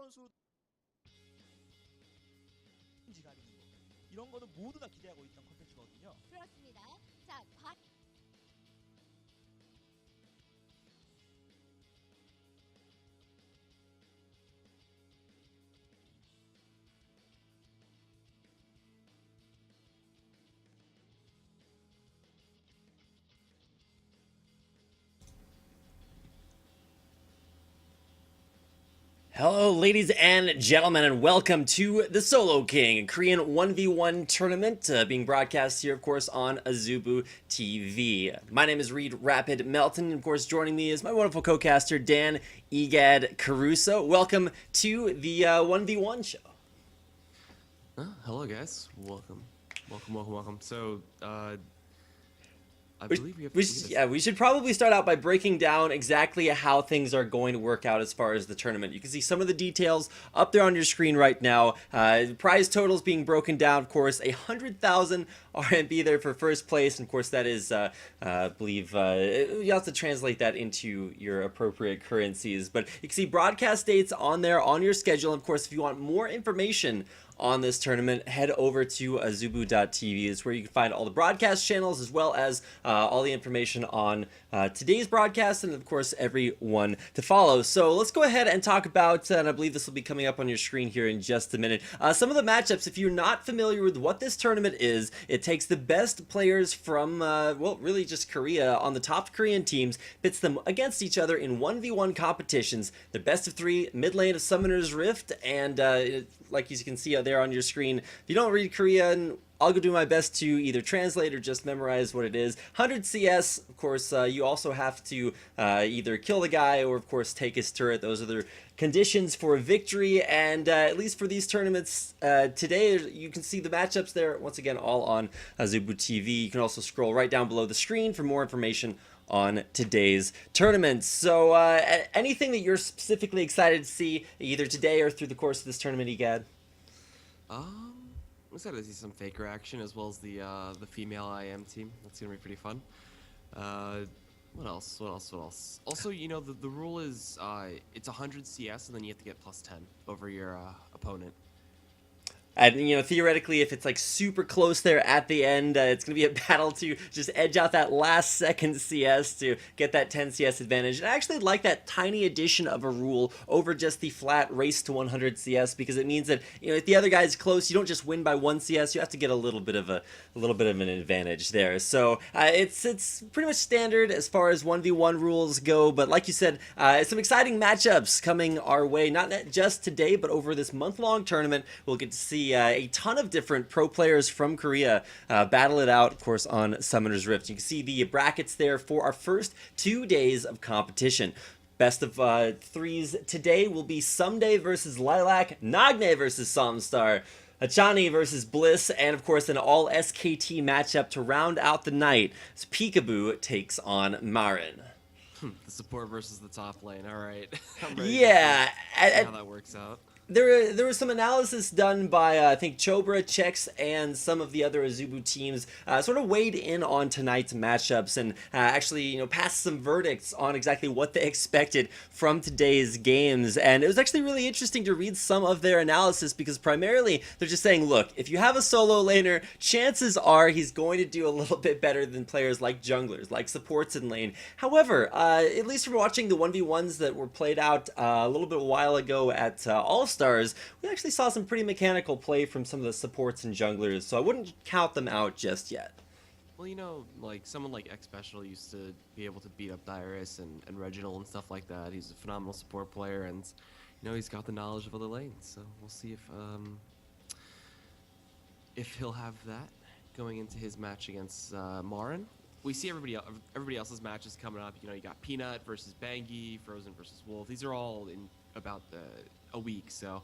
선수 지가리는 거 이런 거는 모두 다 기대하고 있던 콘텐츠거든요. 그렇습니다. 자, Hello, ladies and gentlemen, and welcome to the Solo King, a Korean 1v1 tournament being broadcast here, of course, on Azubu TV. My name is Reed Rapid Melton, and of course, joining me is my wonderful co-caster, Dan Egad Caruso. Welcome to the 1v1 show. Hello, guys. Welcome. So, I believe we should probably start out by breaking down exactly how things are going to work out as far as the tournament. You can see some of the details up there on your screen right now. Prize totals being broken down, of course, 100,000 RMB there for first place, and of course that is, I believe, you have to translate that into your appropriate currencies. But you can see broadcast dates on there on your schedule. And of course, if you want more information on this tournament, head over to azubu.tv. It's where you can find all the broadcast channels as well as all the information on today's broadcast and of course every one to follow. So let's go ahead and talk about, and I believe this will be coming up on your screen here in just a minute, some of the matchups. If you're not familiar with what this tournament is, it takes the best players from, well, really just Korea on the top Korean teams, pits them against each other in 1v1 competitions. The best of 3 mid lane of Summoner's Rift, and like you can see out there on your screen, if you don't read Korean, I'll go do my best to either translate or just memorize what it is. 100 CS, of course, you also have to either kill the guy or, of course, take his turret. Those are the conditions for victory, and at least for these tournaments today, you can see the matchups there, once again, all on Azubu TV. You can also scroll right down below the screen for more information on today's tournament. So anything that you're specifically excited to see either today or through the course of this tournament, Egad? I'm excited to see some Faker action as well as the female IM team. That's gonna be pretty fun. What else? Also, you know, the rule is it's 100 CS and then you have to get plus 10 over your opponent. And, you know, theoretically, if it's like super close there at the end, it's going to be a battle to just edge out that last second CS to get that 10 CS advantage. And I actually like that tiny addition of a rule over just the flat race to 100 CS, because it means that, you know, if the other guy's close, you don't just win by 1 CS, you have to get a little bit of an advantage there. So it's pretty much standard as far as 1v1 rules go. But like you said, some exciting matchups coming our way, not just today, but over this month-long tournament. We'll get to see a ton of different pro players from Korea battle it out, of course, on Summoner's Rift. You can see the brackets there for our first 2 days of competition. Best of 3s today will be Someday versus Lilac, Nagne versus Somstar, Achani versus Bliss, and of course an all SKT matchup to round out the night as Peekaboo takes on Marin. The support versus the top lane. All right. Yeah, how that works out. There was some analysis done by, I think, Chobra, Chex, and some of the other Azubu teams sort of weighed in on tonight's matchups and actually, you know, passed some verdicts on exactly what they expected from today's games. And it was actually really interesting to read some of their analysis, because primarily they're just saying, look, if you have a solo laner, chances are he's going to do a little bit better than players like junglers, like supports in lane. However, at least from watching the 1v1s that were played out a little bit a while ago at All-Stars, we actually saw some pretty mechanical play from some of the supports and junglers, so I wouldn't count them out just yet. Well, you know, like someone like X Special used to be able to beat up Dyrus and Reginald and stuff like that. He's a phenomenal support player, and you know, he's got the knowledge of other lanes. So we'll see if he'll have that going into his match against Marin. We see everybody else's matches coming up. You know, you got Peanut versus Bangi, Frozen versus Wolf. These are all in about a week, so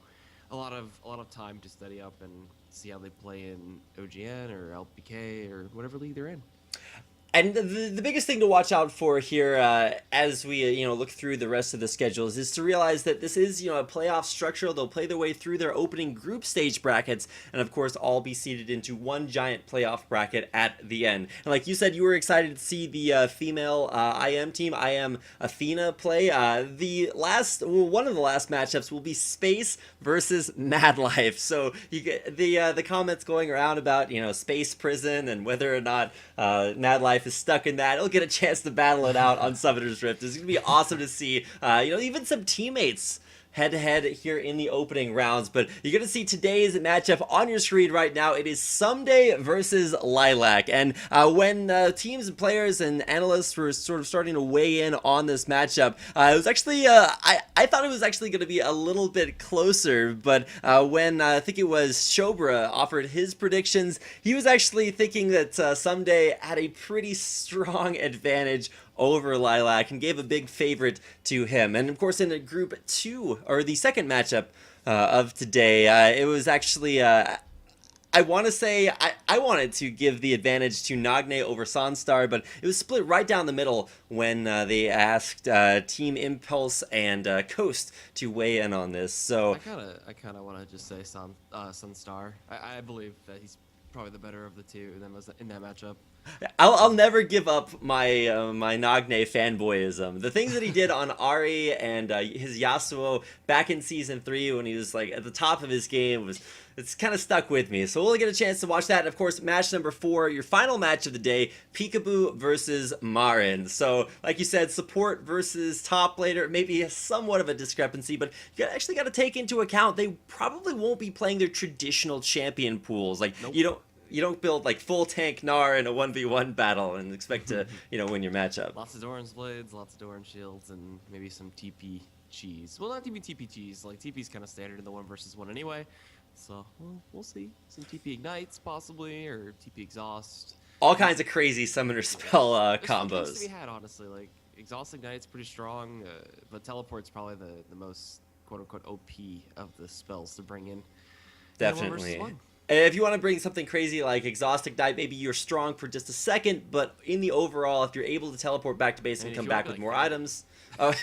a lot of time to study up and see how they play in OGN or LPK or whatever league they're in. And the biggest thing to watch out for here, as we look through the rest of the schedules, is to realize that this is a playoff structure. They'll play their way through their opening group stage brackets, and of course, all be seeded into one giant playoff bracket at the end. And like you said, you were excited to see the female IM team, IM Athena, play. One of the last matchups will be Space versus Mad Life. So you get the comments going around about Space Prison and whether or not Mad Life is stuck in that. He'll get a chance to battle it out on Summoner's Rift. It's gonna be awesome to see, even some teammates head-to-head here in the opening rounds. But you're going to see today's matchup on your screen right now. It is Ssumday versus Lilac. And when teams and players and analysts were sort of starting to weigh in on this matchup, it was actually, I thought it was actually going to be a little bit closer. But when I think it was Shobra offered his predictions, he was actually thinking that Ssumday had a pretty strong advantage over Lilac and gave a big favorite to him. And of course, in the group 2, or the second matchup of today, it was actually, I want to say, I wanted to give the advantage to Nagne over Sunstar, but it was split right down the middle when they asked Team Impulse and Coast to weigh in on this. So I kind of want to just say Sunstar. I believe that he's probably the better of the two in that matchup. I'll never give up my my Nagne fanboyism. The things that he did on Ari and his Yasuo back in Season 3 when he was like at the top of his game it's kind of stuck with me. So we'll get a chance to watch that. And of course, match number 4, your final match of the day, Peekaboo versus Marin. So like you said, support versus top laner, maybe somewhat of a discrepancy, but you actually got to take into account they probably won't be playing their traditional champion pools. Like Nope. You don't build like full tank Gnar in a 1v1 battle and expect to, win your matchup. Lots of Doran's blades, lots of Doran shields, and maybe some TP cheese. Well, not even TP cheese. Like TP's kind of standard in the 1 versus 1 anyway. So we'll see. Some TP ignites possibly, or TP exhaust. All kinds of crazy summoner spell There's combos. to be had, honestly. Like exhaust ignite's pretty strong, but teleport's probably the most quote unquote OP of the spells to bring in. Definitely. 1 versus 1. If you want to bring something crazy like Exhaust Ignite, maybe you're strong for just a second, but in the overall, if you're able to teleport back to base and come back with more items,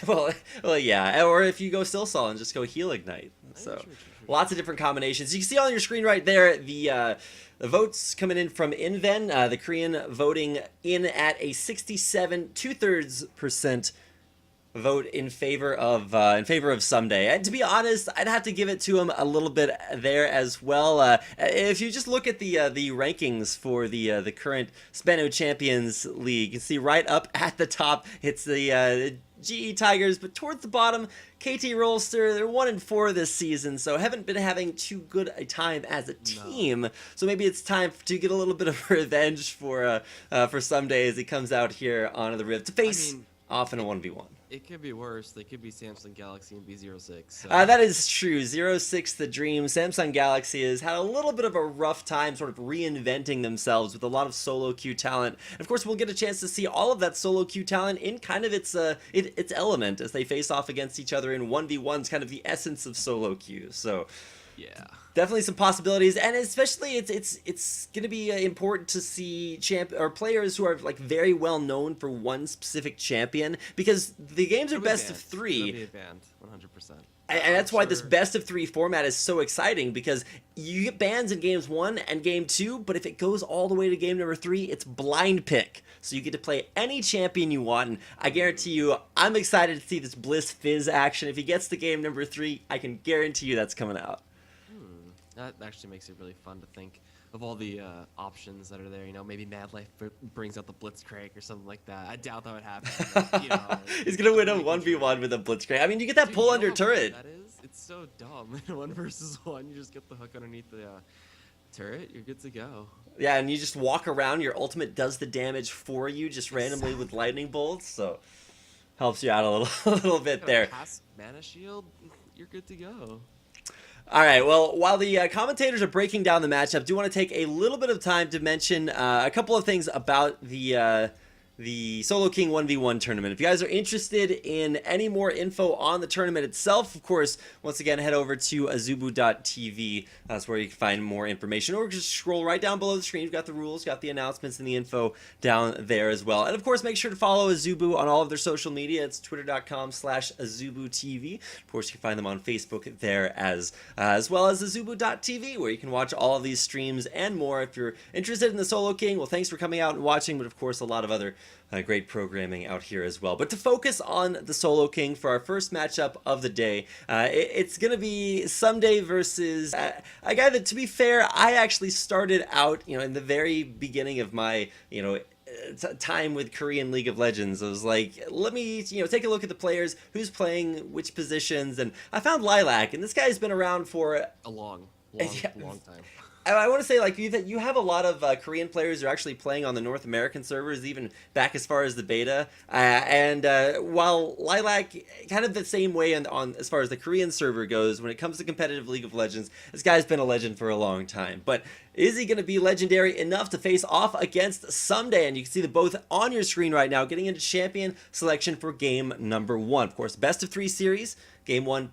well, yeah. Or if you go Silsol and just go Heal Ignite. So, True. lots of different combinations. You can see on your screen right there the votes coming in from Inven, the Korean voting in at a 67 2/3% vote in favor of Ssumday. And to be honest, I'd have to give it to him a little bit there as well. If you just look at the rankings for the current Spano Champions League, you can see right up at the top it's the GE Tigers, but towards the bottom, KT Rolster. They're 1-4 this season, so haven't been having too good a time as a team. No. So maybe it's time to get a little bit of revenge for Ssumday as he comes out here onto the Rift to face off in a 1v1. It could be worse. They could be Samsung Galaxy and B06. So. That is true. 06 the dream. Samsung Galaxy has had a little bit of a rough time sort of reinventing themselves with a lot of solo queue talent. And of course, we'll get a chance to see all of that solo queue talent in kind of its element as they face off against each other in 1v1s, kind of the essence of solo queue. So yeah. Definitely some possibilities, and especially it's going to be important to see players who are like very well known for one specific champion, because the games are best of 3. They'll be banned 100%. And that's why this best of 3 format is so exciting, because you get bans in games 1 and game 2, but if it goes all the way to game number 3, it's blind pick. So you get to play any champion you want, and I guarantee you, I'm excited to see this Bliss Fizz action. If he gets to game number 3, I can guarantee you that's coming out. That actually makes it really fun to think of all the options that are there. Maybe Mad Life brings out the Blitzcrank or something like that. I doubt that would happen. But, he's gonna win a 1v1 with a Blitzcrank. I mean, you get that pull under turret. That is, it's so dumb. 1 versus 1, you just get the hook underneath the turret. You're good to go. Yeah, and you just walk around. Your ultimate does the damage for you, just randomly with lightning bolts. So helps you out a little bit there. Pass mana shield. You're good to go. All right, well, while the commentators are breaking down the matchup, I do want to take a little bit of time to mention a couple of things about the the Solo King 1v1 tournament. If you guys are interested in any more info on the tournament itself, of course, once again, head over to azubu.tv. That's where you can find more information, or just scroll right down below the screen. You've got the rules, got the announcements, and the info down there as well. And of course, make sure to follow Azubu on all of their social media. It's twitter.com/azubutv. Of course, you can find them on Facebook there as well as azubu.tv, where you can watch all of these streams and more. If you're interested in the Solo King, well, thanks for coming out and watching, but of course, a lot of other great programming out here as well. But to focus on the Solo King for our first matchup of the day, it's going to be Ssumday versus a guy that, to be fair, I actually started out, in the very beginning of my, time with Korean League of Legends. I was like, let me, take a look at the players, who's playing which positions, and I found Lilac, and this guy's been around for A long time. I want to say, like, you have a lot of Korean players who are actually playing on the North American servers, even back as far as the beta. While Lilac, kind of the same way on as far as the Korean server goes, when it comes to competitive League of Legends, this guy's been a legend for a long time. But is he going to be legendary enough to face off against Ssumday? And you can see them both on your screen right now, getting into champion selection for game number 1. Of course, best of 3 series, game 1.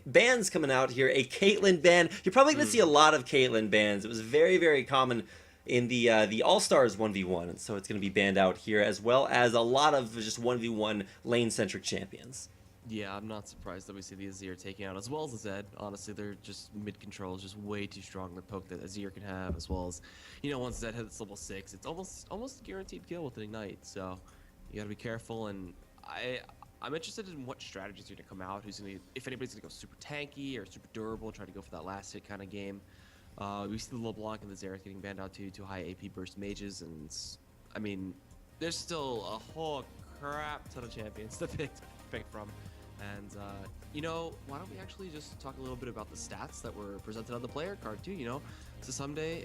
Bans coming out here. A Caitlyn ban. You're probably going to see a lot of Caitlyn bans. It was very, very common in the All-Stars 1v1, and so it's going to be banned out here, as well as a lot of just 1v1 lane-centric champions. Yeah, I'm not surprised that we see the Azir taking out, as well as the Zed. Honestly, they're just mid-control is just way too strong. The poke that Azir can have, as well as, once Zed hits level 6, it's almost guaranteed kill with an Ignite. So you got to be careful, and I'm interested in what strategies are going to come out. If anybody's going to go super tanky or super durable, try to go for that last hit kind of game. We see the LeBlanc and the Xerath getting banned out too high AP burst mages, and there's still a whole crap ton of champions to pick from. And why don't we actually just talk a little bit about the stats that were presented on the player card too? So Ssumday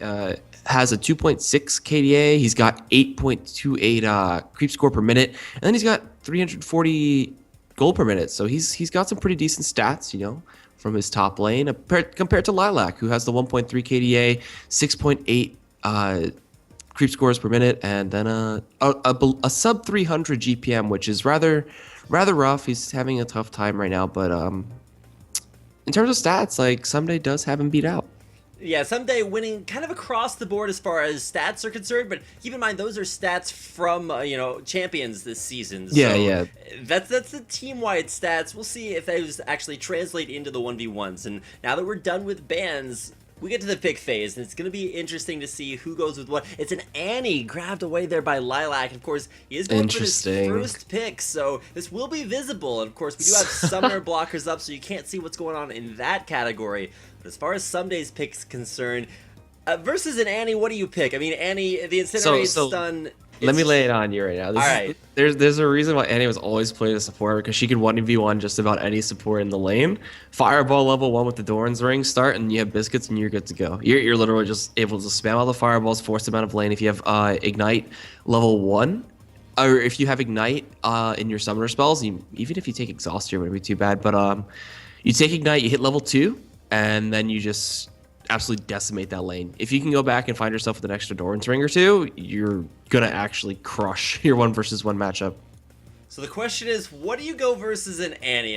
has a 2.6 KDA. He's got 8.28 creep score per minute, and then he's got 340 gold per minute. So he's got some pretty decent stats, from his top lane compared to Lilac, who has the 1.3 KDA, 6.8 creep scores per minute, and then a sub 300 GPM, which is rather rough. He's having a tough time right now, but in terms of stats, like, Ssumday does have him beat out. Yeah, Ssumday winning kind of across the board as far as stats are concerned, but keep in mind those are stats from champions this season. So yeah. That's the team-wide stats. We'll see if those actually translate into the 1v1s. And now that we're done with bans, we get to the pick phase, and it's going to be interesting to see who goes with what. It's an Annie grabbed away there by Lilac, and of course, he is going for his first pick, so this will be visible. And of course, we do have summoner blockers up, so you can't see what's going on in that category. But as far as Ssumday's pick's concerned, versus an Annie, what do you pick? Annie, the Incinerate stun... Let me lay it on you right now. Alright. There's a reason why Annie was always played as support, because she could 1v1 just about any support in the lane. Fireball level 1 with the Doran's Ring start, and you have biscuits, and you're good to go. You're literally just able to spam all the fireballs, force them out of lane. If you have Ignite level 1, or if you have Ignite in your summoner spells, even if you take Exhaust here, it wouldn't be too bad. But you take Ignite, you hit level 2, and then you just absolutely decimate that lane. If you can go back and find yourself with an extra Doran's Ring or 2, you're gonna actually crush your 1v1 matchup. So the question is, what do you go versus an Annie?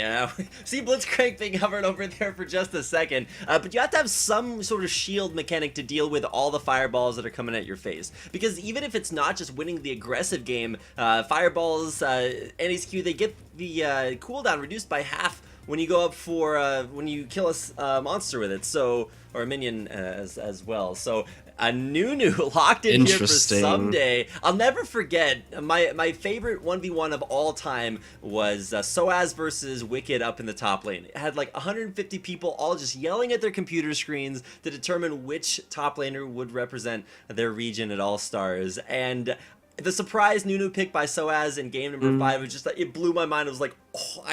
See Blitzcrank being hovered over there for just a second, but you have to have some sort of shield mechanic to deal with all the fireballs that are coming at your face. Because even if it's not just winning the aggressive game, fireballs, Annie's Q, they get the cooldown reduced by half when you go up for when you kill a monster with it, so, or a minion as well. So a Nunu locked in here for Ssumday. I'll never forget my favorite 1v1 of all time was Soaz versus Wicked up in the top lane. It had like 150 people all just yelling at their computer screens to determine which top laner would represent their region at All Stars. And the surprise Nunu pick by Soaz in game number 5 was just like, it blew my mind. It was like, oh,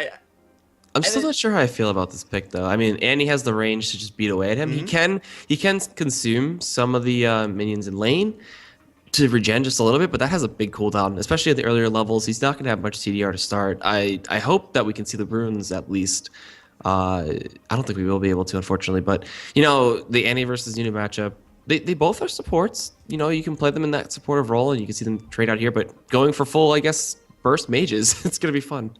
I'm still not sure how I feel about this pick, though. Annie has the range to just beat away at him. He can consume some of the minions in lane to regen just a little bit, but that has a big cooldown, especially at the earlier levels. He's not going to have much CDR to start. I hope that we can see the runes at least. I don't think we will be able to, unfortunately. But, the Annie versus Nunu matchup, They both are supports. You know, you can play them in that supportive role, and you can see them trade out here. But going for full, I guess, burst mages, it's gonna be fun.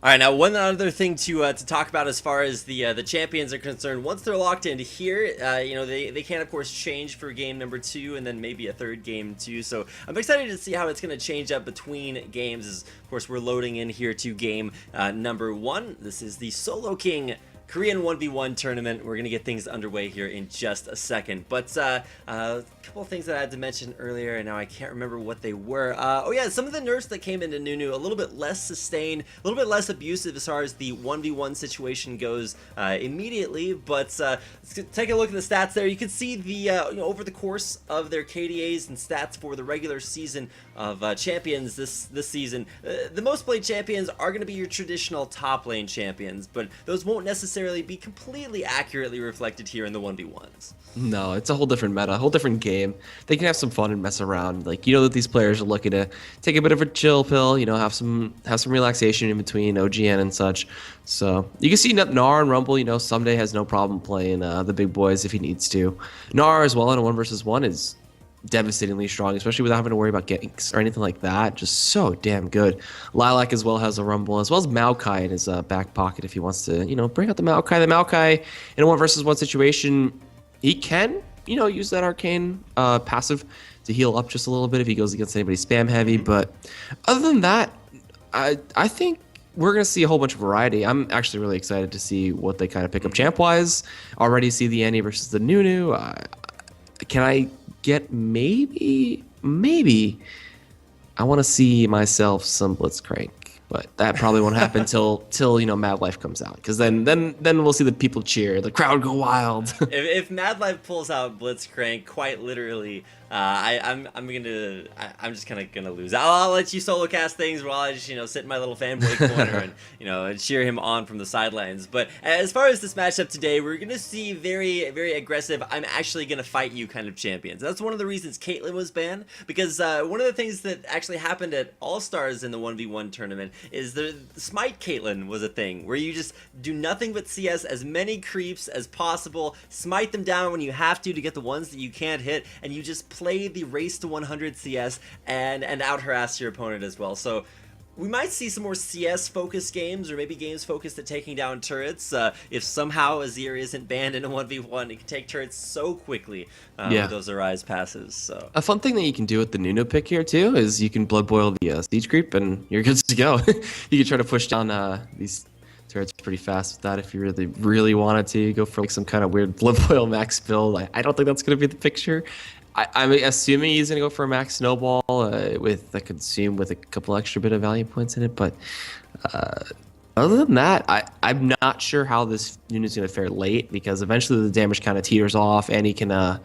All right, now one other thing to talk about as far as the champions are concerned. Once they're locked into here, you know, they can of course change for game number 2 and then maybe a third game too. So I'm excited to see how it's going to change up between games. As of course we're loading in here to game number 1. This is the Solo King Korean 1v1 tournament. We're going to get things underway here in just a second. But a couple of things that I had to mention earlier, and now I can't remember what they were. Oh yeah, some of the nerfs that came into Nunu, a little bit less sustained, a little bit less abusive as far as the 1v1 situation goes immediately. But let's take a look at the stats there. You can see the, you know, over the course of their KDAs and stats for the regular season of champions this season, the most played champions are going to be your traditional top lane champions, but those won't necessarily be completely accurately reflected here in the 1v1s. No, it's a whole different meta, a whole different game. They can have some fun and mess around. Like, you know that these players are looking to take a bit of a chill pill, you know, have some relaxation in between OGN and such. So you can see Gnar and Rumble, you know, someday has no problem playing the big boys if he needs to. Gnar as well in a 1v1 is devastatingly strong, especially without having to worry about ganks or anything like that. Just so damn good. Lilac as well has a Rumble, as well as Maokai in his back pocket if he wants to, you know, bring out the Maokai. The Maokai in a 1v1 situation, he can, you know, use that arcane passive to heal up just a little bit if he goes against anybody spam heavy. But other than that, I think we're going to see a whole bunch of variety. I'm actually really excited to see what they kind of pick up champ-wise. Already see the Annie versus the Nunu. Can I get maybe I want to see myself some Blitzcrank, but that probably won't happen till you know Mad Life comes out, because then we'll see the people cheer, the crowd go wild. if Mad Life pulls out Blitzcrank, quite literally, I'm just kind of gonna lose. I'll let you solo cast things while I just, you know, sit in my little fanboy corner and, you know, and cheer him on from the sidelines. But as far as this matchup today, we're gonna see very, very aggressive, I'm actually gonna fight you kind of champions. That's one of the reasons Caitlyn was banned, because one of the things that actually happened at All Stars in the 1v1 tournament is the Smite Caitlyn was a thing where you just do nothing but CS as many creeps as possible, smite them down when you have to get the ones that you can't hit, and you just play the race to 100 CS and out harass your opponent as well. So we might see some more CS focused games, or maybe games focused at taking down turrets. If somehow Azir isn't banned in a 1v1, it can take turrets so quickly with those Arise passes. So a fun thing that you can do with the Nunu pick here too is you can blood boil the siege creep and you're good to go. You can try to push down these turrets pretty fast with that if you really wanted to go for like some kind of weird blood boil max build. I don't think that's going to be the picture. I'm assuming he's going to go for a max snowball with a consume with a couple extra bit of value points in it. But other than that, I'm not sure how this unit is going to fare late, because eventually the damage kind of teeters off and he can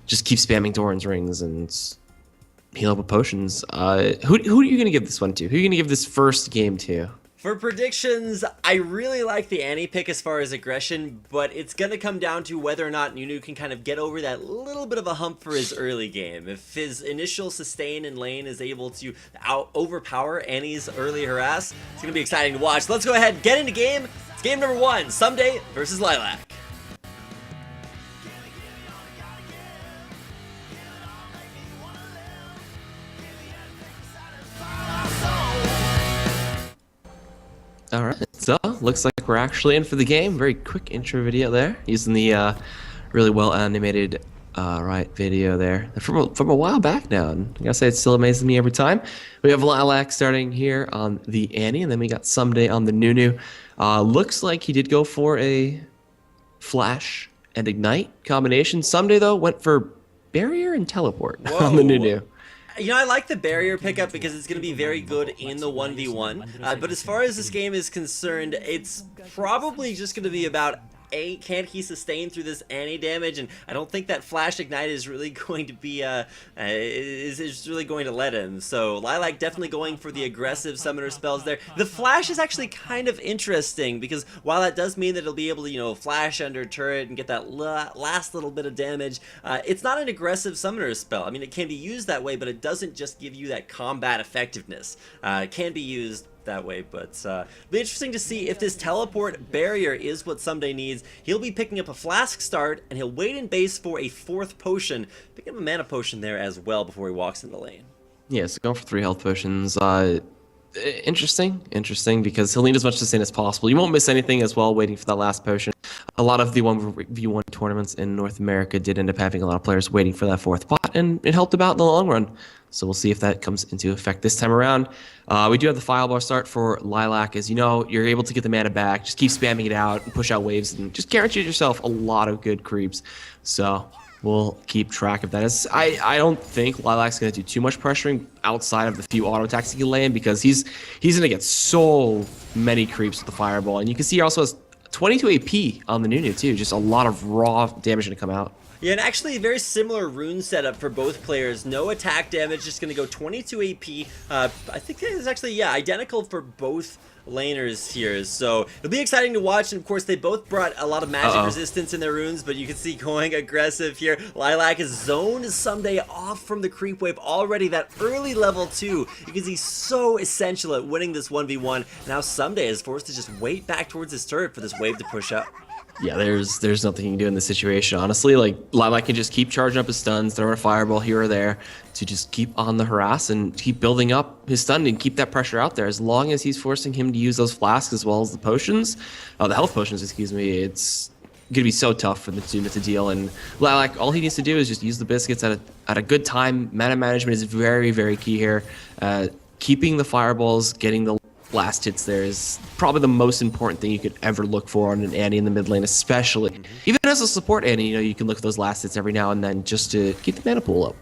just keep spamming Doran's rings and heal up with potions. Who are you going to give this one to? Who are you going to give this first game to? For predictions, I really like the Annie pick as far as aggression, but it's going to come down to whether or not Nunu can kind of get over that little bit of a hump for his early game. If his initial sustain in lane is able to overpower Annie's early harass, it's going to be exciting to watch. Let's go ahead and get into game. It's game number 1, Ssumday versus Lilac. All right, so looks like we're actually in for the game. Very quick intro video there, using the really well animated Riot video there from a while back now. And I gotta say, it still amazes me every time. We have Lilac starting here on the Annie, and then we got Ssumday on the Nunu. Looks like he did go for a Flash and Ignite combination. Ssumday though went for Barrier and Teleport on the Nunu. You know, I like the barrier pickup because it's going to be very good in the 1v1, but as far as this game is concerned, it's probably just going to be about can he sustain through this Annie damage, and I don't think that Flash Ignite is really going to be is really going to let him. So Lilac definitely going for the aggressive summoner spells there. The Flash is actually kind of interesting, because while that does mean that he'll be able to, you know, flash under turret and get that last little bit of damage, it's not an aggressive summoner spell. I mean, it can be used that way, but it doesn't just give you that combat effectiveness. It can be used that way, but it'll be interesting to see if this teleport barrier is what Someday needs. He'll be picking up a flask start, and he'll wait in base for a 4th potion, picking up a mana potion there as well before he walks in the lane. Yeah, so going for 3 health potions. Interesting, because he'll need as much sustain as possible. You won't miss anything as well waiting for that last potion. A lot of the 1v1 tournaments in North America did end up having a lot of players waiting for that 4th pot, and it helped them out in the long run. So we'll see if that comes into effect this time around. We do have the Firebar start for Lilac. As you know, you're able to get the mana back. Just keep spamming it out and push out waves and just guarantee yourself a lot of good creeps. So we'll keep track of that. I don't think Lilac's going to do too much pressuring outside of the few auto attacks he can lay in, because he's going to get so many creeps with the Fireball. And you can see he also has 22 AP on the Nunu too. Just a lot of raw damage going to come out. Yeah, and actually a very similar rune setup for both players. No attack damage, just going to go 22 AP. I think it's actually, yeah, identical for both laners here, so it'll be exciting to watch. And of course, they both brought a lot of magic resistance in their runes, but you can see going aggressive here. Lilac has zoned Someday off from the creep wave already. That early level 2, you can see so essential at winning this 1v1. Now Someday is forced to just wait back towards his turret for this wave to push up. Yeah, there's nothing you can do in this situation, honestly. Like, Lilac can just keep charging up his stuns, throwing a fireball here or there to just keep on the harass and keep building up his stun and keep that pressure out there. As long as he's forcing him to use those flasks as well as the potions, the health potions, excuse me, it's gonna be so tough for the Tuna to deal. And Lilac, all he needs to do is just use the biscuits at a good time. Mana management is very, very key here. Keeping the fireballs, getting the last hits there is probably the most important thing you could ever look for on an Annie in the mid lane, especially. Even as a support Annie, you know, you can look for those last hits every now and then just to keep the mana pool up.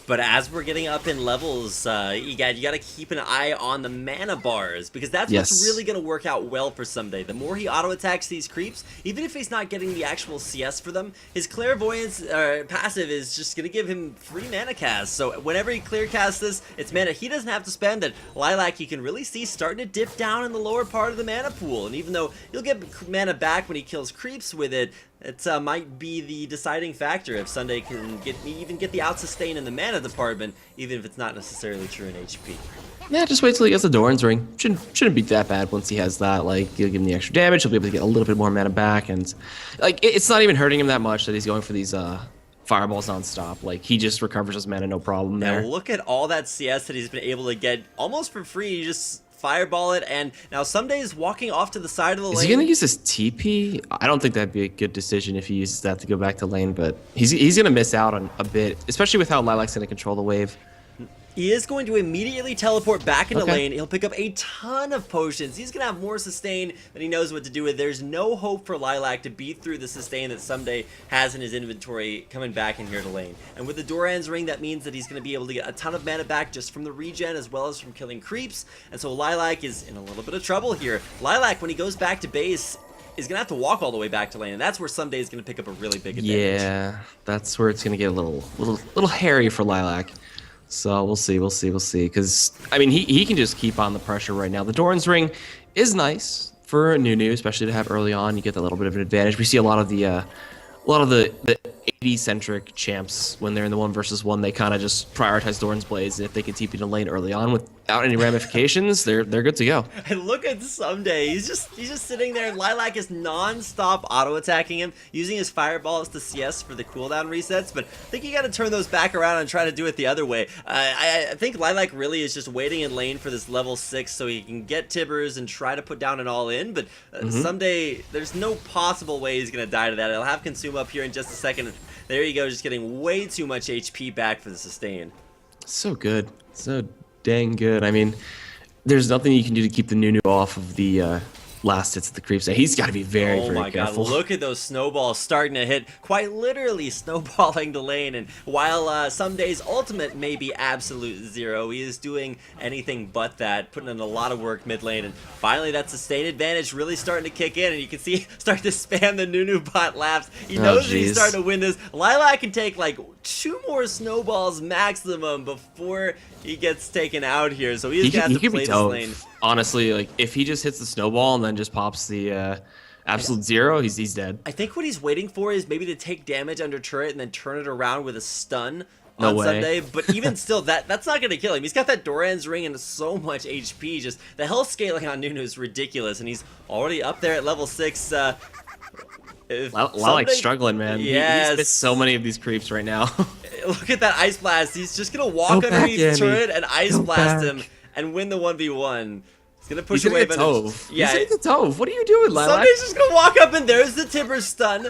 But as we're getting up in levels, you got to keep an eye on the mana bars, because that's what's really going to work out well for Someday. The more he auto-attacks these creeps, even if he's not getting the actual CS for them, his Clairvoyance passive is just going to give him free mana cast. So whenever he clear casts this, it's mana he doesn't have to spend. And Lilac, you can really see starting to dip down in the lower part of the mana pool. And even though you'll get mana back when he kills creeps with it, it might be the deciding factor if Someday can even get the out sustain in the mana department, even if it's not necessarily true in HP. Yeah, just wait till he gets the Doran's Ring. Shouldn't be that bad once he has that. Like, you'll give him the extra damage, he'll be able to get a little bit more mana back, and like it's not even hurting him that much that he's going for these fireballs non-stop. Like, he just recovers his mana, no problem there. Now look at all that CS that he's been able to get almost for free. You just fireball it, and now Someday is walking off to the side of the lane. Is he gonna use his TP? I don't think that'd be a good decision if he uses that to go back to lane, but he's gonna miss out on a bit, especially with how Lilac's gonna control the wave. He is going to immediately teleport back into lane. He'll pick up a ton of potions. He's going to have more sustain than he knows what to do with. There's no hope for Lilac to beat through the sustain that Someday has in his inventory coming back in here to lane. And with the Doran's Ring, that means that he's going to be able to get a ton of mana back just from the regen as well as from killing creeps. And so Lilac is in a little bit of trouble here. Lilac, when he goes back to base, is going to have to walk all the way back to lane, and that's where Someday is going to pick up a really big advantage. Yeah, that's where it's going to get a little hairy for Lilac. So we'll see, because I mean he can just keep on the pressure right now. The Doran's Ring is nice for Nunu, especially to have early on. You get that little bit of an advantage. We see a lot of the AD centric champs when they're in the 1v1, they kind of just prioritize Doran's Blaze, and if they can TP to lane early on without any ramifications, they're good to go. And look at Someday, he's just sitting there, and Lilac is non-stop auto-attacking him, using his fireballs to CS for the cooldown resets, but I think you got to turn those back around and try to do it the other way. I think Lilac really is just waiting in lane for this level 6 so he can get Tibbers and try to put down an all-in, but Someday, there's no possible way he's going to die to that. He'll have Consume up here in just a second. There you go, just getting way too much HP back for the sustain. So good. So dang good. I mean, there's nothing you can do to keep the Nunu off of the last hits of the creeps. He's got to be very careful. Oh my god, look at those snowballs starting to hit, quite literally snowballing the lane. And while Someday's ultimate may be absolute zero, he is doing anything but that, putting in a lot of work mid lane. And finally that sustained advantage really starting to kick in, and you can see start to spam the Nunu bot laps. He knows that he's starting to win this. Lilac can take like 2 more snowballs maximum before he gets taken out here, so he's got to play this lane. Honestly, like if he just hits the snowball and then just pops the absolute zero, he's dead. I think what he's waiting for is maybe to take damage under turret and then turn it around with a stun No on way. Sunday, but even still, that's not going to kill him. He's got that Doran's ring and so much HP. Just the health scaling on Nunu is ridiculous, and he's already up there at level 6. Lilac struggling, man. Yes. He's missed so many of these creeps right now. Look at that Ice Blast. He's just going to walk Go back, underneath the Andy. turret and Ice Go Blast back. him and win the 1v1. He's going to push He's gonna away get Venom. Tove. Yeah, He's gonna get Tove. What are you doing, Lilac? Sunday's just going to walk up and there's the Tibber stun.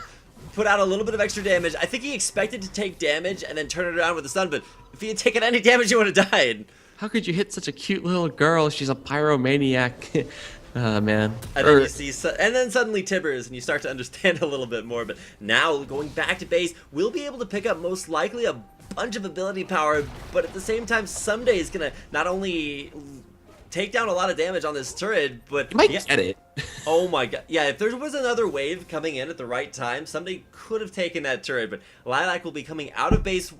Put out a little bit of extra damage. I think he expected to take damage and then turn it around with a stun, but if he had taken any damage, he would have died. How could you hit such a cute little girl? She's a pyromaniac. Man. And then you see, and then suddenly Tibbers, and you start to understand a little bit more. But now, going back to base, we'll be able to pick up most likely a bunch of ability power, but at the same time, Someday is gonna not only take down a lot of damage on this turret, but You might get it. oh my god, yeah, if there was another wave coming in at the right time, Someday could have taken that turret, but Lilac will be coming out of base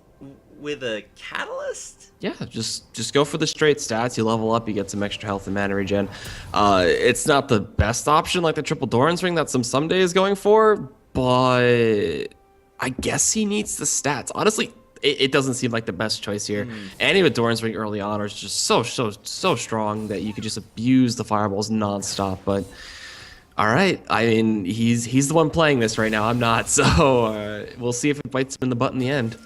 with a catalyst. Yeah, just go for the straight stats. You level up, you get some extra health and mana regen. It's not the best option like the triple Doran's ring that Someday is going for, but I guess he needs the stats. Honestly, it doesn't seem like the best choice here. Any with Doran's ring early on is just so strong that you could just abuse the fireballs nonstop. But all right, I mean he's the one playing this right now. I'm not, so we'll see if it bites him in the butt in the end.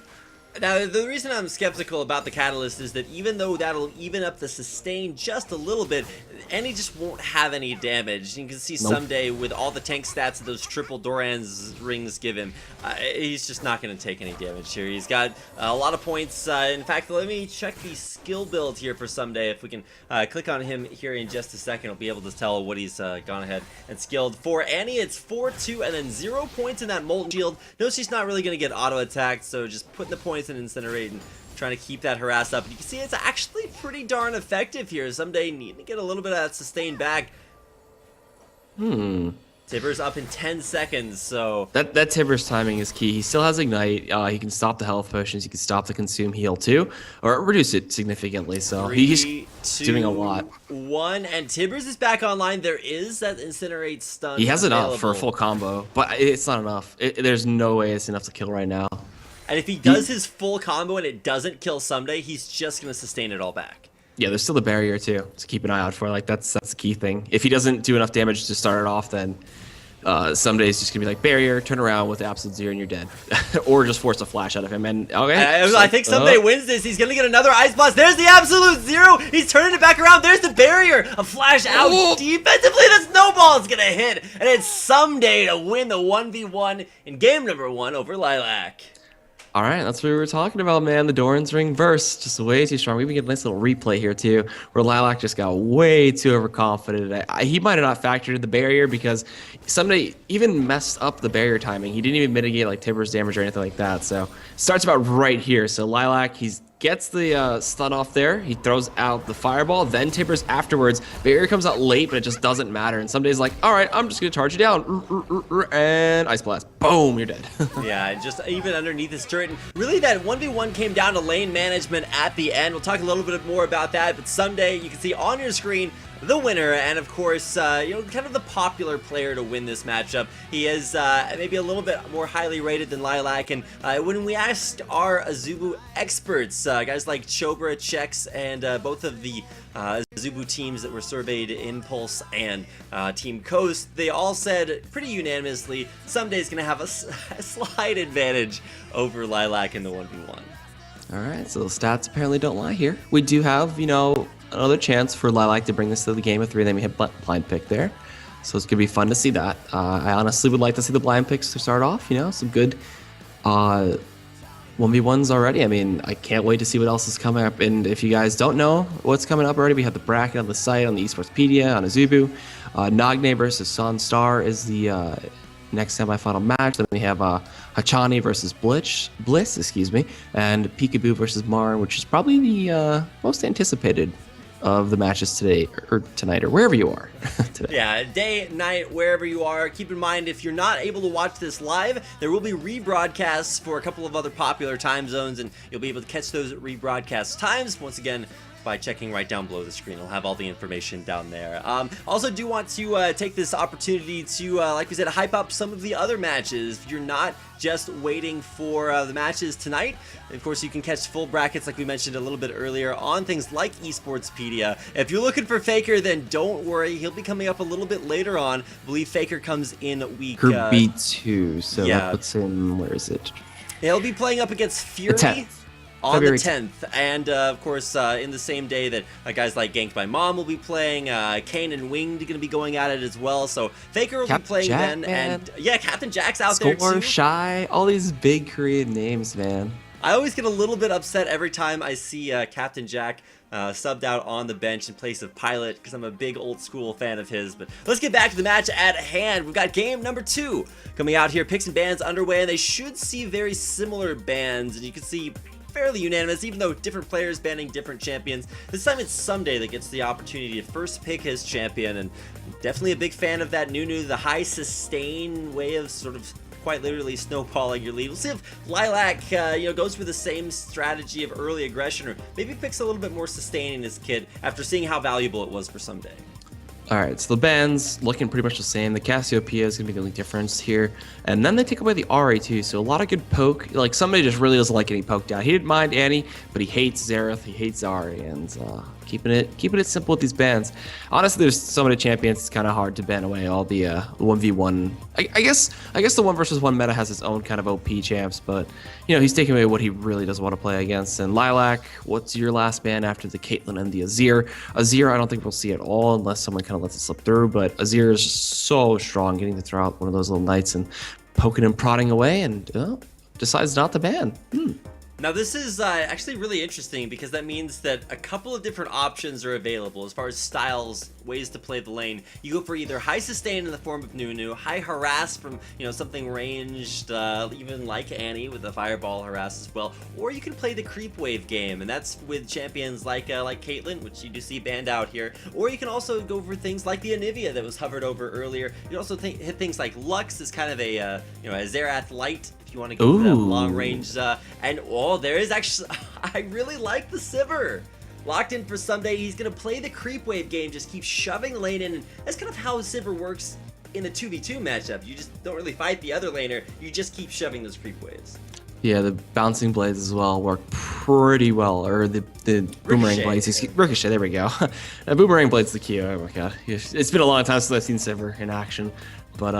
Now, the reason I'm skeptical about the catalyst is that even though that'll even up the sustain just a little bit, Annie just won't have any damage. You can see Nope. Someday with all the tank stats that those triple Doran's rings give him, he's just not going to take any damage here. He's got a lot of points. In fact, let me check the skill build here for Someday. If we can click on him here in just a second, we'll be able to tell what he's gone ahead and skilled. For Annie, it's 4-2 and then 0 points in that Molten Shield. Notice she's not really going to get auto-attacked, so just putting the points in Incinerate and trying to keep that harass up. And you can see it's actually pretty darn effective here. Someday need to get a little bit of that sustain back. Tibber's up in 10 seconds, so That Tibber's timing is key. He still has Ignite. He can stop the health potions. He can stop the Consume Heal too, or reduce it significantly. So he's 3, 2, doing a lot. 1, and Tibbers is back online. There is that Incinerate stun. He has enough for a available. full combo, but it's not enough. There's no way it's enough to kill right now. And if he does his full combo and it doesn't kill Someday, he's just going to sustain it all back. Yeah, there's still the barrier too to keep an eye out for. Like that's the key thing. If he doesn't do enough damage to start it off, then someday it's just gonna be like barrier, turn around with absolute zero, and you're dead, or just force a flash out of him. And okay, I think Someday wins this. He's going to get another Ice Blast. There's the absolute zero. He's turning it back around. There's the barrier. A flash out Oh. defensively. The snowball is going to hit. And it's Someday to win the 1v1 in game number 1 over Lilac. All right, that's what we were talking about, man. The Doran's ring verse, just way too strong. We even get a nice little replay here too, where Lilac just got way too overconfident. He might have not factored in the barrier because Someday even messed up the barrier timing. He didn't even mitigate like Tibber's damage or anything like that. So starts about right here. So Lilac, he gets the stun off there. He throws out the fireball. Then Tibbers afterwards. Barrier comes out late, but it just doesn't matter. And Someday's like, all right, I'm just gonna charge you down, and Ice Blast. Boom, you're dead. Yeah, just even underneath this turret. And really, that 1v1 came down to lane management at the end. We'll talk a little bit more about that, but Someday, you can see on your screen the winner, and of course, kind of the popular player to win this matchup. He is maybe a little bit more highly rated than Lilac, and when we asked our Azubu experts, guys like Chobra, Chex, and both of the Azubu teams that were surveyed, Impulse and Team Coast, they all said pretty unanimously Someday's going to have a slight advantage over Lilac in the 1v1. All right, so the stats apparently don't lie here. We do have, another chance for Lilac to bring this to the game of 3. Then we have blind pick there, so it's gonna be fun to see that. I honestly would like to see the blind picks to start off. Some good 1v1s already. I mean, I can't wait to see what else is coming up. And if you guys don't know what's coming up already, we have the bracket on the site, on the Esportspedia, on Azubu. Nagne versus Sunstar is the next semifinal match. Then we have Hachani versus Bliss, and Peekaboo versus Marn, which is probably the most anticipated of the matches today or tonight or wherever you are today. Yeah, day, night, wherever you are. Keep in mind, if you're not able to watch this live, there will be rebroadcasts for a couple of other popular time zones, and you'll be able to catch those rebroadcast times. Once again, by checking right down below the screen. I'll have all the information down there. Also do want to take this opportunity to, like we said, hype up some of the other matches. If you're not just waiting for the matches tonight, of course you can catch full brackets like we mentioned a little bit earlier on things like Esportspedia. If you're looking for Faker, then don't worry, he'll be coming up a little bit later on. I believe Faker comes in week Group B2, so that puts him, where is it? He'll be playing up against Fury on February the 10th, and of course in the same day that guys like Ganked by Mom will be playing, Kane and Winged are going to be going at it as well, so Faker will be playing Jack, then, man. and yeah, Captain Jack's out there Score, too. Shy, all these big Korean names, man. I always get a little bit upset every time I see Captain Jack subbed out on the bench in place of Pilot, because I'm a big old school fan of his. But let's get back to the match at hand. We've got game number 2 coming out here. Picks and bans underway, and they should see very similar bans, and you can see fairly unanimous, even though different players banning different champions. This time it's Someday that gets the opportunity to first pick his champion, and definitely a big fan of that Nunu, the high sustain way of sort of quite literally snowballing your lead. We'll see if Lilac goes for the same strategy of early aggression, or maybe picks a little bit more sustain in his kit after seeing how valuable it was for Someday. Alright, so the bands looking pretty much the same. The Cassiopeia is going to be the only difference here. And then they take away the Ahri too, so a lot of good poke. Like, somebody just really doesn't like getting poked out. He didn't mind Annie, but he hates Xerath, he hates Ahri, and keeping it simple with these bans. Honestly, there's so many champions, it's kind of hard to ban away all the 1v1. I guess the 1 versus 1 meta has its own kind of OP champs, but he's taking away what he really doesn't want to play against. And Lilac, what's your last ban after the Caitlyn and the Azir? Azir, I don't think we'll see at all unless someone kind of lets it slip through, but Azir is so strong, getting to throw out one of those little knights and poking and prodding away, and decides not to ban. Now this is actually really interesting, because that means that a couple of different options are available as far as styles, ways to play the lane. You go for either high sustain in the form of Nunu, high harass from something ranged, even like Annie with the fireball harass as well, or you can play the creep wave game, and that's with champions like Caitlyn, which you do see banned out here, or you can also go for things like the Anivia that was hovered over earlier. You can also hit things like Lux as kind of a Xerath light, if you want to go for that long range, and there is actually, I really like the Sivir. Locked in for Someday, he's going to play the creep wave game, just keep shoving the lane in, and that's kind of how Sivir works in a 2v2 matchup. You just don't really fight the other laner, you just keep shoving those creep waves. Yeah, the bouncing blades as well work pretty well, or the boomerang blades. Ricochet, there we go. Boomerang blades the key. Oh my god, it's been a long time since I've seen Sivir in action, but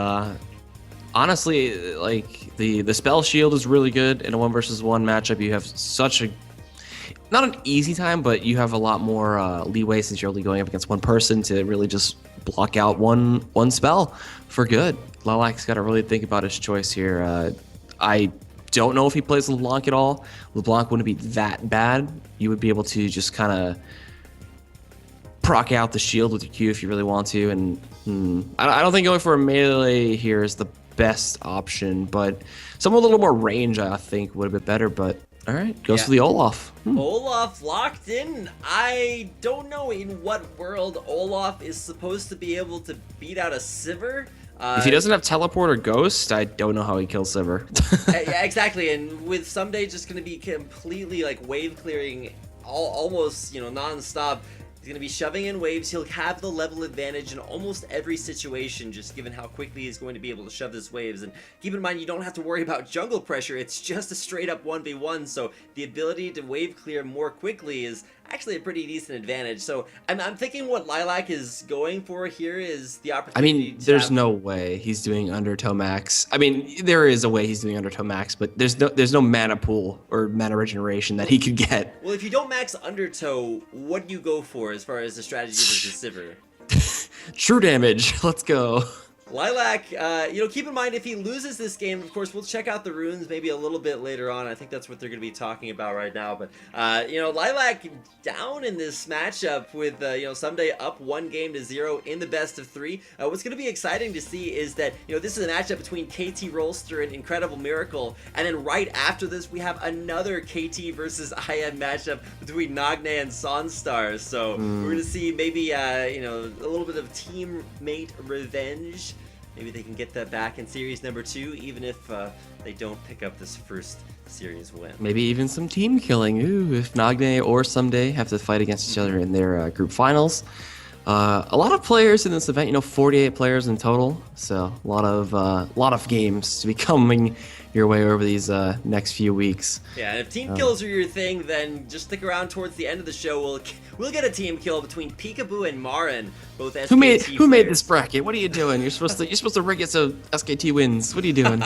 honestly, like the spell shield is really good in a 1 versus 1 matchup. You have such a, not an easy time, but you have a lot more leeway since you're only going up against one person to really just block out one spell for good. Lilac's got to really think about his choice here. I don't know if he plays LeBlanc at all. LeBlanc wouldn't be that bad. You would be able to just kind of proc out the shield with your Q if you really want to, and I don't think going for a melee here is the best option, but someone with a little more range I think would have been better. But all right, goes for the Olaf. Olaf locked in. I don't know in what world Olaf is supposed to be able to beat out a Sivir. If he doesn't have teleport or ghost, I don't know how he kills Sivir. Yeah, exactly. And with Someday just going to be completely like wave clearing, almost non-stop. He's going to be shoving in waves. He'll have the level advantage in almost every situation, just given how quickly he's going to be able to shove his waves. And keep in mind, you don't have to worry about jungle pressure. It's just a straight up 1v1, so the ability to wave clear more quickly is actually a pretty decent advantage. So I'm thinking what Lilac is going for here is the opportunity. I mean, there's no way he's doing Undertow max. I mean, there is a way he's doing Undertow max, but there's no mana pool or mana regeneration that he could get. Well, if you don't max Undertow, what do you go for as far as the strategy versus Sivir? True damage. Let's go. Lilac, keep in mind if he loses this game, of course, we'll check out the runes maybe a little bit later on. I think that's what they're going to be talking about right now. But, Lilac down in this matchup with, Someday up 1-0 in the best of 3. What's going to be exciting to see is that, this is a matchup between KT Rolster and Incredible Miracle. And then right after this, we have another KT versus IM matchup between Nagne and Sonstar. So we're going to see maybe, a little bit of teammate revenge. maybe they can get that back in series number 2, even if they don't pick up this first series win. Maybe even some team killing. Ooh, if Nagne or Someday have to fight against each other in their group finals. A lot of players in this event, 48 players in total. So a lot of games to be coming your way over these next few weeks. Yeah, and if team kills are your thing, then just stick around towards the end of the show. We'll get a team kill between Peekaboo and Marin, both SKT Who made players. this bracket? What are you doing? You're supposed to rig it so SKT wins. What are you doing?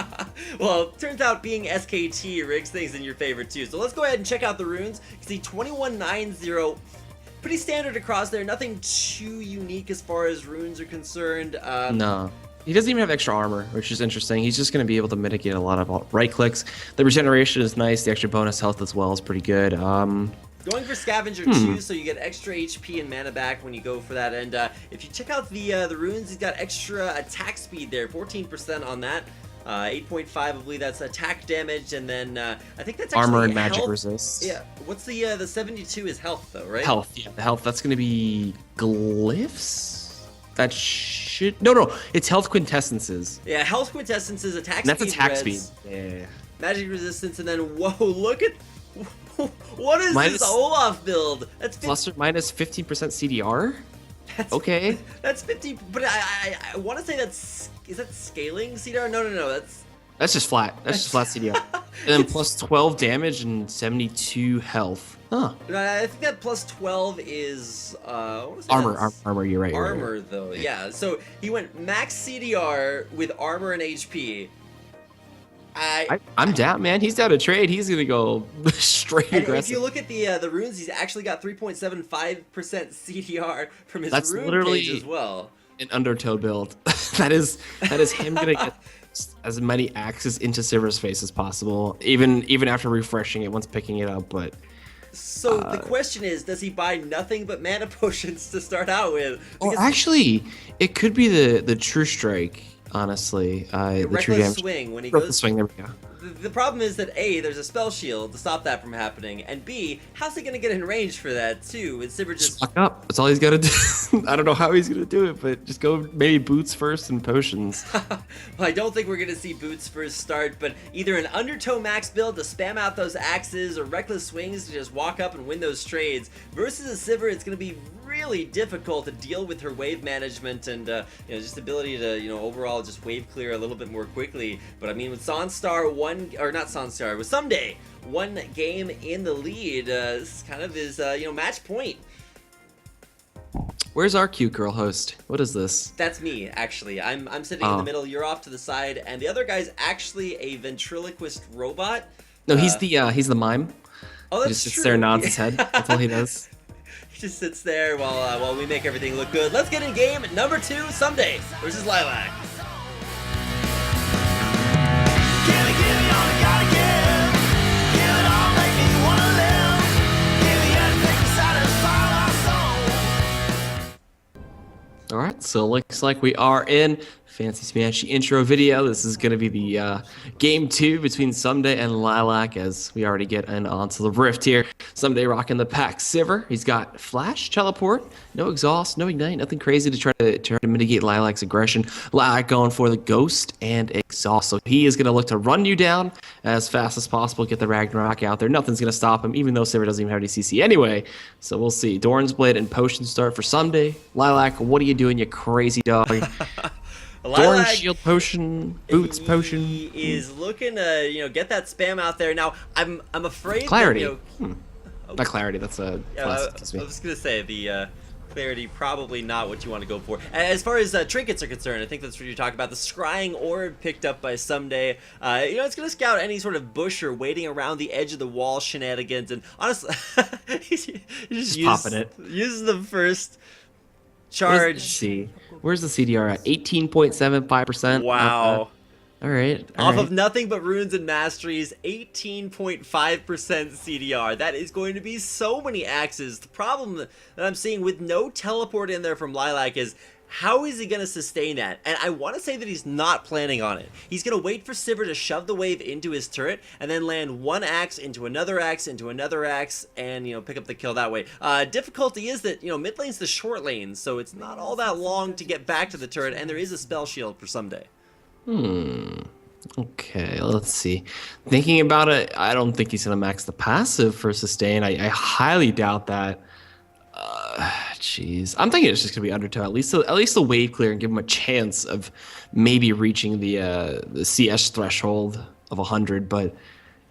Well, turns out being SKT rigs things in your favor too. So let's go ahead and check out the runes. You can see 2190. Pretty standard across there. Nothing too unique as far as runes are concerned. No. He doesn't even have extra armor, which is interesting. He's just going to be able to mitigate a lot of right clicks. The regeneration is nice. The extra bonus health as well is pretty good. Going for Scavenger too, so you get extra HP and mana back when you go for that. And if you check out the runes, he's got extra attack speed there, 14% on that. 8.5, I believe that's attack damage, and then I think that's actually Armor and magic health. resist. Yeah, what's the 72 is health though, right? Health, yeah. The health, that's going to be glyphs? That should... No, it's health quintessences. Yeah, health quintessences, attack And that's speed, attack res, speed. Yeah. magic resistance, and then whoa, look at what is Minus- this Olaf build? That's Plus or minus 15% CDR? That's, Okay. That's 50, but I want to say is that scaling CDR? No, That's just flat. That's just flat CDR. And then plus 12 damage and 72 health. Huh. I think that plus 12 is I wanna say Armor, that's armor, you're right. you're right. armor though. Yeah, so he went max CDR with armor and HP. I'm down, man. He's down to trade. He's going to go straight And if aggressive. you look at the runes, he's actually got 3.75% CDR from his That's rune literally- page as well. An Undertow build. that is him going to get as many axes into Sivir's face as possible, even after refreshing it once picking it up. But So the question is, does he buy nothing but mana potions to start out with? or actually, it could be the True Strike. Honestly, the True Reckless Damage. swing when he Reckless goes. swing. There we go. The problem is that A, there's a spell shield to stop that from happening, and B, how's he gonna get in range for that too? With Sivir just Fuck up. That's all he's got to do. I don't know how he's gonna do it, but just go maybe boots first and potions. well, I don't think we're gonna see boots first start, but either an Undertow max build to spam out those axes, or reckless swings to just walk up and win those trades. Versus a Sivir, it's gonna be really difficult to deal with her wave management and just ability to overall just wave clear a little bit more quickly. But I mean, with Sonstar with Someday one game in the lead, this kind of is match point. Where's our cute girl host? What is this? That's me, actually. I'm sitting in Oh. the middle, you're off to the side, and the other guy's actually a ventriloquist robot. No, he's the mime. Oh, He that's just sits true. there and nods his head. That's all he does. He just sits there while we make everything look good. Let's get in game number 2, Someday versus Lilac. All right, so looks like we are in Fancy Smashy intro video. This is going to be the game 2 between Someday and Lilac, as we already get in onto the Rift here. Someday rocking the pack Sivir. He's got Flash, Teleport, no Exhaust, no Ignite, nothing crazy to try to mitigate Lilac's aggression. Lilac going for the Ghost and Exhaust. So he is going to look to run you down as fast as possible, get the Ragnarok out there. Nothing's going to stop him, even though Sivir doesn't even have any CC anyway. So we'll see. Doran's Blade and Potion start for Someday. Lilac, what are you doing, you crazy dog? Doran Lilac, Shield Potion, Boots Potion. He is looking to get that spam out there. Now I'm afraid Clarity. that, Not Clarity, that's a I class. Excuse me. was gonna say the clarity probably not what you want to go for. As far as trinkets are concerned, I think that's what you're talking about. The Scrying Orb picked up by Someday. It's gonna scout any sort of bush or waiting around the edge of the wall shenanigans. And honestly, he just popping it. uses the first Let's charge. see. Where's the CDR at? 18.75%. Wow. All right. Off of nothing but runes and masteries, 18.5% CDR. That is going to be so many axes. The problem that I'm seeing with no teleport in there from Lilac is How is he going to sustain that? And I want to say that he's not planning on it. He's going to wait for Sivir to shove the wave into his turret and then land one axe into another axe into another axe and, you know, pick up the kill that way. Difficulty is that, you know, mid lane's the short lane, so it's not all that long to get back to the turret, and there is a spell shield for Someday. Okay, let's see. Thinking about it, I don't think he's gonna max the passive for sustain. I highly doubt that. Jeez, I'm thinking it's just gonna be Undertow. At least the wave clear and give him a chance of maybe reaching the CS threshold of 100. But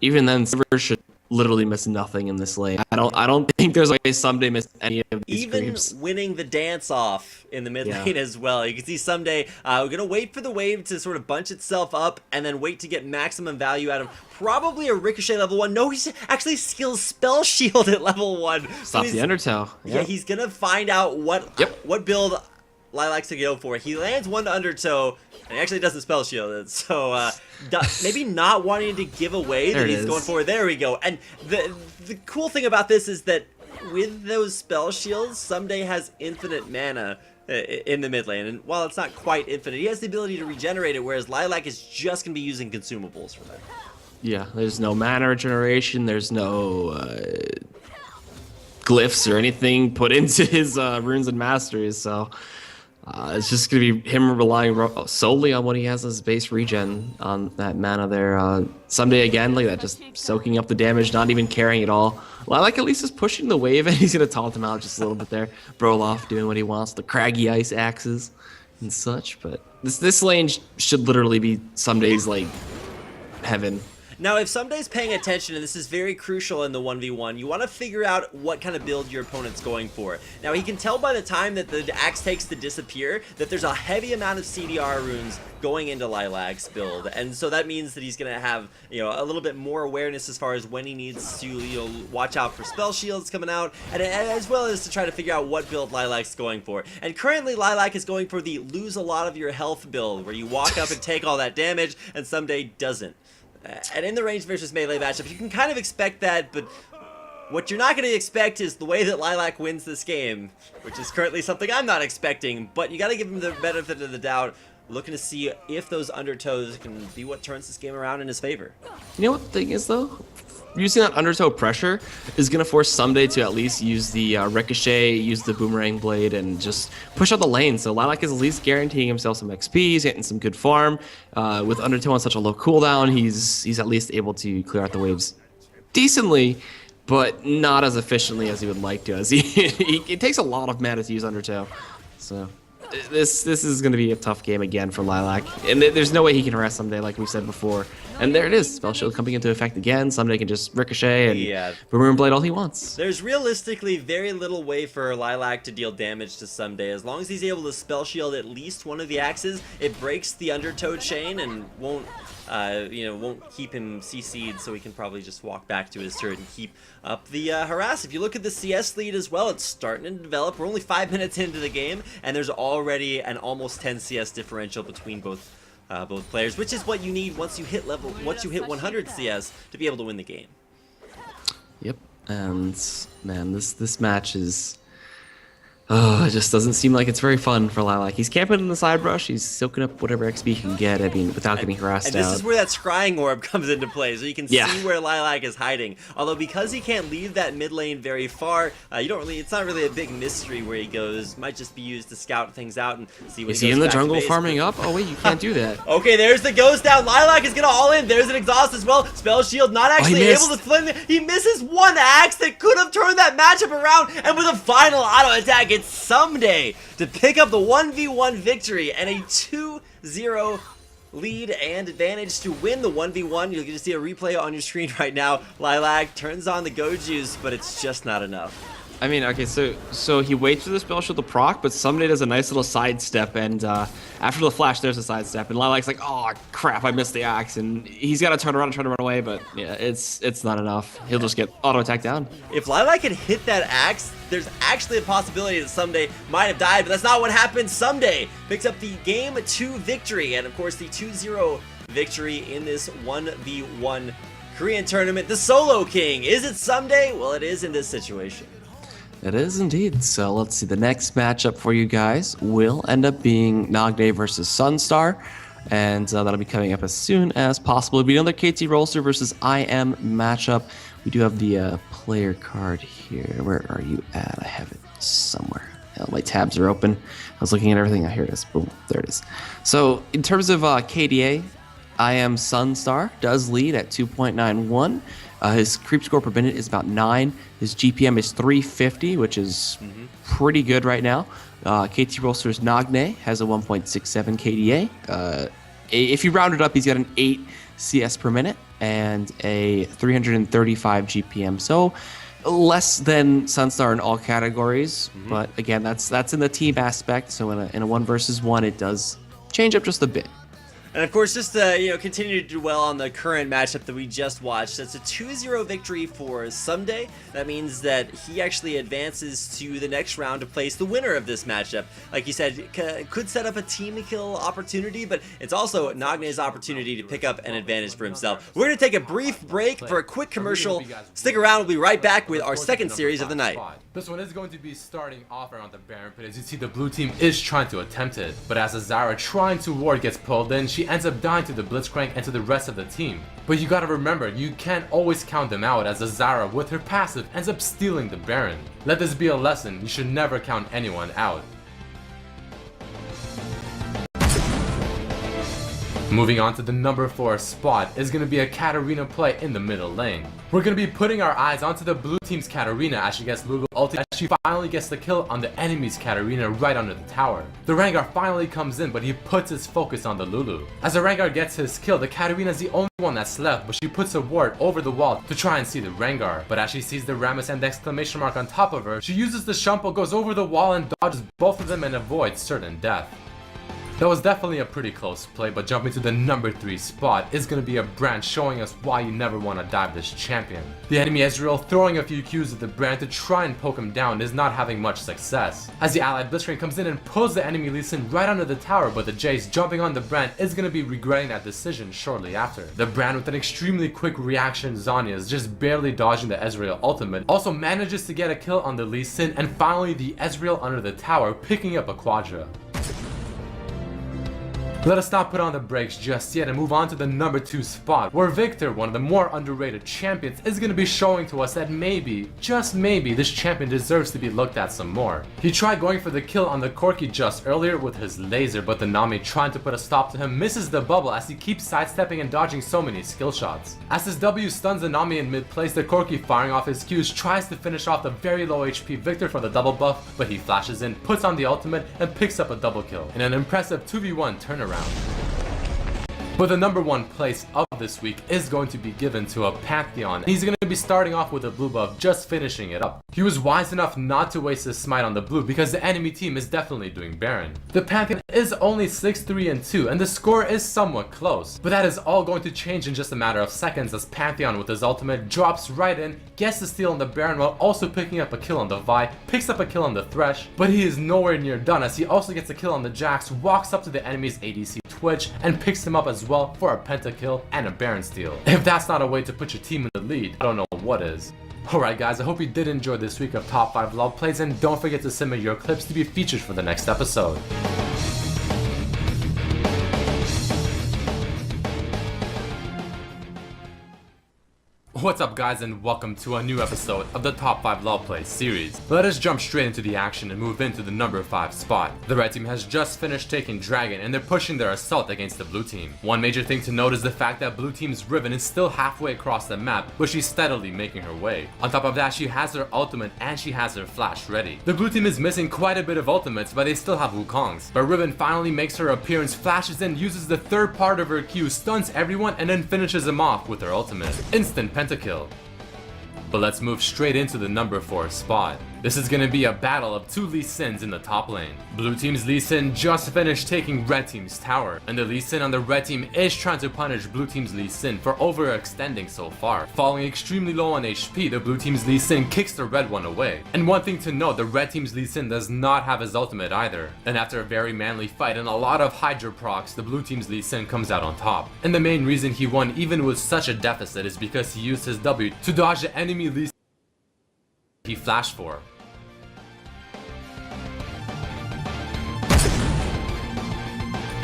even then, Sivir should literally miss nothing in this lane. I don't think there's like a Someday miss any of these Even creeps. winning the dance off in the mid lane as well. You can see Someday, we're going to wait for the wave to sort of bunch itself up and then wait to get maximum value out of probably a Ricochet level 1. No, he's actually skills Spell Shield at level 1. Stop the Undertow. Yeah, he's going to find out what build Lilac's to go for. He lands one to Undertow, and he actually doesn't Spell Shield it. So maybe not wanting to give away that he's going for. There we go. And the cool thing about this is that with those Spell Shields, Someday has infinite mana in the mid lane. And while it's not quite infinite, he has the ability to regenerate it, whereas Lilac is just going to be using consumables for that. Yeah, there's no mana regeneration. There's no glyphs or anything put into his runes and masteries. So it's just going to be him relying solely on what he has as base regen on that mana there. Someday again, like that, just soaking up the damage, not even caring at all. Lilac at least is pushing the wave, and he's going to taunt him out just a little bit there. Broloff doing what he wants, the craggy ice axes and such. But this lane should literally be Someday's like heaven. Now, if Someday's paying attention, and this is very crucial in the 1v1, you want to figure out what kind of build your opponent's going for. Now, he can tell by the time that the axe takes to disappear that there's a heavy amount of CDR runes going into Lilac's build, and so that means that he's going to have, you know, a little bit more awareness as far as when he needs to, you know, watch out for spell shields coming out, and as well as to try to figure out what build Lilac's going for. And currently, Lilac is going for the lose a lot of your health build, where you walk up and take all that damage, and Someday doesn't. And in the range versus melee matchup, you can kind of expect that, but what you're not going to expect is the way that Lilac wins this game, which is currently something I'm not expecting, but you got to give him the benefit of the doubt, looking to see if those Undertows can be what turns this game around in his favor. You know what the thing is, though? Using that Undertow pressure is going to force Someday to at least use the Ricochet, use the Boomerang Blade, and just push out the lane. So Lilac is at least guaranteeing himself some XP, he's getting some good farm. With Undertow on such a low cooldown, he's at least able to clear out the waves decently, but not as efficiently as he would like to. As it takes a lot of mana to use Undertow. So this is going to be a tough game again for Lilac. And there's no way he can harass Someday, like we said before. And there it is, Spell Shield coming into effect again. Someday can just Ricochet and Boomerang Blade all he wants. There's realistically very little way for Lilac to deal damage to Someday. As long as he's able to Spell Shield at least one of the axes, it breaks the Undertow chain and won't keep him CC'd, so he can probably just walk back to his turret and keep up the harass. If you look at the CS lead as well, it's starting to develop. We're only 5 minutes into the game, and there's already an almost 10 CS differential between both players, which is what you need once you hit 100 CS to be able to win the game. Yep, and man, this match is. Oh, it just doesn't seem like it's very fun for Lilac. He's camping in the side brush. He's soaking up whatever XP he can get. I mean, without getting harassed out. And this is where that scrying orb comes into play, so you can see where Lilac is hiding. Although because he can't leave that mid lane very far, it's not really a big mystery where he goes. Might just be used to scout things out and see what is he in the jungle farming up? Oh wait, you can't do that. Okay, there's the ghost down. Lilac is gonna all in. There's an exhaust as well. Spell shield not actually able to flint. He misses one axe that could have turned that matchup around, and with a final auto attack, it's Someday to pick up the 1v1 victory and a 2-0 lead and advantage to win the 1v1. You'll get to see a replay on your screen right now. Lilac turns on the go juice, but it's just not enough. I mean, okay, so he waits for the spell shield to proc, but Someday does a nice little sidestep, and after the flash, there's a sidestep, and Lilac's like, oh crap, I missed the axe, and he's got to turn around and try to run away, but yeah, it's not enough. He'll just get auto attacked down. If Lilac had hit that axe, there's actually a possibility that Someday might have died, but that's not what happened. Someday picks up the Game 2 victory, and of course the 2-0 victory in this 1v1 Korean tournament. The Solo King, is it Someday? Well, it is in this situation. It is indeed. So let's see. The next matchup for you guys will end up being Nagne versus Sunstar. And that'll be coming up as soon as possible. It'll be another KT Rolster versus IM matchup. We do have the player card here. Where are you at? I have it somewhere. Oh, my tabs are open. I was looking at everything. Oh, here it is. Boom. There it is. So in terms of KDA, IM Sunstar does lead at 2.91. His creep score per minute is about 9. His GPM is 350, which is pretty good right now. KT Rolster's Nagne has a 1.67 KDA. If you round it up, he's got an 8 CS per minute and a 335 GPM. So less than Sunstar in all categories, but again, that's in the team aspect. So in a 1 versus 1, it does change up just a bit. And of course, just to continue to do well on the current matchup that we just watched, that's a 2-0 victory for Someday. That means that he actually advances to the next round to place the winner of this matchup. Like you said, could set up a team kill opportunity, but it's also Nagne's opportunity to pick up an advantage for himself. We're going to take a brief break for a quick commercial. Stick around, we'll be right back with our second series of the night. This one is going to be starting off around the Baron pit. As you see, the blue team is trying to attempt it, but as Azara trying to ward gets pulled in, she ends up dying to the Blitzcrank and to the rest of the team. But you gotta remember, you can't always count them out, as Azara with her passive ends up stealing the Baron. Let this be a lesson, you should never count anyone out. Moving on to the number 4 spot is going to be a Katarina play in the middle lane. We're going to be putting our eyes onto the blue team's Katarina as she gets Lulu ulted, as she finally gets the kill on the enemy's Katarina right under the tower. The Rengar finally comes in, but he puts his focus on the Lulu. As the Rengar gets his kill, the Katarina is the only one that's left, but she puts a ward over the wall to try and see the Rengar. But as she sees the Rammus and the exclamation mark on top of her, she uses the Shumpo, goes over the wall and dodges both of them and avoids certain death. That was definitely a pretty close play, but jumping to the number 3 spot is going to be a Brand showing us why you never want to dive this champion. The enemy Ezreal throwing a few Qs at the Brand to try and poke him down is not having much success. As the allied Blitzcrank comes in and pulls the enemy Lee Sin right under the tower, but the Jace jumping on the Brand is going to be regretting that decision shortly after. The Brand with an extremely quick reaction, Zhonya is just barely dodging the Ezreal ultimate, also manages to get a kill on the Lee Sin, and finally the Ezreal under the tower picking up a Quadra. Let us not put on the brakes just yet and move on to the number 2 spot, where Viktor, one of the more underrated champions, is going to be showing to us that maybe, just maybe, this champion deserves to be looked at some more. He tried going for the kill on the Corki just earlier with his laser, but the Nami trying to put a stop to him misses the bubble as he keeps sidestepping and dodging so many skill shots. As his W stuns the Nami in mid place, the Corki firing off his Qs tries to finish off the very low HP Viktor for the double buff, but he flashes in, puts on the ultimate, and picks up a double kill in an impressive 2v1 turnaround. But the number 1 place of this week is going to be given to a Pantheon. He's going to be starting off with a blue buff, just finishing it up. He was wise enough not to waste his smite on the blue because the enemy team is definitely doing Baron. The Pantheon is only 6-3-2 and the score is somewhat close. But that is all going to change in just a matter of seconds as Pantheon with his ultimate drops right in, gets the steal on the Baron while also picking up a kill on the Vi, picks up a kill on the Thresh, but he is nowhere near done as he also gets a kill on the Jax, walks up to the enemy's ADC Twitch and picks him up as well for a pentakill and a Baron steal. If that's not a way to put your team in the lead, I don't know what is. Alright guys, I hope you did enjoy this week of Top 5 LoL plays, and don't forget to submit your clips to be featured for the next episode. What's up guys, and welcome to a new episode of the Top 5 LoL Plays series. Let us jump straight into the action and move into the number 5 spot. The red team has just finished taking Dragon and they're pushing their assault against the blue team. One major thing to note is the fact that blue team's Riven is still halfway across the map, but she's steadily making her way. On top of that, she has her ultimate and she has her flash ready. The blue team is missing quite a bit of ultimates, but they still have Wukongs. But Riven finally makes her appearance, flashes in, uses the third part of her Q, stuns everyone, and then finishes them off with her ultimate. Instant pentakill. But let's move straight into the number 4 spot. This is gonna be a battle of 2 Lee Sins in the top lane. Blue team's Lee Sin just finished taking red team's tower, and the Lee Sin on the red team is trying to punish blue team's Lee Sin for overextending so far. Falling extremely low on HP, the blue team's Lee Sin kicks the red one away. And one thing to note, the red team's Lee Sin does not have his ultimate either. And after a very manly fight and a lot of Hydra procs, the blue team's Lee Sin comes out on top. And the main reason he won even with such a deficit is because he used his W to dodge the enemy Lee Sin he flashed for.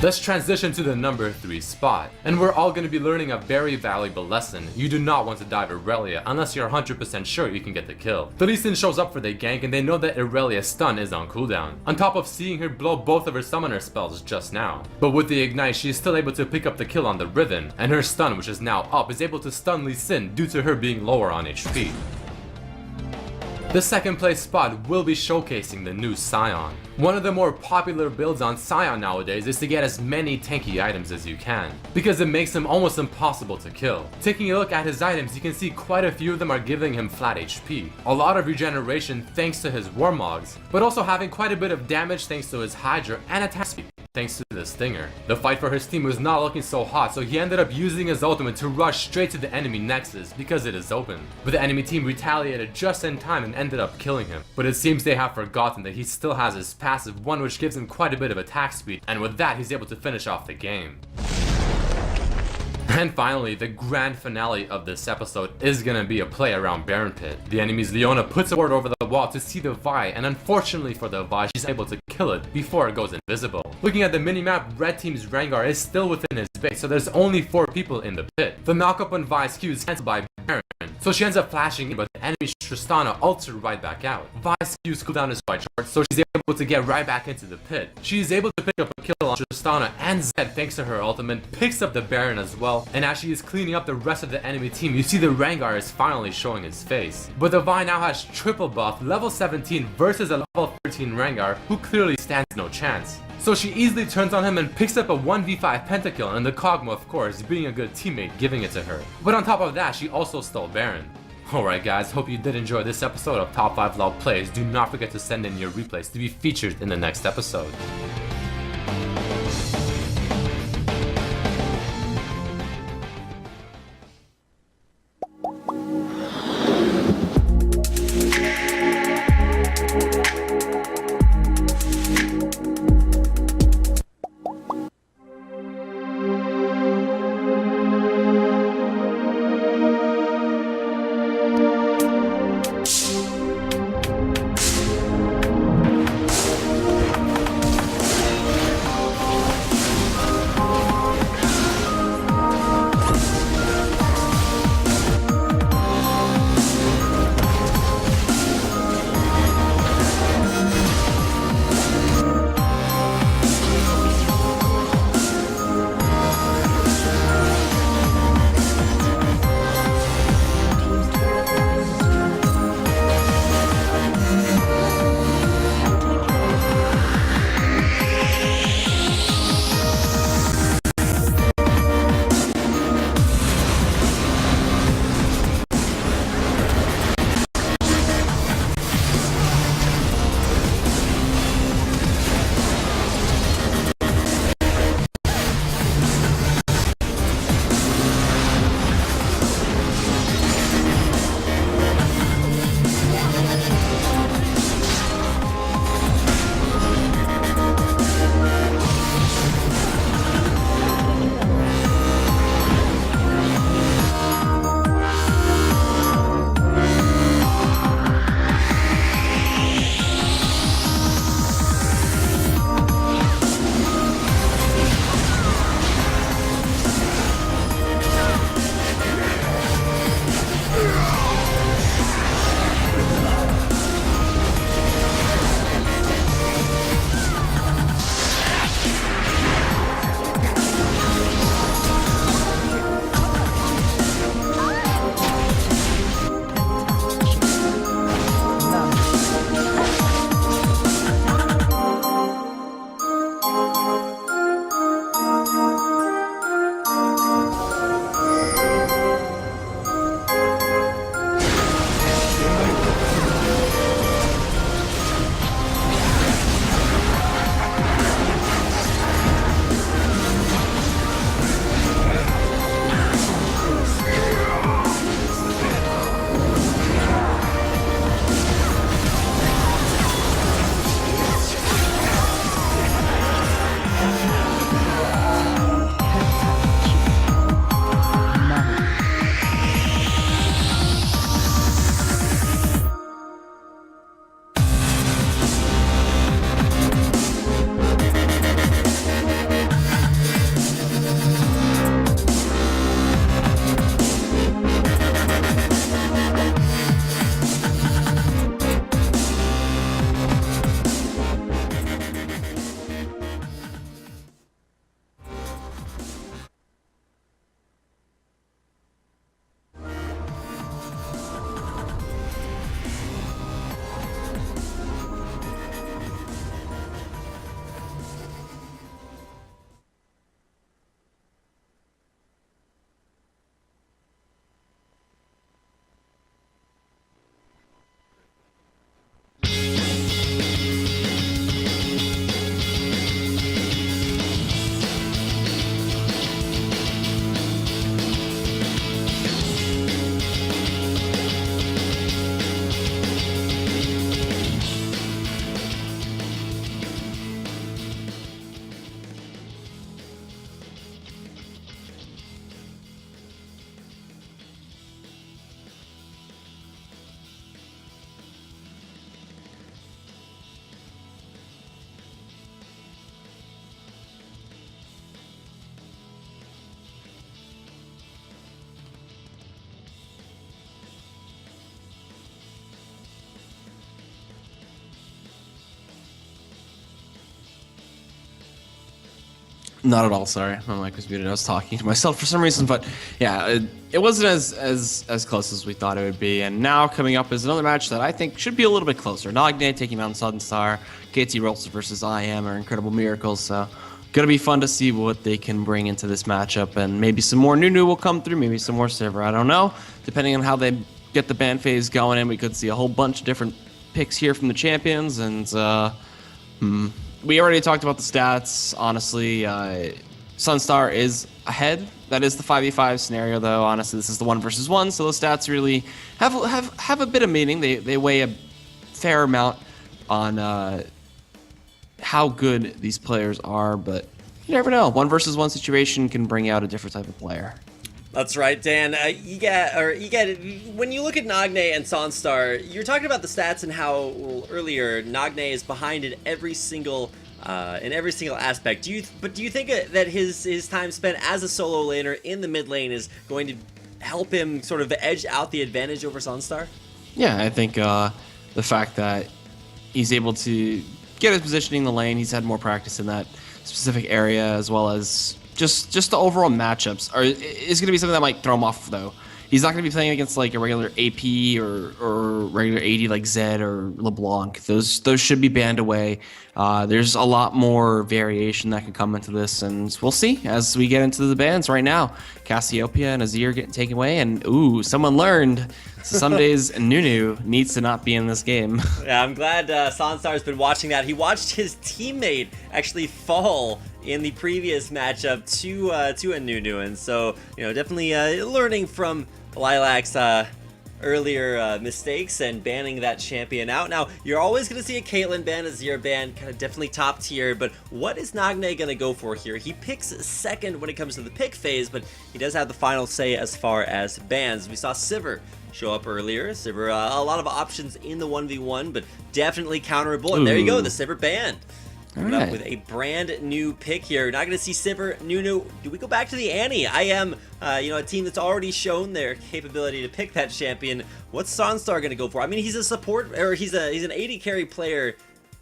Let's transition to the number 3 spot, and we're all going to be learning a very valuable lesson. You do not want to dive Irelia unless you're 100% sure you can get the kill. The Lee Sin shows up for the gank and they know that Irelia's stun is on cooldown, on top of seeing her blow both of her summoner spells just now. But with the ignite, she is still able to pick up the kill on the Riven, and her stun, which is now up, is able to stun Lee Sin due to her being lower on HP. The second place spot will be showcasing the new Sion. One of the more popular builds on Sion nowadays is to get as many tanky items as you can, because it makes him almost impossible to kill. Taking a look at his items, you can see quite a few of them are giving him flat HP, a lot of regeneration thanks to his Warmogs, but also having quite a bit of damage thanks to his Hydra and attack speed thanks to the Stinger. The fight for his team was not looking so hot, so he ended up using his ultimate to rush straight to the enemy Nexus because it is open. But the enemy team retaliated just in time and ended up killing him. But it seems they have forgotten that he still has his passive one, which gives him quite a bit of attack speed, and with that he's able to finish off the game. And finally, the grand finale of this episode is gonna be a play around Baron Pit. The enemy's Leona puts a ward over the wall to see the Vi, and unfortunately for the Vi, she's able to kill it before it goes invisible. Looking at the minimap, red team's Rengar is still within his base, so there's only 4 people in the pit. The knockup on Vi's Q is cancelled by Baron, so she ends up flashing in, but the enemy's Tristana ults her right back out. Vi's Q's cooldown is quite short, so she's able to get right back into the pit. She is able to pick up a kill on Tristana and Zed thanks to her ultimate, picks up the Baron as well, and as she is cleaning up the rest of the enemy team, you see the Rengar is finally showing his face. But the Vi now has triple buff, level 17 versus a level 13 Rengar, who clearly stands no chance. So she easily turns on him and picks up a 1v5 pentakill, and the Kog'Maw, of course, being a good teammate, giving it to her. But on top of that, she also stole Baron. Alright guys, hope you did enjoy this episode of Top 5 LoL Plays. Do not forget to send in your replays to be featured in the next episode. Not at all. Sorry, my mic was muted. I was talking to myself for some reason, but yeah, it wasn't as close as we thought it would be. And now coming up is another match that I think should be a little bit closer. Nagne taking on Sunstar, KT Rolster versus IM or Incredible Miracles. So gonna be fun to see what they can bring into this matchup, and maybe some more Nunu will come through, maybe some more Sivir. I don't know. Depending on how they get the ban phase going in, we could see a whole bunch of different picks here from the champions, and we already talked about the stats. Honestly, Sunstar is ahead. That is the 5v5 scenario, though. Honestly, this is the 1 versus 1, so the stats really have a bit of meaning. They weigh a fair amount on how good these players are, but you never know. 1 versus 1 situation can bring out a different type of player. That's right, Dan. When you look at Nagne and Sunstar, you're talking about the stats and how earlier Nagne is behind in every single aspect. Do you think that his time spent as a solo laner in the mid lane is going to help him sort of edge out the advantage over Sunstar? Yeah, I think the fact that he's able to get his positioning in the lane, he's had more practice in that specific area, as well as just the overall matchups is going to be something that might throw him off, though. He's not going to be playing against like a regular AP or regular AD like Zed or LeBlanc. Those should be banned away. There's a lot more variation that can come into this, and we'll see as we get into the bans right now. Cassiopeia and Azir getting taken away, and ooh, someone learned. So some days Nunu needs to not be in this game. Yeah, I'm glad Sunstar's been watching that. He watched his teammate actually fall in the previous matchup to a Nunu, and so definitely learning from Lilac's earlier mistakes and banning that champion out. Now, you're always going to see a Caitlyn ban, a Azir ban, kind of definitely top tier, but what is Nagne going to go for here? He picks second when it comes to the pick phase, but he does have the final say as far as bans. We saw Sivir show up earlier. Sivir, a lot of options in the 1v1, but definitely counterable, and there you go, the Sivir banned. Coming up with a brand new pick here. Not going to see Sivir, Nunu. Do we go back to the Annie? I am, a team that's already shown their capability to pick that champion. What's Sunstar going to go for? I mean, he's a support, or he's an AD carry player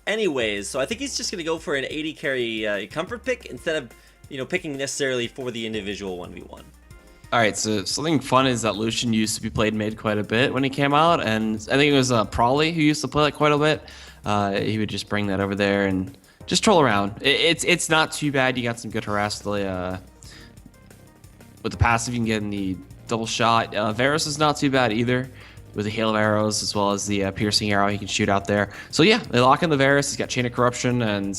anyways, so I think he's just going to go for an AD carry comfort pick instead of, picking necessarily for the individual 1v1. All right, so something fun is that Lucian used to be played mid quite a bit when he came out, and I think it was Prawley who used to play that quite a bit. He would just bring that over there and just troll around. It's not too bad. You got some good harass with the passive. You can get in the double shot. Varus is not too bad either, with the hail of arrows as well as the piercing arrow he can shoot out there. So yeah, they lock in the Varus. He's got Chain of Corruption, and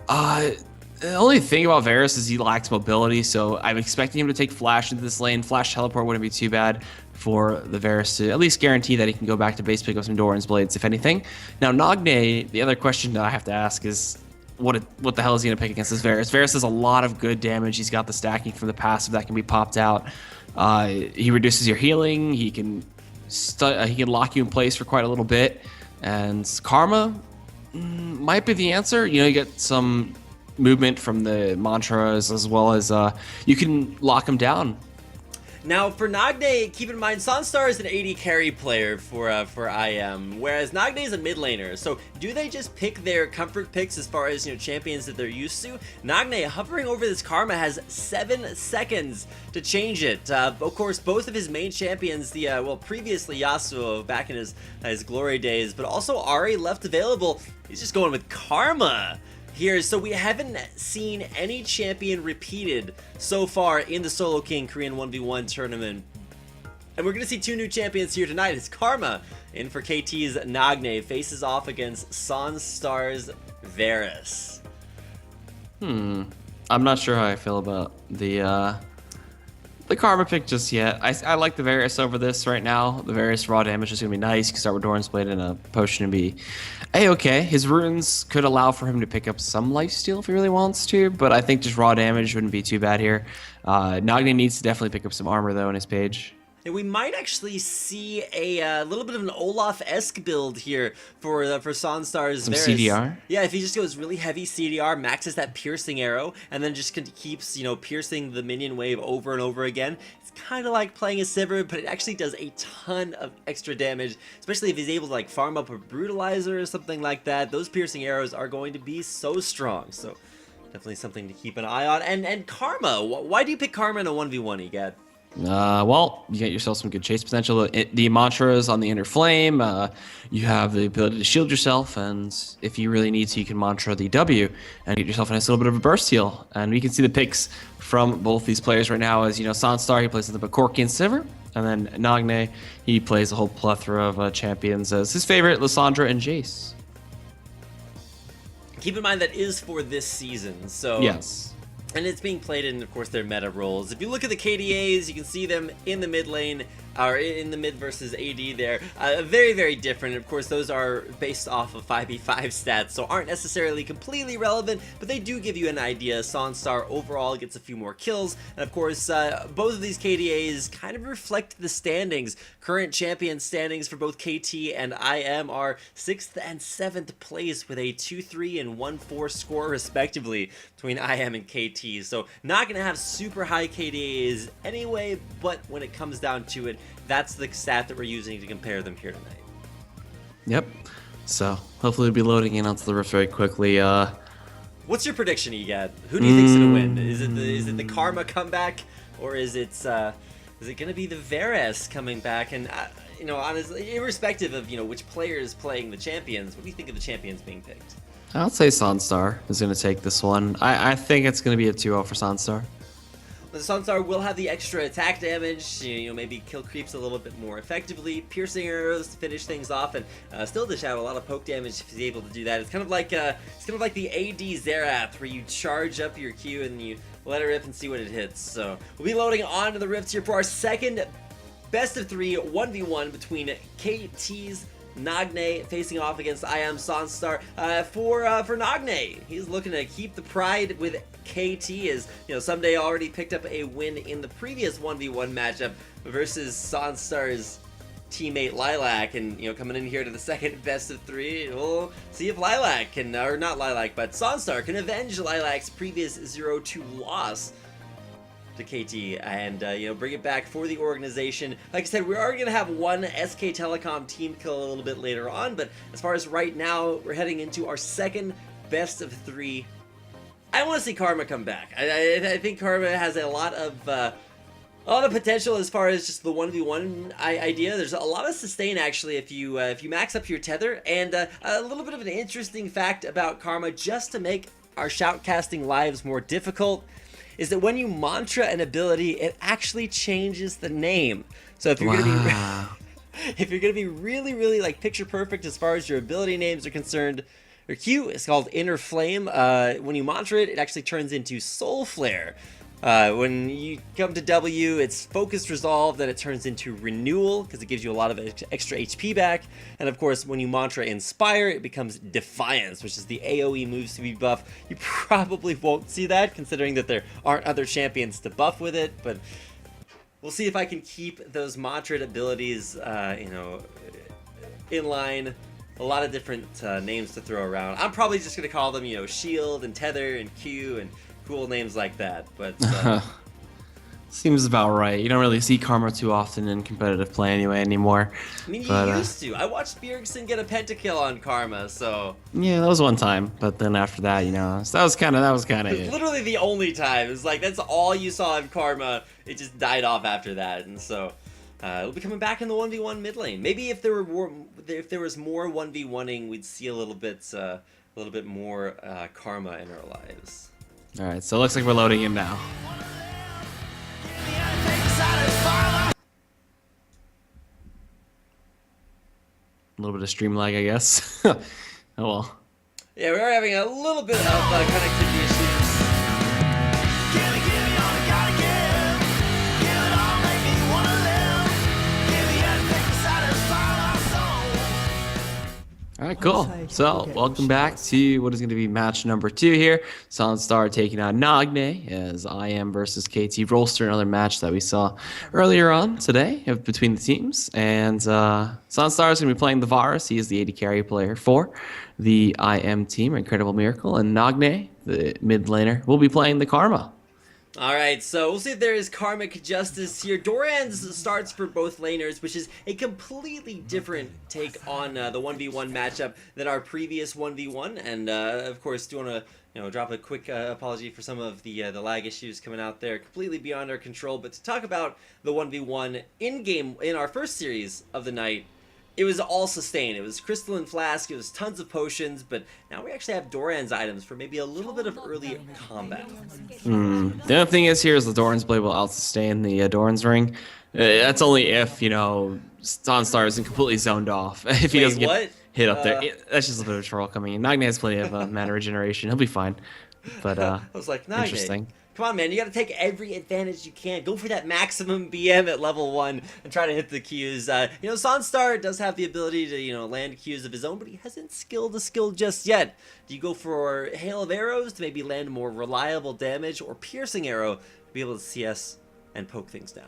the only thing about Varus is he lacks mobility, so I'm expecting him to take Flash into this lane. Flash teleport wouldn't be too bad for the Varus to at least guarantee that he can go back to base, pick up some Doran's Blades, if anything. Now, Nagne, the other question that I have to ask is, what the hell is he going to pick against this Varus? Varus has a lot of good damage. He's got the stacking from the passive that can be popped out. He reduces your healing. He can lock you in place for quite a little bit. And Karma might be the answer. You get some movement from the mantras, as well as you can lock him down. Now, for Nagne, keep in mind, Sunstar is an AD carry player for IM, whereas Nagne is a mid laner. So, do they just pick their comfort picks as far as champions that they're used to? Nagne, hovering over this Karma, has 7 seconds to change it. Of course, both of his main champions, previously Yasuo back in his glory days, but also Ahri left available. He's just going with Karma here. So we haven't seen any champion repeated so far in the Solo King Korean 1v1 tournament. And we're going to see 2 new champions here tonight. It's Karma in for KT's Nagne, faces off against Sunstar's Varus. I'm not sure how I feel about the Karma pick just yet. I like the Varus over this right now. The Varus raw damage is going to be nice. You can start with Doran's Blade and a potion and be A-okay. His runes could allow for him to pick up some lifesteal if he really wants to, but I think just raw damage wouldn't be too bad here. Nagne needs to definitely pick up some armor, though, in his page. And we might actually see a little bit of an Olaf-esque build here for Sunstar's Some Varus. CDR? Yeah, if he just goes really heavy CDR, maxes that piercing arrow, and then just keeps, piercing the minion wave over and over again. It's kind of like playing a Sivir, but it actually does a ton of extra damage, especially if he's able to farm up a Brutalizer or something like that. Those piercing arrows are going to be so strong. So Definitely something to keep an eye on. And Karma, why do you pick Karma in a 1v1, Egad? Well, you get yourself some good chase potential. The mantras on the inner flame. You have the ability to shield yourself, and if you really need to, you can mantra the W and get yourself a nice little bit of a burst heal. And we can see the picks from both these players right now. As you know, Sanstar, he plays the Corki and Sivir, and then Nagne, he plays a whole plethora of champions as his favorite, Lissandra and Jace. Keep in mind that is for this season, so Yes. And it's being played in, of course, their meta roles. If you look at the KDAs, you can see them in the mid lane, or in the mid versus AD there. Very, very different. Of course, those are based off of 5v5 stats, so aren't necessarily completely relevant, but they do give you an idea. Sanstar overall gets a few more kills, and of course, both of these KDAs kind of reflect the standings. Current champion standings for both KT and IM are 6th and 7th place with a 2-3 and 1-4 score respectively between IM and KT. So not going to have super high KDAs anyway, but when it comes down to it, that's the stat that we're using to compare them here tonight. Yep. So hopefully we'll be loading in onto the rift very quickly. What's your prediction, Egad? Who do you think's gonna win? Is it the Karma comeback, or is it gonna be the Varus coming back? And you know, honestly, irrespective of which player is playing the champions, what do you think of the champions being picked? I'll say Sanstar is going to take this one. I think it's going to be a 2-0 for Sanstar. The Sanstar will have the extra attack damage, maybe kill creeps a little bit more effectively, piercing arrows to finish things off, and still dish out a lot of poke damage if he's able to do that. It's kind of like the AD Xerath, where you charge up your Q and you let it rip and see what it hits. So we'll be loading onto the rifts here for our second best of 3 1v1 between KT's Nagne facing off against IM Sanstar. For Nagne, he's looking to keep the pride with KT, as someday already picked up a win in the previous 1v1 matchup versus Sanstar's teammate Lilac, and coming in here to the second best of 3, we'll see if Lilac can, or not Lilac, but Sanstar can avenge Lilac's previous 0-2 loss to KT and bring it back for the organization. Like I said, we're already going to have one SK Telecom team kill a little bit later on, but as far as right now, we're heading into our second best of 3. I want to see Karma come back. I think Karma has a lot of potential as far as just the 1v1 idea. There's a lot of sustain actually if you max up your tether, and a little bit of an interesting fact about Karma, just to make our shoutcasting lives more difficult, is that when you mantra an ability, it actually changes the name. So if you're gonna be really, really like picture perfect as far as your ability names are concerned, your Q is called Inner Flame. When you mantra it, it actually turns into Soul Flare. When you come to W, it's Focused Resolve, then it turns into Renewal, because it gives you a lot of extra HP back. And of course, when you mantra Inspire, it becomes Defiance, which is the AoE moves to be buffed. You probably won't see that, considering that there aren't other champions to buff with it, but we'll see if I can keep those mantra abilities, in line. A lot of different names to throw around. I'm probably just going to call them, Shield and Tether and Q and cool names like that, but seems about right. You don't really see Karma too often in competitive play anyway anymore. I mean, you used to. I watched Bjergsen get a pentakill on Karma, so yeah, that was one time. But then after that, that was kind of it. Literally the only time. It's like that's all you saw of Karma. It just died off after that, and so it'll be coming back in the 1v1 mid lane. Maybe if there was more 1v1ing, we'd see a little bit more Karma in our lives. All right, so it looks like we're loading in now. A little bit of stream lag, I guess. Oh well. Yeah, we are having a little bit of connectivity issues. All right, cool. So, welcome back to what is going to be match number 2 here. Sanstar taking on Nagne as IM versus KT Rolster, another match that we saw earlier on today between the teams. And Sanstar is going to be playing the Varus. He is the AD carry player for the IM team, Incredible Miracle. And Nagne, the mid laner, will be playing the Karma. Alright, so we'll see if there is Karmic Justice here. Doran's starts for both laners, which is a completely different take on the 1v1 matchup than our previous 1v1. And of course, do want to drop a quick apology for some of the lag issues coming out there, completely beyond our control. But to talk about the 1v1 in-game, in our first series of the night, it was all sustained. It was Crystalline Flask, it was tons of potions, but now we actually have Doran's items for maybe a little bit of early combat. The other thing is here is the Doran's blade will out-sustain the Doran's ring. That's only if, Dawnstar isn't completely zoned off. If he Wait, doesn't get what? hit up there. That's just a bit of a troll coming in. Nagne has plenty of mana regeneration. He'll be fine. But, I was like, Nagne, interesting. come on, man, you gotta take every advantage you can. Go for that maximum BM at level 1 and try to hit the Qs. Sonstar does have the ability to, land Qs of his own, but he hasn't skilled the skill just yet. Do you go for Hail of Arrows to maybe land more reliable damage, or Piercing Arrow to be able to CS and poke things down?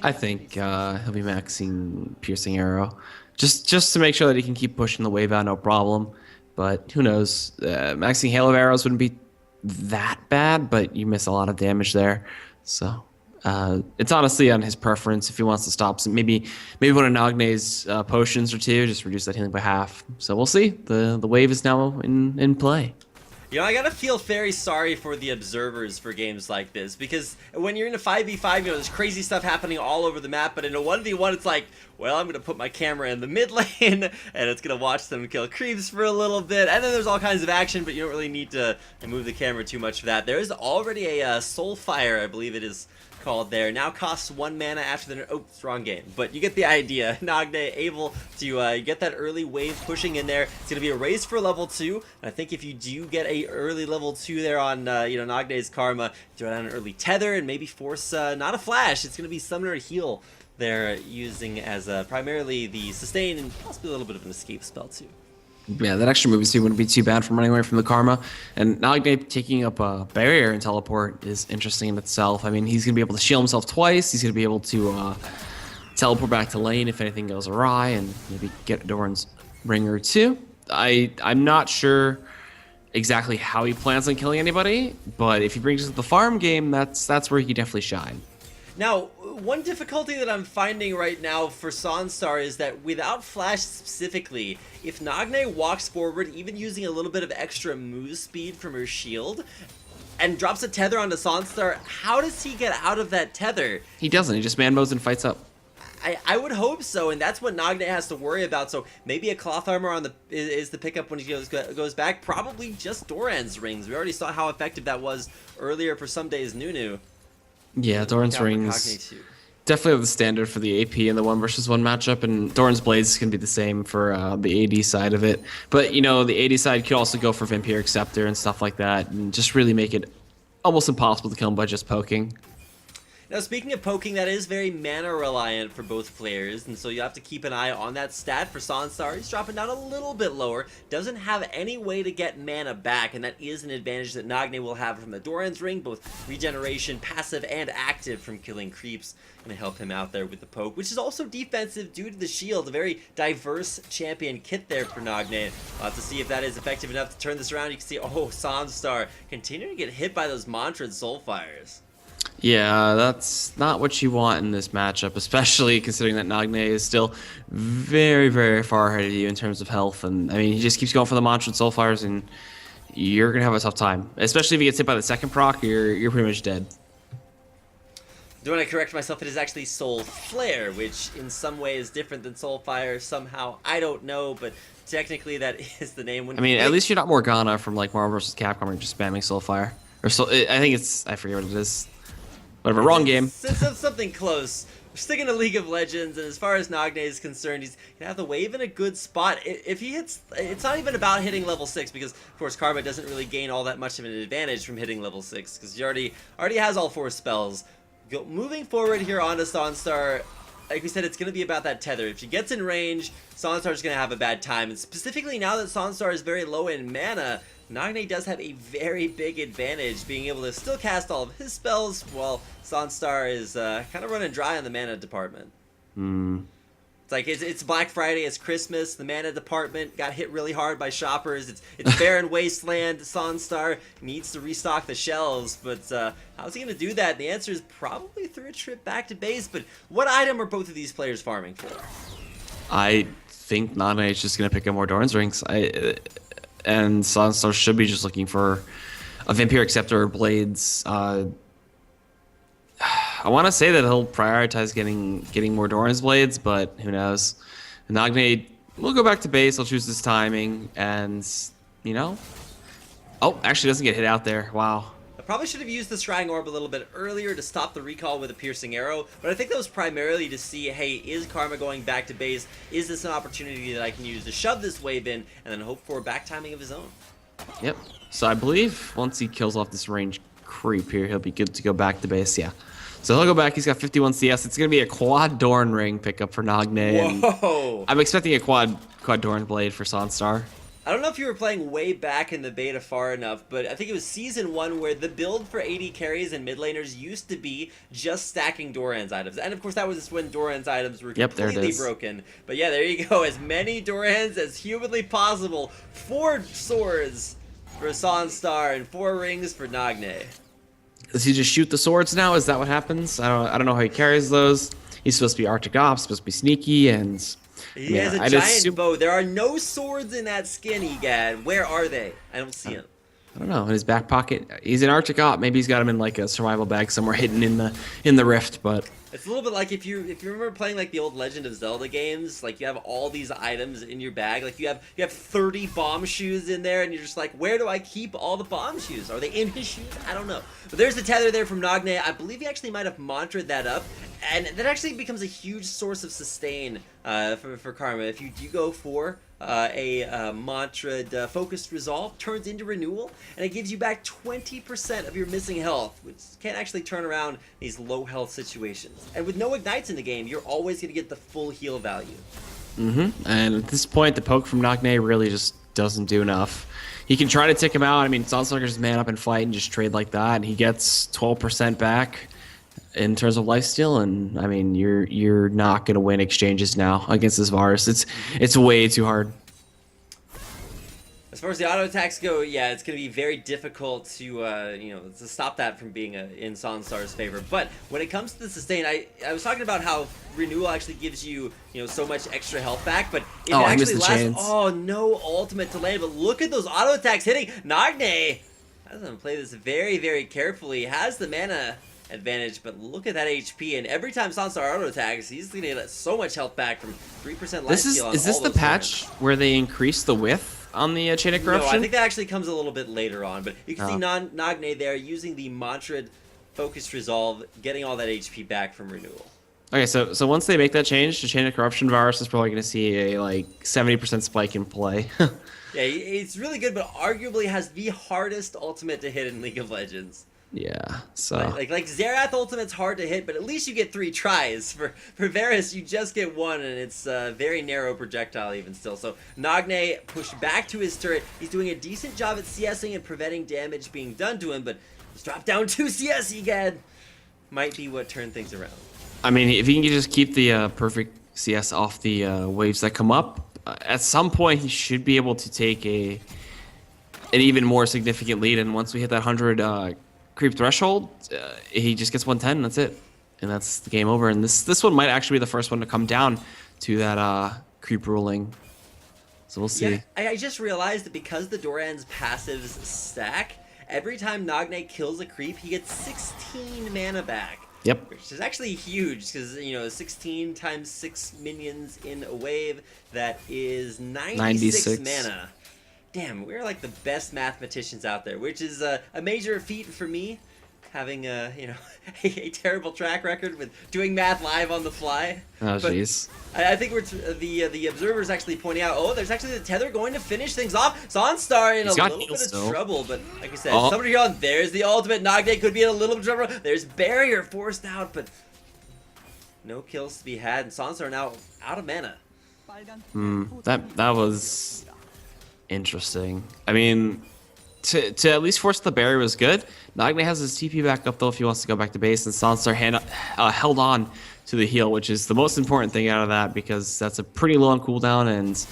I think he'll be maxing Piercing Arrow. Just to make sure that he can keep pushing the wave out, no problem. But who knows? Maxing Hail of Arrows wouldn't be that bad, but you miss a lot of damage there. So it's honestly on his preference if he wants to stop some. Maybe one of Nagne's potions or two, just reduce that healing by half. So we'll see. The wave is now in play. I gotta feel very sorry for the observers for games like this, because when you're in a 5v5, there's crazy stuff happening all over the map, but in a 1v1, it's like, well, I'm gonna put my camera in the mid lane, and it's gonna watch them kill creeps for a little bit, and then there's all kinds of action, but you don't really need to move the camera too much for that. There is already a Soulfire, I believe it is called there. Now costs 1 mana after the... Oh, it's wrong game. But you get the idea. Nagne able to get that early wave pushing in there. It's going to be a race for level 2. And I think if you do get a early level 2 there on, Nagne's Karma, throw down an early tether and maybe force not a flash. It's going to be Summoner Heal they're using as primarily the sustain and possibly a little bit of an escape spell too. Yeah, that extra move wouldn't be too bad from running away from the Karma. And Nagne taking up a barrier and teleport is interesting in itself. I mean, he's going to be able to shield himself twice. He's going to be able to teleport back to lane if anything goes awry and maybe get Doran's ring or two. I'm not sure exactly how he plans on killing anybody, but if he brings us to the farm game, that's where he can definitely shine. Now, one difficulty that I'm finding right now for Sonstar is that without Flash specifically, if Nagne walks forward, even using a little bit of extra move speed from her shield, and drops a tether onto Sonstar, how does he get out of that tether? He doesn't. He just man modes and fights up. I would hope so, and that's what Nagne has to worry about. So maybe a cloth armor on is the pickup when he goes back. Probably just Doran's rings. We already saw how effective that was earlier for some days Nunu. Yeah, Doran's rings definitely the standard for the AP in the 1v1 matchup, and Doran's blades is going to be the same for the AD side of it. But, the AD side could also go for Vampiric Scepter and stuff like that, and just really make it almost impossible to kill him by just poking. Now, speaking of poking, that is very mana reliant for both players, and so you have to keep an eye on that stat for Sonstar. He's dropping down a little bit lower, doesn't have any way to get mana back, and that is an advantage that Nagne will have from the Doran's ring, both regeneration, passive, and active from killing creeps. Gonna help him out there with the poke, which is also defensive due to the shield. A very diverse champion kit there for Nagne. We'll have to see if that is effective enough to turn this around. You can see, Sonstar continuing to get hit by those Mantrid Soulfires. Yeah, that's not what you want in this matchup, especially considering that Nagne is still very, very far ahead of you in terms of health. And, I mean, he just keeps going for the Mantrid Soulfires, and you're going to have a tough time. Especially if he gets hit by the second proc, you're pretty much dead. Do want to correct myself, it is actually Soul Flare, which in some way is different than Soulfire somehow. I don't know, but technically that is the name. I mean, at least you're not Morgana from, like, Marvel vs. Capcom, where you're just spamming Soulfire. Or I think I forget what it is. Whatever, wrong game. Something close. We're sticking to League of Legends, and as far as Nagne is concerned, he's gonna have the wave in a good spot. If he hits, it's not even about hitting level 6, because of course Karma doesn't really gain all that much of an advantage from hitting level 6, because he already has all 4 spells. Moving forward here onto Sonstar, like we said, it's going to be about that tether. If he gets in range, Sonstar's going to have a bad time. And specifically now that Sonstar is very low in mana, Nagne does have a very big advantage, being able to still cast all of his spells while Sonstar is kind of running dry on the mana department. It's like it's Black Friday, it's Christmas. The mana department got hit really hard by shoppers. It's Barren Wasteland. Sonstar needs to restock the shelves, but how's he gonna do that? The answer is probably through a trip back to base. But what item are both of these players farming for? I think Nagne is just gonna pick up more Doran's rings. And Sunstar should be just looking for a Vampiric Scepter or Blades. I want to say that he'll prioritize getting more Doran's Blades, but who knows? Nagne will go back to base. He'll choose his timing, and you know. Oh, actually doesn't get hit out there. Wow. I probably should have used the Scrying Orb a little bit earlier to stop the recall with a Piercing Arrow, but I think that was primarily to see, hey, is Karma going back to base? Is this an opportunity that I can use to shove this wave in and then hope for a back timing of his own? Yep. So I believe once he kills off this range creep here, he'll be good to go back to base. Yeah. So he'll go back. He's got 51 CS. It's going to be a quad Doran ring pickup for Nagne. Whoa! I'm expecting a quad Doran blade for Sonstar. I don't know if you were playing way back in the beta far enough, but I think it was Season 1 where the build for AD carries and mid laners used to be just stacking Doran's items. And of course that was when Doran's items were completely broken. But yeah, there you go. As many Dorans as humanly possible. 4 swords for Sonstar and 4 rings for Nagne. Does he just shoot the swords now? Is that what happens? I don't know how he carries those. He's supposed to be Arctic Ops, supposed to be sneaky, and he has a giant bow. There are no swords in that skin, Egad. Where are they? I don't see them. I don't know. In his back pocket, he's an Arctic Op. Maybe he's got him in like a survival bag somewhere hidden in the rift. But it's a little bit like if you remember playing like the old Legend of Zelda games, like you have all these items in your bag, like you have 30 bomb shoes in there, and you're just like, where do I keep all the bomb shoes? Are they in his shoes? I don't know. But there's the tether there from Nagne. I believe he actually might have mantra'd that up, and that actually becomes a huge source of sustain for Karma. If you do go for a mantra'd focused resolve, turns into renewal, and it gives you back 20% of your missing health, which can actually turn around these low health situations. And with no ignites in the game, you're always going to get the full heal value. And at this point, the poke from Nagne really just doesn't do enough. He can try to tick him out. I mean, Sonstar can just man up and fight and just trade like that, and he gets 12% back in terms of lifesteal, and I mean, you're not gonna win exchanges now against this Varus. It's way too hard. As far as the auto attacks go, yeah, it's going to be very difficult to to stop that from being in Sonstar's favor. But when it comes to the sustain, I was talking about how renewal actually gives you so much extra health back, but it actually lasts. Oh, no ultimate to land. But look at those auto attacks hitting. Nagne has to play this very, very carefully. Has the mana advantage, but look at that HP, and every time Sonstar auto attacks, he's gonna get so much health back from 3% lifesteal. Is this the patch where they increase the width on the Chain of Corruption? No, I think that actually comes a little bit later on, but you can see Nagne there using the mantra'd focused resolve, getting all that HP back from renewal. Okay, so once they make that change, the Chain of Corruption Varus is probably going to see a like 70% spike in play. Yeah, it's really good, but arguably has the hardest ultimate to hit in League of Legends. Yeah, so like Xerath ultimate's hard to hit, but at least you get 3 tries. For Varus, you just get 1, and it's a very narrow projectile even still. So Nagne pushed back to his turret. He's doing a decent job at CSing and preventing damage being done to him, but just drop down 2 CS, Egad. Might be what turned things around. I mean, if he can just keep the perfect CS off the waves that come up, at some point he should be able to take an even more significant lead. And once we hit that 100 creep threshold, he just gets 110, and that's it. And that's the game over. And this one might actually be the first one to come down to that creep ruling. So we'll see. Yeah, I just realized that because the Doran's passives stack, every time Nagne kills a creep, he gets 16 mana back. Yep. Which is actually huge, because 16 times 6 minions in a wave, that is 96 mana. Damn, we're like the best mathematicians out there, which is a major feat for me, having a terrible track record with doing math live on the fly. Oh jeez. I think the observers actually pointing out, there's actually the tether going to finish things off. Sonstar in a little bit of trouble, but like I said, somebody on there's the ultimate. Nagne could be in a little bit of trouble. There's barrier forced out, but no kills to be had, and Sonstar now out of mana. That was interesting. I mean, to at least force the barrier was good. Nagne has his TP back up though if he wants to go back to base, and Sonstar held on to the heal, which is the most important thing out of that because that's a pretty long cooldown. And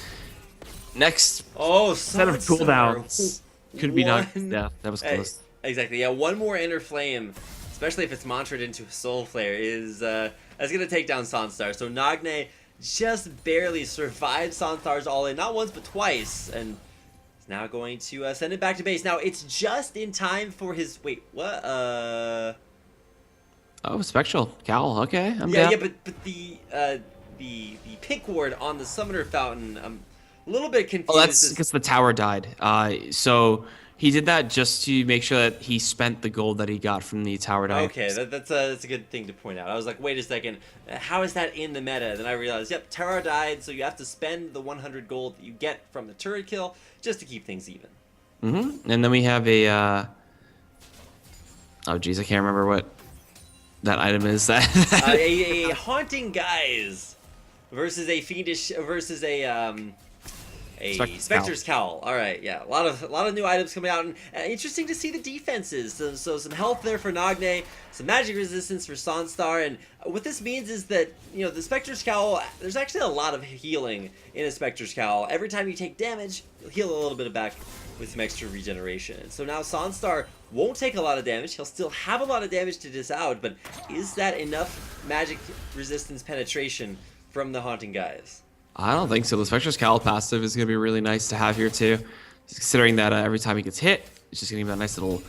next set of Sansar. cooldowns could be not One- death. That was close. Exactly. Yeah, one more Inner Flame, especially if it's mantraed into a Soul Flare, is that's gonna take down Sansar. So Nagne just barely survived Sansar's all in, not once but twice, and is now going to send it back to base. Now it's just in time for his what? Oh, Spectral Cowl. Okay, I'm Yeah, down. yeah, but the pink ward on the Summoner Fountain, I'm a little bit confused. Oh, that's as- because the tower died. So he did that just to make sure that he spent the gold that he got from the tower dying. Okay, that's a good thing to point out. I was like, wait a second, how is that in the meta? Then I realized, yep, Terra died, so you have to spend the 100 gold that you get from the turret kill just to keep things even. And then we have a. Oh, geez, I can't remember what that item is. That A haunting guise versus a fiendish versus a Spectre's Cowl. All right, yeah, a lot of new items coming out, and interesting to see the defenses. So some health there for Nagne, some magic resistance for Sanstar, and what this means is that the Spectre's Cowl. There's actually a lot of healing in a Spectre's Cowl. Every time you take damage, you'll heal a little bit back with some extra regeneration. And so now Sanstar won't take a lot of damage. He'll still have a lot of damage to dish out, but is that enough magic resistance penetration from the haunting guys? I don't think so. The Spectre's Cowl passive is going to be really nice to have here too, considering that every time he gets hit, it's just going to give him a nice little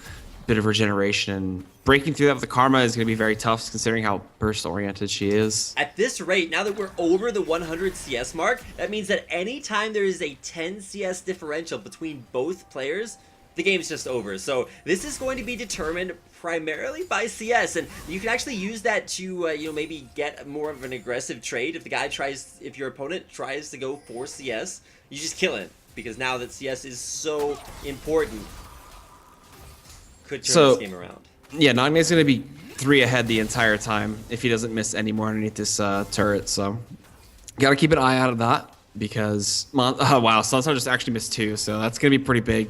bit of regeneration. And breaking through that with the Karma is going to be very tough, considering how burst-oriented she is. At this rate, now that we're over the 100 CS mark, that means that anytime there is a 10 CS differential between both players, the game's just over. So this is going to be determined primarily by CS, and you can actually use that to maybe get more of an aggressive trade. If your opponent tries to go for CS, you just kill it, because now that CS is so important, could turn this game around. Yeah, Nagne's going to be 3 ahead the entire time if he doesn't miss any more underneath this turret. So got to keep an eye out of that because wow, Sansar just actually missed 2, so that's going to be pretty big.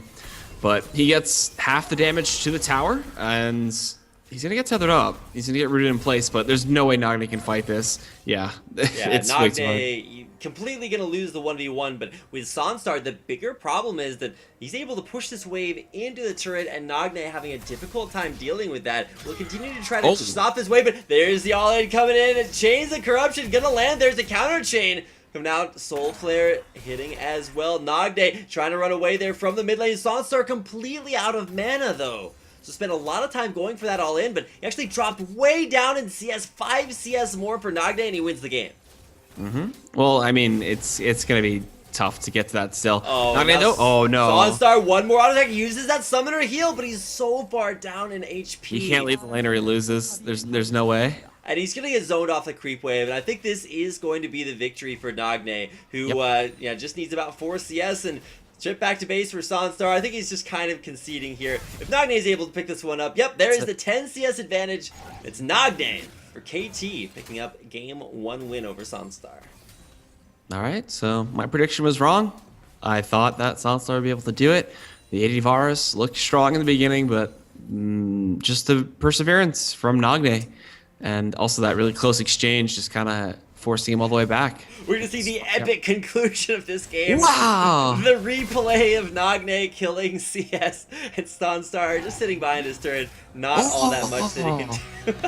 But he gets half the damage to the tower, and he's going to get tethered up. He's going to get rooted in place, but there's no way Nagne can fight this. Yeah, it's way too hard. Nagne completely going to lose the 1v1, but with Sanstar, the bigger problem is that he's able to push this wave into the turret, and Nagne having a difficult time dealing with that. Will continue to try to stop his way, but there's the all-in coming in, and Chains of Corruption going to land. There's the counter chain. Coming out, Soul Flare hitting as well. Nagne trying to run away there from the mid lane. Sanstar completely out of mana though. So spent a lot of time going for that all in, but he actually dropped way down in CS, 5 CS more for Nagne, and he wins the game. Well, I mean, it's going to be tough to get to that still. Nagne, now oh no. Sanstar, one more auto attack, uses that summoner heal, but he's so far down in HP. He can't leave the lane or he loses. There's no way. And he's going to get zoned off the creep wave, and I think this is going to be the victory for Nagne, who just needs about 4 CS, and trip back to base for Sanstar. I think he's just kind of conceding here. If Nagne is able to pick this one up, yep, there is the 10 CS advantage. It's Nagne for KT, picking up game 1 win over Sanstar. All right, so my prediction was wrong. I thought that Sanstar would be able to do it. The AD Varus looked strong in the beginning, but just the perseverance from Nagne. And also that really close exchange just kind of forcing him all the way back. We're going to see the epic conclusion of this game. Wow! The replay of Nagne killing CS and Sanstar just sitting behind his turret. Not all that much that he can do.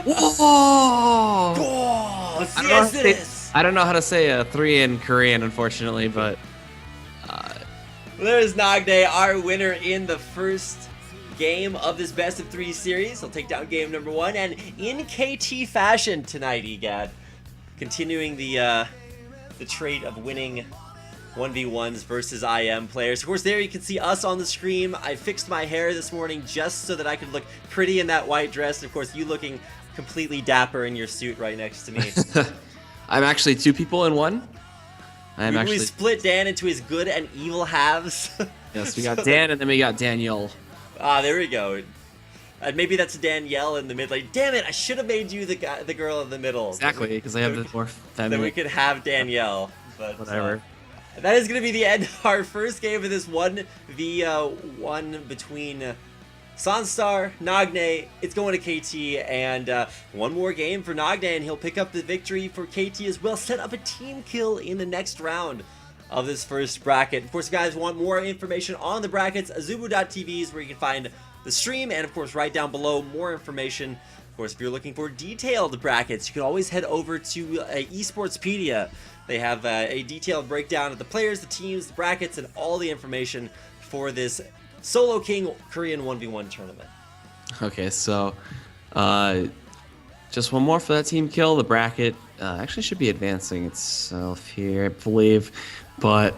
Whoa! Oh, CS it is! I don't know how to say 3 in Korean, unfortunately, but There's Nagne, our winner in the first game of this best of 3 series. He'll take down game number 1, and in KT fashion tonight, EGAD, continuing the trait of winning 1v1s versus IM players. Of course, there you can see us on the screen. I fixed my hair this morning just so that I could look pretty in that white dress. And of course, you looking completely dapper in your suit right next to me. I'm actually 2 people in one. We split Dan into his good and evil halves. Yes, we got Dan and then we got Daniel. Ah, there we go. Maybe that's Danielle in the mid lane. Damn it! I should have made you the girl in the middle. Exactly, because I have the more Then feminine. we could have Danielle. But Whatever. that is going to be the end of our first game of this 1v1 between Sanstar, Nagne, it's going to KT, and one more game for Nagne, and he'll pick up the victory for KT as well. Set up a team kill in the next round of this first bracket. Of course, if you guys want more information on the brackets, azubu.tv is where you can find the stream, and of course, right down below, more information. Of course, if you're looking for detailed brackets, you can always head over to Esportspedia. They have a detailed breakdown of the players, the teams, the brackets, and all the information for this Solo King Korean 1v1 tournament. Okay, so just one more for that team kill. The bracket actually should be advancing itself here, I believe. But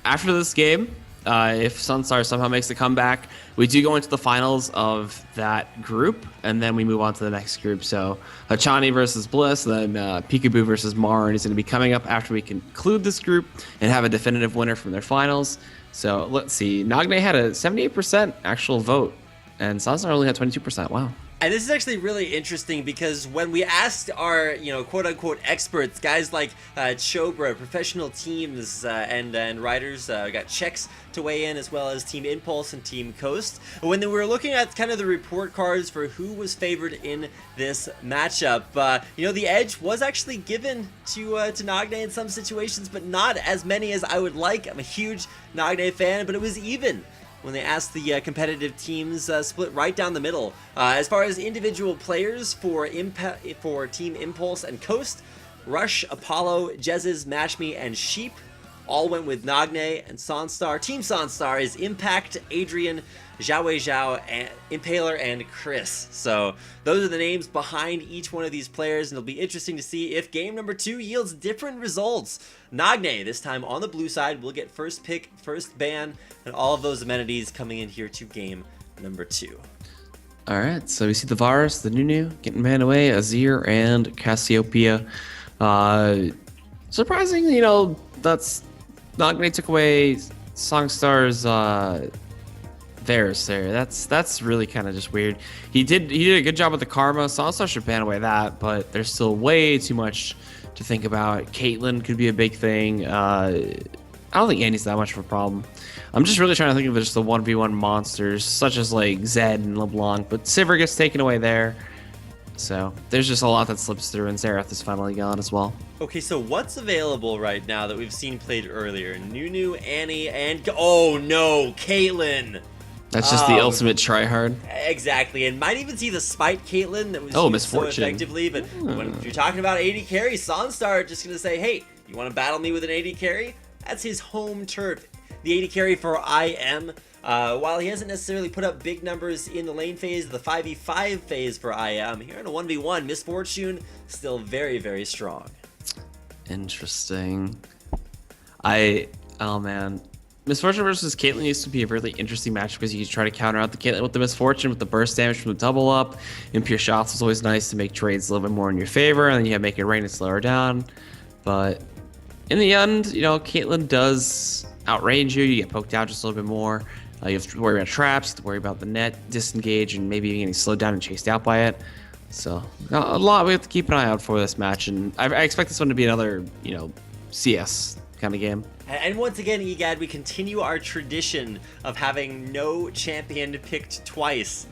after this game, if Sunstar somehow makes a comeback, we do go into the finals of that group, and then we move on to the next group. So Hachani versus Bliss, then Peekaboo versus Marin is going to be coming up after we conclude this group and have a definitive winner from their finals. So let's see. Nagne had a 78% actual vote, and Sunstar only had 22%. Wow. And this is actually really interesting because when we asked our, quote-unquote experts, guys like Chobra, professional teams and riders, we got Checks to weigh in, as well as Team Impulse and Team Coast. When they were looking at kind of the report cards for who was favored in this matchup, the edge was actually given to Nagne in some situations, but not as many as I would like. I'm a huge Nagne fan, but it was even when they asked the competitive teams, split right down the middle. As far as individual players for Team Impulse and Coast, Rush, Apollo, Jezzes, Mashme, and Sheep all went with Nagne, and Sanstar. Team Sanstar is Impact, Adrian, Zhao Zhao, and Impaler, and Chris. So those are the names behind each one of these players, and it'll be interesting to see if game number 2 yields different results. Nagne, this time on the blue side, will get first pick, first ban, and all of those amenities coming in here to game number 2. All right, so we see the Varus, the Nunu getting banned away, Azir, and Cassiopeia. Surprisingly, that's Nagne took away Songstar's Varus there. That's really kind of just weird. He did a good job with the Karma. Songstar should ban away that, but there's still way too much to think about. Caitlyn could be a big thing. I don't think Andy's that much of a problem. I'm just really trying to think of just the 1v1 monsters, such as like Zed and LeBlanc, but Sivir gets taken away there. So there's just a lot that slips through, and Xerath is finally gone as well. Okay, so what's available right now that we've seen played earlier? Nunu, Annie, and oh no, Caitlyn! That's just the ultimate tryhard. Exactly, and might even see the Spite Caitlyn that was used Misfortune. so effectively, but when you're talking about AD carry, Sanstar just gonna say, hey, you wanna battle me with an AD carry? That's his home turf. The AD carry for IM. While he hasn't necessarily put up big numbers in the lane phase, the 5v5 phase for IM, here in a 1v1, Misfortune still very, very strong. Interesting. Oh man. Misfortune versus Caitlyn used to be a really interesting match because you could try to counter out the Caitlyn with the Misfortune with the burst damage from the double up. Impure shots was always nice to make trades a little bit more in your favor, and then you have Make It Rain and slow her down. But in the end, Caitlyn does outrange you. You get poked out just a little bit more. You have to worry about traps, you have to worry about the net, disengage, and maybe even getting slowed down and chased out by it. So a lot we have to keep an eye out for this match, and I expect this one to be another, CS kind of game. And once again, EGAD, we continue our tradition of having no champion picked twice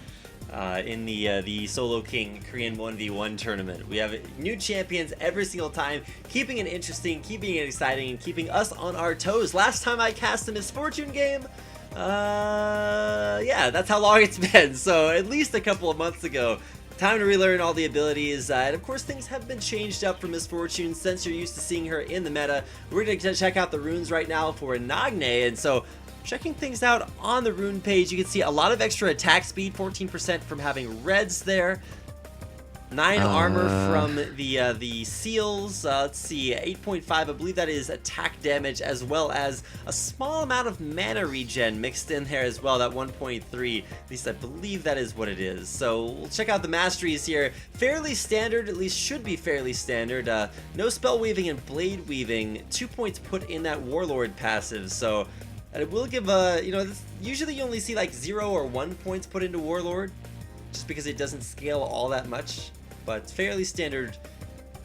in the Solo King Korean 1v1 tournament. We have new champions every single time, keeping it interesting, keeping it exciting, and keeping us on our toes. Last time I cast a Misfortune game, yeah, that's how long it's been. So at least a couple of months ago. Time to relearn all the abilities, and of course things have been changed up for Misfortune since you're used to seeing her in the meta. We're going to check out the runes right now for Nagne, and so checking things out on the rune page, you can see a lot of extra attack speed, 14% from having reds there. 9 armor from the seals. Let's see, 8.5. I believe that is attack damage, as well as a small amount of mana regen mixed in there as well. That 1.3. At least I believe that is what it is. So we'll check out the masteries here. Fairly standard, at least should be fairly standard. No spell weaving and blade weaving. 2 points put in that warlord passive. So it will give usually you only see like 0 or 1 points put into warlord, just because it doesn't scale all that much, but fairly standard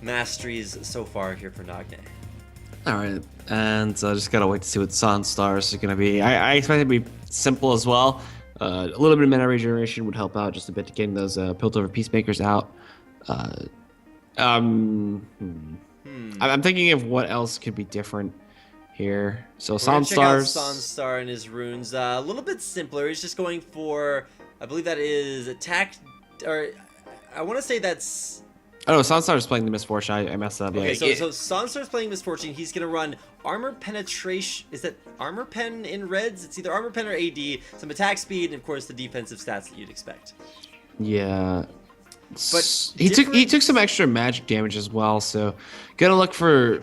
masteries so far here for Nagne. Alright, and just gotta wait to see what Sunstar's is gonna be. I expect it to be simple as well. A little bit of mana regeneration would help out just a bit to getting those Piltover Peacemakers out. I'm thinking of what else could be different here. So We're gonna check out Sonstar's. Sonstar and his runes. A little bit simpler. He's just going for, I believe that is attack, or I want to say that's. Oh, no, Sonstar's playing the Misfortune. I messed up. Okay, Yeah. so Sonstar's playing Misfortune. He's gonna run armor penetration. Is that armor pen in reds? It's either armor pen or AD. Some attack speed, and of course the defensive stats that you'd expect. Yeah. But he took some extra magic damage as well, so gonna look for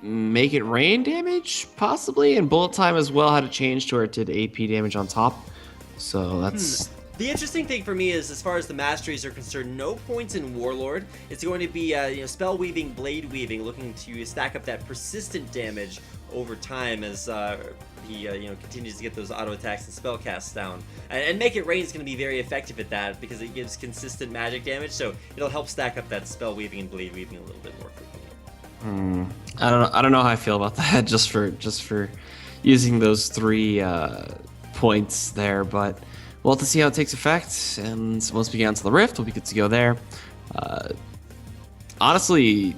make it rain damage possibly, and bullet time as well had to change to where it did AP damage on top. So that's The interesting thing for me is, as far as the masteries are concerned, no points in Warlord. It's going to be spell weaving, blade weaving, looking to stack up that persistent damage over time as he continues to get those auto attacks and spell casts down. And Make It Rain is going to be very effective at that because it gives consistent magic damage, so it'll help stack up that spell weaving and blade weaving a little bit more frequently. I don't know how I feel about that just for using those 3 points there, but we'll have to see how it takes effect, and once we get onto the Rift, we'll be good to go there. Honestly,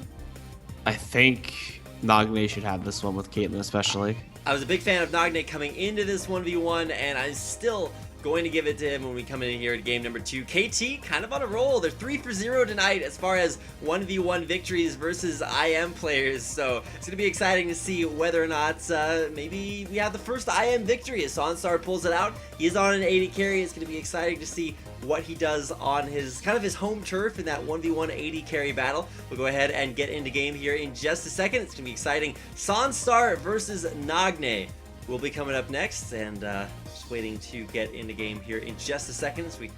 I think Nagne should have this one with Caitlyn especially. I was a big fan of Nagne coming into this 1v1, and I'm still going to give it to him when we come in here at game number 2. KT kind of on a roll. They're 3 for 0 tonight as far as 1v1 victories versus IM players, so it's going to be exciting to see whether or not maybe we have the first IM victory as Sonstar pulls it out. He is on an 80 carry. It's going to be exciting to see what he does on his his home turf in that 1v1 80 carry battle. We'll go ahead and get into game here in just a second. It's going to be exciting. Sonstar versus Nagne will be coming up next, and just waiting to get into game here in just a second as we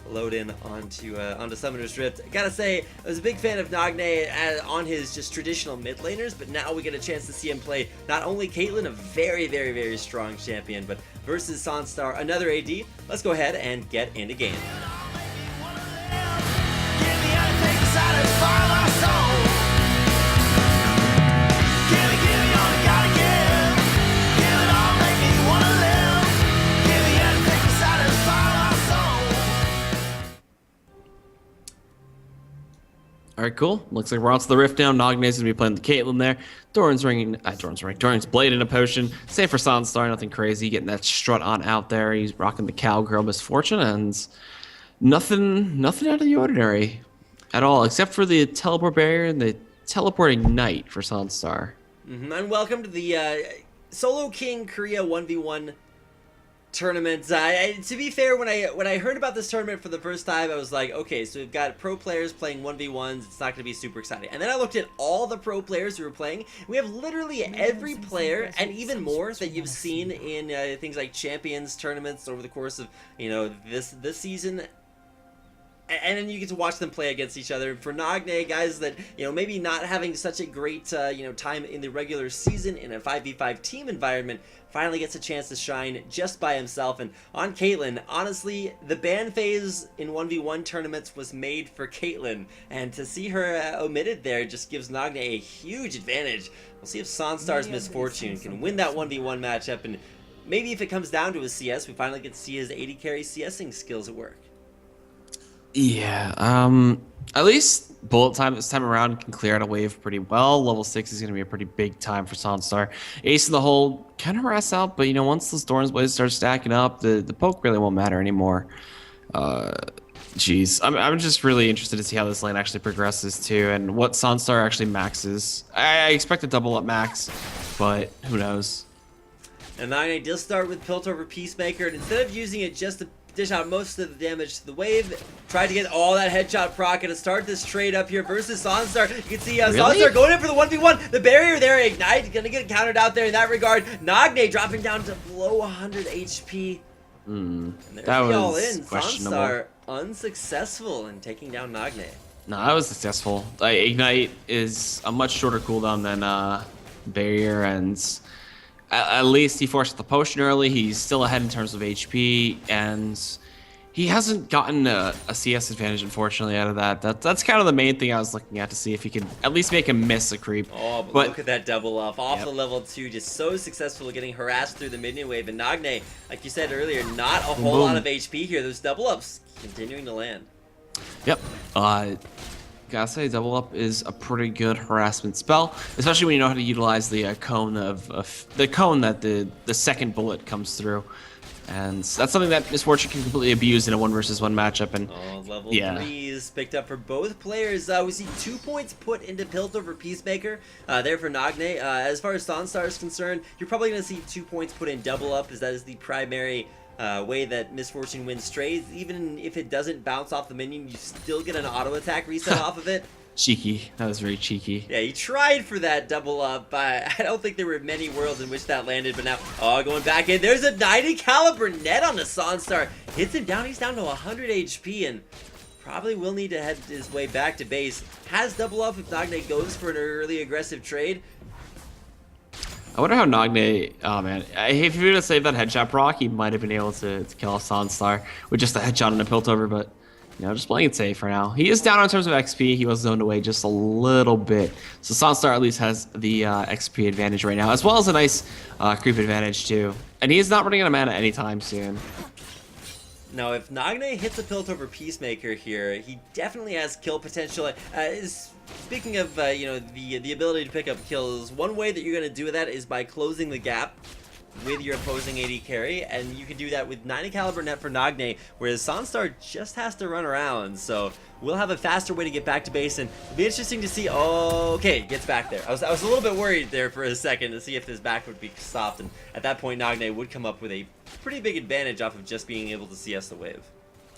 load in onto Summoner's Rift. I gotta say, I was a big fan of Nagne on his just traditional mid laners, but now we get a chance to see him play not only Caitlyn, a very, very, very strong champion, but versus Sonstar, another AD. Let's go ahead and get into game. Alright, cool. Looks like we're onto the Rift now. Nagne's gonna be playing the Caitlyn there. Doran's blading a potion. Same for Sonstar, nothing crazy. Getting that strut on out there. He's rocking the Cowgirl Misfortune, and nothing out of the ordinary at all, except for the teleport barrier and the teleporting knight for Sonstar. And welcome to the Solo King Korea 1v1 tournament. To be fair, when I heard about this tournament for the first time, I was like, okay, so we've got pro players playing 1v1s. It's not going to be super exciting. And then I looked at all the pro players who were playing. We have literally every player and even more that you've seen in things like Champions tournaments over the course of this season. And then you get to watch them play against each other. For Nagne, guys that, maybe not having such a great, time in the regular season in a 5v5 team environment, finally gets a chance to shine just by himself. And on Caitlyn, honestly, the ban phase in 1v1 tournaments was made for Caitlyn. And to see her omitted there just gives Nagne a huge advantage. We'll see if Sonstar's Misfortune can win that 1v1 matchup. And maybe if it comes down to his CS, we finally get to see his 80 carry CSing skills at work. Yeah, at least bullet time this time around can clear out a wave pretty well. Level 6 is going to be a pretty big time for Sonstar. Ace in the hole kind of harass out, but once those Doran's Blades start stacking up, the poke really won't matter anymore. Jeez, I'm just really interested to see how this lane actually progresses too, and what Sonstar actually maxes. I expect a double up max, but who knows? And Nagne does start with Piltover Peacemaker, and instead of using it just to dish out most of the damage to the wave, tried to get all that headshot proc and to start this trade up here versus Sonstar. You can see Sonstar going in for the 1v1. The barrier there, Ignite, gonna get countered out there in that regard. Nagne dropping down to below 100 HP. And That was all in. questionable. Sonstar unsuccessful in taking down Nagne. No, that was successful. Ignite is a much shorter cooldown than Barrier, and at least he forced the potion early. He's still ahead in terms of HP, and He hasn't gotten a CS advantage, unfortunately, out of that. That's kind of the main thing I was looking at, to see if he could at least make him miss a creep. Oh, but look at that double up off the level 2, just so successful at getting harassed through the minion wave. And Nagne, like you said earlier, not a whole lot of HP here. Those double ups continuing to land. Yep. Gotta say, double up is a pretty good harassment spell, especially when you know how to utilize the cone the cone that the second bullet comes through. And that's something that Miss Fortune can completely abuse in a 1 versus 1 matchup. And level 3 is picked up for both players. We see 2 points put into Piltover Peacemaker there for Nagne. As far as Sonstar is concerned, you're probably going to see 2 points put in double up, as that is the primary way that Miss Fortune wins trades. Even if it doesn't bounce off the minion, you still get an auto attack reset off of it. Cheeky. That was very cheeky. Yeah, he tried for that double up. I don't think there were many worlds in which that landed, but now, going back in. There's a 90 caliber net on the Sonstar. Hits him down. He's down to 100 HP and probably will need to head his way back to base. Has double up if Nagne goes for an early aggressive trade. I wonder how Nagne, oh man, if he would have saved that headshot proc, he might have been able to kill a Sonstar with just a headshot and a Piltover, but you know, just playing it safe for now. He is down in terms of XP. He was zoned away just a little bit. So Sonstar at least has the XP advantage right now, as well as a nice creep advantage too. And he is not running out of mana anytime soon. Now, if Nagne hits a Piltover Peacemaker here, he definitely has kill potential. Speaking of, you know, the ability to pick up kills, one way that you're going to do that is by closing the gap with your opposing AD carry, and you can do that with 90 caliber net for Nagne, whereas Sonstar just has to run around. So we'll have a faster way to get back to base, and it'll be interesting to see. Oh, okay, gets back there. I was a little bit worried there for a second to see if his back would be stopped, and at that point Nagne would come up with a pretty big advantage off of just being able to CS the wave.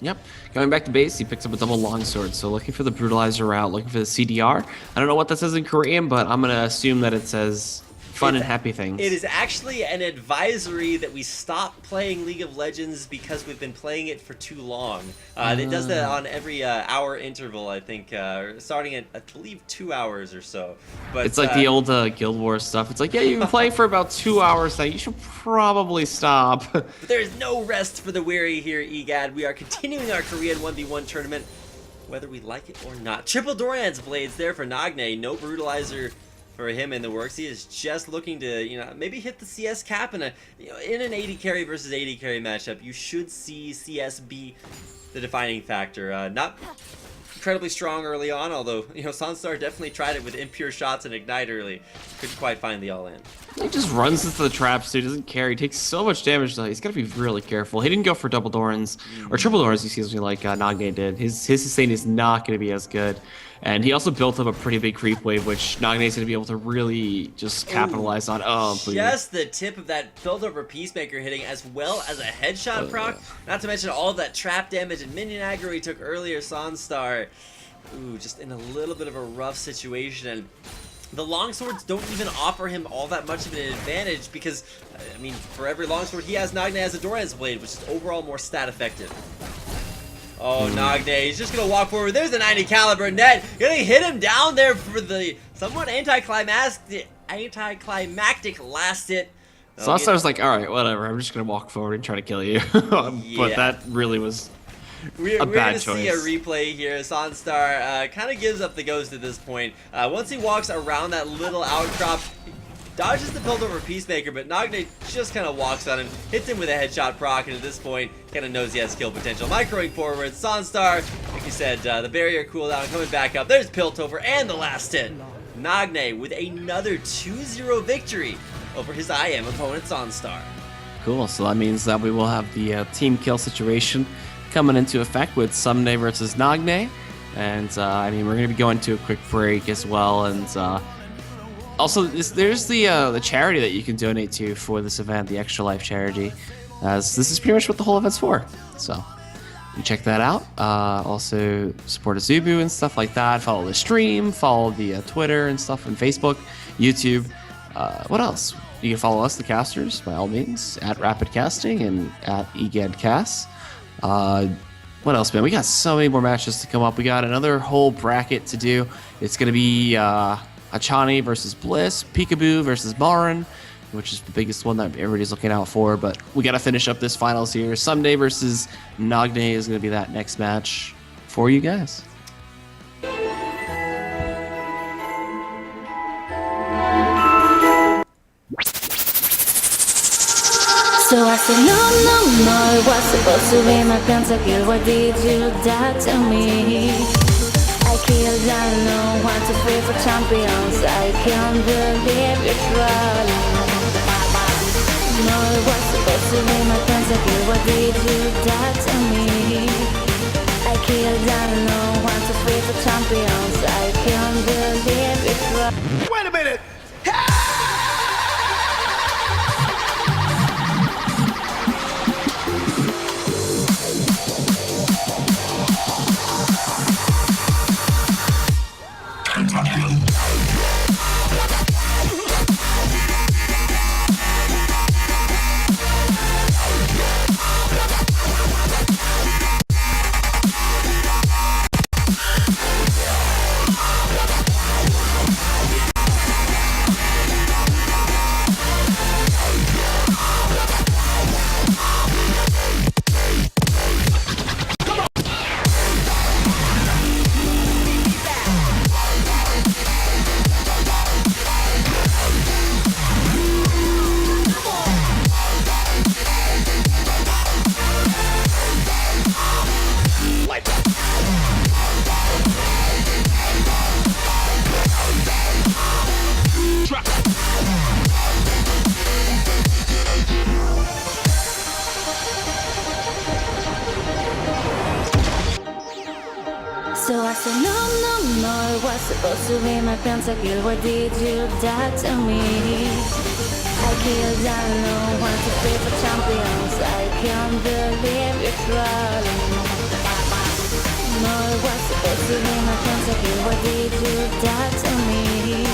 Yep. Going back to base, he picks up a double longsword. So looking for the brutalizer route, looking for the CDR. I don't know what that says in Korean, but I'm gonna assume that it says fun and happy things. It is actually an advisory that we stop playing League of Legends because we've been playing it for too long. It does that on every hour interval, I think, starting at, I believe, 2 hours or so. But it's like the old Guild Wars stuff. It's like, yeah, you've been playing for about 2 hours now. You should probably stop. But there is no rest for the weary here, EGAD. We are continuing our Korean 1v1 tournament, whether we like it or not. Triple Doran's Blades there for Nagne. No Brutalizer for him in the works. He is just looking to, you know, maybe hit the CS cap in a, you know, in an 80 carry versus 80 carry matchup. You should see CS be the defining factor. Not incredibly strong early on, although, you know, Sonstar definitely tried it with impure shots and ignite early. Couldn't quite find the all-in. He just runs into the traps, so he doesn't care. He takes so much damage, though. He's got to be really careful. He didn't go for double Dorans, or triple Dorans, excuse me, like Nagne did. His sustain is not going to be as good. And he also built up a pretty big creep wave, which Nagne is going to be able to really just capitalize on. Oh, please. Just the tip of that Piltover Peacemaker hitting, as well as a headshot proc. Not to mention all of that trap damage and minion aggro he took earlier, Sonstar. Ooh, just in a little bit of a rough situation. And the longswords don't even offer him all that much of an advantage because, I mean, for every longsword he has, Nagne has a Doran's Blade, which is overall more stat effective. Oh, Nagne, he's just gonna walk forward. There's a 90 caliber net. Gonna hit him down there for the somewhat anticlimactic last hit. Sonstar's like, all right, whatever. I'm just gonna walk forward and try to kill you. But that really was we're a bad gonna choice. see a replay here. Sonstar kind of gives up the ghost at this point. Once he walks around that little outcrop, dodges the Piltover Peacemaker, but Nagne just kind of walks on him, hits him with a headshot proc, and at this point, kind of knows he has kill potential. Microing forward, Sonstar, like you said, the barrier cooldown coming back up. There's Piltover, and the last hit. Nagne with another 2-0 victory over his IM opponent, Sonstar. cool. So that means that we will have the team kill situation coming into effect with Sumne versus Nagne. And, I mean, we're going to be going to a quick break as well, and, also, there's the charity that you can donate to for this event, the Extra Life charity, as this is pretty much what the whole event's for. So you check that out. Also support Azubu and stuff like that. Follow the stream, follow the Twitter and stuff, and Facebook, YouTube. What else? You can follow us, the casters, by all means, at Rapid Casting and at EGADcast. What else, man? We got so many more matches to come up. We got another whole bracket to do. It's going to be Achani versus Bliss, Peekaboo versus Marin, which is the biggest one that everybody's looking out for. But we got to finish up this finals here. Ssumday versus Nagne is going to be that next match for you guys. So I said, no, no, no, it was supposed to be my pentakill. Why did you die to me? I killed, I know, want to free for champions. I can't believe you're trolling. No, it was supposed to be my pentakill. Why did you die to me? I killed, I know, want to free for champions. I can't believe you're trolling. Wait a minute. So I said, no, no, no, it was supposed to be my pentakill. Why did you die to me? I killed, I know, want to free for champions. I can't believe you're trolling. No, it was supposed to be my pentakill. Why did you die to me?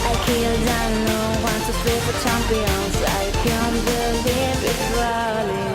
I killed, I know, want to free for champions. I can't believe you're trolling.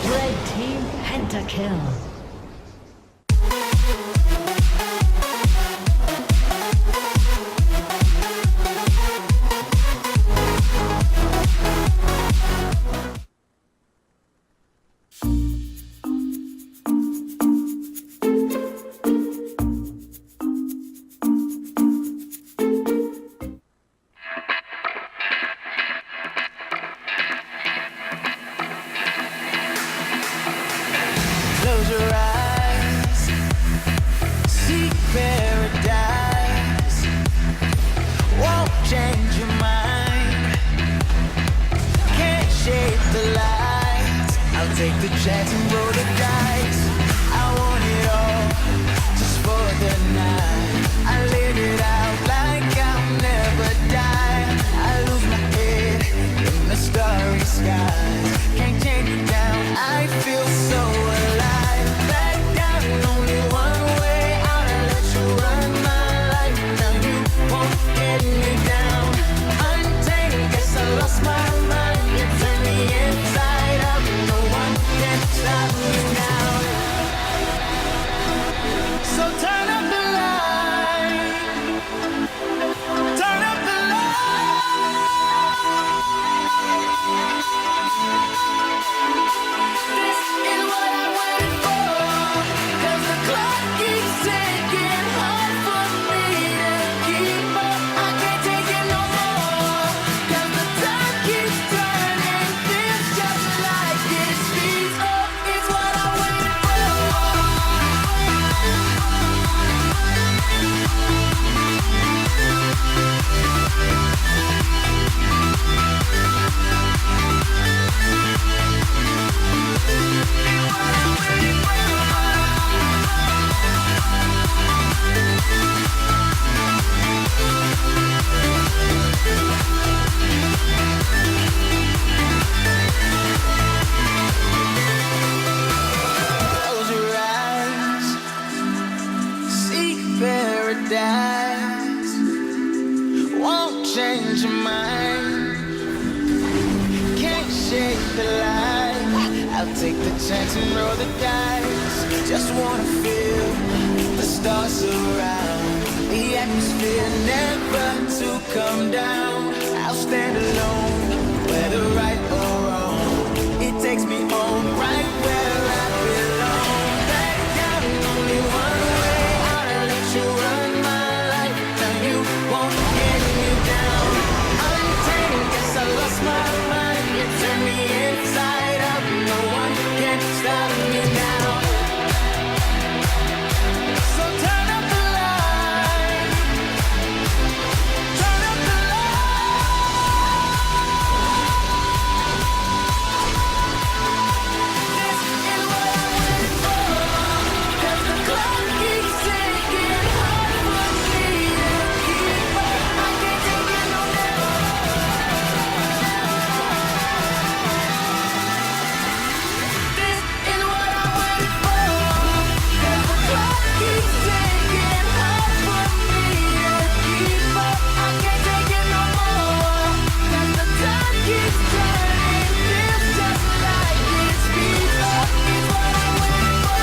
Red team pentakill. Close your eyes, seek paradise. Won't change your mind. Can't shake the lights. I'll take the chance and roll the dice. I want it all, just for the night. I live it out like I'll never die. I lose my head in the starry skies. Can't take it down. I feel so alive. Back down, only one way out. I let you run my life. Now you won't get me down. Untamed, guess I lost my mind. You turn me inside out. No one can stop me. the light. I'll take the chance and roll the dice. Just wanna feel the stars surround. The atmosphere never to come down. I'll stand alone, whether right or wrong. It takes me home right where I belong. Back down, only one way out. I'll let you run my life. Now you won't get me down. Untamed, guess I lost my mind. You turn me inside out. No one can stop me now. So turn up the light. Turn up the This is what I wait for. 'Cause the clock keeps ticking, hard for me to keep up. I can't take it no more. This is what I wait for. 'Cause the clock keeps ticking, hard for me to keep up. I can't take it no more. 'Cause the time keeps turning, feels just like it speeds up. It's what I wait for.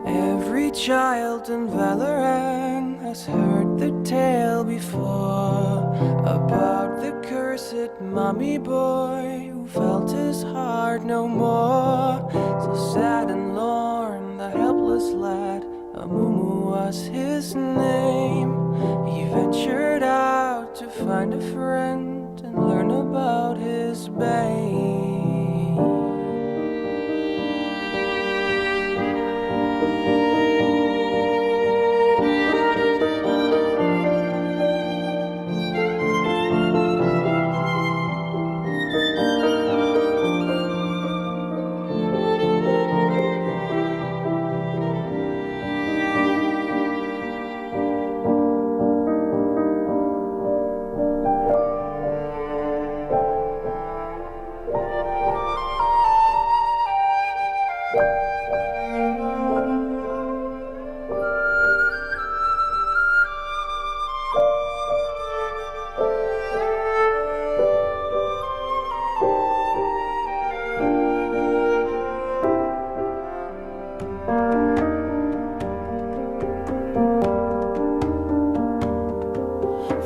Every child in Valorant has heard the tale before about the cursed mommy boy who felt his heart no more. So sad and lorn, the helpless lad, Amumu was his name. He ventured out to find a friend and learn about his bane.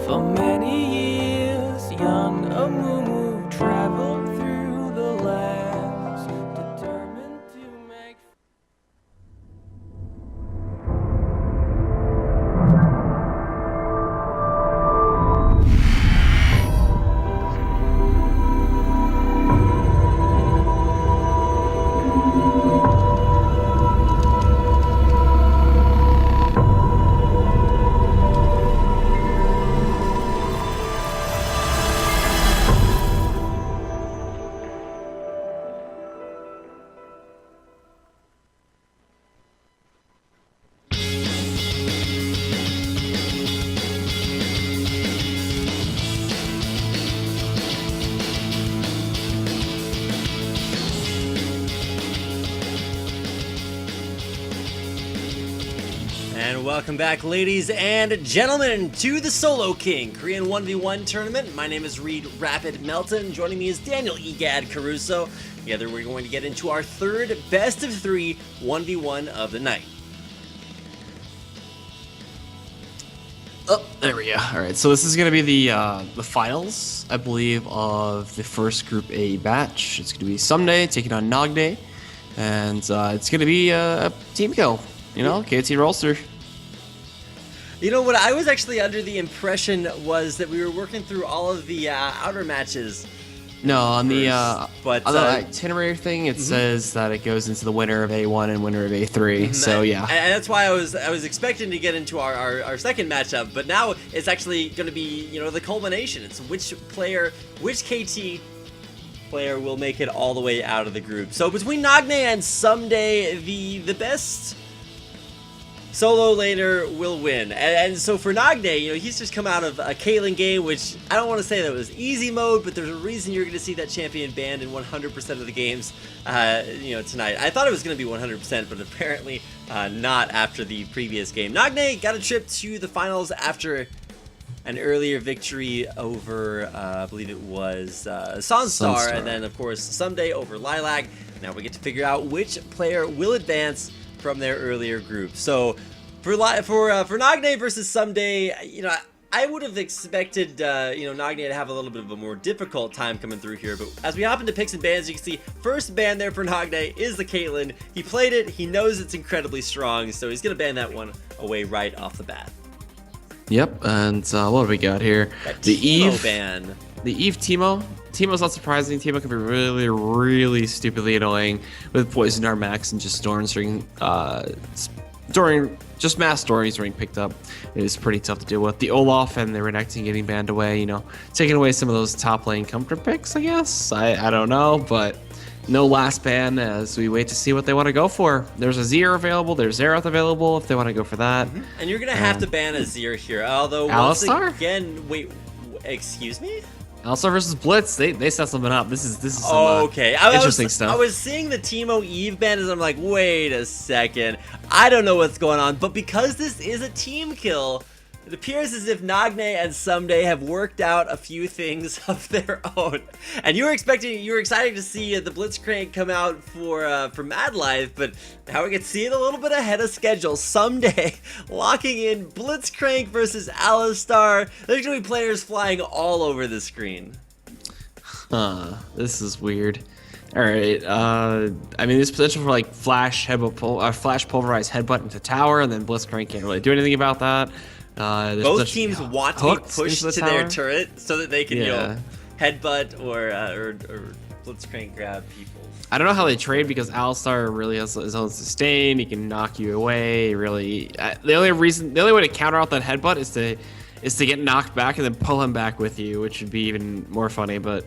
For many years, young Amumu traveled through the lands, determined to make. And welcome back, ladies and gentlemen, to the Solo King Korean 1v1 tournament. My name is Reed Rapid Melton. Joining me is Daniel Egad Caruso. Together, we're going to get into our third best of 3 1v1 of the night. Oh, there we go. All right, so this is gonna be the finals, I believe, of the first Group A batch. It's gonna be Someday taking on Nagne, and it's gonna be a team kill. You know, KT Rolster. You know what I was actually under the impression was that we were working through all of the outer matches. No, on the but on the itinerary thing, it says that it goes into the winner of A1 and winner of A3. So yeah, and that's why I was expecting to get into our second matchup, but now it's actually going to be, you know, the culmination. It's which KT player will make it all the way out of the group. So between Nagne and Someday, the best solo laner will win. And so for Nagne, you know, he's just come out of a Caitlyn game, which I don't want to say that it was easy mode, but there's a reason you're going to see that champion banned in 100% of the games, you know, tonight. I thought it was going to be 100%, but apparently not after the previous game. Nagne got a trip to the finals after an earlier victory over, I believe it was Sunstar, and then of course Someday over Lilac. Now we get to figure out which player will advance from their earlier group. So for Nagne versus Someday, you know, I would have expected you know, Nagne to have a little bit of a more difficult time coming through here, but as we hop into picks and bans, you can see first ban there for Nagne is the Caitlyn. He played it, he knows it's incredibly strong, so he's gonna ban that one away right off the bat. Yep, and what do we got here? That The Teemo Eve ban. The Eve Teemo. Teemo's not surprising. Teemo can be really, really stupidly annoying with Poison Dart Max and just Storms during just mass stories being picked up. It is pretty tough to deal with. The Olaf and the Renekton getting banned away, you know, taking away some of those top lane comfort picks, I guess. I don't know, but no last ban as we wait to see what they want to go for. There's a Azir available, there's Xerath available if they want to go for that. And you're gonna have to ban Azir here, although Alistar? again, wait, excuse me? Alistar versus Blitz, they set something up. This is some okay. interesting stuff. I was seeing the Teemo Eve ban and I'm like, wait a second. I don't know what's going on, but because this is a team kill, it appears as if Nagne and Someday have worked out a few things of their own. And you were excited to see the Blitzcrank come out for Mad Life, but now we get to see it a little bit ahead of schedule. Someday locking in Blitzcrank versus Alistar. There's gonna be players flying all over the screen. This is weird. All right. I mean, there's potential for like flash pulverized headbutt into tower, and then Blitzcrank can't really do anything about that. Both teams want to be pushed to their turret so that they can, you know, headbutt or Blitzcrank grab people. I don't know how they trade because Alistar really has his own sustain. He can knock you away. Really, the only way to counter out that headbutt is to get knocked back and then pull him back with you, which would be even more funny. But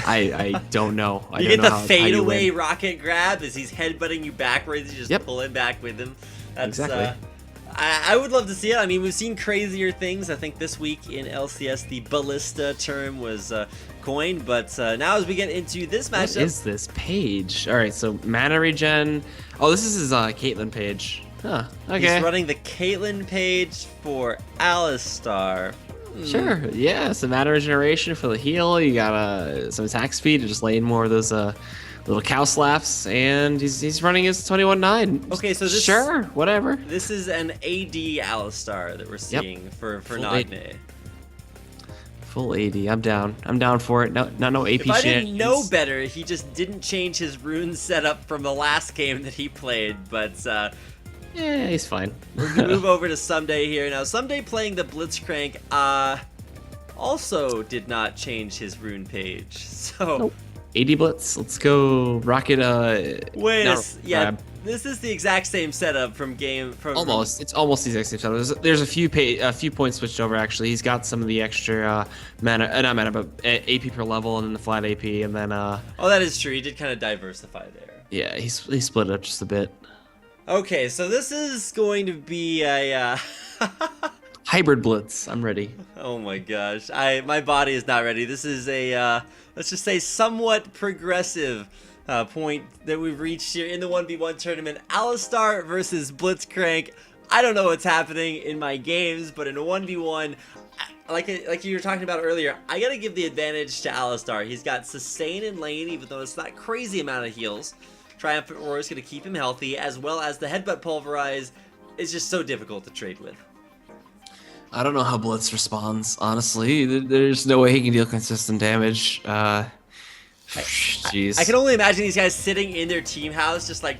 I don't know. You get the fade away rocket grab as he's headbutting you backwards. You just pull him back with him. That's, exactly. I would love to see it. I mean, we've seen crazier things. I think this week in LCS, the Ballista term was coined. But now as we get into this matchup... What is this page? All right, so mana regen. Oh, this is his Caitlyn page. Huh, okay. He's running the Caitlyn page for Alistar. Sure, yeah, some mana regeneration for the heal. You got some attack speed to just lay in more of those little cow slaps, and he's running his 21-9. Okay, so this... Sure, whatever. This is an AD Alistar that we're seeing for Nagne. Full AD, I'm down. I'm down for it. No AP shit. If I didn't know better, he just didn't change his rune setup from the last game that he played, but... yeah, he's fine. We're gonna move over to Someday here. Now, Someday playing the Blitzcrank, also did not change his rune page, so... Nope. AD Blitz, let's go Rocket, this is the exact same setup from almost. It's almost the exact same setup. There's a few points switched over actually. He's got some of the extra mana, not mana, but AP per level, and then the flat AP, and then oh, that is true. He did kind of diversify there. Yeah, he split it up just a bit. Okay, so this is going to be a Hybrid Blitz. I'm ready. Oh my gosh, my body is not ready. This is a let's just say somewhat progressive point that we've reached here in the 1v1 tournament. Alistar versus Blitzcrank. I don't know what's happening in my games, but in a 1v1, like you were talking about earlier, I gotta give the advantage to Alistar. He's got sustain in lane, even though it's not crazy amount of heals. Triumphant Roar is gonna keep him healthy, as well as the Headbutt Pulverize is just so difficult to trade with. I don't know how Blitz responds, honestly. There's no way he can deal consistent damage. Jeez. I can only imagine these guys sitting in their team house, just like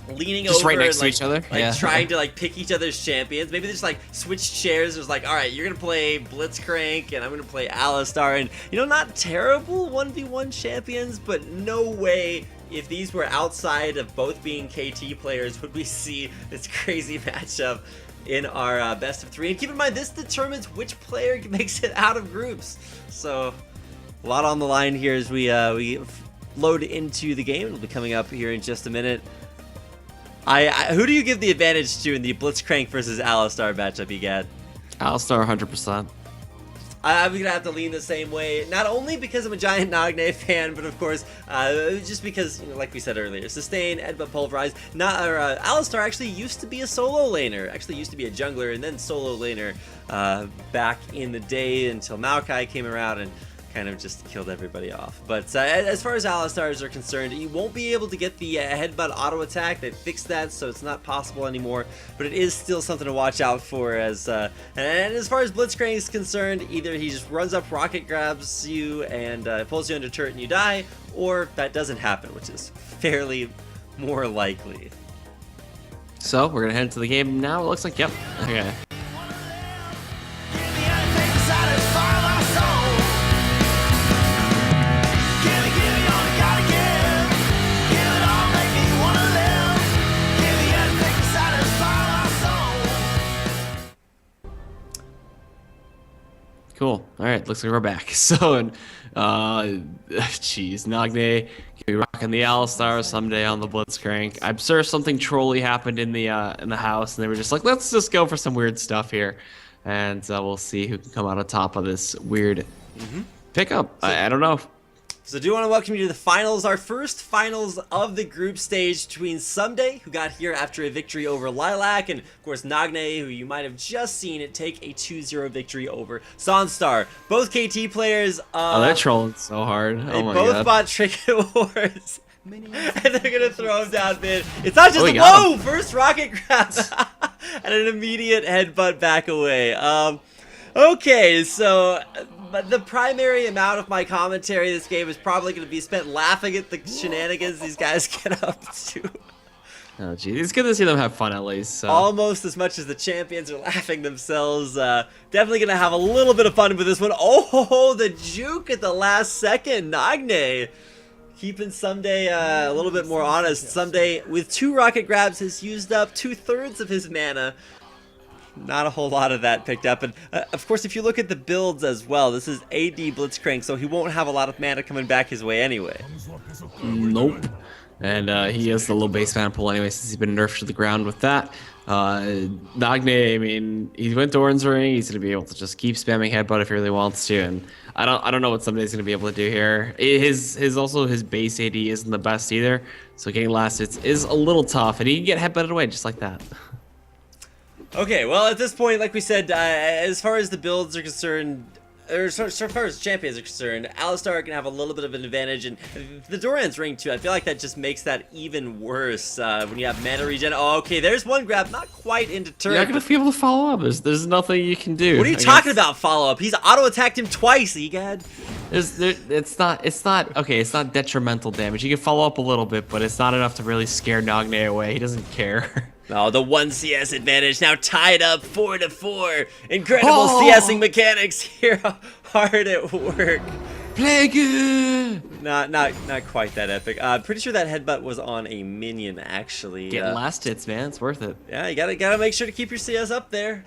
leaning Just over right next and, to like, each other? like Yeah. trying to like pick each other's champions. Maybe they just like switch chairs. There's like, all right, you're gonna play Blitzcrank and I'm gonna play Alistar, and not terrible 1v1 champions, but no way. If these were outside of both being KT players, would we see this crazy matchup in our best of 3? And keep in mind, this determines which player makes it out of groups. So a lot on the line here as we load into the game. It'll be coming up here in just a minute. Who do you give the advantage to in the Blitzcrank versus Alistar matchup, Egad? Alistar 100%. I'm gonna have to lean the same way, not only because I'm a giant Nagne fan, but of course, just because, like we said earlier, sustain, Headbutt Pulverize. Alistar actually used to be a solo laner, actually used to be a jungler, and then solo laner back in the day until Maokai came around and kind of just killed everybody off. But as far as Alistars are concerned, you won't be able to get the headbutt auto attack. They fixed that, so it's not possible anymore. But it is still something to watch out for. And as far as Blitzcrank is concerned, either he just runs up, rocket grabs you, and pulls you under turret and you die, or that doesn't happen, which is fairly more likely. So, we're going to head into the game now. It looks like, yep. Okay. Cool. All right, looks like we're back. So, jeez, Nagne can be rocking the Alistar someday on the Blitzcrank. I'm sure something trolly happened in the house, and they were just like, let's just go for some weird stuff here, and we'll see who can come out on top of this weird pickup. I don't know. So I do want to welcome you to the finals, our first finals of the group stage between Someday, who got here after a victory over Lilac, and of course Nagne, who you might have just seen it take a 2-0 victory over Sonstar. Both KT players, oh, they're trolling so hard. They Oh my both god. bought Trinket Wars. And they're gonna throw him down mid. It's not just Oh, first rocket grab and an immediate headbutt back away. Okay, so the primary amount of my commentary this game is probably going to be spent laughing at the shenanigans these guys get up to. Oh, geez. It's good to see them have fun at least. So. Almost as much as the champions are laughing themselves. Definitely going to have a little bit of fun with this one. Oh, the juke at the last second. Nagne keeping Someday a little bit more honest. Someday, with 2 rocket grabs, has used up 2/3 of his mana. Not a whole lot of that picked up. And of course, if you look at the builds as well, this is AD Blitzcrank, so he won't have a lot of mana coming back his way anyway. Nope. And he has the low base mana pool anyway, since he's been nerfed to the ground with that. Nagne, I mean, he went Doran's Ring. He's going to be able to just keep spamming headbutt if he really wants to. And I don't know what Someday's going to be able to do here. His base AD isn't the best either. So getting last hits is a little tough, and he can get headbutted away just like that. Okay, well, at this point, like we said, as far as the builds are concerned, or so far as champions are concerned, Alistar can have a little bit of an advantage, and the Doran's Ring too. I feel like that just makes that even worse when you have mana regen. Oh, okay, there's one grab, not quite into turret. You're not gonna be able to follow up. There's nothing you can do. What are you talking about? Follow up? He's auto attacked him twice, Egad. It's not okay. It's not detrimental damage. You can follow up a little bit, but it's not enough to really scare Nagne away. He doesn't care. Oh, the 1 CS advantage now tied up 4-4. Incredible CSing mechanics here, hard at work. Play good. Not quite that epic. Pretty sure that headbutt was on a minion actually. Get last hits, man. It's worth it. Yeah, you gotta make sure to keep your CS up there.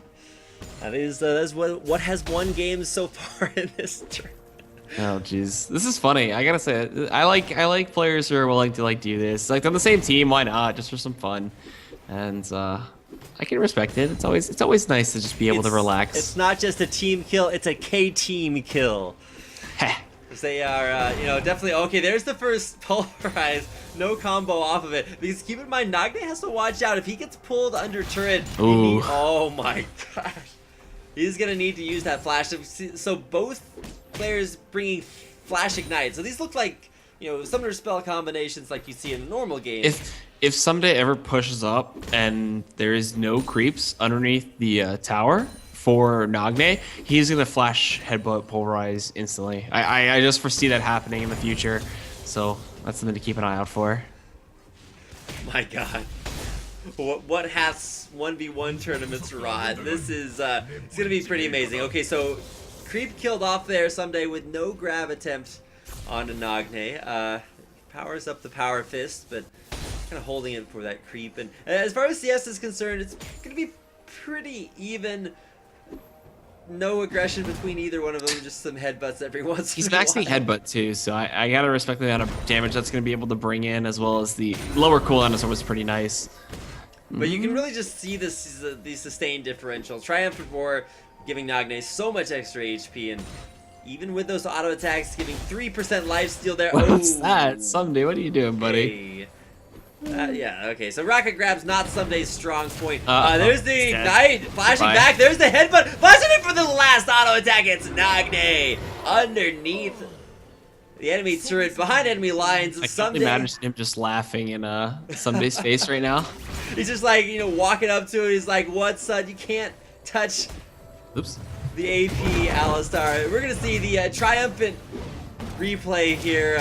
That's what has won games so far in this tournament. Oh jeez, this is funny. I gotta say, I like players who are willing to like do this. Like on the same team, why not? Just for some fun. And I can respect it. It's always nice to just be able to relax. It's not just a team kill; it's a K-team kill. They are, definitely okay. There's the first Polarize, no combo off of it. Because keep in mind, Nagne has to watch out if he gets pulled under turret. Ooh. Oh my gosh, he's gonna need to use that flash. So both players bringing flash ignite. So these look like summoner spell combinations like you see in a normal game. If Someday ever pushes up and there is no creeps underneath the tower for Nagne, he's gonna flash headbutt Polarize instantly. I just foresee that happening in the future, so that's something to keep an eye out for. My God, what has 1v1 tournaments rod? This is it's gonna be pretty amazing. Okay, so creep killed off there Someday with no grab attempt onto Nagne. Powers up the power fist, but kind of holding it for that creep. And as far as CS is concerned, it's gonna be pretty even. No aggression between either one of them, just some headbutts every once in a while. He's maxing headbutt too, so I gotta respect the amount of damage that's gonna be able to bring in, as well as the lower cooldown is always pretty nice. But you can really just see this the sustained differential. Triumphant Roar giving Nagne so much extra HP, and even with those auto attacks, giving 3% lifesteal there. What's that? Someday, what are you doing, buddy? Hey. Yeah, okay, so Rocket Grab's not Someday's strong point. There's the Ignite, flashing back, there's the headbutt, flashing it for the last auto attack, it's Nagne underneath the enemy turret, behind enemy lines. I can't imagine him just laughing in Someday's face right now. He's just like, walking up to it, he's like, what, son, you can't touch Oops. the AP Alistar. We're gonna see the triumphant replay here,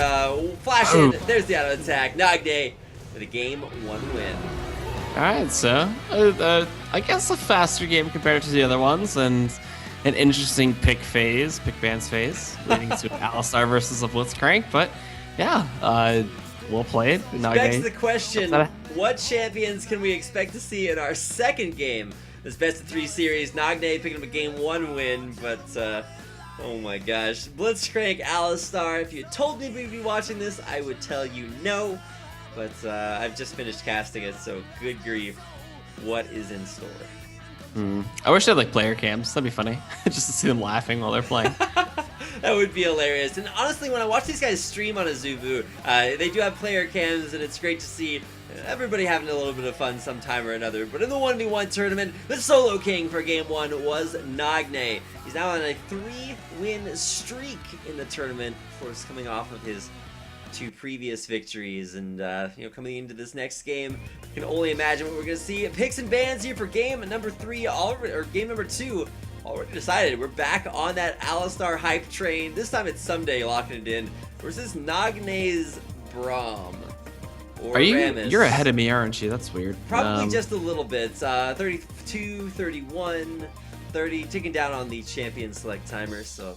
flash in, there's the auto attack, Nagne with a game 1 win. Alright, so I guess a faster game compared to the other ones, and an interesting pick bands phase, leading to Alistar versus a Blitzcrank, but yeah, we'll play it. Begs the question, what champions can we expect to see in our second game? This best of 3 series, Nagne picking up a game 1 win, but oh my gosh. Blitzcrank, Alistar, if you told me we'd be watching this, I would tell you no. But I've just finished casting it, so good grief, what is in store? I wish they had like player cams. That'd be funny, just to see them laughing while they're playing. That would be hilarious. And honestly, when I watch these guys stream on Azubu, they do have player cams, and it's great to see everybody having a little bit of fun sometime or another. But in the 1v1 tournament, the solo king for game 1 was Nagne. He's now on a 3-win streak in the tournament, of course, coming off of his 2 previous victories, and coming into this next game, you can only imagine what we're gonna see. Picks and bans here for game number 3 already, or game number 2 already decided. We're back on that Alistar hype train. This time it's Someday locking it in versus Nagne's Braum. Or Are you? Rammus. You're ahead of me, aren't you? That's weird. Probably just a little bit. 32, 31, 30, ticking down on the champion select timer. So.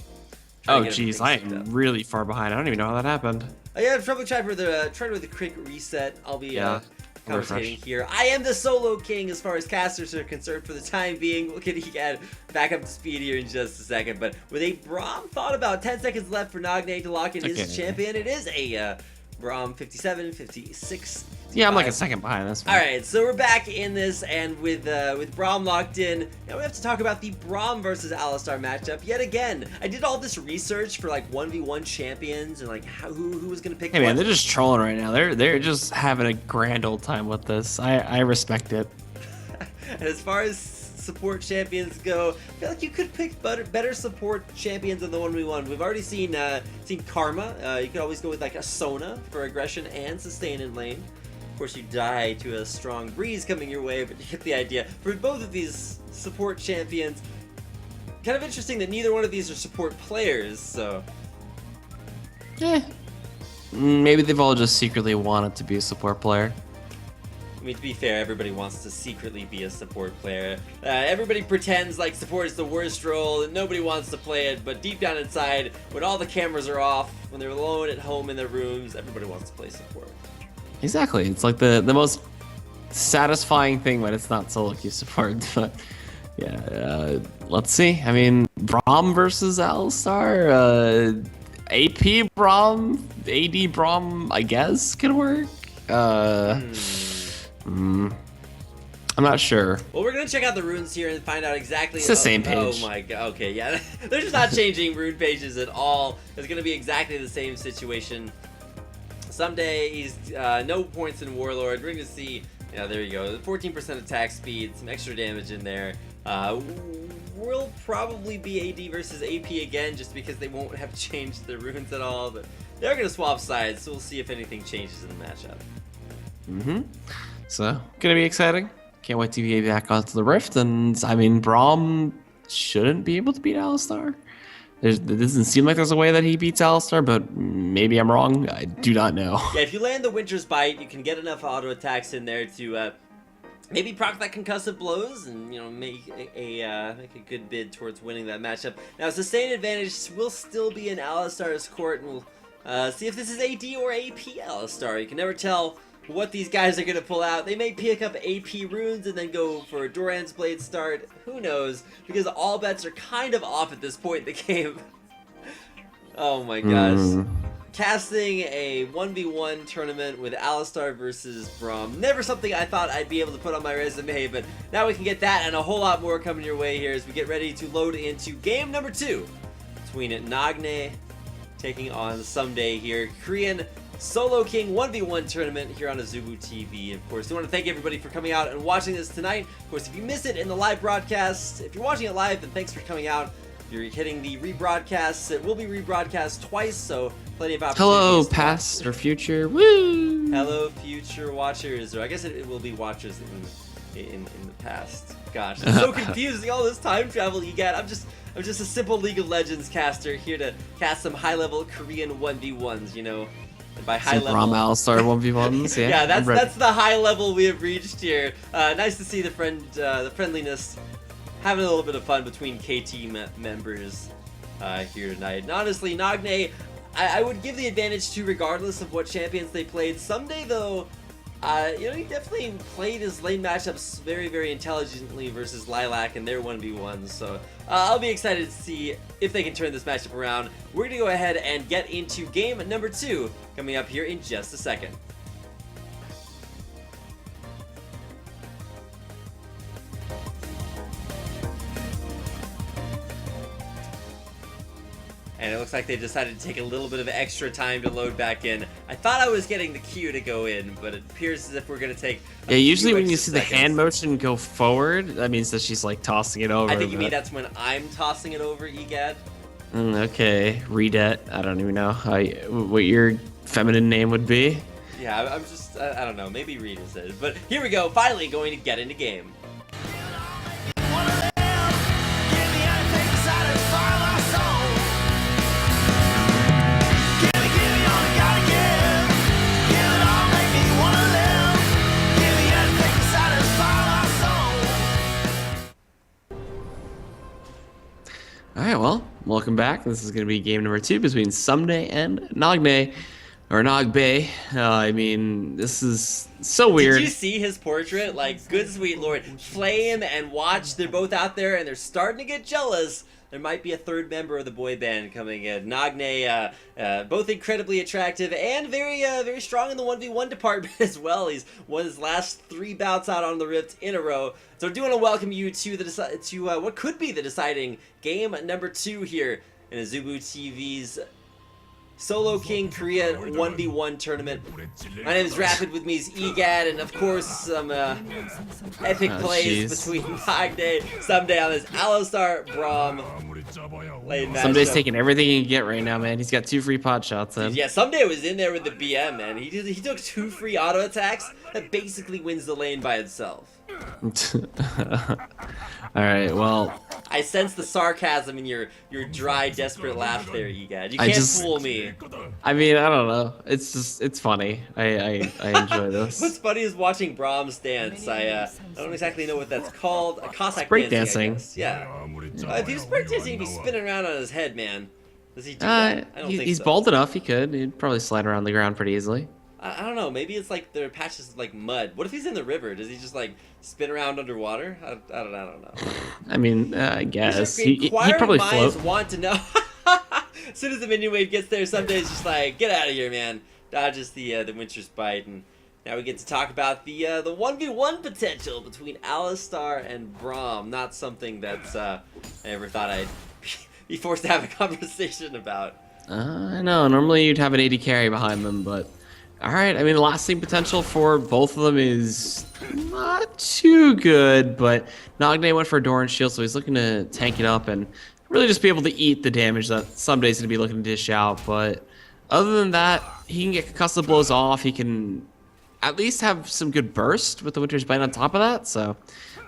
Oh geez, I am really far behind. I don't even know how that happened. Yeah, I've probably tried with a quick reset. I'll be commentating refresh here. I am the solo king as far as casters are concerned for the time being. We'll get back up to speed here in just a second. But with a Braum thought about 10 seconds left for Nagne to lock in his champion. It is a Braum 57, 56. Yeah, I'm like a second behind this one. Alright, so we're back in this, and with Braum locked in, now we have to talk about the Braum versus Alistar matchup yet again. I did all this research for like 1v1 champions and like who was gonna pick. Hey man, they're just trolling right now. They're just having a grand old time with this. I respect it. And as far as support champions go, I feel like you could pick better support champions than the 1v1. We've already seen Karma. You could always go with like a Sona for aggression and sustain in lane. Of course, you die to a strong breeze coming your way, but you get the idea. For both of these support champions, kind of interesting that neither one of these are support players, so. Maybe they've all just secretly wanted to be a support player. I mean, to be fair, everybody wants to secretly be a support player. Everybody pretends like support is the worst role and nobody wants to play it, but deep down inside, when all the cameras are off, when they're alone at home in their rooms, everybody wants to play support. Exactly. It's like the most satisfying thing when it's not solo queue support. But yeah, let's see. I mean, Braum versus Alistar, AP Braum, AD Braum, I guess could work. I'm not sure. Well, we're gonna check out the runes here and find out exactly. It's the same page. Oh my god. Okay, yeah. They're just not changing rune pages at all. It's gonna be exactly the same situation. Someday he's no points in Warlord. We're gonna see. Yeah, there you go. 14% attack speed, some extra damage in there. Will probably be AD versus AP again, just because they won't have changed the runes at all. But they're gonna swap sides, so we'll see if anything changes in the matchup. So, gonna be exciting. Can't wait to get back onto the Rift. And, I mean, Braum shouldn't be able to beat Alistar. It doesn't seem like there's a way that he beats Alistar, but maybe I'm wrong. I do not know. Yeah, if you land the Winter's Bite, you can get enough auto attacks in there to maybe proc that concussive blows and, you know, make a good bid towards winning that matchup. Now, sustained advantage will still be in Alistar's court, and we'll see if this is AD or AP Alistar. You can never tell what these guys are going to pull out. They may pick up AP runes and then go for Doran's Blade start. Who knows? Because all bets are kind of off at this point in the game. Oh my gosh. Casting a 1v1 tournament with Alistar versus Braum. Never something I thought I'd be able to put on my resume, but now we can get that and a whole lot more coming your way here as we get ready to load into game number 2 between Nagne taking on Someday here. Korean Solo King 1v1 tournament here on Azubu TV. Of course, I want to thank everybody for coming out and watching this tonight. Of course, if you miss it in the live broadcast, if you're watching it live, then thanks for coming out. If you're hitting the rebroadcasts, it will be rebroadcast twice, so plenty of opportunities. Hello, past or future. Woo! Hello, future watchers, or I guess it will be watchers in the past. Gosh, it's so confusing, all this time travel you get. I'm just a simple League of Legends caster here to cast some high-level Korean 1v1s, you know. And by high level, Braum Alistar 1v1s. Yeah, yeah, that's the high level we have reached here. Nice to see the friendliness, having a little bit of fun between KT members here tonight. And honestly, Nagne, I would give the advantage to regardless of what champions they played. Someday though, you know, he definitely played his lane matchups very, very intelligently versus Lilac and their 1v1s. So I'll be excited to see if they can turn this matchup around. We're going to go ahead and get into game number 2 coming up here in just a second. And it looks like they decided to take a little bit of extra time to load back in. I thought I was getting the queue to go in, but it appears as if we're going to take a Yeah, usually few when you extra see the seconds. hand motion go forward, that means that she's like tossing it over. I think you mean but- that's when I'm tossing it over, Egad. Okay, Redet. I don't even know what your feminine name would be. Yeah, I'm just, I don't know, maybe Reed is it. But here we go, finally going to get into game. Alright, well, welcome back. This is going to be game number 2 between Someday and Nagne, or Nagbe. I mean, this is so weird. Did you see his portrait? Like, good sweet lord. Flame and Watch, they're both out there and they're starting to get jealous. There might be a third member of the boy band coming in. Nagne, both incredibly attractive and very strong in the 1v1 department as well. He's won his last 3 bouts out on the Rift in a row. So I do want to welcome you to what could be the deciding game number 2 here in Azubu TV's Solo King Korea 1v1 tournament. My name is Rapid, with me is Egad, and of course some epic plays jeez. between Nagne, Someday on this Alistar Braum lane matchup. Someday's taking everything he can get right now, man. He's got 2 free pot shots in. Yeah, Someday was in there with the BM, man. He took 2 free auto attacks that basically wins the lane by itself. Alright, well, I sense the sarcasm in your dry, desperate laugh there, Egad. You I can't just- fool me. I mean, I don't know. It's funny. I enjoy What's this. funny is watching Braum's dance. I don't exactly know what that's called. A Cossack Break dancing. I dancing. guess. Yeah. If he was breakdancing, he'd be spinning around on his head, man. Does he do that? I don't think He's so. bald enough, he could. He'd probably slide around the ground pretty easily. I don't know. Maybe it's like there are patches of like mud. What if he's in the river? Does he just like spin around underwater? I don't know. I mean, I guess. He'd Inquiring probably minds float. want to know. As soon as the minion wave gets there, some days just like, get out of here, man. Dodges the Winter's Bite, and Now we get to talk about the 1v1 potential between Alistar and Braum. Not something that I ever thought I'd be forced to have a conversation about. I know. Normally you'd have an AD carry behind them, but all right. I mean, the lasting potential for both of them is not too good, but Nagne went for a Doran shield, so he's looking to tank it up and really just be able to eat the damage that Sunday's going to be looking to dish out. But other than that, he can get concussive blows off. He can at least have some good burst with the Winter's Bite on top of that. So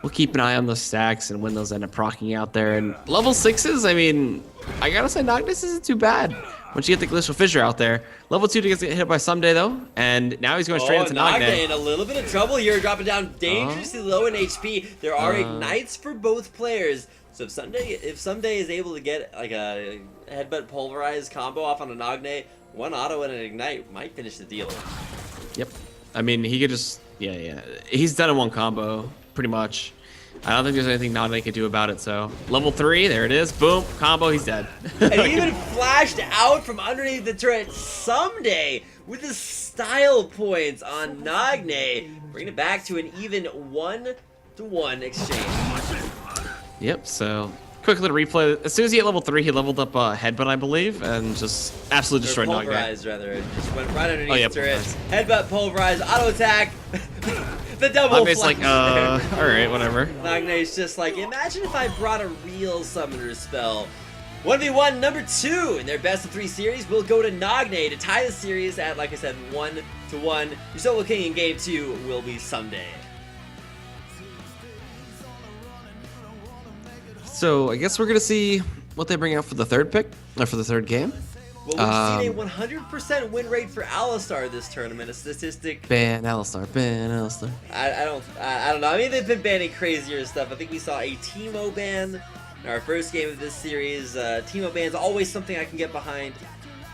we'll keep an eye on those stacks and when those end up proccing out there. And level 6s, I mean, I gotta say, Noctis isn't too bad once you get the Glacial Fissure out there. Level 2 gets hit by Someday, though, and now he's going straight into Nagne Nagne. in a little bit of trouble here, dropping down dangerously low in HP. There are ignites for both players. So if Someday is able to get like a headbutt pulverized combo off on a Nagne, one auto and an ignite might finish the deal. Yep. I mean, he could just, yeah. He's done in one combo, pretty much. I don't think there's anything Nagne could do about it, so. Level 3, there it is. Boom, combo, he's dead. And he even flashed out from underneath the turret Someday with his style points on Nagne, bringing it back to an even 1-to-1 exchange. Yep, so quick little replay. As soon as he hit level 3, he leveled up Headbutt, I believe, and just absolutely destroyed Nagne. Pulverized, rather. It just went right underneath yep. the turret. Headbutt, pulverized, auto attack. The double Nagne's flash like, there. alright, whatever. Nagne's just like, imagine if I brought a real summoner spell. 1v1 number 2 in their best of 3 series will go to Nagne to tie the series at, like I said, 1-1. Your solo king in game 2 will be Someday. So I guess we're gonna see what they bring out for the third pick, or for the third game. Well, we've seen a 100% win rate for Alistar this tournament, a statistic. Ban Alistar, ban Alistar. I don't know. I mean, they've been banning crazier stuff. I think we saw a Teemo ban in our first game of this series. Teemo ban's always something I can get behind.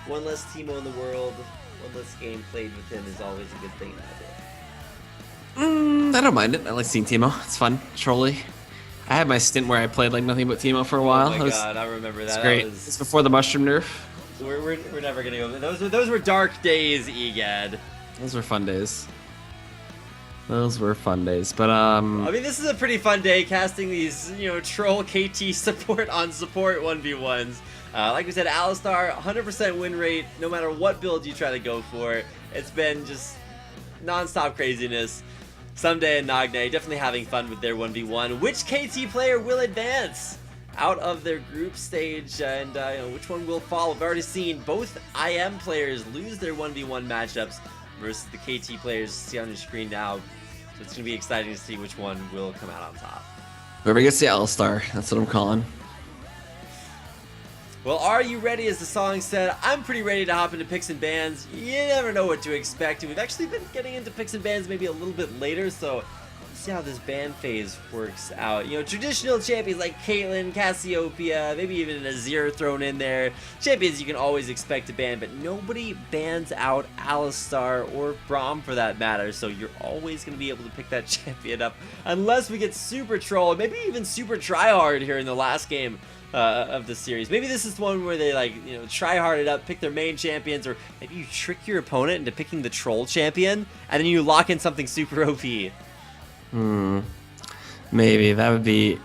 One less Teemo in the world, one less game played with him is always a good thing nowadays. I don't mind it. I like seeing Teemo. It's fun. Trolly. I had my stint where I played like nothing but Teemo for a while. Oh my god, I remember that. It's great. It's before the mushroom nerf. We're never gonna go. Those were dark days, Egad. Those were fun days. Those were fun days. But I mean, this is a pretty fun day casting these, troll KT support on support 1v1s. Like we said, Alistar, 100% win rate, no matter what build you try to go for. It's been just non-stop craziness. Someday and Nagne definitely having fun with their 1v1. Which KT player will advance out of their group stage, and which one will fall? We've already seen both IM players lose their 1v1 matchups versus the KT players see on your screen now. So it's going to be exciting to see which one will come out on top. whoever gets the Alistar, that's what I'm calling. Well, are you ready? As the song said, I'm pretty ready to hop into picks and bans. You never know what to expect, and we've actually been getting into picks and bans maybe a little bit later, so let's see how this ban phase works out. Traditional champions like Caitlyn, Cassiopeia, maybe even an Azir thrown in there. Champions you can always expect to ban, but nobody bans out Alistar or Braum for that matter, so you're always going to be able to pick that champion up unless we get super troll, maybe even super tryhard here in the last game of the series. Maybe this is the one where they try hard it up, pick their main champions, or maybe you trick your opponent into picking the troll champion, and then you lock in something super OP. Maybe that would be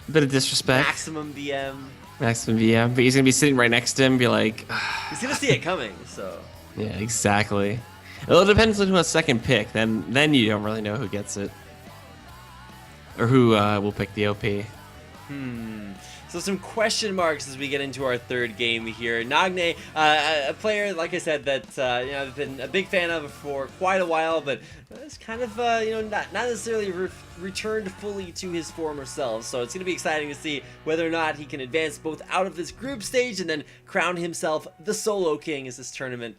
a bit of disrespect. Maximum VM. Maximum VM, but he's gonna be sitting right next to him, and be like, he's gonna see it coming. So yeah, exactly. Well, it depends on who has second pick. Then you don't really know who gets it, or who will pick the OP. So some question marks as we get into our third game here. Nagne, a player, like I said, that I've been a big fan of for quite a while, but it's kind of not necessarily returned fully to his former self. So it's going to be exciting to see whether or not he can advance both out of this group stage and then crown himself the solo king as this tournament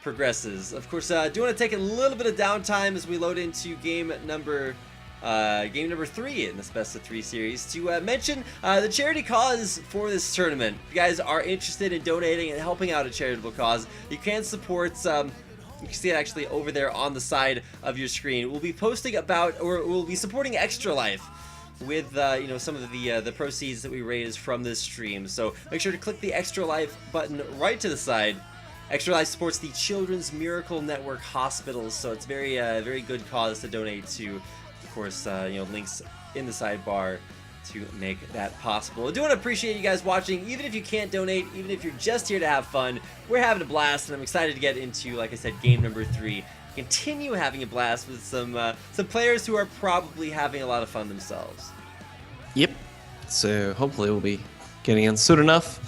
progresses. Of course, I do want to take a little bit of downtime as we load into game number 3 in this best of 3 series to mention the charity cause for this tournament. If you guys are interested in donating and helping out a charitable cause, you can support you can see it actually over there on the side of your screen. We'll be posting about, or we'll be supporting Extra Life with some of the proceeds that we raise from this stream. So make sure to click the Extra Life button right to the side Extra Life supports the Children's Miracle Network hospitals, so it's very good cause to donate to. Of course, links in the sidebar to make that possible. I do want to appreciate you guys watching, even if you can't donate, even if you're just here to have fun. We're having a blast, and I'm excited to get into, like I said, game number 3. Continue having a blast with some players who are probably having a lot of fun themselves. Yep. So hopefully we'll be getting in soon enough.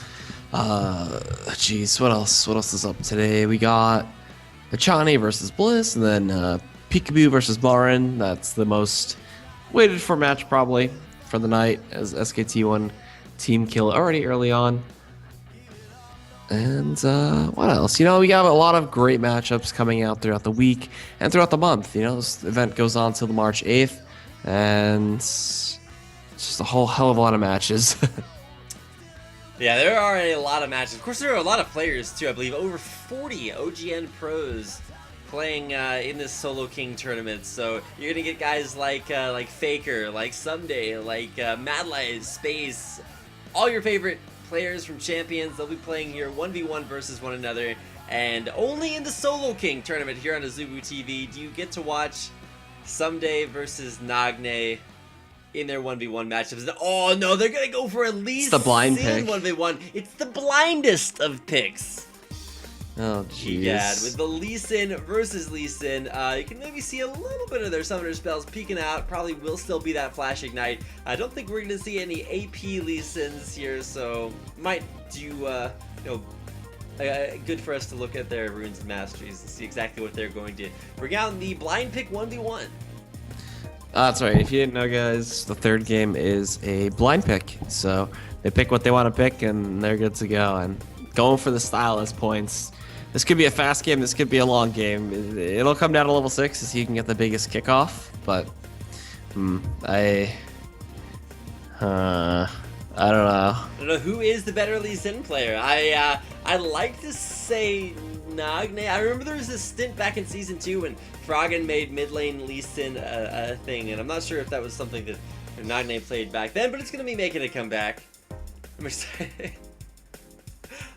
Jeez, what else? What else is up today? We got Achane versus Bliss, and then Peekaboo versus Marin. That's the most waited for match probably for the night, as SKT won team kill already early on. And what else? We got a lot of great matchups coming out throughout the week and throughout the month. This event goes on till March 8th, and it's just a whole hell of a lot of matches. Yeah, there are a lot of matches. Of course, there are a lot of players too. I believe over 40 OGN pros playing in this Solo King tournament. So you're gonna get guys like Faker, like Someday, like Madlight, Space, all your favorite players from Champions. They'll be playing here 1v1 versus one another, and only in the Solo King tournament here on Azubu TV do you get to watch Someday versus Nagne in their 1v1 matchups. Oh no, they're gonna go for a Lee It's the blind Sin pick. 1v1. It's the blindest of picks. Oh jeez. Yeah, with the Lee Sin versus Lee Sin, you can maybe see a little bit of their summoner spells peeking out. Probably will still be that Flash Ignite. I don't think we're going to see any AP Lee Sins here, so might do, good for us to look at their Runes and Masteries and see exactly what they're going to bring out in the blind pick 1v1. That's right. If you didn't know, guys, the third game is a blind pick. So they pick what they want to pick, and they're good to go. And going for the stylist points. This could be a fast game. This could be a long game. It'll come down to level 6 to see who can get the biggest kickoff. But I don't know. I don't know who is the better Lee Sin player. I like to say Nagne. I remember there was this stint back in Season 2 when Froggen made mid lane Lee Sin a thing, and I'm not sure if that was something that Nagne played back then, but it's going to be making a comeback. I'm excited.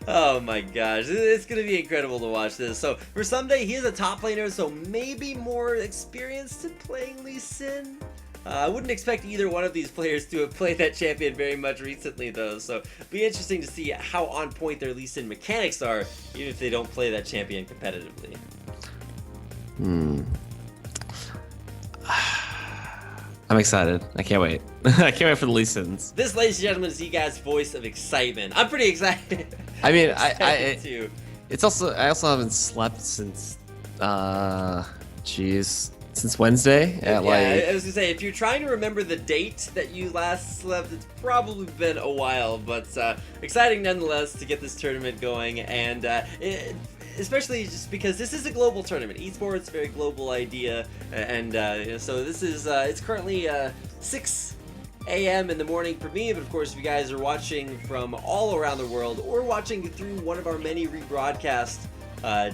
Oh my gosh, it's going to be incredible to watch this. So for Someday, he is a top laner, so maybe more experienced in playing Lee Sin. I wouldn't expect either one of these players to have played that champion very much recently, though, so it'll be interesting to see how on point their Lee Sin mechanics are, even if they don't play that champion competitively. I'm excited. I can't wait. I can't wait for the Lee Sins. This, ladies and gentlemen, is you guys' voice of excitement. I'm pretty excited. I mean, Excited too. It's also I also haven't slept since since Wednesday at I was gonna say, if you're trying to remember the date that you last slept, it's probably been a while, but exciting nonetheless to get this tournament going, and especially just because this is a global tournament. Esports, very global idea, and so this is it's currently 6 a.m. in the morning for me, but of course if you guys are watching from all around the world or watching through one of our many rebroadcast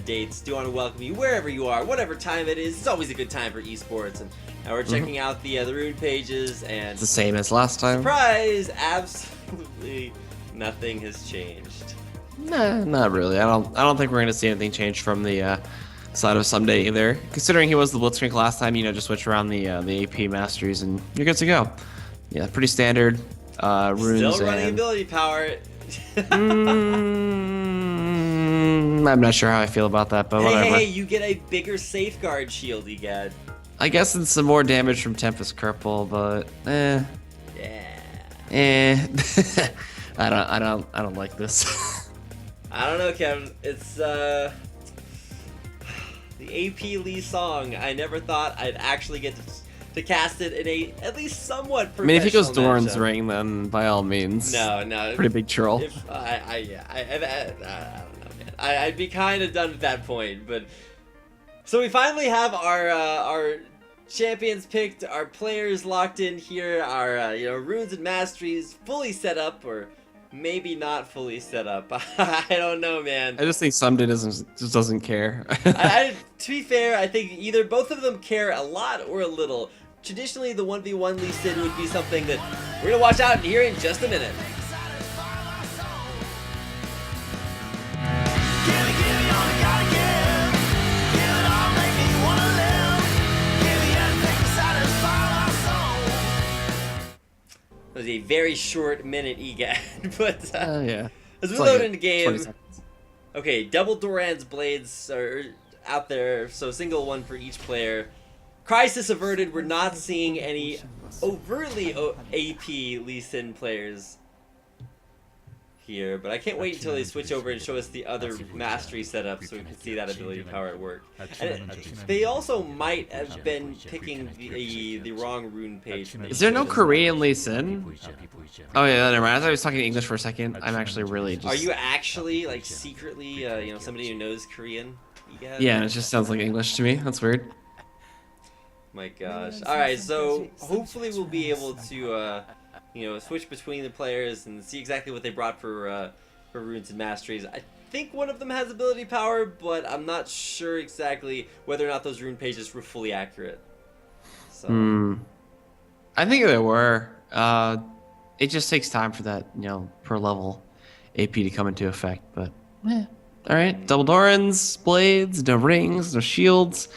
dates, do want to welcome you wherever you are, whatever time it is. It's always a good time for esports, and now we're checking out the rune pages, and It's the same as last time. surprise, absolutely nothing has changed. Nah, not really. I don't think we're gonna see anything change from the side of Someday either. Considering he was the Blitzcrank last time, just switch around the AP masteries and you're good to go. Yeah, pretty standard runes. Still running and ability power. I'm not sure how I feel about that, but whatever. Hey, you get a bigger safeguard shield, egad. I guess it's some more damage from Tempest Kerpel, but Yeah. I don't like this. I don't know, Kevin. It's the AP Lee song. I never thought I'd actually get to cast it in a at least somewhat I mean, if he goes professional Doran's matchup. ring, then by all means. No. Pretty big troll. I don't know, man. I'd be kind of done at that point, but so we finally have our champions picked, our players locked in here, our runes and masteries fully set up, or maybe not fully set up. I don't know, man. I just think Someday just doesn't care. To be fair, I think either both of them care a lot or a little. Traditionally, the 1v1 Lee Sin would be something that we're gonna watch out and hear in just a minute. Give me all you gotta give. Give it all, make me wanna live. Give me anything to satisfy my soul. It was a very short minute EGAD, but Yeah. as we It's like load a into 20 game, seconds. okay, double Doran's blades are out there, so single one for each player. Crisis averted, we're not seeing any overtly AP Lee Sin players here, but I can't wait until they switch over and show us the other mastery setup so we can see that ability power at work. And they also might have been picking the wrong rune page. Is there no Korean Lee Sin? Oh yeah, never mind. I thought I was talking English for a second. I'm actually really just. Are you actually like secretly, somebody who knows Korean? Yeah, and it just sounds like English to me. That's weird. My gosh. Alright, so hopefully we'll be able to, switch between the players and see exactly what they brought for runes and masteries. I think one of them has ability power, but I'm not sure exactly whether or not those rune pages were fully accurate. So. I think they were. It just takes time for that, per level AP to come into effect. But all right, double Dorans, blades, no rings, no shields,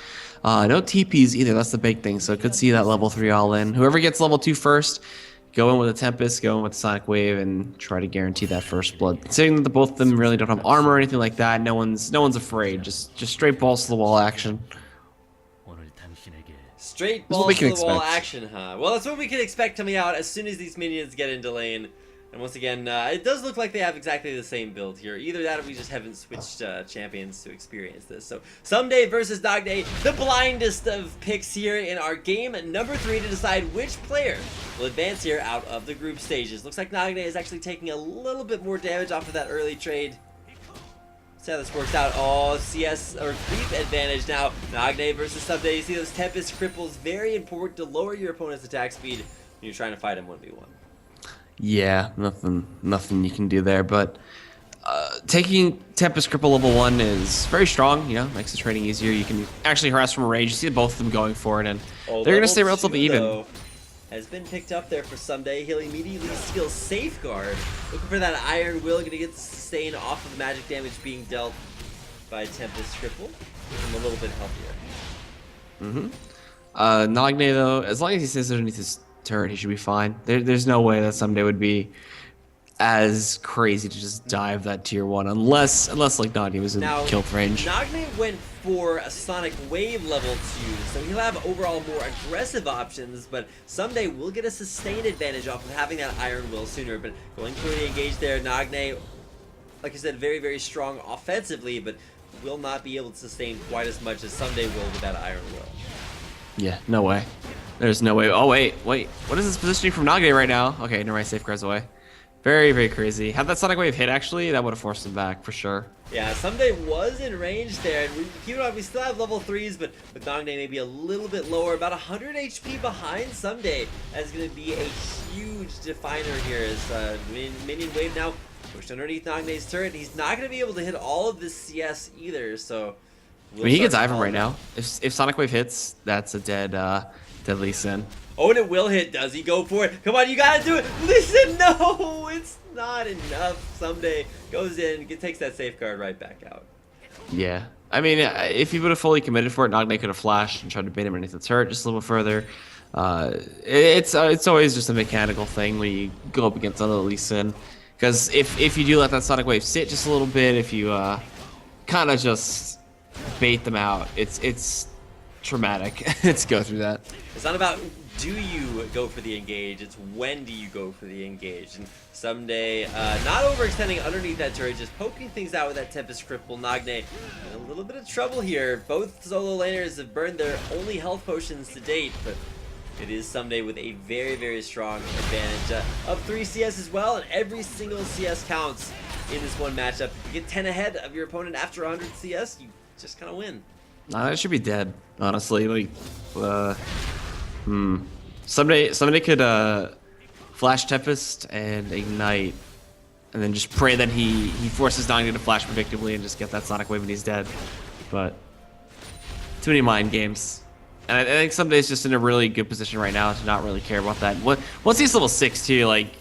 no TPs either. That's the big thing. So I could see that level 3 all in. Whoever gets level 2 first, go in with a Tempest, go in with Sonic Wave, and try to guarantee that first blood. Considering that both of them really don't have armor or anything like that, no one's afraid. Just straight balls to the wall action. Straight That's what balls we to can the wall expect. action, huh? Well, that's what we can expect coming out as soon as these minions get into lane. And once again, it does look like they have exactly the same build here. Either that or we just haven't switched champions to experience this. So, Someday versus Nagne, the blindest of picks here in our game number 3 to decide which player will advance here out of the group stages. Looks like Nagne is actually taking a little bit more damage off of that early trade. See how this works out. Oh, CS or creep advantage now. Nagne versus Someday. You see those Tempest cripples. Very important to lower your opponent's attack speed when you're trying to fight him 1v1. Yeah, nothing you can do there. But taking Tempest Cripple level 1 is very strong. Makes the trading easier. You can actually harass from a range. You see both of them going for it, and they're gonna stay relatively even. Though, has been picked up there for Someday. He'll immediately steal Safeguard. Looking for that Iron Will. Gonna get the sustain off of the magic damage being dealt by Tempest Cripple. Make him a little bit healthier. Nagne though, as long as he stays underneath his turret, he should be fine. There's no way that Someday would be as crazy to just dive that tier 1 unless like Nagne was in kill range. Nagne went for a Sonic Wave level 2, so he'll have overall more aggressive options, but Someday will get a sustained advantage off of having that Iron Will sooner. But going for the engage there, Nagne, like I said, very, very strong offensively, but will not be able to sustain quite as much as Someday will with that Iron Will. Yeah, no way. There's no way. Oh wait. What is this positioning from Nagne right now? Okay, never mind. Safeguards away. Very, very crazy. Had that Sonic Wave hit, actually, that would have forced him back for sure. Yeah, Someday was in range there, and we still have level 3s, but with Nagne maybe a little bit lower, about 100 HP behind Someday. That's going to be a huge definer here as Minion Wave now pushed underneath Nagne's turret. He's not going to be able to hit all of this CS either, so... He gets Ivan right now. If Sonic Wave hits, that's a dead Lee Sin. Oh, and it will hit. Does he go for it? Come on, you gotta do it. Listen, no, it's not enough. Someday goes in, takes that Safeguard right back out. Yeah. I mean, if he would have fully committed for it, Nagne could have flashed and tried to bait him underneath the turret just a little bit further. It's always just a mechanical thing when you go up against another Lee Sin. Because if you do let that Sonic Wave sit just a little bit, if you kind of just bait them out, it's traumatic to go through that. It's not about do you go for the engage, it's when do you go for the engage. And Someday, not overextending underneath that turret, just poking things out with that Tempest Cripple. Nagne in a little bit of trouble here. Both solo laners have burned their only health potions to date, but it is Someday with a very, very strong advantage of 3 CS as well, and every single CS counts in this one matchup. If you get 10 ahead of your opponent after 100 CS, you just kind of win. Nah, that should be dead, honestly. Like, Someday could flash Tempest and ignite, and then just pray that he forces Nagne to flash predictably and just get that Sonic Wave and he's dead. But too many mind games. And I think Someday's just in a really good position right now to not really care about that. Once he's level 6 too, like,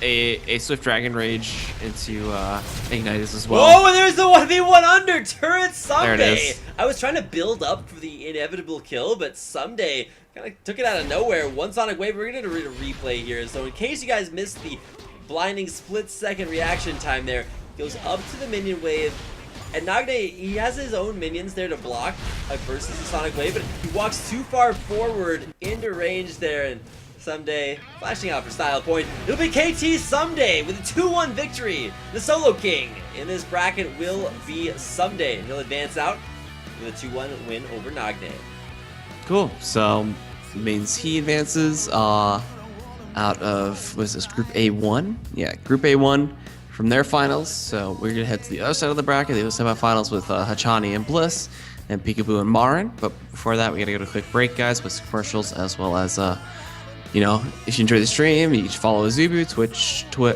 a Swift Dragon Rage into Ignitus as well. Oh, and there's the 1v1 under Turret There it Someday. is. I was trying to build up for the inevitable kill, but Someday kind of took it out of nowhere. One Sonic Wave. We're going to read a replay here. So in case you guys missed the blinding split-second reaction time there, goes up to the minion wave. And Nagne, he has his own minions there to block versus the Sonic Wave, but he walks too far forward into range there, and Someday flashing out for style point. It'll be KT Someday with a 2-1 victory. The Solo King in this bracket will be Someday. He'll advance out with a 2-1 win over Nagne. Cool. So means he advances out of, what is this, Group A1? Yeah, Group A1 from their finals. So we're gonna head to the other side of the bracket, the other semifinals with Hachani and Bliss, and Peekaboo and Marin. But before that, we gotta go to a quick break, guys, with some commercials, as well as you know, if you enjoy the stream, you can follow Azubu,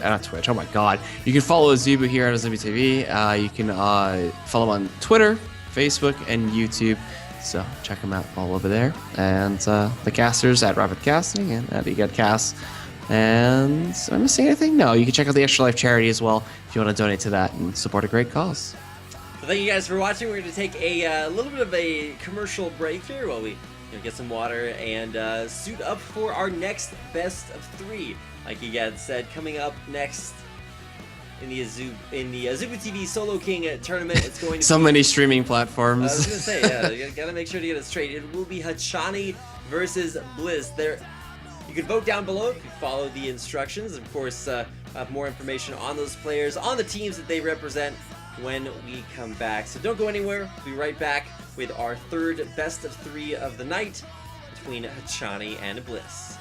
not Twitch, oh my god. You can follow Azubu here at Azubu TV. You can follow him on Twitter, Facebook, and YouTube. So check them out all over there. And the casters at Rapid Casting and at EGETcast. And am I missing anything? No, you can check out the Extra Life charity as well if you want to donate to that and support a great cause. So thank you guys for watching. We're going to take a little bit of a commercial break here while we get some water and suit up for our next best of 3. Like you guys said, coming up next in the Azubu TV Solo King tournament, it's going to So be, many streaming I platforms. was gonna say, yeah, you gotta make sure to get it straight. It will be Hachani versus Bliss. There, you can vote down below if you follow the instructions. Of course, have more information on those players, on the teams that they represent when we come back. So don't go anywhere. We'll be right back with our third best of 3 of the night between Hachani and Bliss.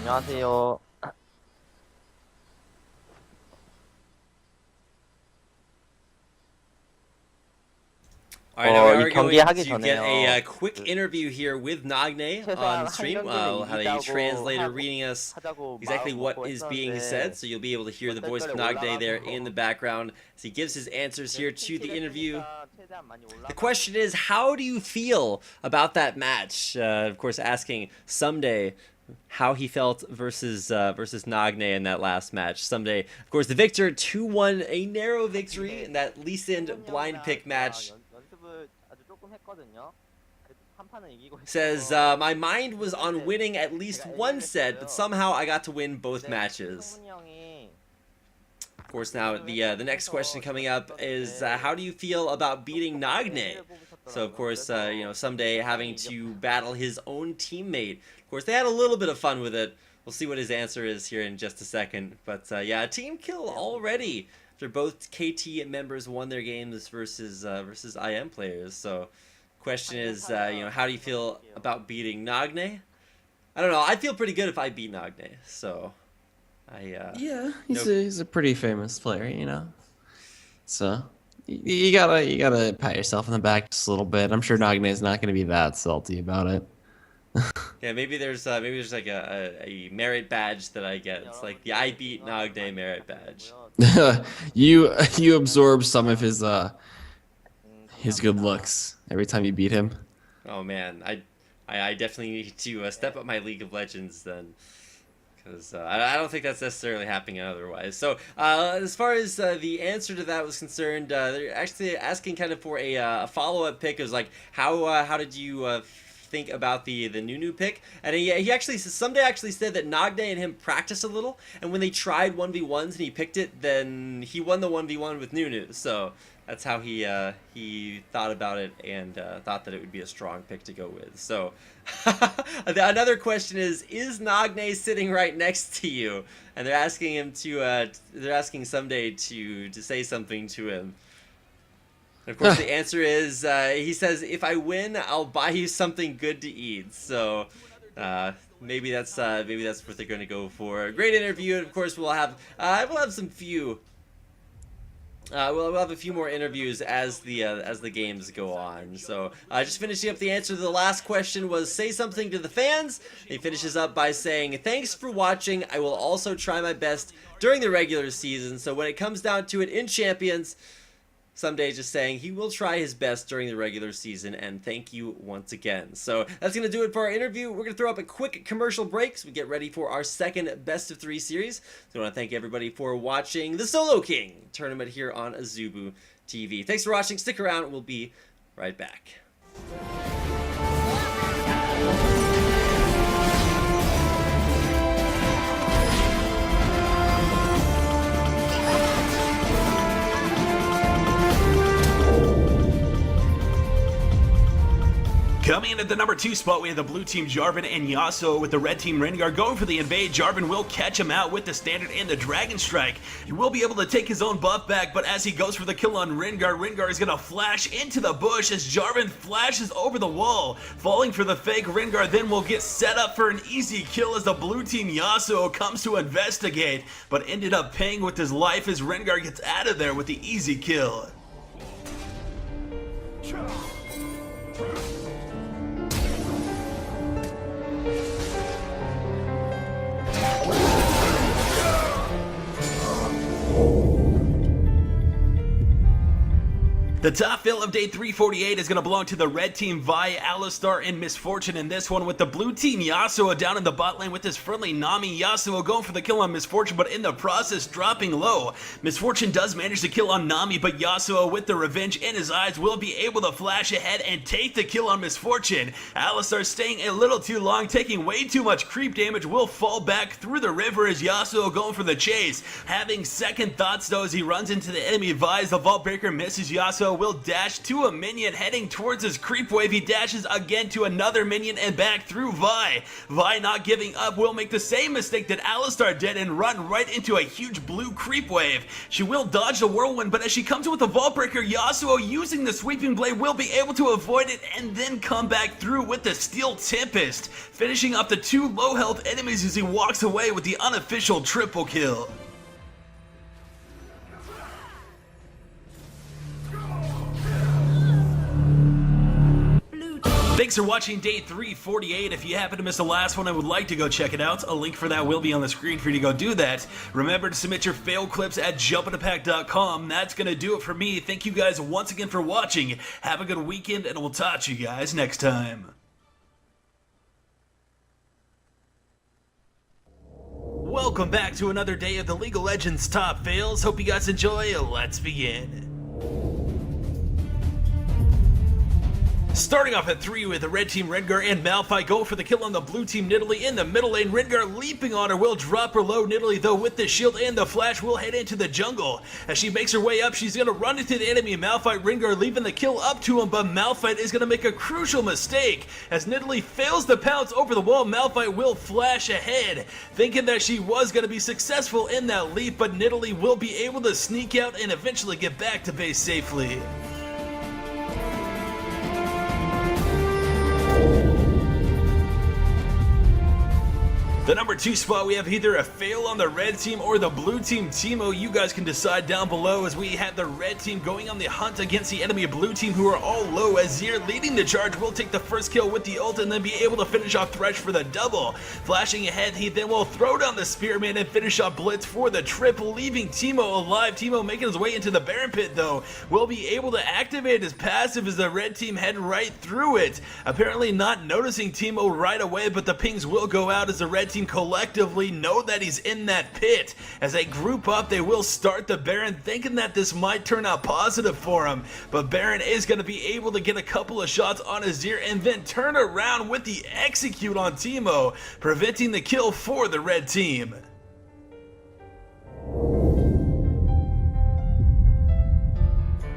안녕하세요. All right, now we 이 are 경기 going 하기 to get 전에요. a quick interview here with Nagne 최소한 on 한 stream. 경기는 We'll have a 이기자고 translator reading us 하자고 exactly what 마음 is 먹고 being 했었는데 said, so you'll be able to hear the voice of Nagne there in the background as he gives his answers here to the interview. 최대한 많이 The question is, how do you feel about that match? Of course, asking Someday how he felt versus Nagne in that last match. Someday, of course, the victor 2-1, a narrow victory in that Lee Sin blind pick match. 연습을 아주 조금 했거든요. 한 판은 이기고 Says, my mind was on winning at least one set, but somehow I got to win both matches. 성훈이 형이 Of course, now the next question coming up is, how do you feel about beating Nagne? So, of course, you know, Someday having to battle his own teammate. Of course, they had a little bit of fun with it. We'll see what his answer is here in just a second. But, yeah, a team kill already after both KT members won their games versus IM players. So, question is, you know, how do you feel about beating Nagne? I don't know. I feel pretty good if I beat Nagne. So, Yeah, he's no- he's a pretty famous player, you know. So you gotta pat yourself on the back just a little bit. I'm sure Nagne's not gonna be that salty about it. yeah, maybe there's like a merit badge that I get. It's like the I beat Nagne merit badge. You absorb some of his good looks every time you beat him. Oh man, I definitely need to step up my League of Legends then, because I don't think that's necessarily happening otherwise. So as far as the answer to that was concerned, they're actually asking kind of for a follow-up pick. It was like, how did you think about the Nunu pick? And he actually Someday actually said that Nagne and him practiced a little, and when they tried 1v1s and he picked it, then he won the 1v1 with Nunu. So that's how he thought about it and thought that it would be a strong pick to go with. So another question is Nagne sitting right next to you? And they're asking him to they're asking Someday to say something to him. And of course, the answer is he says, "If I win, I'll buy you something good to eat." So maybe that's what they're going to go for. A great interview, and of course, we'll have some few. We'll have a few more interviews as the games go on. So just finishing up the answer to the last question was, say something to the fans. He finishes up by saying, thanks for watching. I will also try my best during the regular season. So when it comes down to it in Champions, Someday just saying he will try his best during the regular season, and thank you once again. So that's going to do it for our interview. We're going to throw up a quick commercial break so we get ready for our second best of 3 series. So I want to thank everybody for watching the Solo King tournament here on Azubu TV. Thanks for watching. Stick around. We'll be right back. Coming in at the number 2 spot, we have the blue team Jarvan and Yasuo, with the red team Rengar going for the invade. Jarvan will catch him out with the standard and the Dragon Strike. He will be able to take his own buff back, but as he goes for the kill on Rengar, Rengar is going to flash into the bush as Jarvan flashes over the wall. Falling for the fake, Rengar then will get set up for an easy kill as the blue team Yasuo comes to investigate, but ended up paying with his life as Rengar gets out of there with the easy kill. The top fill of day 348 is going to belong to the red team Vi, Alistar, and Misfortune in this one, with the blue team Yasuo down in the bot lane with his friendly Nami. Yasuo going for the kill on Misfortune, but in the process dropping low. Misfortune does manage to kill on Nami, but Yasuo with the revenge in his eyes will be able to flash ahead and take the kill on Misfortune. Alistar staying a little too long, taking way too much creep damage, will fall back through the river as Yasuo going for the chase. Having second thoughts though as he runs into the enemy Vi, as the Vault Breaker misses Yasuo Yasuo will dash to a minion heading towards his creep wave. He dashes again to another minion and back through Vi. Vi, not giving up, will make the same mistake that Alistar did and run right into a huge blue creep wave. She will dodge the whirlwind, but as she comes in with a vault breaker, Yasuo using the sweeping blade will be able to avoid it and then come back through with the Steel Tempest, finishing up the 2 low health enemies as he walks away with the unofficial triple kill. Thanks for watching day 348. If you happen to miss the last one and would like to go check it out, a link for that will be on the screen for you to go do that. Remember to submit your fail clips at jumpinthepack.com. That's going to do it for me. Thank you guys once again for watching. Have a good weekend, and we'll talk to you guys next time. Welcome back to another day of the League of Legends Top Fails. Hope you guys enjoy. Let's begin. Starting off at 3 with the red team Rengar and Malphite go for the kill on the blue team Nidalee in the middle lane. Rengar leaping on her will drop her low. Nidalee though with the shield and the flash will head into the jungle. As she makes her way up, she's going to run into the enemy. Malphite Rengar leaving the kill up to him, but Malphite is going to make a crucial mistake. As Nidalee fails to pounce over the wall, Malphite will flash ahead, thinking that she was going to be successful in that leap, but Nidalee will be able to sneak out and eventually get back to base safely. The number 2 spot, we have either a fail on the red team or the blue team. Teemo, you guys can decide down below, as we have the red team going on the hunt against the enemy blue team, who are all low. Azir leading the charge will take the first kill with the ult and then be able to finish off Thresh for the double. Flashing ahead, he then will throw down the Spearman and finish off Blitz for the triple, leaving Teemo alive. Teemo making his way into the Baron Pit though, will be able to activate his passive as the red team head right through it. Apparently not noticing Teemo right away, but the pings will go out as the red team collectively know that he's in that pit. As they group up, they will start the Baron, thinking that this might turn out positive for him, but Baron is going to be able to get a couple of shots on Azir and then turn around with the execute on Teemo, preventing the kill for the red team.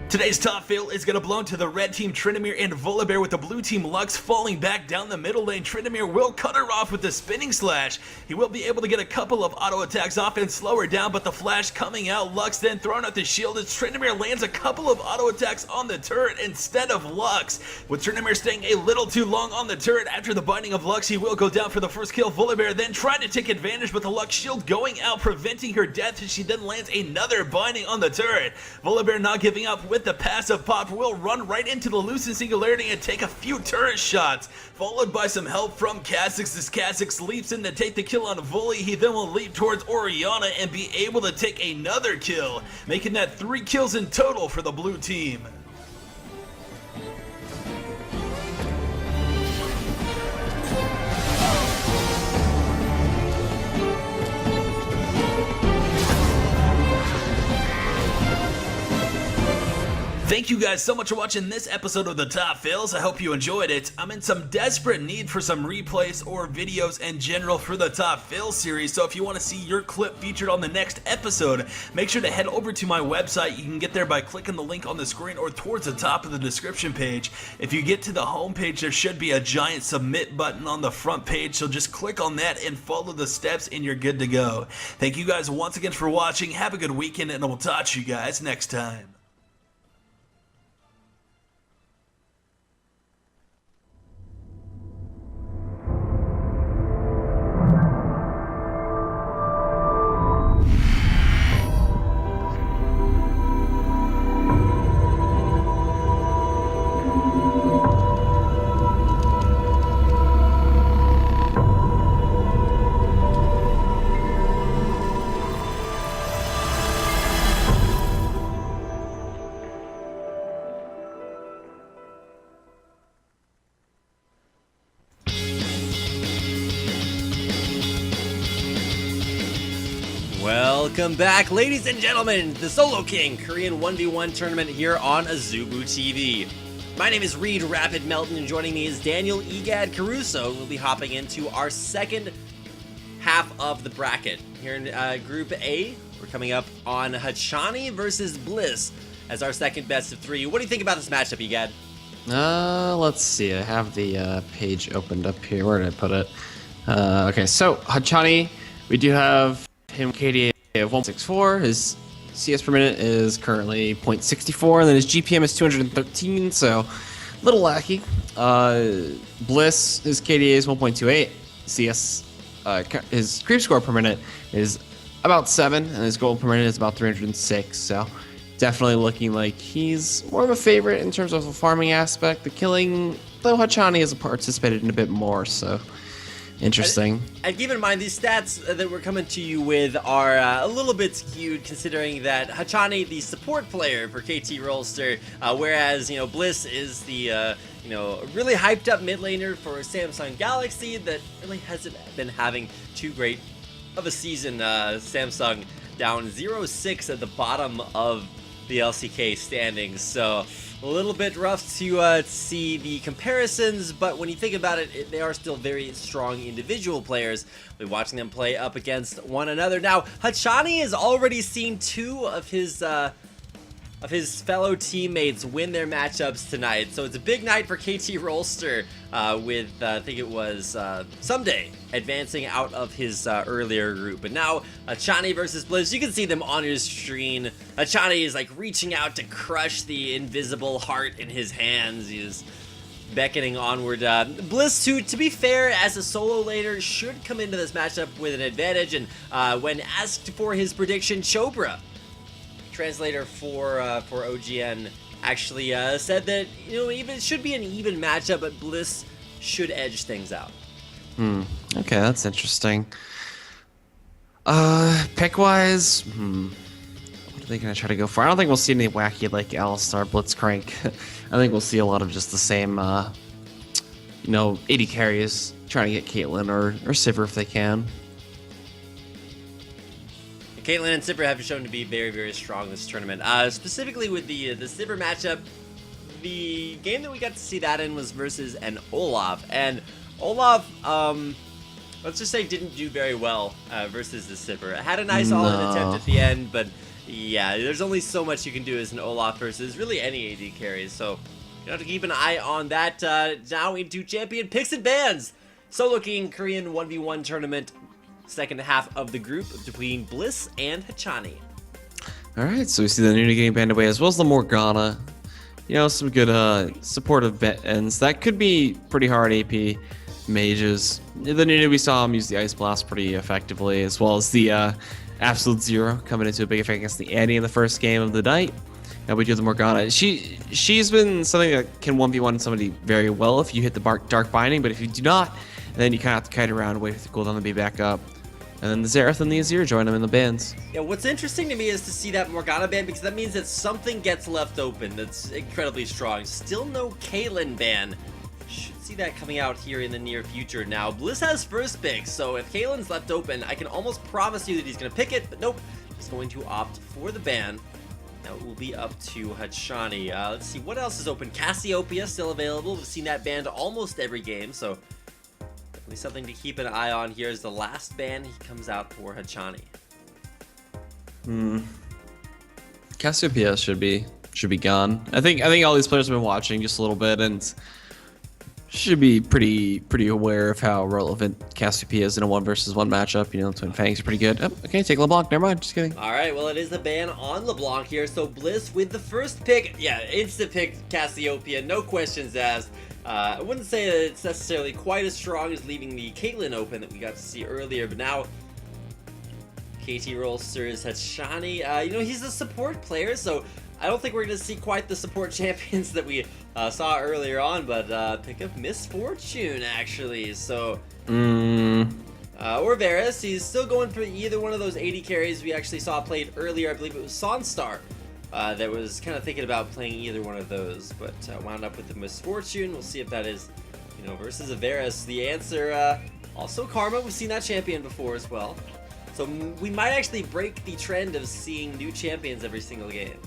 Today's top fail is going to belong to the red team Tryndamere and Volibear, with the blue team Lux falling back down the middle lane. Tryndamere will cut her off with the spinning slash. He will be able to get a couple of auto attacks off and slow her down, but the flash coming out, Lux then throwing out the shield as Tryndamere lands a couple of auto attacks on the turret instead of Lux. With Tryndamere staying a little too long on the turret after the binding of Lux, he will go down for the first kill. Volibear then trying to take advantage, but the Lux shield going out, preventing her death as she then lands another binding on the turret. Volibear not giving up with the passive pop will run right into the Lucent Singularity and take a few turret shots, followed by some help from Kha'Zix as Kha'Zix leaps in to take the kill on Voli. He then will leap towards Orianna and be able to take another kill, making that 3 kills in total for the blue team. Thank you guys so much for watching this episode of the Top Fails. I hope you enjoyed it. I'm in some desperate need for some replays or videos in general for the Top Fails series, so if you want to see your clip featured on the next episode, make sure to head over to my website. You can get there by clicking the link on the screen or towards the top of the description page. If you get to the home page, there should be a giant submit button on the front page, so just click on that and follow the steps and you're good to go. Thank you guys once again for watching. Have a good weekend, and we'll talk to you guys next time. Welcome back, ladies and gentlemen, the Solo King Korean 1v1 tournament here on Azubu TV. My name is Reed Rapid Melton, and joining me is Daniel Egad Caruso. We'll be hopping into our second half of the bracket. Here in Group A, we're coming up on Hachani versus Bliss. as our second best of 3. What do you think about this matchup, Egad? Let's see. I have the page opened up here. Where did I put it? Okay, so Hachani, we do have him KDA of 164. His CS per minute is currently 0.64, and then his GPM is 213, so a little lackey. Bliss, his KDA is 1.28. CS, his creep score per minute is about 7, and his gold per minute is about 306, so definitely looking like he's more of a favorite in terms of the farming aspect. The killing, though Hachani has participated in a bit more, so interesting. And keep in mind, these stats that we're coming to you with are a little bit skewed, considering that Hachani, the support player for KT Rolster, whereas, you know, Bliss is the, you know, really hyped up mid laner for Samsung Galaxy that really hasn't been having too great of a season. Samsung down 0-6 at the bottom of the LCK standings, so a little bit rough to see the comparisons, but when you think about it, they are still very strong individual players. We're watching them play up against one another. Now, Hachani has already seen 2 of his fellow teammates win their matchups tonight, so it's a big night for KT Rolster with, I think it was Someday advancing out of his earlier group. But now, Hachani versus Bliss, you can see them on your screen. Hachani is like reaching out to crush the invisible heart in his hands. He is beckoning onward. Bliss, to be fair, as a solo laner, should come into this matchup with an advantage, and when asked for his prediction, Chobra, translator for OGN, actually said that, you know, even it should be an even matchup, but Bliss should edge things out. Okay, that's interesting. Pick wise, what are they gonna try to go for? I don't think we'll see any wacky like Alistar Blitzcrank. I think we'll see a lot of just the same, you know, 80 carries trying to get Caitlyn or Sivir if they can. Caitlyn and Sivir have shown to be very, very strong this tournament. Specifically with the Sivir matchup, the game that we got to see that in was versus an Olaf, and Olaf, let's just say, didn't do very well versus the Sivir. Had a nice all-in attempt at the end, but yeah, there's only so much you can do as an Olaf versus really any AD carries, so you have to keep an eye on that. Now into champion picks and bans. Solo King Korean 1v1 tournament. Second half of the group between Bliss and Hachani. Alright, so we see the Nunu getting banned away, as well as the Morgana. You know, some good supportive ends. That could be pretty hard AP mages. The Nunu, we saw him use the Ice Blast pretty effectively, as well as the Absolute Zero coming into a big effect against the Annie in the first game of the night. Now we do the Morgana. She's been something that can 1v1 somebody very well if you hit the Dark Binding, but if you do not, then you kind of have to kite around, wait for the cooldown to be back up. And then the Xerath and the Azir join them in the bans. Yeah, what's interesting to me is to see that Morgana ban, because that means that something gets left open that's incredibly strong. Still no Caitlyn ban. Should see that coming out here in the near future. Now, Bliss has first pick, so if Caitlyn's left open, I can almost promise you that he's going to pick it, but nope. He's going to opt for the ban. Now it will be up to Hachani. Let's see, what else is open? Cassiopeia still available. We've seen that banned almost every game, so definitely something to keep an eye on here. Is the last ban he comes out for Hachani. Cassiopeia should be gone. I think all these players have been watching just a little bit and should be pretty aware of how relevant Cassiopeia is in a 1v1 matchup. You know, Twin Fangs are pretty good. Oh, okay, take LeBlanc. Never mind. Just kidding. All right, well, it is the ban on LeBlanc here. So Bliss with the first pick. Yeah, instant pick Cassiopeia. No questions asked. I wouldn't say that it's necessarily quite as strong as leaving the Caitlyn open that we got to see earlier, but now KT Rolsters Hachani. You know, he's a support player, so I don't think we're going to see quite the support champions that we saw earlier on, but pick up Miss Fortune, actually. So, or Varus, he's still going for either one of those 80 carries we actually saw played earlier. I believe it was Sonstar that was kind of thinking about playing either one of those, but wound up with the Miss Fortune. We'll see if that is, you know, versus a Varus. The answer, also Karma. We've seen that champion before as well. So we might actually break the trend of seeing new champions every single game.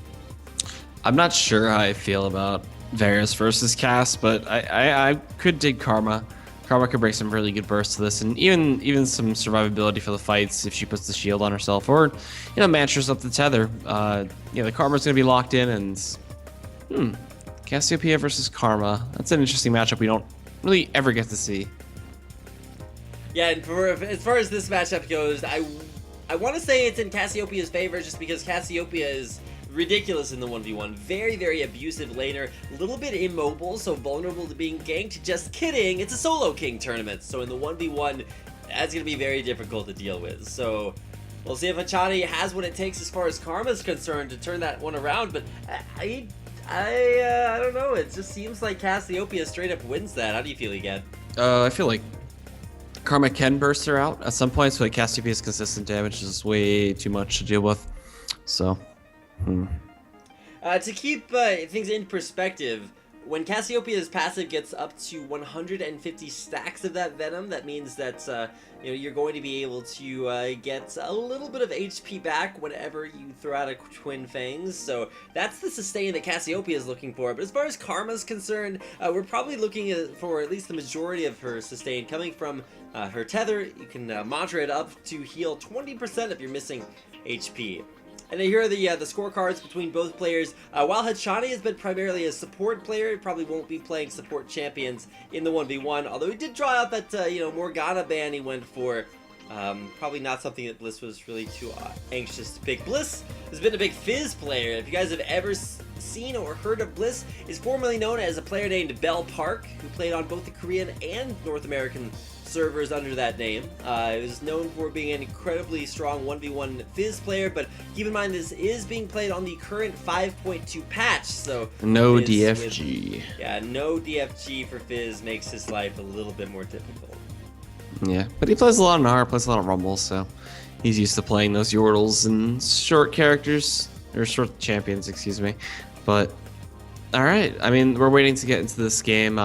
I'm not sure how I feel about Varus versus Cass, but I could dig Karma. Karma could bring some really good bursts to this, and even some survivability for the fights if she puts the shield on herself, or matches up the tether. The Karma's gonna be locked in, and Cassiopeia versus Karma. That's an interesting matchup we don't really ever get to see. Yeah, and as far as this matchup goes, I want to say it's in Cassiopeia's favor, just because Cassiopeia is ridiculous in the 1v1. Very, very abusive laner. A little bit immobile, so vulnerable to being ganked. Just kidding. It's a solo king tournament, so in the 1v1, that's going to be very difficult to deal with. So we'll see if Hachani has what it takes as far as Karma is concerned to turn that one around, but I don't know. It just seems like Cassiopeia straight up wins that. How do you feel, again? I feel like Karma can burst her out at some points, but Cassiopeia's consistent damage is way too much to deal with. So, To keep things in perspective, when Cassiopeia's passive gets up to 150 stacks of that Venom, that means that you're going to be able to get a little bit of HP back whenever you throw out a Twin Fangs. So that's the sustain that Cassiopeia is looking for. But as far as Karma's concerned, we're probably looking for at least the majority of her sustain coming from her tether. You can mantra it up to heal 20% if you're missing HP. And here are the scorecards between both players. While Hachani has been primarily a support player, he probably won't be playing support champions in the 1v1. Although he did draw out that Morgana ban he went for. Probably not something that Bliss was really too anxious to pick. Bliss has been a big Fizz player. If you guys have ever seen or heard of Bliss, is formerly known as a player named Bell Park, who played on both the Korean and North American servers under that name. It was known for being an incredibly strong 1v1 Fizz player, but keep in mind this is being played on the current 5.2 patch, so no Fizz DFG. no DFG for Fizz makes his life a little bit more difficult. Yeah, but he plays a lot in R, plays a lot of Rumble, so he's used to playing those Yordles and short characters, or short champions, excuse me. But, alright, I mean, we're waiting to get into this game.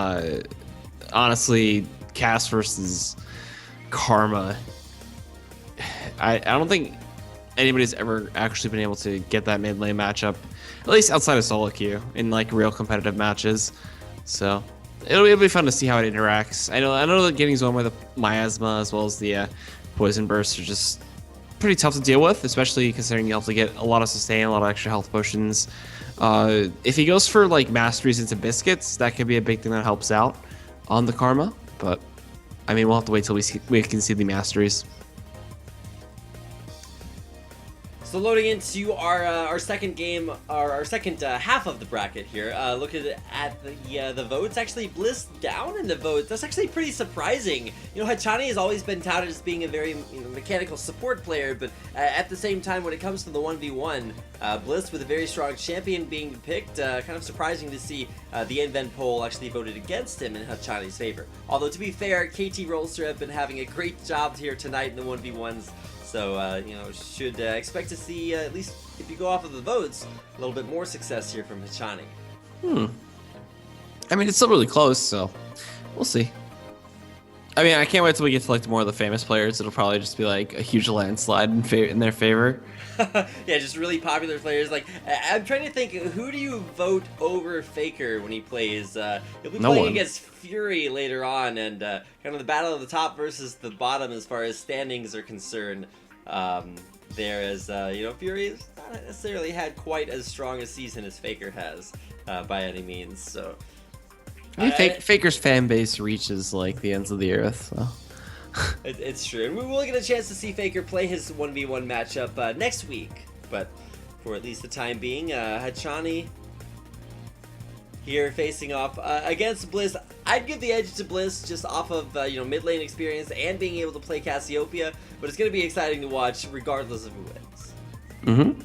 Honestly, Cass versus Karma. I don't think anybody's ever actually been able to get that mid lane matchup, at least outside of solo queue, in like real competitive matches. So it'll be fun to see how it interacts. I know that getting Zone with the miasma as well as the poison burst are just pretty tough to deal with, especially considering you have to get a lot of sustain, a lot of extra health potions. If he goes for like masteries into biscuits, that could be a big thing that helps out on the Karma. But I mean, we'll have to wait till we can see the masteries. So loading into our second game, our second half of the bracket here. Looking at the votes, actually Bliss down in the votes. That's actually pretty surprising. Hachani has always been touted as being a very mechanical support player, but at the same time, when it comes to the 1v1, Bliss with a very strong champion being picked, kind of surprising to see the Invent poll actually voted against him in Hachani's favor. Although to be fair, KT Rolster have been having a great job here tonight in the 1v1s. So, should expect to see, at least if you go off of the votes, a little bit more success here from Hachani. I mean, it's still really close, so we'll see. I mean, I can't wait till we get to like more of the famous players. It'll probably just be like a huge landslide in their favor. Yeah, just really popular players. Like, I'm trying to think, who do you vote over Faker when he plays? He'll be playing against Fury later on, and kind of the battle of the top versus the bottom as far as standings are concerned. Fury has not necessarily had quite as strong a season as Faker has by any means. So, I mean, Faker's fan base reaches like the ends of the earth. So. It's true. And we will get a chance to see Faker play his 1v1 matchup next week. But for at least the time being, Hachani here facing off against Bliss. I'd give the edge to Bliss just off of mid lane experience and being able to play Cassiopeia. But it's going to be exciting to watch regardless of who wins.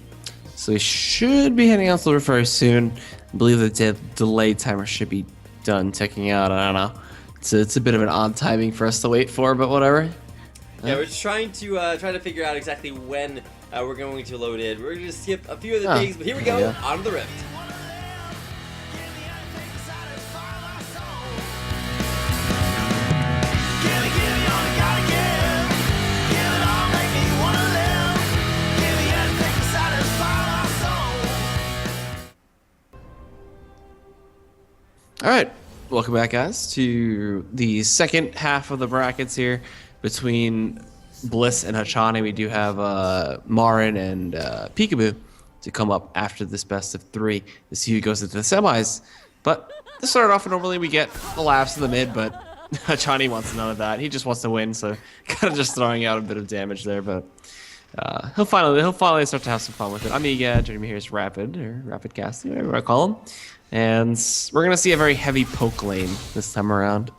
So we should be heading out to the river soon. I believe the delay timer should be done ticking out. I don't know. It's a bit of an odd timing for us to wait for, but whatever. Yeah, we're just trying to figure out exactly when we're going to load in. We're going to skip a few of the things, but here we go, on the Rift. All right, welcome back, guys, to the second half of the brackets here between Bliss and Hachani. We do have Marin and Peekaboo to come up after this best of 3 to see who goes into the semis. But to start off, normally we get the laughs in the mid, but Hachani wants none of that. He just wants to win, so kind of just throwing out a bit of damage there. But he'll finally start to have some fun with it. Amiga, joining me here is Rapid, or Rapid Casting, whatever I call him. And we're going to see a very heavy poke lane this time around.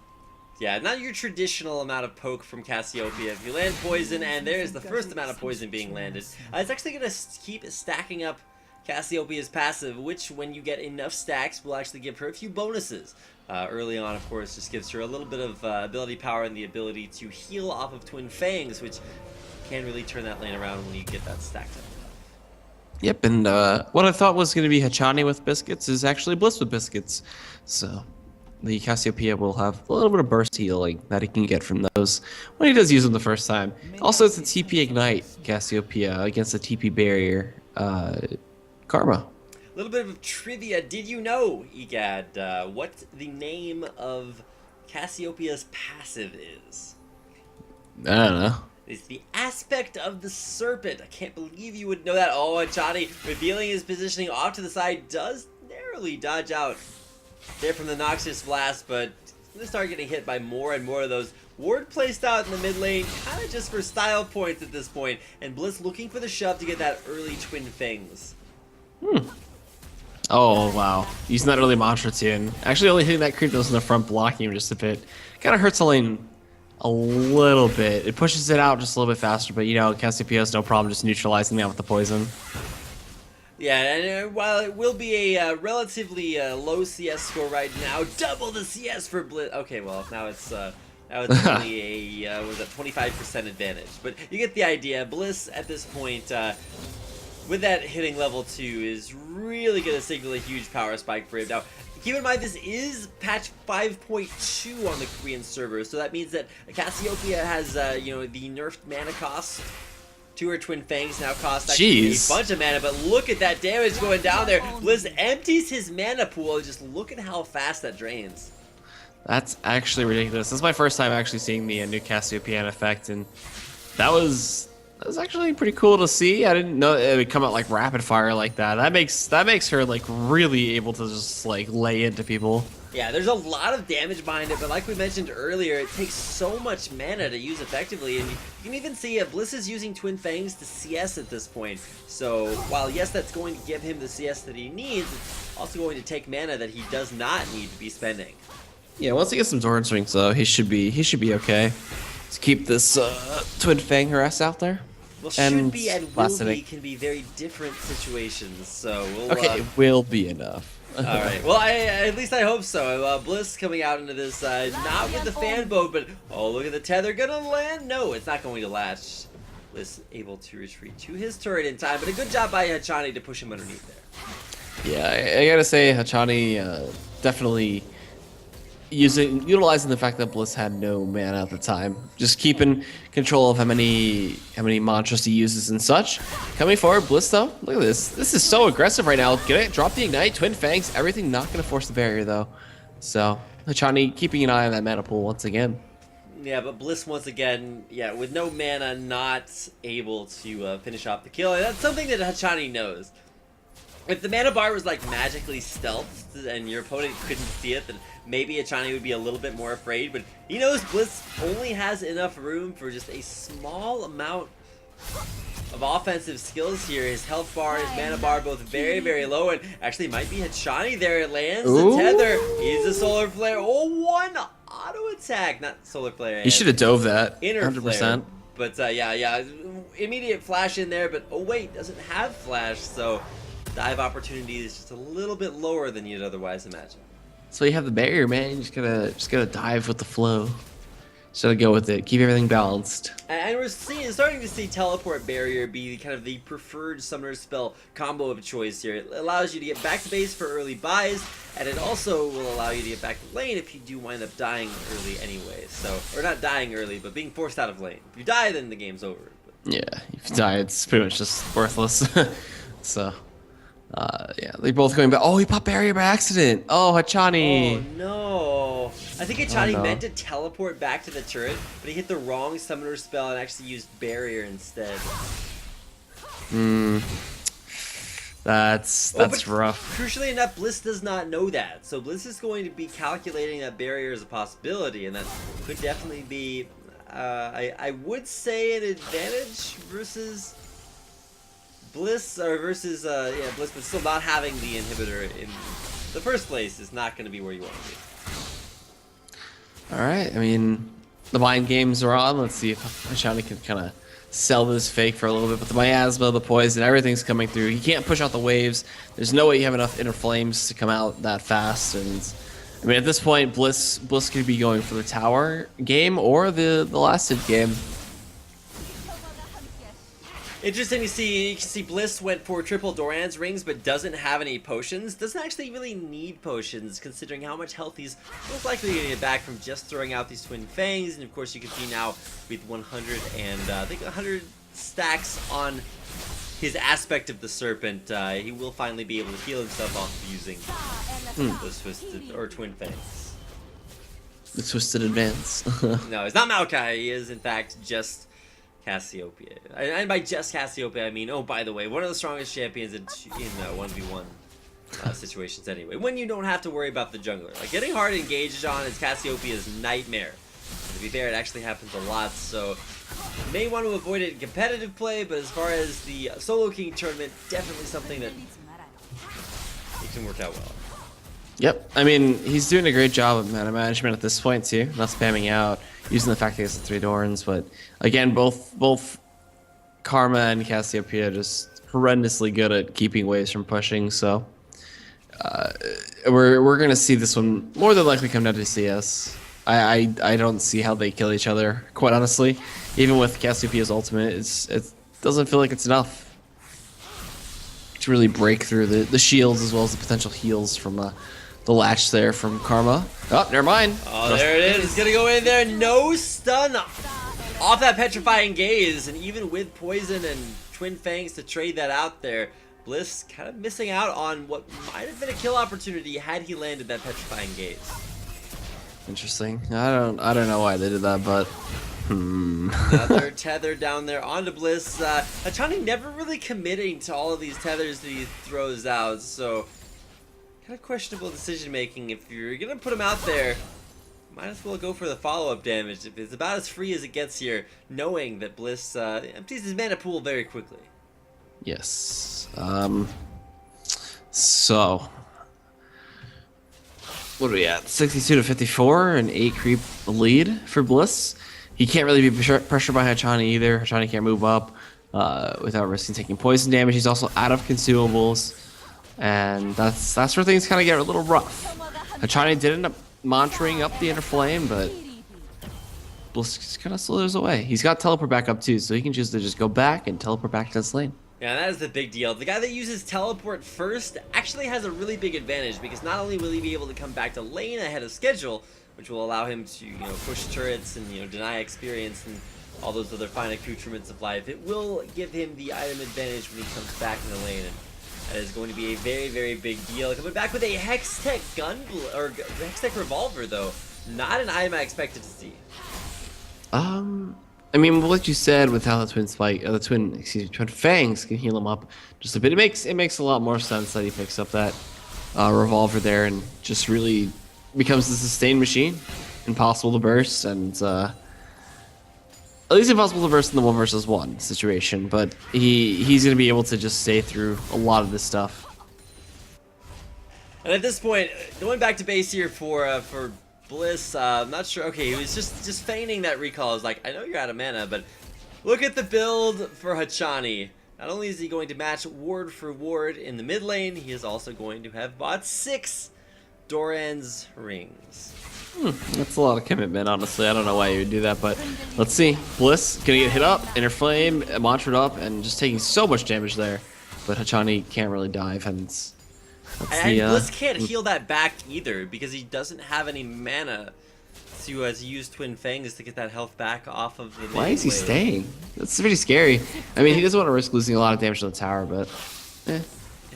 Yeah, not your traditional amount of poke from Cassiopeia. If you land poison, and there's the first amount of poison being landed, it's actually going to keep stacking up Cassiopeia's passive, which, when you get enough stacks, will actually give her a few bonuses. Early on, of course, just gives her a little bit of ability power and the ability to heal off of Twin Fangs, which can really turn that lane around when you get that stacked up. Yep, and what I thought was going to be Hachani with biscuits is actually Bliss with biscuits. So the Cassiopeia will have a little bit of burst healing that he can get from those when he does use them the first time. Also, it's a TP Ignite Cassiopeia against a TP Barrier Karma. A little bit of trivia. Did you know, Egad, what the name of Cassiopeia's passive is? I don't know. It's the Aspect of the Serpent. I can't believe you would know that. Oh, Hachani, revealing his positioning off to the side, does narrowly dodge out there from the Noxious Blast, but he's going to start getting hit by more and more of those. Ward placed out in the mid lane, kind of just for style points at this point, and Bliss looking for the shove to get that early Twin Fangs. Oh, wow. Using that early mantra tune. Actually, only hitting that creep that was in the front, blocking him just a bit. Kind of hurts the lane a little bit. It pushes it out just a little bit faster, but you know, Cassiopeia has no problem just neutralizing that with the poison. Yeah, and while it will be a relatively low CS score right now, double the CS for Bliss. Okay, well, now it's only a was it 25% advantage, but you get the idea. Bliss at this point, with that hitting level 2, is really going to signal a huge power spike for him. Now, keep in mind, this is patch 5.2 on the Korean server, so that means that Cassiopeia has, you know, the nerfed mana cost to her Twin Fangs now cost actually a bunch of mana, but look at that damage going down there. Bliss empties his mana pool, just look at how fast that drains. That's actually ridiculous. This is my first time actually seeing the new Cassiopeia in effect, and that was actually pretty cool to see. I didn't know it would come out like rapid fire like that. That makes her like really able to just like lay into people. Yeah, there's a lot of damage behind it, but like we mentioned earlier, it takes so much mana to use effectively, and you can even see Bliss is using Twin Fangs to CS at this point. So while yes, that's going to give him the CS that he needs, it's also going to take mana that he does not need to be spending. Yeah, once he gets some Zoran swings though, he should be okay to keep this Twin Fang harass out there. Well, should be and will be can be very different situations, so we'll... Okay, it will be enough. Alright, well, at least I hope so. Bliss coming out into this, not with the fan boat, but, oh, look at the tether, gonna land? No, it's not going to latch. Bliss able to retreat to his turret in time, but a good job by Hachani to push him underneath there. Yeah, I gotta say, Hachani definitely utilizing the fact that Bliss had no mana at the time, just keeping control of how many mantras he uses and such. Coming forward, Bliss though, look at this. This is so aggressive right now. Get it, drop the ignite, Twin Fangs, everything. Not gonna force the barrier though. So Hachani keeping an eye on that mana pool once again. Yeah, but Bliss once again, yeah, with no mana, not able to finish off the kill. And that's something that Hachani knows. If the mana bar was like magically stealthed and your opponent couldn't see it, then maybe Hachani would be a little bit more afraid, but he knows Bliss only has enough room for just a small amount of offensive skills here. His health bar, his mana bar, both very, very low, and actually might be Hachani there. It lands the tether. He's a solar flare. Oh, one auto attack, not solar flare. He should have dove that. Inner 100%. flare. But yeah, immediate flash in there, but oh wait, doesn't have flash, so dive opportunity is just a little bit lower than you'd otherwise imagine. So you have the barrier, man. You just gotta dive with the flow. Just gotta go with it. Keep everything balanced. And we're starting to see Teleport Barrier be kind of the preferred summoner spell combo of choice here. It allows you to get back to base for early buys, and it also will allow you to get back to lane if you do wind up dying early anyway. So, or not dying early, but being forced out of lane. If you die, then the game's over. But Yeah, if you die, it's pretty much just worthless. So. Yeah, they're both going back. Oh, he popped barrier by accident. Oh, Hachani. Oh no! I think Hachani no. meant to teleport back to the turret, but he hit the wrong summoner spell and actually used barrier instead. That's but rough. Crucially enough, Bliss does not know that, so Bliss is going to be calculating that barrier as a possibility, and that could definitely be, I would say, an advantage versus Bliss, or versus Bliss, but still not having the inhibitor in the first place is not going to be where you want to be. All right, I mean, the mind games are on. Let's see if Hachani can kind of sell this fake for a little bit. But the miasma, the poison, everything's coming through. He can't push out the waves. There's no way you have enough inner flames to come out that fast. And I mean, at this point, Bliss could be going for the tower game or the last hit game. Interesting to see. You can see Bliss went for triple Doran's rings, but doesn't have any potions. Doesn't actually really need potions, considering how much health he's most likely going to get back from just throwing out these Twin Fangs. And of course, you can see now with 100 and I think 100 stacks on his aspect of the serpent, he will finally be able to heal himself off of using those twisted or Twin Fangs. The twisted advance. No, it's not Maokai. He is in fact just Cassiopeia. And by just Cassiopeia, I mean, oh, by the way, one of the strongest champions in 1v1 situations anyway. When you don't have to worry about the jungler. Like, getting hard engaged on is Cassiopeia's nightmare. To be fair, it actually happens a lot, so you may want to avoid it in competitive play, but as far as the Solo King tournament, definitely something that it can work out well. Yep, I mean, he's doing a great job of mana management at this point too, not spamming out, using the fact that he has the 3 Dorans, but again, both Karma and Cassiopeia just horrendously good at keeping waves from pushing, so we're gonna see this one more than likely come down to CS. I don't see how they kill each other, quite honestly. Even with Cassiopeia's ultimate, it doesn't feel like it's enough to really break through the shields as well as the potential heals from the latch there from Karma. Oh, never mind. Oh, there it is. It's gonna go in there. No stun off that petrifying gaze, and even with poison and Twin Fangs to trade that out there, Bliss kind of missing out on what might have been a kill opportunity had he landed that petrifying gaze. Interesting. I don't know why they did that, but Another tether down there onto Bliss. Hachani never really committing to all of these tethers that he throws out, so kind of questionable decision making. If you're gonna put him out there, might as well go for the follow-up damage. If it's about as free as it gets here, knowing that Bliss empties his mana pool very quickly. yes. So what are we at? 62 to 54, an 8 creep lead for Bliss. He can't really be pressured by Hachani either. Hachani can't move up without risking taking poison damage. He's also out of consumables, and that's where things kind of get a little rough. Hachani did end up monitoring up the inner flame, but Bliss just kind of slithers away. He's got teleport back up too, so he can choose to just go back and teleport back to this lane. Yeah, that is the big deal. The guy that uses teleport first actually has a really big advantage, because not only will he be able to come back to lane ahead of schedule, which will allow him to, push turrets and, deny experience and all those other fine accoutrements of life, it will give him the item advantage when he comes back in the lane, and that is going to be a very, very big deal. Coming back with a Hextech Hextech revolver, though, not an item I expected to see. I mean, what you said with how the Twin Fangs can heal him up just a bit, it makes a lot more sense that he picks up that revolver there and just really becomes the sustained machine. Impossible to burst, and at least impossible to burst in the 1 versus 1 situation, but he's going to be able to just stay through a lot of this stuff. And at this point, going back to base here for Bliss, I'm not sure. Okay, he was just feigning that recall. I was like, I know you're out of mana, but look at the build for Hachani. Not only is he going to match ward for ward in the mid lane, he is also going to have bought 6 Doran's rings. That's a lot of commitment, honestly. I don't know why you would do that, but let's see. Bliss gonna get hit up, inner flame, mantra'd up, and just taking so much damage there. But Hachani can't really dive, and Bliss can't heal that back either, because he doesn't have any mana to use Twin Fangs to get that health back off of the. Why is he staying? That's pretty scary. I mean, he doesn't want to risk losing a lot of damage to the tower, but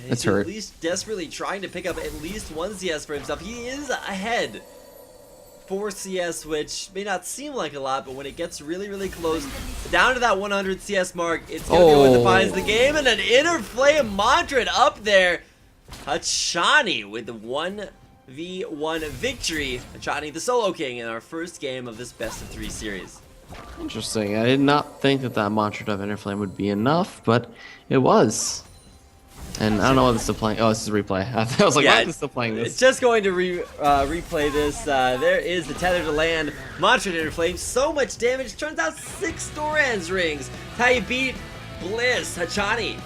that's hurt. At least desperately trying to pick up at least one CS for himself. He is ahead. 4 CS, which may not seem like a lot, but when it gets really, really close, down to that 100 CS mark, it's going to be what defines the game, and an Inner Flame Mondred up there. Hachani with the 1v1 victory. Hachani, the solo king, in our first game of this best of 3 series. Interesting. I did not think that Mantra of Inner Flame would be enough, but it was. And I don't know what this is still playing. Oh, this is a replay. I was like, why is this still playing this? It's just going to replay this. There is the tether to land. Mantra Inner Flame. So much damage. Turns out 6 Doran's rings. That's how you beat Bliss. Hachani.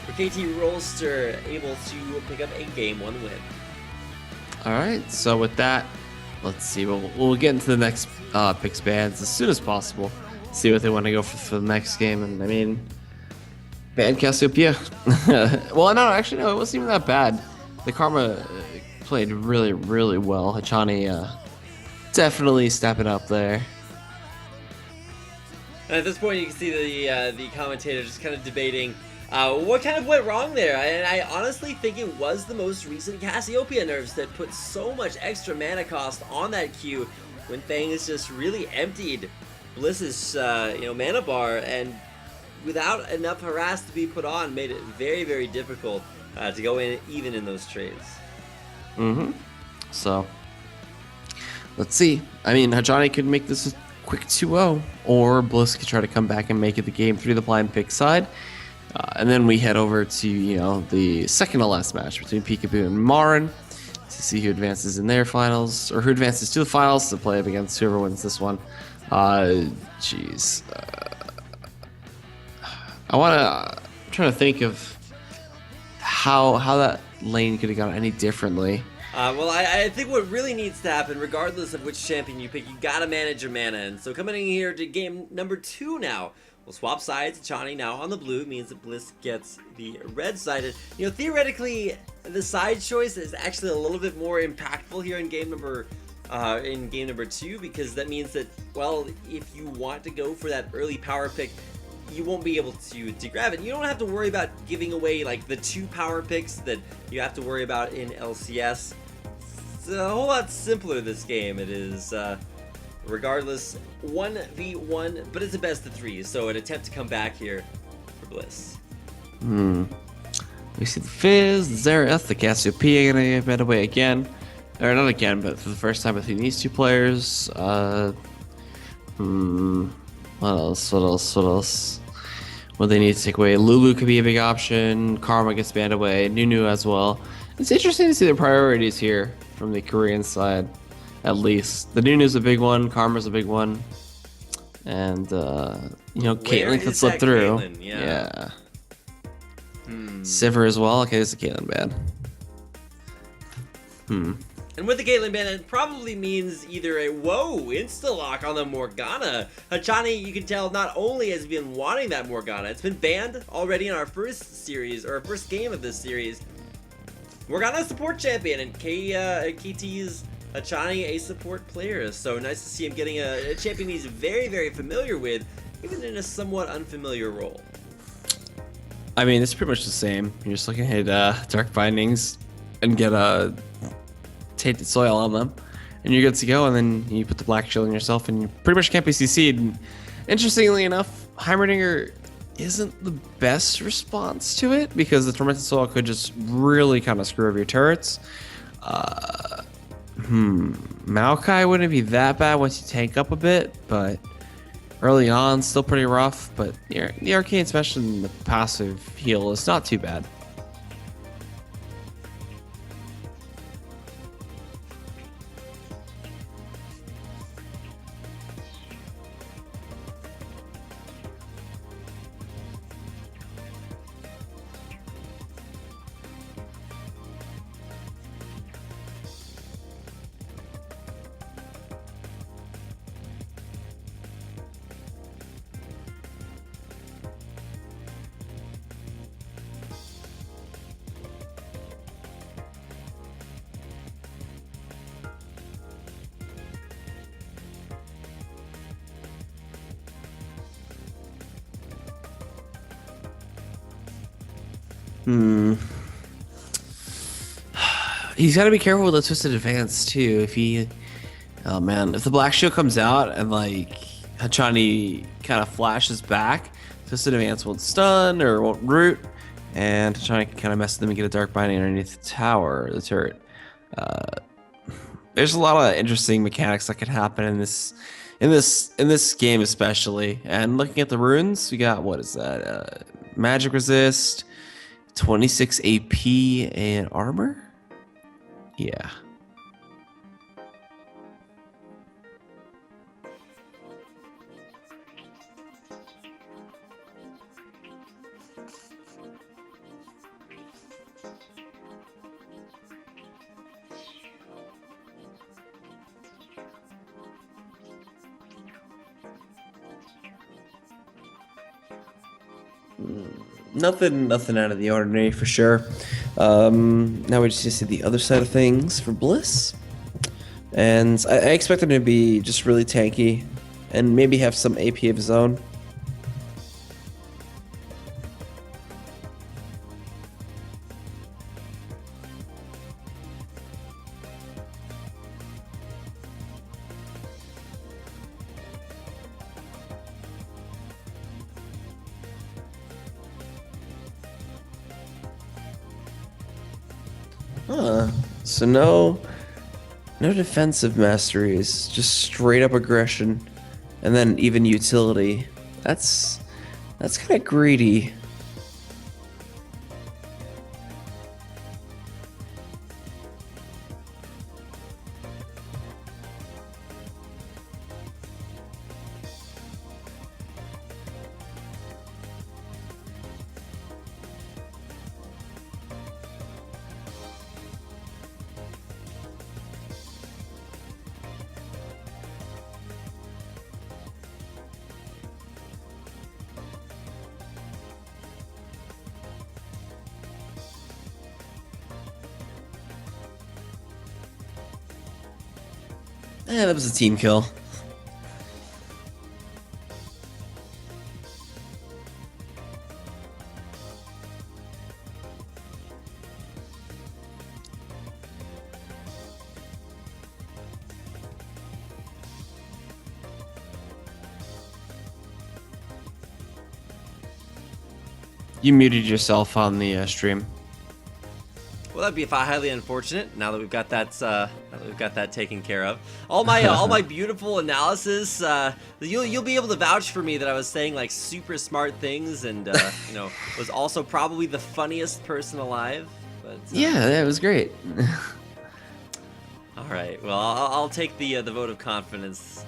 For KT Rolster able to pick up a game 1 win. Alright, so with that, let's see. We'll get into the next picks bands as soon as possible. See what they want to go for the next game. And I mean, ban Cassiopeia. Well, no, actually, no, it wasn't even that bad. The Karma played really, really well. Hachani definitely stepping up there. And at this point, you can see the commentator just kind of debating what kind of went wrong there. And I honestly think it was the most recent Cassiopeia nerfs that put so much extra mana cost on that queue when things just really emptied Bliss's mana bar, and without enough harass to be put on, made it very, very difficult to go in even in those trades. So, let's see. I mean, Hachani could make this a quick 2-0, or Bliss could try to come back and make it the game through the blind pick side. And then we head over to, the second to last match between Peekaboo and Marin to see who advances in their finals, or who advances to the finals to play up against whoever wins this one. I'm trying to think of how that lane could have gone any differently. Well, I think what really needs to happen, regardless of which champion you pick, you gotta manage your mana. And so coming in here to game number 2 now, we'll swap sides. Hachani now on the blue means that Bliss gets the red side. And, theoretically, the side choice is actually a little bit more impactful here in game number 2, because that means that, well, if you want to go for that early power pick, you won't be able to grab it. You don't have to worry about giving away like the 2 power picks that you have to worry about in LCS. It's a whole lot simpler this game. It is regardless 1v1, but it's a best of 3, so an attempt to come back here for Bliss. We see the Fizz, the Xerath, the Cassiopeia gonna get bent away again. Or not again, but for the first time between these 2 players. What else? What they need to take away? Lulu could be a big option. Karma gets banned away. Nunu as well. It's interesting to see the priorities here from the Korean side, at least. The Nunu's a big one. Karma's a big one. And, Caitlyn could slip through. Caitlyn? Yeah. Sivir as well. Okay, there's a Caitlyn ban. And with the Caitlyn ban, it probably means either a insta-lock on the Morgana. Hachani, you can tell, not only has been wanting that Morgana, it's been banned already in our first series, or our first game of this series. Morgana support champion, and KT's Hachani a support player, so nice to see him getting a champion he's very, very familiar with, even in a somewhat unfamiliar role. I mean, it's pretty much the same. You're just looking at Dark Bindings and get a tainted soil on them, and you're good to go, and then you put the black shield on yourself, and you pretty much can't be CC'd. Interestingly enough, Heimerdinger isn't the best response to it, because the Tormented Soil could just really kind of screw up your turrets. Maokai wouldn't be that bad once you tank up a bit, but early on, still pretty rough. But the Arcane Smash and the passive heal is not too bad. He's got to be careful with the twisted advance too. If he Oh man, if the Black Shield comes out and like Hachani kind of flashes back, Twisted Advance won't stun or won't root, and Hachani can kind of mess with them and get a Dark Binding underneath the tower, the turret. There's a lot of interesting mechanics that could happen in this game especially. And looking at the runes, we got, what is that? Magic resist, 26 AP and armor. Yeah. Nothing out of the ordinary for sure. Now we just see the other side of things for Bliss, and I expect him to be just really tanky, and maybe have some AP of his own. So no defensive masteries, just straight up aggression, and then even utility. That's kind of greedy. That was a team kill. You muted yourself on the stream. Well, that'd be highly unfortunate. Now that we've got that taken care of, all my beautiful analysis, you'll be able to vouch for me that I was saying like super smart things, and was also probably the funniest person alive. But yeah, that was great. All right, well, I'll take the vote of confidence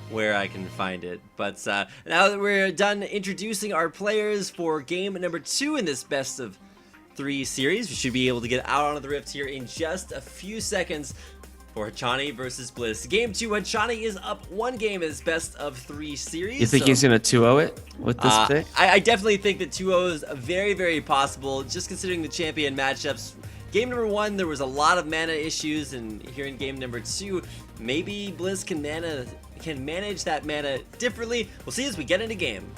where I can find it. But now that we're done introducing our players for game number 2 in this best of 3 series, we should be able to get out onto the Rift here in just a few seconds for Hachani versus Bliss. Game 2, Hachani is up 1 game in this best of 3 series. You think he's gonna 2-0 it with this pick? I definitely think that 2-0 is very, very possible, just considering the champion matchups. Game number 1, there was a lot of mana issues, and here in game number 2, maybe Bliss can manage that mana differently. We'll see as we get into game.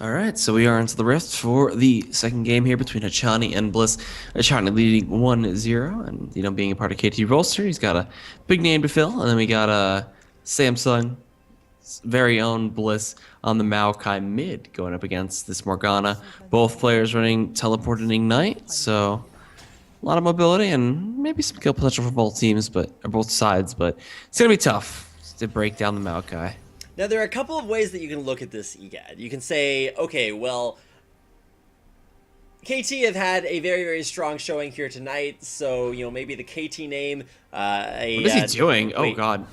All right, so we are into the Rift for the second game here between Hachani and Bliss. Hachani leading 1-0, and being a part of KT Rollster, he's got a big name to fill. And then we got Samsung's very own Bliss on the Maokai mid going up against this Morgana. Both players running Teleport and Ignite, so a lot of mobility and maybe some kill potential for both teams, or both sides. But it's gonna be tough to break down the Maokai. Now, there are a couple of ways that you can look at this, EGAD. You can say, okay, well, KT have had a very, very strong showing here tonight, so, maybe the KT name... what is he doing? Oh, God.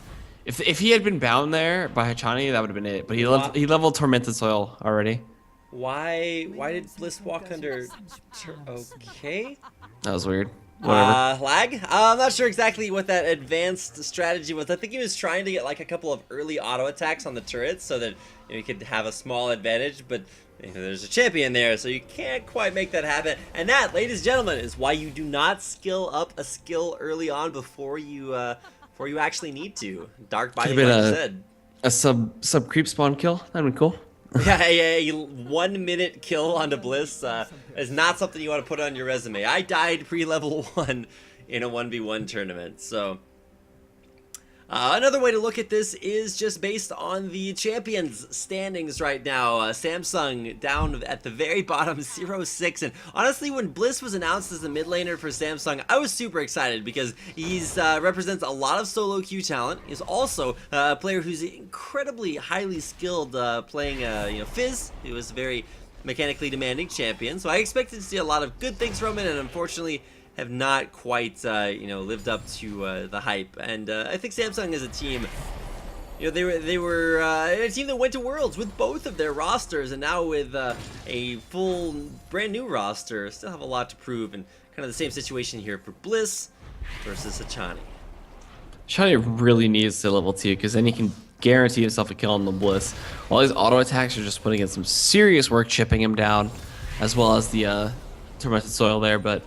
If he had been bound there by Hachani, that would have been it. But he leveled Tormented Soil already. Why did Bliss walk under... Okay. That was weird. Whatever. Lag? I'm not sure exactly what that advanced strategy was. I think he was trying to get like a couple of early auto attacks on the turrets so that he could have a small advantage, but there's a champion there, so you can't quite make that happen. And that, ladies and gentlemen, is why you do not skill up a skill early on before you before you actually need to. Dark Binding, been like you a- said. A sub creep spawn kill. That'd be cool. Yeah, a 1 minute kill onto Bliss is not something you want to put on your resume. I died pre-level 1 in a 1v1 tournament, so... another way to look at this is just based on the champions standings right now. Samsung down at the very bottom, 0-6. And honestly, when Bliss was announced as the mid laner for Samsung, I was super excited because he's represents a lot of solo queue talent. He's also a player who's incredibly highly skilled playing Fizz. He was a very mechanically demanding champion, so I expected to see a lot of good things from it, and unfortunately have not quite, lived up to the hype. And I think Samsung as a team, they were a team that went to Worlds with both of their rosters, and now with a full brand new roster, still have a lot to prove. And kind of the same situation here for Bliss versus Hachani. Shiny really needs to level 2 because then he can guarantee himself a kill on the Bliss. While his auto attacks are just putting in some serious work chipping him down, as well as the tormented soil there. But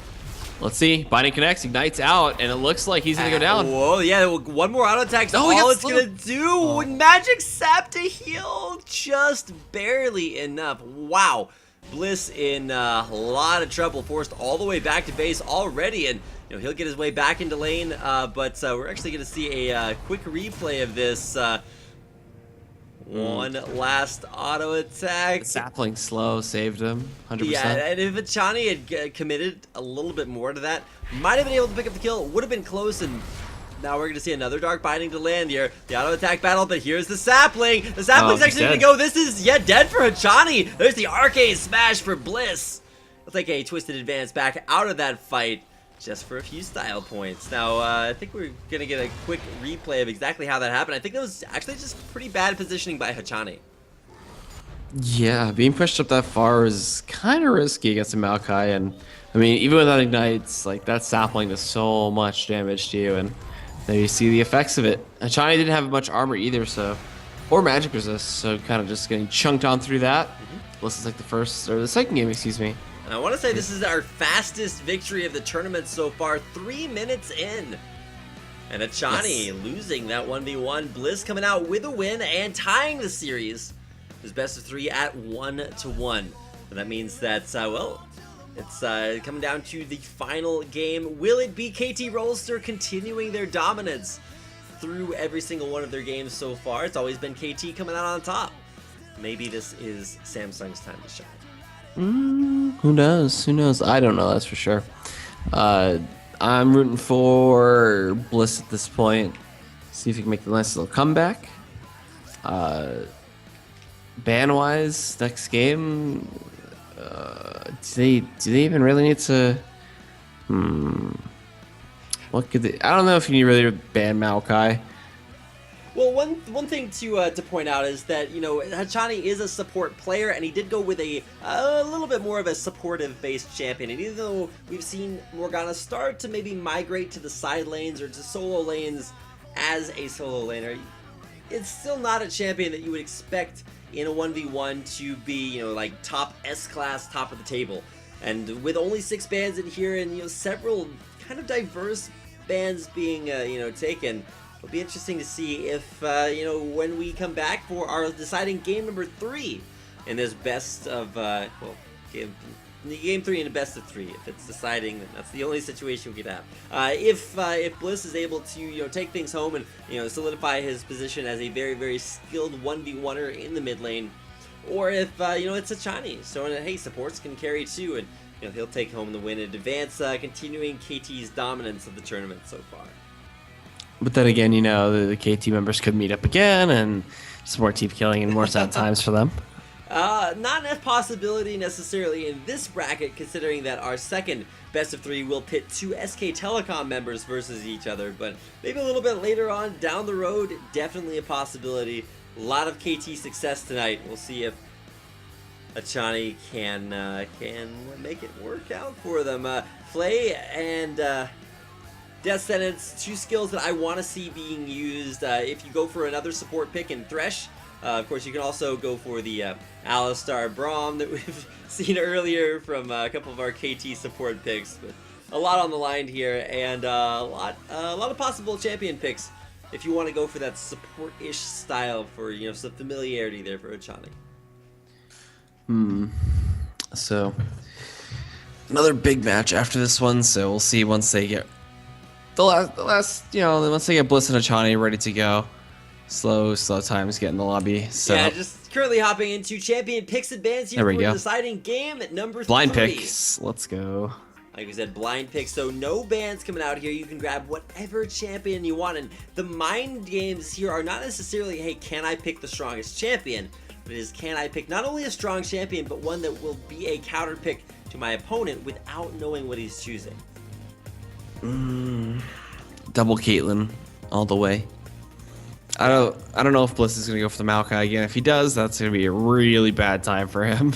let's see. Binding connects, ignites out, and it looks like he's gonna go down. Whoa, yeah, one more auto attack. Oh, he all got it's gonna do with Magic Sap to heal, just barely enough. Wow. Bliss in a lot of trouble, forced all the way back to base already, and he'll get his way back into lane. But we're actually gonna see a quick replay of this. One last auto attack. Sapling slow saved him, 100%. Yeah, and if Hachani had committed a little bit more to that, might have been able to pick up the kill. Would have been close, and now we're going to see another Dark Binding to land here. The auto attack battle, but here's the Sapling. The Sapling's actually going to go. This is, dead for Hachani. There's the Arcane Smash for Bliss. He'll take a Twisted Advance back out of that fight just for a few style points. Now, I think we're going to get a quick replay of exactly how that happened. I think that was actually just pretty bad positioning by Hachani. Yeah, being pushed up that far is kind of risky against a Maokai, and I mean, even without ignites, like that sapling does so much damage to you, and there you see the effects of it. Hachani didn't have much armor either, or magic resist, so kind of just getting chunked on through that. This is like the second game, excuse me. And I want to say this is our fastest victory of the tournament so far, 3 minutes in. And Hachani losing that 1v1. Bliss coming out with a win and tying the series. His best of 3 at 1-1. And that means that, it's coming down to the final game. Will it be KT Rolster continuing their dominance through every single one of their games so far? It's always been KT coming out on top. Maybe this is Samsung's time to shine. Who knows? Who knows? I don't know, that's for sure. I'm rooting for Bliss at this point. See if he can make the nice little comeback. Ban-wise, next game, do they even really need to? What could they? I don't know if you need really to ban Maokai. Well, one thing to point out is that Hachani is a support player, and he did go with a little bit more of a supportive based champion. And even though we've seen Morgana start to maybe migrate to the side lanes or to solo lanes as a solo laner, it's still not a champion that you would expect in a 1v1 to be like top S-class, top of the table. And with only 6 bans in here, and several kind of diverse bans being taken. It'll be interesting to see if, when we come back for our deciding game number 3 in this best of, game 3 in a best of 3. If it's deciding, then that's the only situation we could have. If Bliss is able to, take things home and, solidify his position as a very, very skilled 1v1er in the mid lane, or if, it's Hachani, showing that, hey, supports can carry too, and, he'll take home the win and advance, continuing KT's dominance of the tournament so far. But then again, the KT members could meet up again and some more team killing and more sad times for them. Not a possibility necessarily in this bracket, considering that our second best of 3 will pit 2 SK Telecom members versus each other, but maybe a little bit later on down the road, definitely a possibility. A lot of KT success tonight. We'll see if Hachani can make it work out for them. Flay and Death Sentence, 2 skills that I want to see being used. If you go for another support pick in Thresh, of course you can also go for the Alistar Braum that we've seen earlier from a couple of our KT support picks. But a lot on the line here, and a lot of possible champion picks if you want to go for that support-ish style for, you know, some familiarity there for Hachani. So another big match after this one. So we'll see once they get the last, you know, once they get Bliss and Hachani ready to go. Slow times get in the lobby. So yeah, just currently hopping into champion picks advance here There we for go. a deciding game at number blind 3. picks. Let's go. Like we said, blind picks, so no bans coming out here. You can grab whatever champion you want, and the mind games here are not necessarily, hey, can I pick the strongest champion? But it is, can I pick not only a strong champion, but one that will be a counter pick to my opponent without knowing what he's choosing. Double Caitlyn all the way. I don't know if Bliss is gonna go for the Maokai again. If he does, that's gonna be a really bad time for him.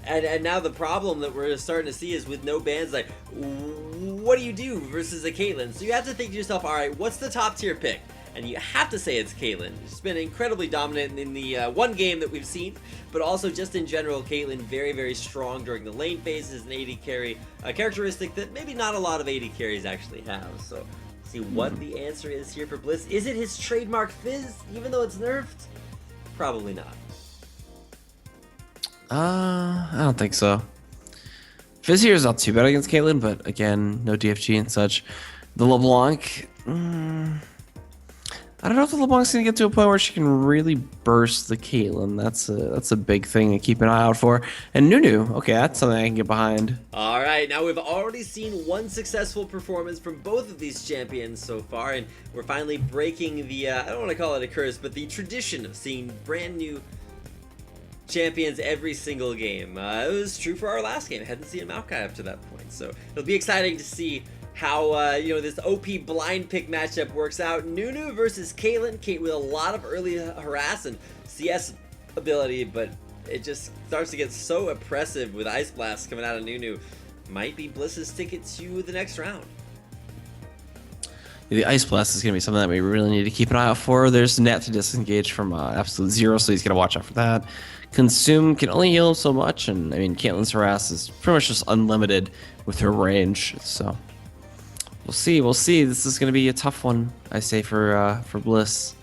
And now the problem that we're starting to see is with no bans, like, what do you do versus a Caitlyn? So you have to think to yourself, all right, what's the top tier pick? And you have to say it's Caitlyn. She's been incredibly dominant in the one game that we've seen, but also just in general, Caitlyn very, very strong during the lane phases, an AD carry, a characteristic that maybe not a lot of AD carries actually have. So see what the answer is here for Bliss. Is it his trademark Fizz, even though it's nerfed? Probably not. I don't think so. Fizz here is not too bad against Caitlyn, but again, no DFG and such. The LeBlanc, I don't know if the LeBlanc's gonna get to a point where she can really burst the Caitlyn. That's a big thing to keep an eye out for. And Nunu, okay, that's something I can get behind. All right, now we've already seen one successful performance from both of these champions so far, and we're finally breaking the, I don't want to call it a curse, but the tradition of seeing brand new champions every single game. It was true for our last game. Hadn't seen Maokai up to that point, so it'll be exciting to see how you know, this OP blind pick matchup works out. Nunu versus Caitlyn. Kate with a lot of early harass and CS ability, but it just starts to get so oppressive with Ice Blast coming out of Nunu. Might be Bliss's ticket to the next round. The Ice Blast is going to be something that we really need to keep an eye out for. There's net to disengage from Absolute Zero, so he's going to watch out for that. Consume can only heal him so much, and I mean, Caitlyn's harass is pretty much just unlimited with her range, so we'll see. This is going to be a tough one, I say, for Bliss.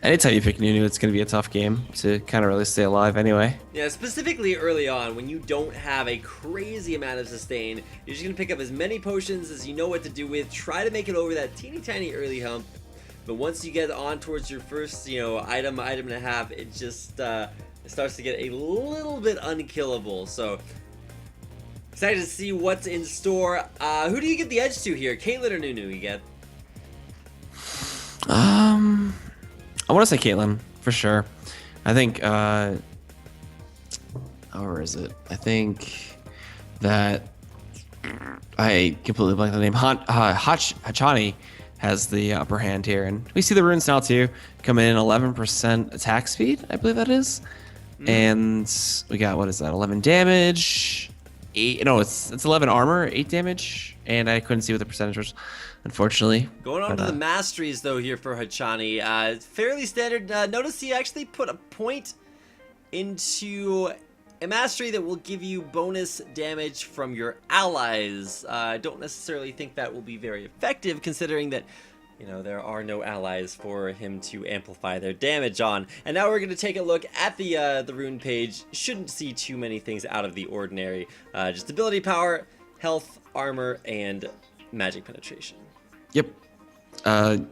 Anytime you pick Nunu, it's going to be a tough game to kind of really stay alive anyway. Yeah, specifically early on, when you don't have a crazy amount of sustain, you're just going to pick up as many potions as you know what to do with, try to make it over that teeny tiny early hump. But once you get on towards your first, you know, item and a half, it just it starts to get a little bit unkillable. So excited to see what's in store. Who do you get the edge to here, Caitlyn or Nunu? You get? I want to say Caitlyn for sure. I think where is it? I think that I completely blanked the name. Hachani has the upper hand here, and we see the runes now too coming in 11% attack speed, I believe that is, and we got, what is that, 11 damage, 8, no, it's 11 armor, 8 damage, and I couldn't see what the percentage was, unfortunately. Going on to the masteries though here for Hachani, fairly standard. Notice he actually put a point into a mastery that will give you bonus damage from your allies. I don't necessarily think that will be very effective, considering that, you know, there are no allies for him to amplify their damage on. And now we're going to take a look at the rune page. Shouldn't see too many things out of the ordinary. Just ability power, health, armor, and magic penetration. Yep.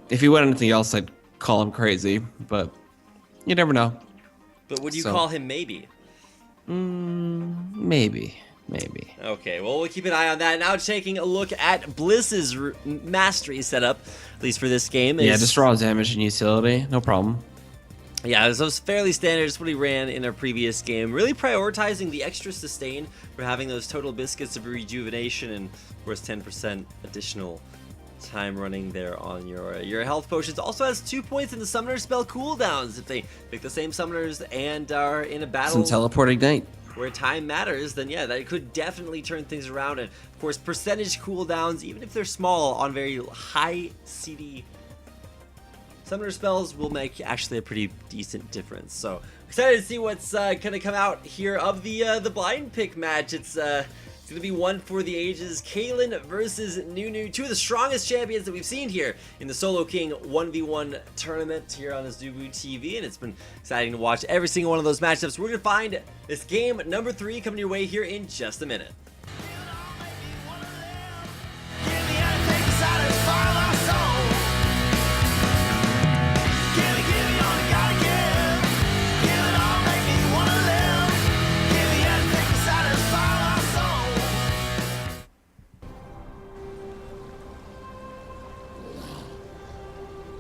If he went anything else, I'd call him crazy, but you never know. But would you call him maybe? Maybe. Okay, well, we'll keep an eye on that. Now taking a look at Bliss's mastery setup, at least for this game. Yeah, just raw damage and utility, no problem. Yeah, this was fairly standard. It's what he ran in a previous game. Really prioritizing the extra sustain for having those total biscuits of rejuvenation and, of course, 10% additional time running there on your health potions. Also has 2 points in the summoner spell cooldowns if they pick the same summoners and are in a battle. Some teleport ignite. Where time matters, then yeah, that could definitely turn things around. And of course, percentage cooldowns, even if they're small on very high CD summoner spells, will make actually a pretty decent difference. So excited to see what's gonna come out here of the blind pick match. It's It's going to be one for the ages. Caitlyn versus Nunu, two of the strongest champions that we've seen here in the Solo King 1v1 tournament here on Azubu TV, and it's been exciting to watch every single one of those matchups. We're going to find this game number 3 coming your way here in just a minute.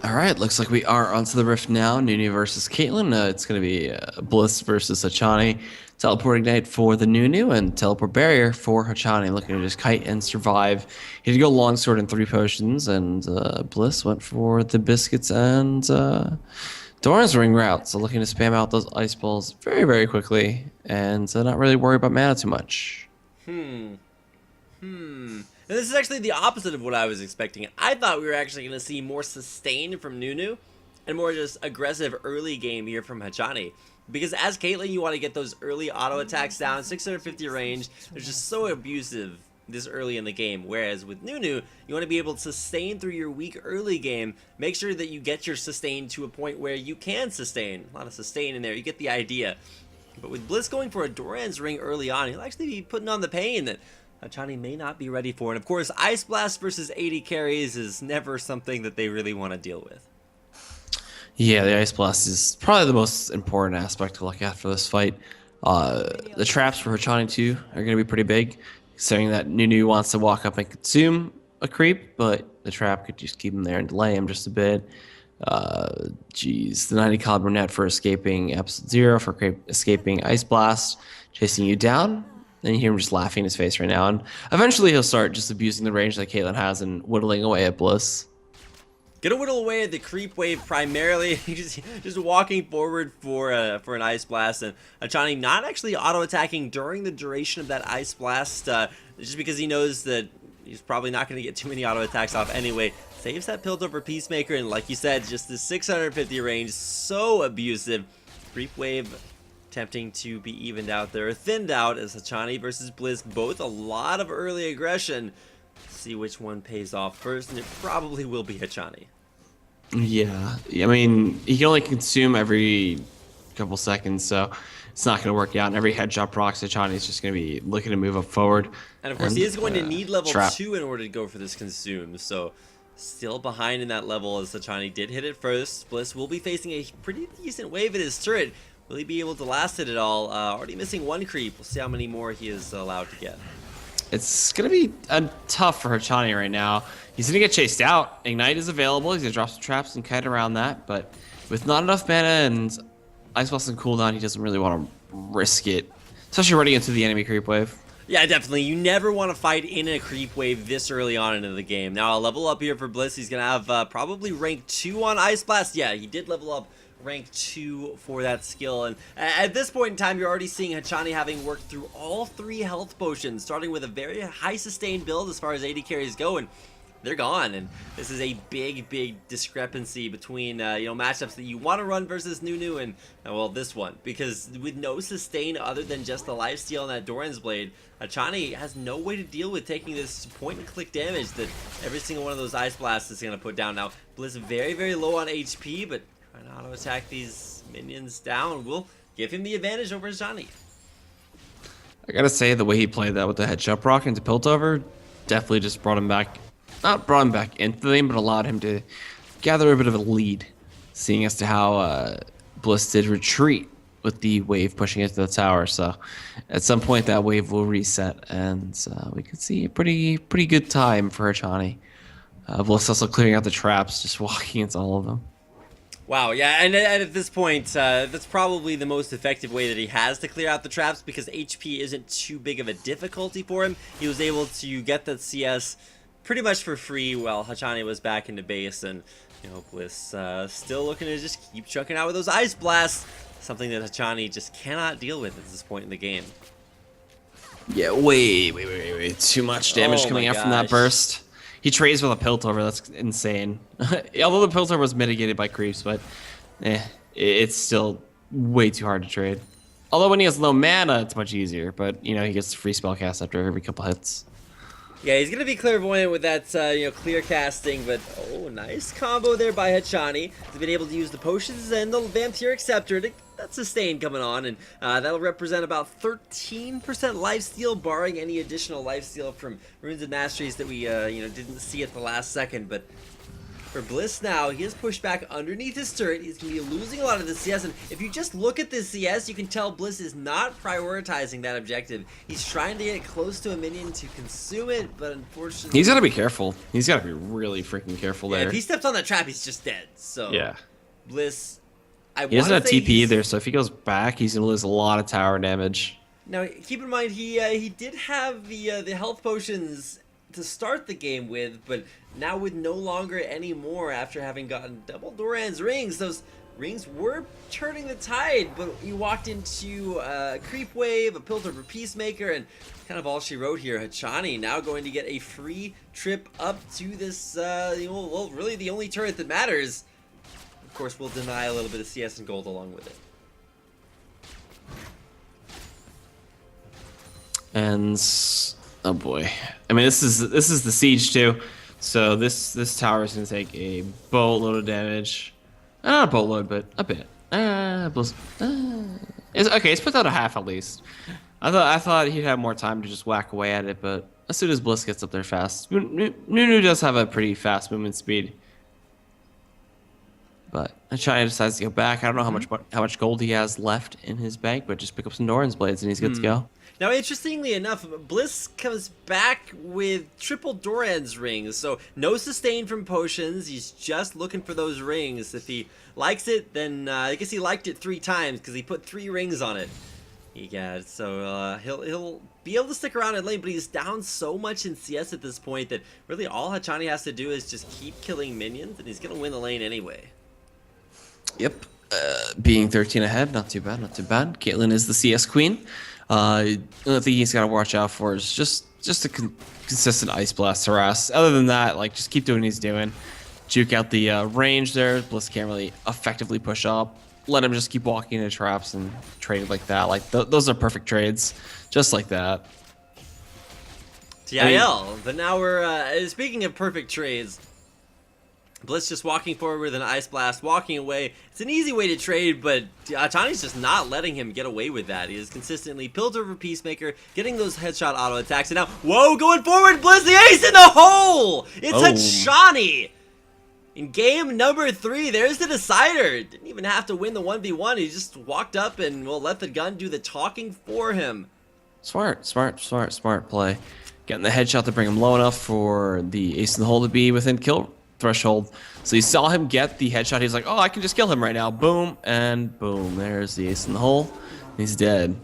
All right, looks like we are onto the rift now. Nunu versus Caitlyn. It's going to be Bliss versus Hachani. Teleport Ignite for the Nunu and Teleport Barrier for Hachani. Looking to just kite and survive. He did go Longsword and 3 potions, and Bliss went for the Biscuits and Doran's Ring route. So looking to spam out those Ice Balls very, very quickly and not really worry about mana too much. And this is actually the opposite of what I was expecting. I thought we were actually going to see more sustain from Nunu and more just aggressive early game here from Hachani. Because as Caitlyn, you want to get those early auto attacks down, 650 range. They're just so abusive this early in the game. Whereas with Nunu, you want to be able to sustain through your weak early game. Make sure that you get your sustain to a point where you can sustain. A lot of sustain in there. You get the idea. But with Bliss going for a Doran's Ring early on, he'll actually be putting on the pain that Hachani may not be ready for. And of course, Ice Blast versus 80 carries is never something that they really want to deal with. Yeah, the Ice Blast is probably the most important aspect to look at for this fight. The traps for Hachani too are going to be pretty big, considering that Nunu wants to walk up and consume a creep, but the trap could just keep him there and delay him just a bit. Geez, the 90 caliber net for escaping Absolute Zero, for escaping Ice Blast, chasing you down. And you hear him just laughing in his face right now. And eventually he'll start just abusing the range that Caitlyn has and whittling away at Bliss. Gonna whittle away at the creep wave primarily, just walking forward for an Ice Blast, and Hachani not actually auto-attacking during the duration of that Ice Blast, just because he knows that he's probably not going to get too many auto-attacks off anyway. Saves that Piltover Peacemaker, and like you said, just the 650 range, so abusive. Creep wave attempting to be evened out there, thinned out as Hachani versus Bliss, both a lot of early aggression. See which one pays off first, and it probably will be Hachani. Yeah, I mean, he can only consume every couple seconds, so it's not going to work out. And every headshot procs, Hachani is just going to be looking to move up forward. And of course, he is going to need level 2 in order to go for this consume, so still behind in that level as Hachani did hit it first. Bliss will be facing a pretty decent wave at his turret. Will he be able to last it at all? Already missing 1 creep. We'll see how many more he is allowed to get. It's going to be tough for Hachani right now. He's going to get chased out. Ignite is available. He's going to drop some traps and kite around that. But with not enough mana and Ice Blast and cooldown, he doesn't really want to risk it. Especially running into the enemy creep wave. Yeah, definitely. You never want to fight in a creep wave this early on into the game. Now, a level up here for Bliss. He's going to have probably rank 2 on Ice Blast. Yeah, he did level up rank 2 for that skill, and at this point in time you're already seeing Hachani having worked through all 3 health potions, starting with a very high sustained build as far as 80 carries go, and they're gone. And this is a big discrepancy between matchups that you want to run versus Nunu and well, this one, because with no sustain other than just the lifesteal and that Doran's Blade, Hachani has no way to deal with taking this point and click damage that every single one of those Ice Blasts is going to put down. Now Bliss very low on HP, but trying to auto attack these minions down will give him the advantage over Hachani. I gotta say, the way he played that with the headshot proc into Piltover definitely just brought him back, not brought him back into the game, but allowed him to gather a bit of a lead, seeing as to how Bliss did retreat with the wave pushing into the tower. So at some point that wave will reset, and we could see a pretty good time for Hachani. Bliss also clearing out the traps, just walking into all of them. Wow, yeah, and at this point, that's probably the most effective way that he has to clear out the traps, because HP isn't too big of a difficulty for him. He was able to get that CS pretty much for free while Hachani was back into base, and Bliss still looking to just keep chucking out with those Ice Blasts, something that Hachani just cannot deal with at this point in the game. Yeah, way too much damage coming out from that burst. He trades with a Piltover. That's insane. Although the Piltover was mitigated by creeps, but it's still way too hard to trade. Although when he has low mana, it's much easier. But you know, he gets free spell cast after every couple hits. Yeah, he's gonna be clairvoyant with that, clear casting, but oh, nice combo there by Hachani. He's been able to use the potions and the Vampiric Scepter to that sustain coming on, and that'll represent about 13% lifesteal, barring any additional lifesteal from Runes and Masteries that we, didn't see at the last second. But for Bliss now, he has pushed back underneath his turret. He's going to be losing a lot of the CS, and if you just look at this CS, you can tell Bliss is not prioritizing that objective. He's trying to get close to a minion to consume it, but unfortunately... He's got to be careful. He's got to be really freaking careful there. If he steps on that trap, he's just dead. So yeah. Bliss... He doesn't have TP either, so if he goes back, he's going to lose a lot of tower damage. Now, keep in mind, he did have the health potions to start the game with, but now with no longer any more after having gotten double Doran's rings. Those rings were turning the tide, but you walked into a creep wave, a Piltover Peacemaker, and kind of all she wrote here. Hachani now going to get a free trip up to this, really the only turret that matters. Of course, we'll deny a little bit of CS and gold along with it. And oh boy, I mean this is the siege too, so this tower is gonna take a boatload of damage. Not a boatload, but a bit. It's okay. It's put out a half at least. I thought he'd have more time to just whack away at it, but as soon as Bliss gets up there fast, Nunu does have a pretty fast movement speed. But Hachani decides to go back. I don't know how much gold he has left in his bank, but just pick up some Doran's blades and he's good to go. Now, interestingly enough, Bliss comes back with triple Doran's rings, so no sustain from potions. He's just looking for those rings. If he likes it, then I guess he liked it 3 times because he put 3 rings on it. Yeah, so he'll be able to stick around in lane, but he's down so much in CS at this point that really all Hachani has to do is just keep killing minions, and he's gonna win the lane anyway. Yep, being 13 ahead, not too bad, not too bad. Caitlyn is the CS queen. The only thing he's got to watch out for is just a consistent Ice Blast harass. Other than that, like, just keep doing what he's doing. Juke out the range there. Bliss can't really effectively push up. Let him just keep walking into traps and trade like that. Like, those are perfect trades. Just like that. TIL, but now we're, speaking of perfect trades, Bliss just walking forward with an Ice Blast, walking away. It's an easy way to trade, but Hachani's just not letting him get away with that. He is consistently Piltover Peacemaker, getting those headshot auto attacks, and now, whoa, going forward, Bliss, the ace in the hole! It's Hachani! In game number 3, there's the decider. Didn't even have to win the 1v1. He just walked up and, well, let the gun do the talking for him. Smart play. Getting the headshot to bring him low enough for the ace in the hole to be within kill threshold. So you saw him get the headshot. He's like, oh, I can just kill him right now. Boom, and boom. There's the ace in the hole. He's dead.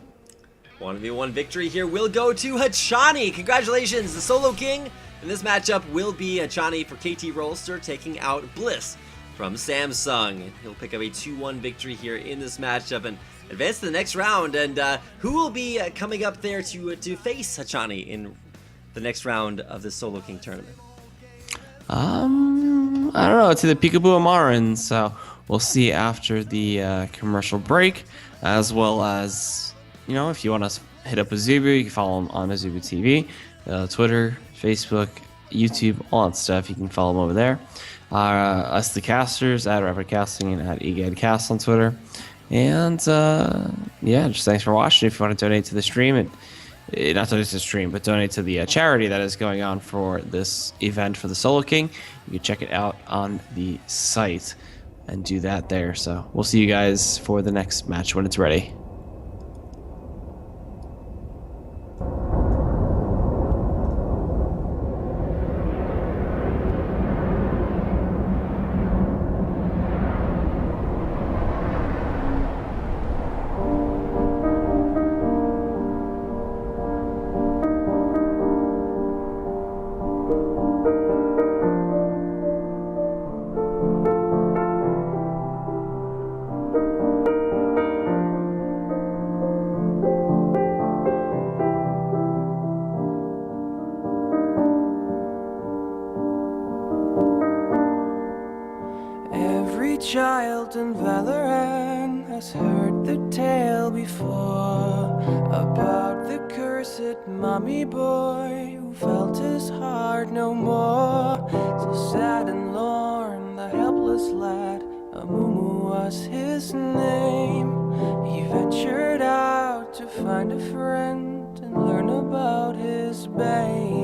1v1 victory here will go to Hachani. Congratulations, the Solo King. And this matchup will be Hachani for KT Rolster taking out Bliss from Samsung. He'll pick up a 2-1 victory here in this matchup and advance to the next round. And who will be coming up there to face Hachani in the next round of the Solo King tournament? I don't know. It's either Peekaboo or Marin, so we'll see after the commercial break, as well as, you know, if you want to hit up Azubu, you can follow him on Azubu TV, Twitter, Facebook, YouTube, all that stuff. You can follow him over there. Us, the casters, at Rapid Casting and at EGADcast on Twitter. And yeah, just thanks for watching. If you want to donate to the stream, not donate to the stream, but donate to the charity that is going on for this event for the Solo King, you can check it out on the site and do that there. So we'll see you guys for the next match when it's ready. Child in Valorant has heard the tale before about the cursed mummy boy who felt his heart no more. So sad and lorn, the helpless lad, Amumu was his name. He ventured out to find a friend and learn about his bane.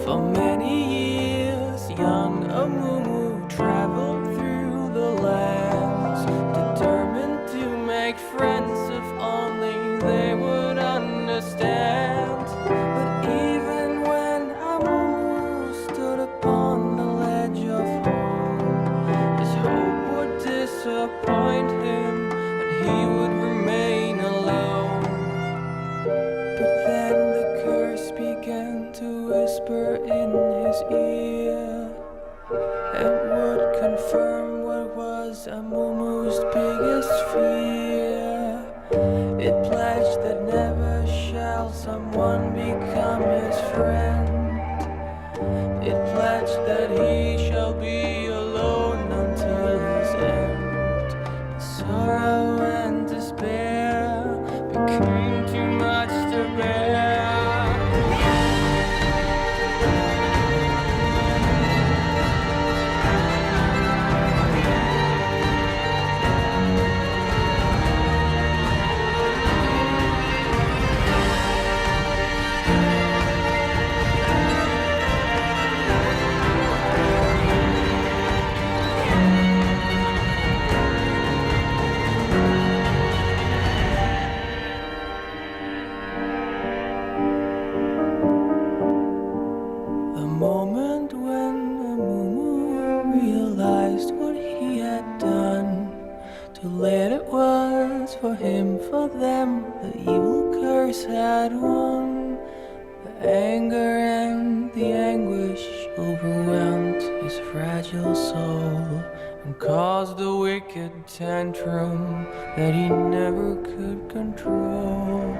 For many years, young Amumu traveled through the lands, determined to make friends if only they would understand. But even when Amumu stood upon the ledge of home, his hope would disappoint him and he would remain alone. But then the curse began to whisper in his ear and would confirm what was Amumu's biggest fear. It pledged that never shall someone become his friend. It pledged that he shall be alone until his end. Sorrow and despair became too much to bear. The moment when Amumu realized what he had done, too late it was for him, for them, the evil curse had won. The anger and the anguish overwhelmed his fragile soul and caused a wicked tantrum that he never could control.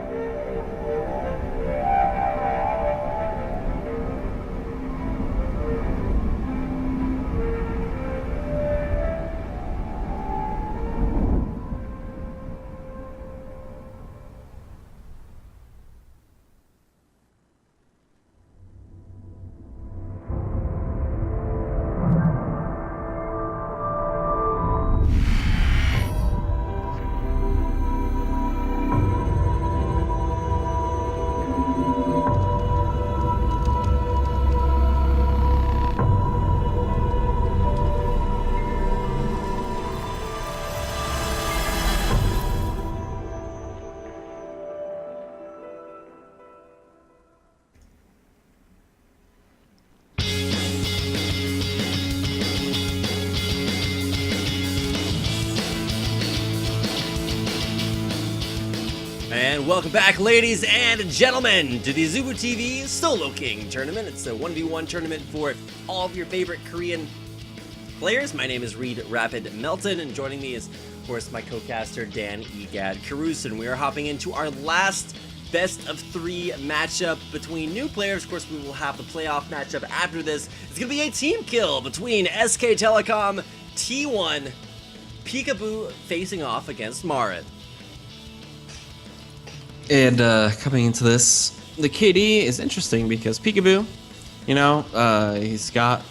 And welcome back, ladies and gentlemen, to the Azubu TV Solo King Tournament. It's a 1v1 tournament for all of your favorite Korean players. My name is Reed Rapid Melton, and joining me is, of course, my co-caster Dan Egad Caruson. We are hopping into our last best of 3 matchup between new players. Of course, we will have the playoff matchup after this. It's going to be a team kill between SK Telecom, T1, Peekaboo facing off against Marin. And coming into this, the KD is interesting because Peekaboo, you know, he's got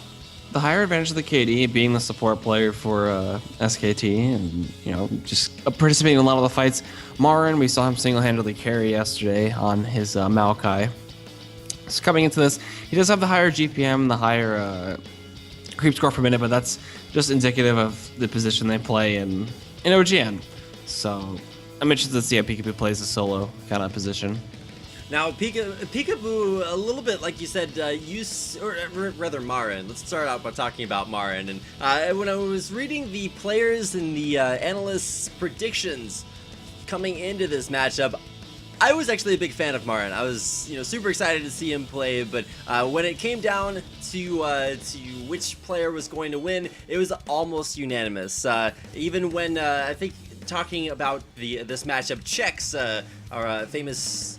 the higher advantage of the KD, being the support player for SKT, and you know, just participating in a lot of the fights. Marin, we saw him single-handedly carry yesterday on his Maokai. So coming into this, he does have the higher GPM, the higher creep score per minute, but that's just indicative of the position they play in OGN. So I'm interested to see how Peekaboo plays a solo kind of position. Now, Peekaboo, a little bit like you said, or rather Marin. Let's start out by talking about Marin. And when I was reading the players and the analysts' predictions coming into this matchup, I was actually a big fan of Marin. I was, super excited to see him play. But when it came down to which player was going to win, it was almost unanimous. Even when I think talking about this matchup, Chex, our famous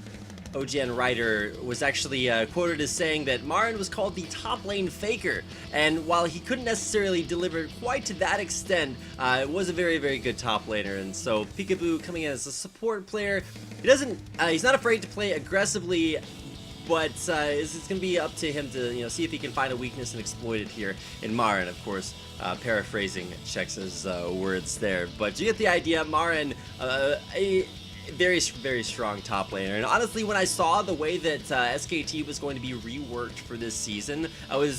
OGN writer, was actually quoted as saying that Marin was called the top lane faker, and while he couldn't necessarily deliver quite to that extent, it was a very, very good top laner. And so Peekaboo coming in as a support player, he's not afraid to play aggressively, but it's going to be up to him to see if he can find a weakness and exploit it here in Marin, of course. Paraphrasing Chex's words there, but you get the idea. Marin, a very, very strong top laner, and honestly, when I saw the way that SKT was going to be reworked for this season, I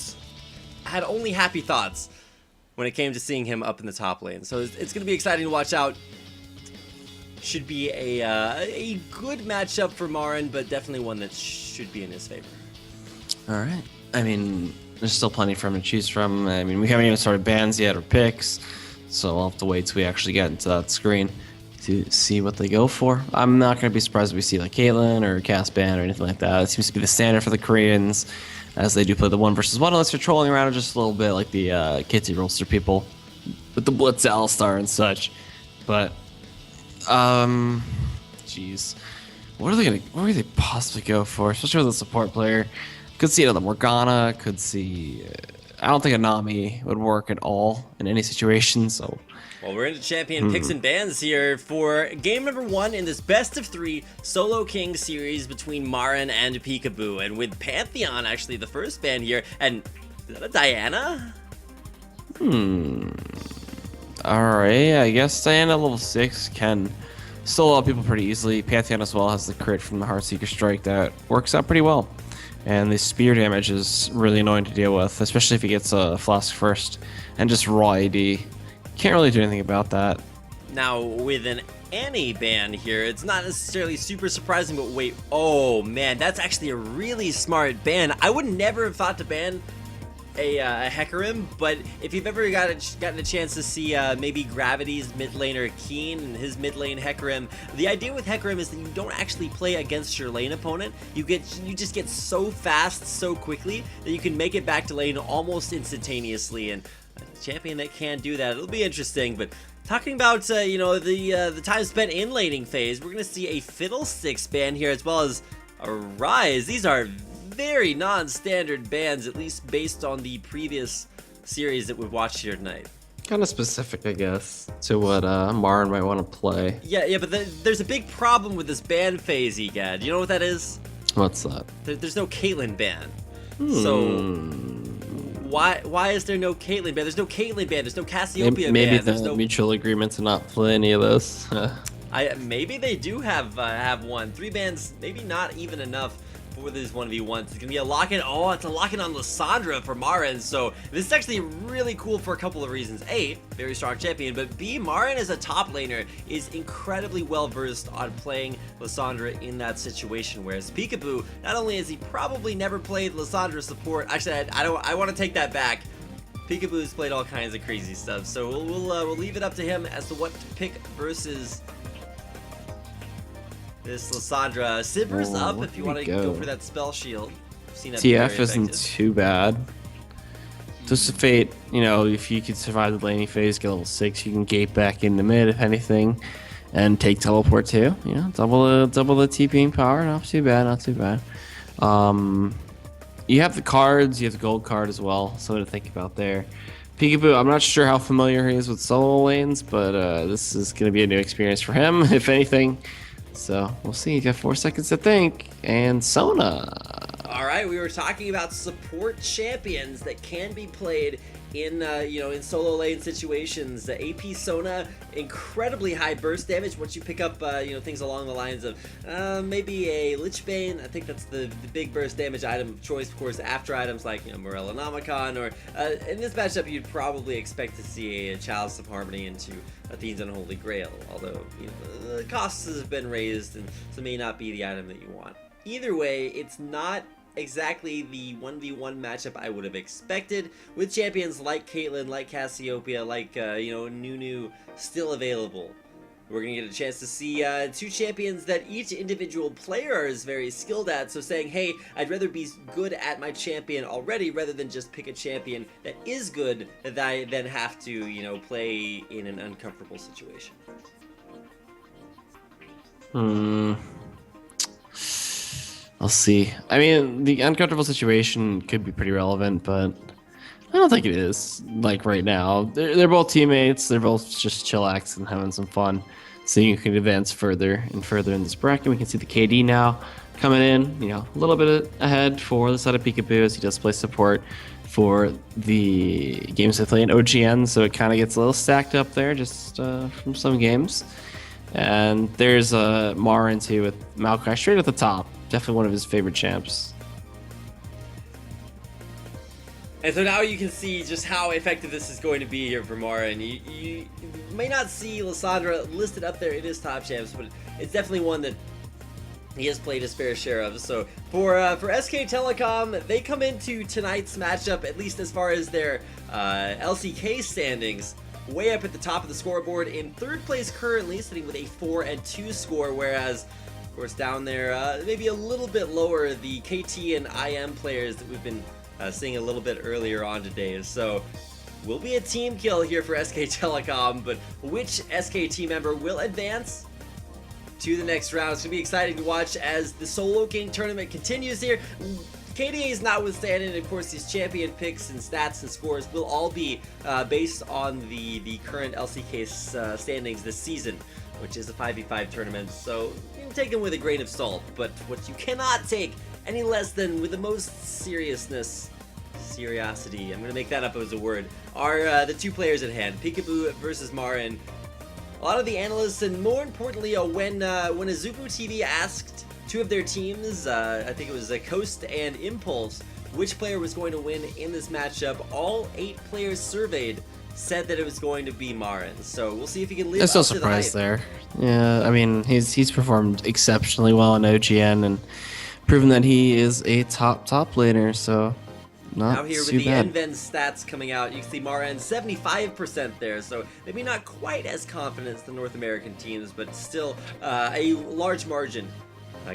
had only happy thoughts when it came to seeing him up in the top lane. So it's going to be exciting to watch out. Should be a good matchup for Marin, but definitely one that should be in his favor. All right. I mean, there's still plenty for him to choose from. I mean, we haven't even started bans yet or picks, so I'll have to wait till we actually get into that screen to see what they go for. I'm not going to be surprised if we see like Caitlyn or Cass ban or anything like that. It seems to be the standard for the Koreans, as they do play the 1 versus 1 unless you're trolling around just a little bit like the Kitty Roaster people with the Blitz Alistar and such. But, jeez. What are they possibly go for, especially with a support player? Could see another Morgana, could see... I don't think a Nami would work at all in any situation, so... Well, we're into champion picks and bans here for game number 1 in this best of 3 Solo King series between Marin and Peekaboo. And with Pantheon, actually, the first ban here. And is that a Diana? Alright, I guess Diana level 6 can solo out people pretty easily. Pantheon as well has the crit from the Heartseeker Strike that works out pretty well. And the spear damage is really annoying to deal with, especially if he gets a Flask first and just raw AD. Can't really do anything about that. Now, with an Annie ban here, it's not necessarily super surprising, but wait, oh man, that's actually a really smart ban. I would never have thought to ban a Hecarim, but if you've ever gotten a chance to see maybe Gravity's mid laner Keen and his mid lane Hecarim, the idea with Hecarim is that you don't actually play against your lane opponent. You just get so fast so quickly that you can make it back to lane almost instantaneously, and a champion that can do that, it'll be interesting. But talking about the time spent in laning phase, we're gonna see a Fiddlesticks ban here as well as a Rise. These are very non-standard bans, at least based on the previous series that we've watched here tonight. Kind of specific, I guess, to what Marin might want to play. Yeah, but there's a big problem with this ban phase, Egad. You know what that is? What's that? There's no Caitlyn ban. So why is there no Caitlyn ban? There's no Caitlyn ban. There's no Cassiopeia ban. Maybe There's the no mutual agreement to not play any of those. Maybe they do have one. 3 bans, maybe not even enough for these 1v1s. It's gonna be a lock-in. Oh, it's a lock-in on Lissandra for Marin. So this is actually really cool for a couple of reasons. A, very strong champion, but B, Marin as a top laner is incredibly well versed on playing Lissandra in that situation. Whereas Peekaboo, not only has he probably never played Lissandra support, actually I want to take that back. Peekaboo's played all kinds of crazy stuff. So we'll leave it up to him as to what to pick versus this Lissandra. Sivers up if you want to go for that spell shield. I've seen that TF isn't too bad. Just a Fate, if you could survive the laning phase, get level 6, you can gate back in the mid if anything, and take teleport too. Double the TPing power. Not too bad. Not too bad. You have the cards. You have the gold card as well. Something to think about there. Peekaboo, I'm not sure how familiar he is with solo lanes, but this is going to be a new experience for him, if anything. So we'll see. You got 4 seconds to think. And Sona. All right, we were talking about support champions that can be played in in solo lane situations. AP Sona, incredibly high burst damage once you pick up things along the lines of maybe a Lich Bane. I think that's the big burst damage item of choice, of course, after items like Morellonomicon, or in this matchup you'd probably expect to see a Chalice of Harmony into Athene's Unholy Grail, although the costs have been raised and so may not be the item that you want. Either way, it's not exactly the 1v1 matchup I would have expected, with champions like Caitlyn, like Cassiopeia, like Nunu still available. We're gonna get a chance to see two champions that each individual player is very skilled at, so saying, hey, I'd rather be good at my champion already rather than just pick a champion that is good that I then have to, play in an uncomfortable situation. I'll see. I mean, the uncomfortable situation could be pretty relevant, but I don't think it is. Like right now, they're both teammates. They're both just chillaxing and having some fun. So you can advance further and further in this bracket. We can see the KD now coming in, a little bit ahead for the side of Peekaboo as he does play support for the games they play in OGN. So it kind of gets a little stacked up there just from some games. And there's Marin too with Maokai straight at the top. Definitely one of his favorite champs. And so now you can see just how effective this is going to be here for Marin. You may not see Lissandra listed up there in his top champs, but it's definitely one that he has played his fair share of. So for SK Telecom, they come into tonight's matchup, at least as far as their LCK standings, way up at the top of the scoreboard in third place currently, sitting with a 4-2 score, whereas of course down there maybe a little bit lower, the KT and IM players that we've been seeing a little bit earlier on today. So will be a team kill here for SK Telecom, but which SK team member will advance to the next round? It's gonna be exciting to watch as the Solo King tournament continues here. KDA's notwithstanding, of course, these champion picks and stats and scores will all be based on the current LCK standings this season, which is a 5v5 tournament, so you can take them with a grain of salt. But what you cannot take any less than with the most seriosity, I'm gonna make that up as a word, are the two players at hand, Peekaboo versus Marin. A lot of the analysts, and more importantly, when Azubu TV asked two of their teams, I think it was Coast and Impulse, which player was going to win in this matchup, all 8 players surveyed said that it was going to be Marin. So we'll see if he can live There's up no to the surprise hype. there. Yeah, I mean, he's performed exceptionally well in OGN and proven that he is a top laner, so not Now here with too the bad. NVEN stats coming out, you can see Marin 75% there, so maybe not quite as confident as the North American teams, but still a large margin,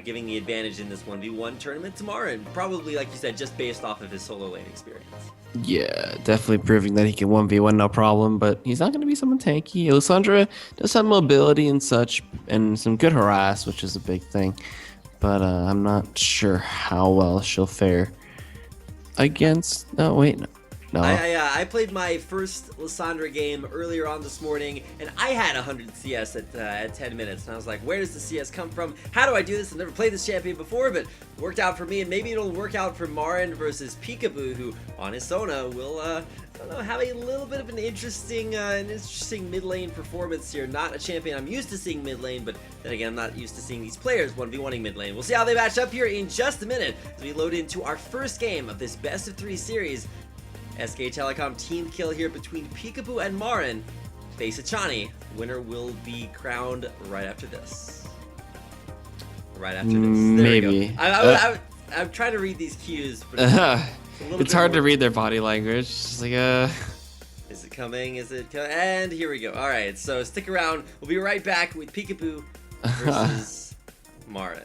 giving the advantage in this 1v1 tournament to Marin, probably, like you said, just based off of his solo lane experience. Yeah, definitely proving that he can 1v1 no problem, but he's not going to be someone tanky. Lissandra does have mobility and such, and some good harass, which is a big thing, but I'm not sure how well she'll fare against... No, wait, no. I played my first Lissandra game earlier on this morning, and I had 100 CS at 10 minutes, and I was like, where does the CS come from? How do I do this? I've never played this champion before, but it worked out for me, and maybe it'll work out for Marin versus Peekaboo, who on his Sona will, I don't know, have a little bit of an interesting mid lane performance here. Not a champion I'm used to seeing mid lane, but then again, I'm not used to seeing these players 1v1ing mid lane. We'll see how they match up here in just a minute as we load into our first game of this best of 3 series. SK Telecom team kill here between Peekaboo and Marin. Face Achani. Winner will be crowned right after this. Right after this. There Maybe. we go. I'm trying to read these cues, but it's a little It's bit hard to more- read their body language. It's just like, Is it coming? Is it coming? And here we go. All right, so stick around. We'll be right back with Peekaboo versus Marin.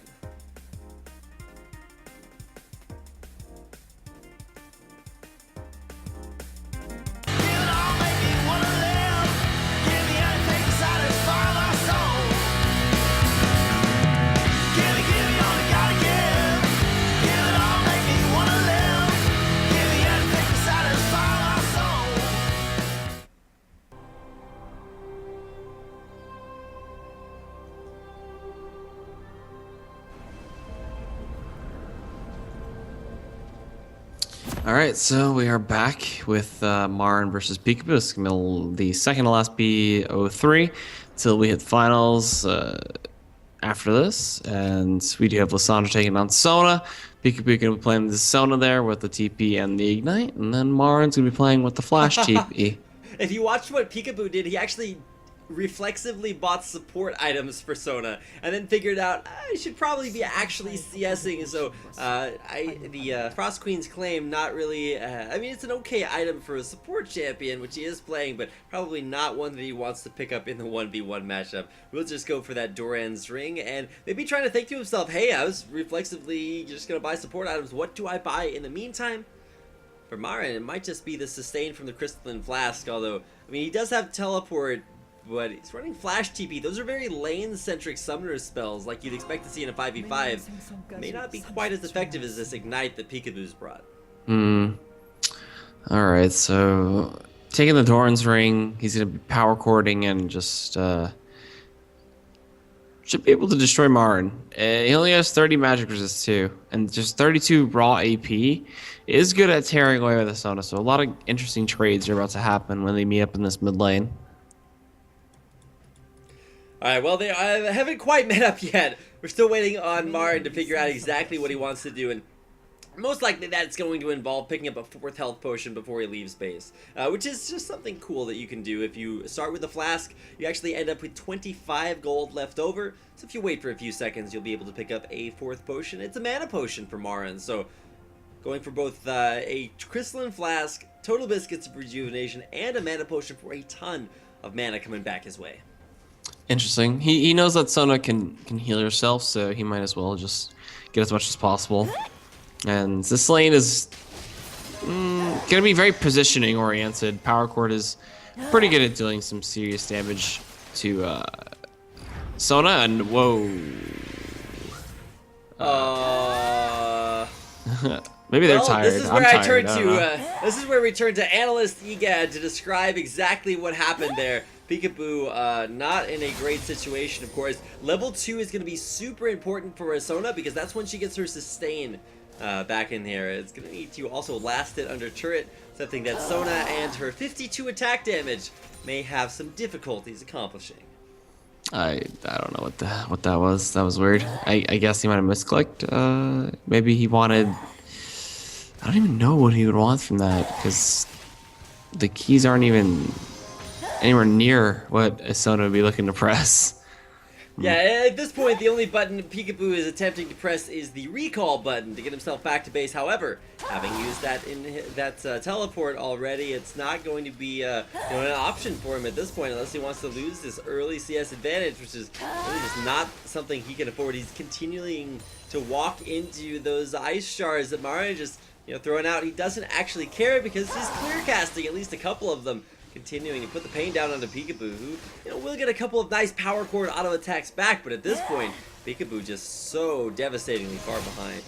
All right, so we are back with Marin versus Peekaboo. It's gonna be the second to last B03 till we hit finals after this, and we do have Lissandra taking on Sona. Peekaboo gonna be playing the Sona there with the TP and the Ignite, and then Marin's gonna be playing with the Flash TP. If you watched what Peekaboo did, he actually reflexively bought support items for Sona, and then figured out I should probably be actually CSing. So the Frost Queen's claim, not really. I mean, it's an okay item for a support champion, which he is playing, but probably not one that he wants to pick up in the 1v1 matchup. We'll just go for that Doran's ring, and maybe trying to think to himself, hey, I was reflexively just gonna buy support items. What do I buy in the meantime? For Marin, it might just be the sustain from the Crystalline Flask, although, I mean, he does have teleport, but he's running Flash TP. Those are very lane-centric summoner spells like you'd expect to see in a 5v5. May not be quite as effective as this Ignite that Peekaboo's brought. Alright, so taking the Doran's ring, he's going to be power cording and just should be able to destroy Marin. He only has 30 magic resist too, and just 32 raw AP is good at tearing away with the Sona, so a lot of interesting trades are about to happen when they meet up in this mid lane. Alright, well, they haven't quite met up yet. We're still waiting on Marin to figure out exactly what he wants to do, and most likely that's going to involve picking up a 4th health potion before he leaves base, which is just something cool that you can do. If you start with a flask, you actually end up with 25 gold left over, so if you wait for a few seconds, you'll be able to pick up a 4th potion. It's a mana potion for Marin, so going for both a Crystalline Flask, Total Biscuits of Rejuvenation, and a mana potion for a ton of mana coming back his way. Interesting. He knows that Sona can heal herself, so he might as well just get as much as possible. And this lane is gonna be very positioning oriented. Power Chord is pretty good at dealing some serious damage to Sona, and whoa. Maybe they're tired. This is where I'm I turn tired. to. This is where we turn to Analyst Egad to describe exactly what happened there. Peekaboo, not in a great situation, of course. Level 2 is going to be super important for Sona because that's when she gets her sustain back in here. It's going to need to also last it under turret, something that Sona and her 52 attack damage may have some difficulties accomplishing. I don't know what that was. That was weird. I guess he might have misclicked. Maybe he wanted. I don't even know what he would want from that because the keys aren't even anywhere near what a Sona would be looking to press. Yeah, at this point, the only button Peekaboo is attempting to press is the recall button to get himself back to base. However, having used that in that teleport already, it's not going to be an option for him at this point unless he wants to lose this early CS advantage, which is really just not something he can afford. He's continuing to walk into those ice shards that Marin just throwing out. He doesn't actually care because he's clear casting at least a couple of them, continuing to put the pain down onto Peekaboo, who will get a couple of nice power chord auto attacks back, but at this point, Peekaboo just so devastatingly far behind.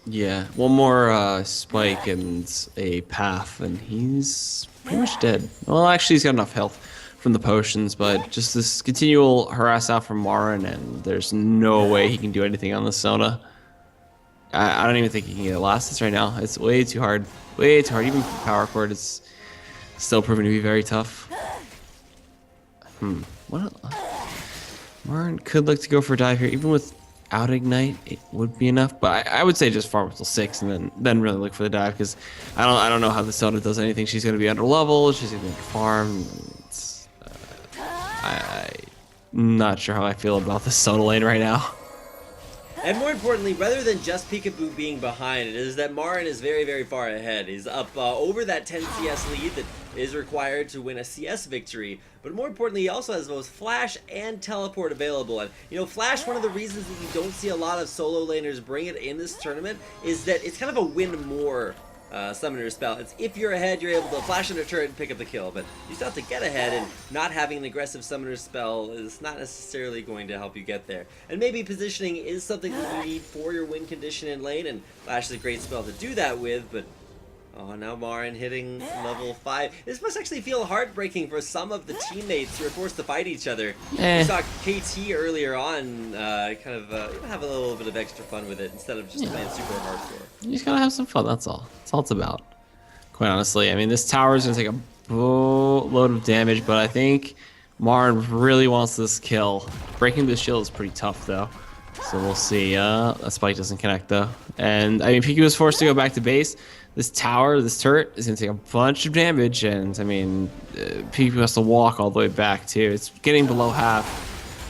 Yeah, one more spike and a path, and he's pretty much dead. Well, actually, he's got enough health from the potions, but just this continual harass out from Marin, and there's no way he can do anything on the Sona. I don't even think he can get last this right now. It's way too hard. Way too hard. Even power chord is still proving to be very tough. Marin could look to go for a dive here. Even without Ignite, it would be enough. But I would say just farm until 6 and then really look for the dive, because I don't know how the Sona does anything. She's going to be under level. She's going to farm. I'm not sure how I feel about the Sona lane right now. And more importantly, rather than just Peekaboo being behind, it is that Marin is very, very far ahead. He's up over that 10 CS lead that is required to win a CS victory. But more importantly, he also has both Flash and Teleport available. And, Flash, one of the reasons that you don't see a lot of solo laners bring it in this tournament is that it's kind of a win more summoner spell. It's if you're ahead, you're able to flash under turret and pick up the kill, but you still have to get ahead, and not having an aggressive summoner spell is not necessarily going to help you get there. And maybe positioning is something that you need for your win condition in lane, and Flash is a great spell to do that with, but now Marin hitting level 5. This must actually feel heartbreaking for some of the teammates who are forced to fight each other. We saw KT earlier on have a little bit of extra fun with it instead of just playing super hardcore. You just gotta have some fun, that's all. That's all it's about. quite honestly. I mean, this tower is going to take a load of damage, but I think Marin really wants this kill. Breaking this shield is pretty tough, though. So we'll see. That spike doesn't connect, though. And, I mean, Pikachu is forced to go back to base. This tower, this turret, is going to take a bunch of damage, and, I mean, Pikachu has to walk all the way back, too. It's getting below half.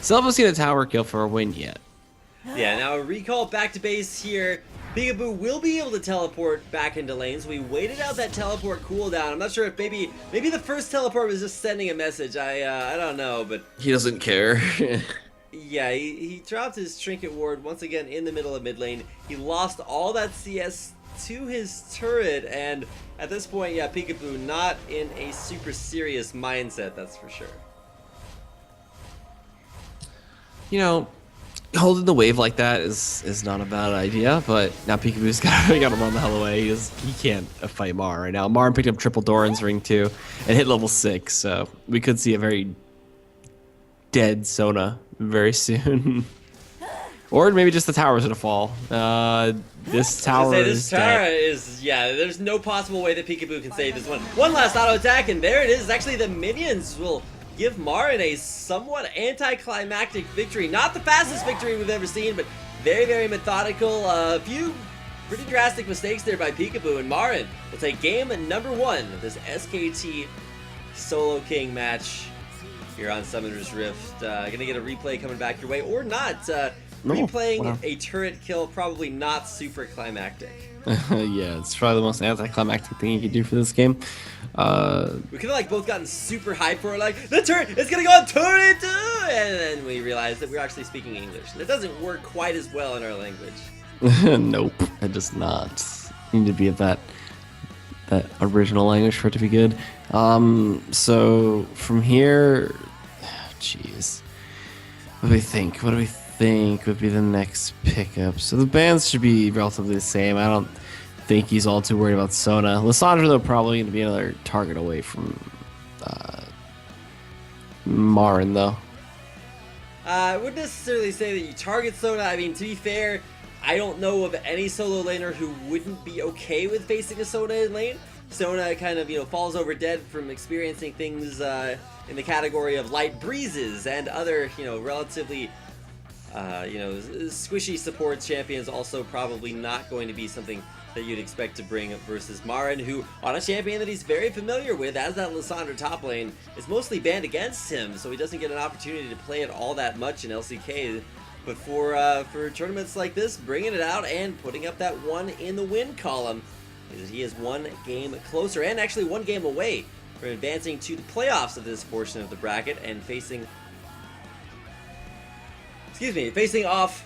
Still haven't seen a tower kill for a win yet. Yeah, now a recall back to base here. Peekaboo will be able to teleport back into lanes. We waited out that teleport cooldown. I'm not sure if maybe the first teleport was just sending a message. I don't know, but He doesn't care. yeah, he dropped his trinket ward once again in the middle of mid lane. He lost all that CS to his turret, and at this point, yeah, Peekaboo not in a super serious mindset, that's for sure. You know, holding the wave like that is not a bad idea, but now Peekaboo's got to run the hell away. He can't fight Mar right now. Mar picked up triple Doran's ring too and hit level 6, so we could see a very dead Sona very soon. Or maybe just the tower's gonna fall. This tower this tower is, yeah, there's no possible way that Peekaboo can save this one. One last auto attack, and there it is. Actually, the minions will give Marin a somewhat anticlimactic victory. Not the fastest victory we've ever seen, but very, very methodical. A few pretty drastic mistakes there by Peekaboo, and Marin will take game number 1 of this SKT Solo King match here on Summoner's Rift. Gonna get a replay coming back your way, or not. Replaying a turret kill, probably not super climactic. Yeah, it's probably the most anticlimactic thing you could do for this game. We could have like both gotten super hyped for it, like the turret is gonna go on turret, and then we realized that we're actually speaking English, and it doesn't work quite as well in our language. Nope, it does not. You need to be at that original language for it to be good. So from here, jeez, what do we think? What do we think would be the next pickup? So the bands should be relatively the same. I don't think he's all too worried about Sona. Lissandra, though, probably going to be another target away from Marin, though. I wouldn't necessarily say that you target Sona. I mean, to be fair, I don't know of any solo laner who wouldn't be okay with facing a Sona in lane. Sona kind of, falls over dead from experiencing things in the category of light breezes and other, relatively squishy support champions. Also probably not going to be something that you'd expect to bring versus Marin, who on a champion that he's very familiar with, as that Lissandra top lane, is mostly banned against him, so he doesn't get an opportunity to play it all that much in LCK. But for tournaments like this, bringing it out and putting up that 1 in the win column, is he is 1 game closer, and actually 1 game away from advancing to the playoffs of this portion of the bracket and facing off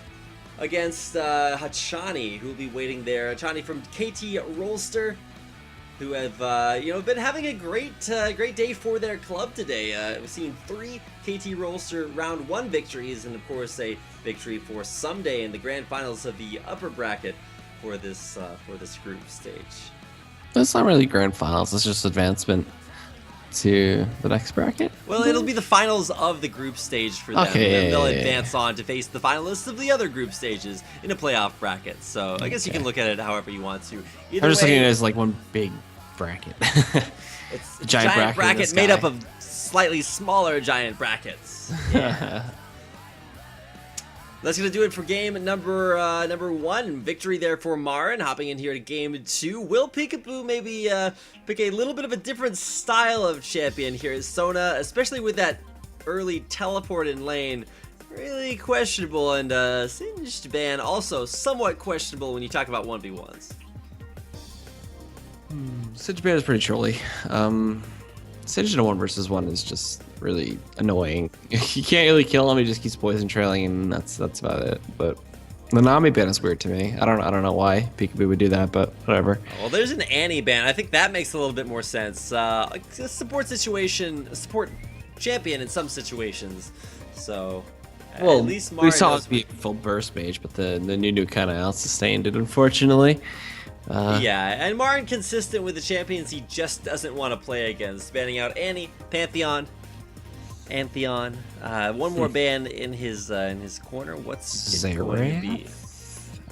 against Hachani, who will be waiting there. Hachani from KT Rolster, who have been having a great day for their club today. We've seen 3 KT Rolster round 1 victories, and of course a victory for Someday in the grand finals of the upper bracket for this group stage. It's not really grand finals. It's just advancement to the next bracket. Well, it'll be the finals of the group stage for them. Okay, They'll advance on to face the finalists of the other group stages in a playoff bracket. So I guess you can look at it however you want to. Either I'm just way, looking at it as like one big bracket. it's a giant bracket made up of slightly smaller giant brackets. Yeah. That's going to do it for game number 1. Victory there for Marin. Hopping in here to game 2. Will Peekaboo maybe pick a little bit of a different style of champion here? Sona, especially with that early teleport in lane, really questionable. And Singed ban, also somewhat questionable when you talk about 1v1s. Singed ban is pretty trolly. Singed in a 1 versus 1 is just really annoying. You can't really kill him, he just keeps poison trailing, and that's about it. But the Nami ban is weird to me. I don't know why Peekaboo would do that, but whatever. Well, there's an Annie ban. I think that makes a little bit more sense. A support champion in some situations. So well, at least we saw it be a full burst mage, but the new kind of out-sustained it, unfortunately. Yeah, and Marin consistent with the champions he just doesn't want to play against. Banning out Annie, Pantheon. One more ban in his corner. What's it going to be?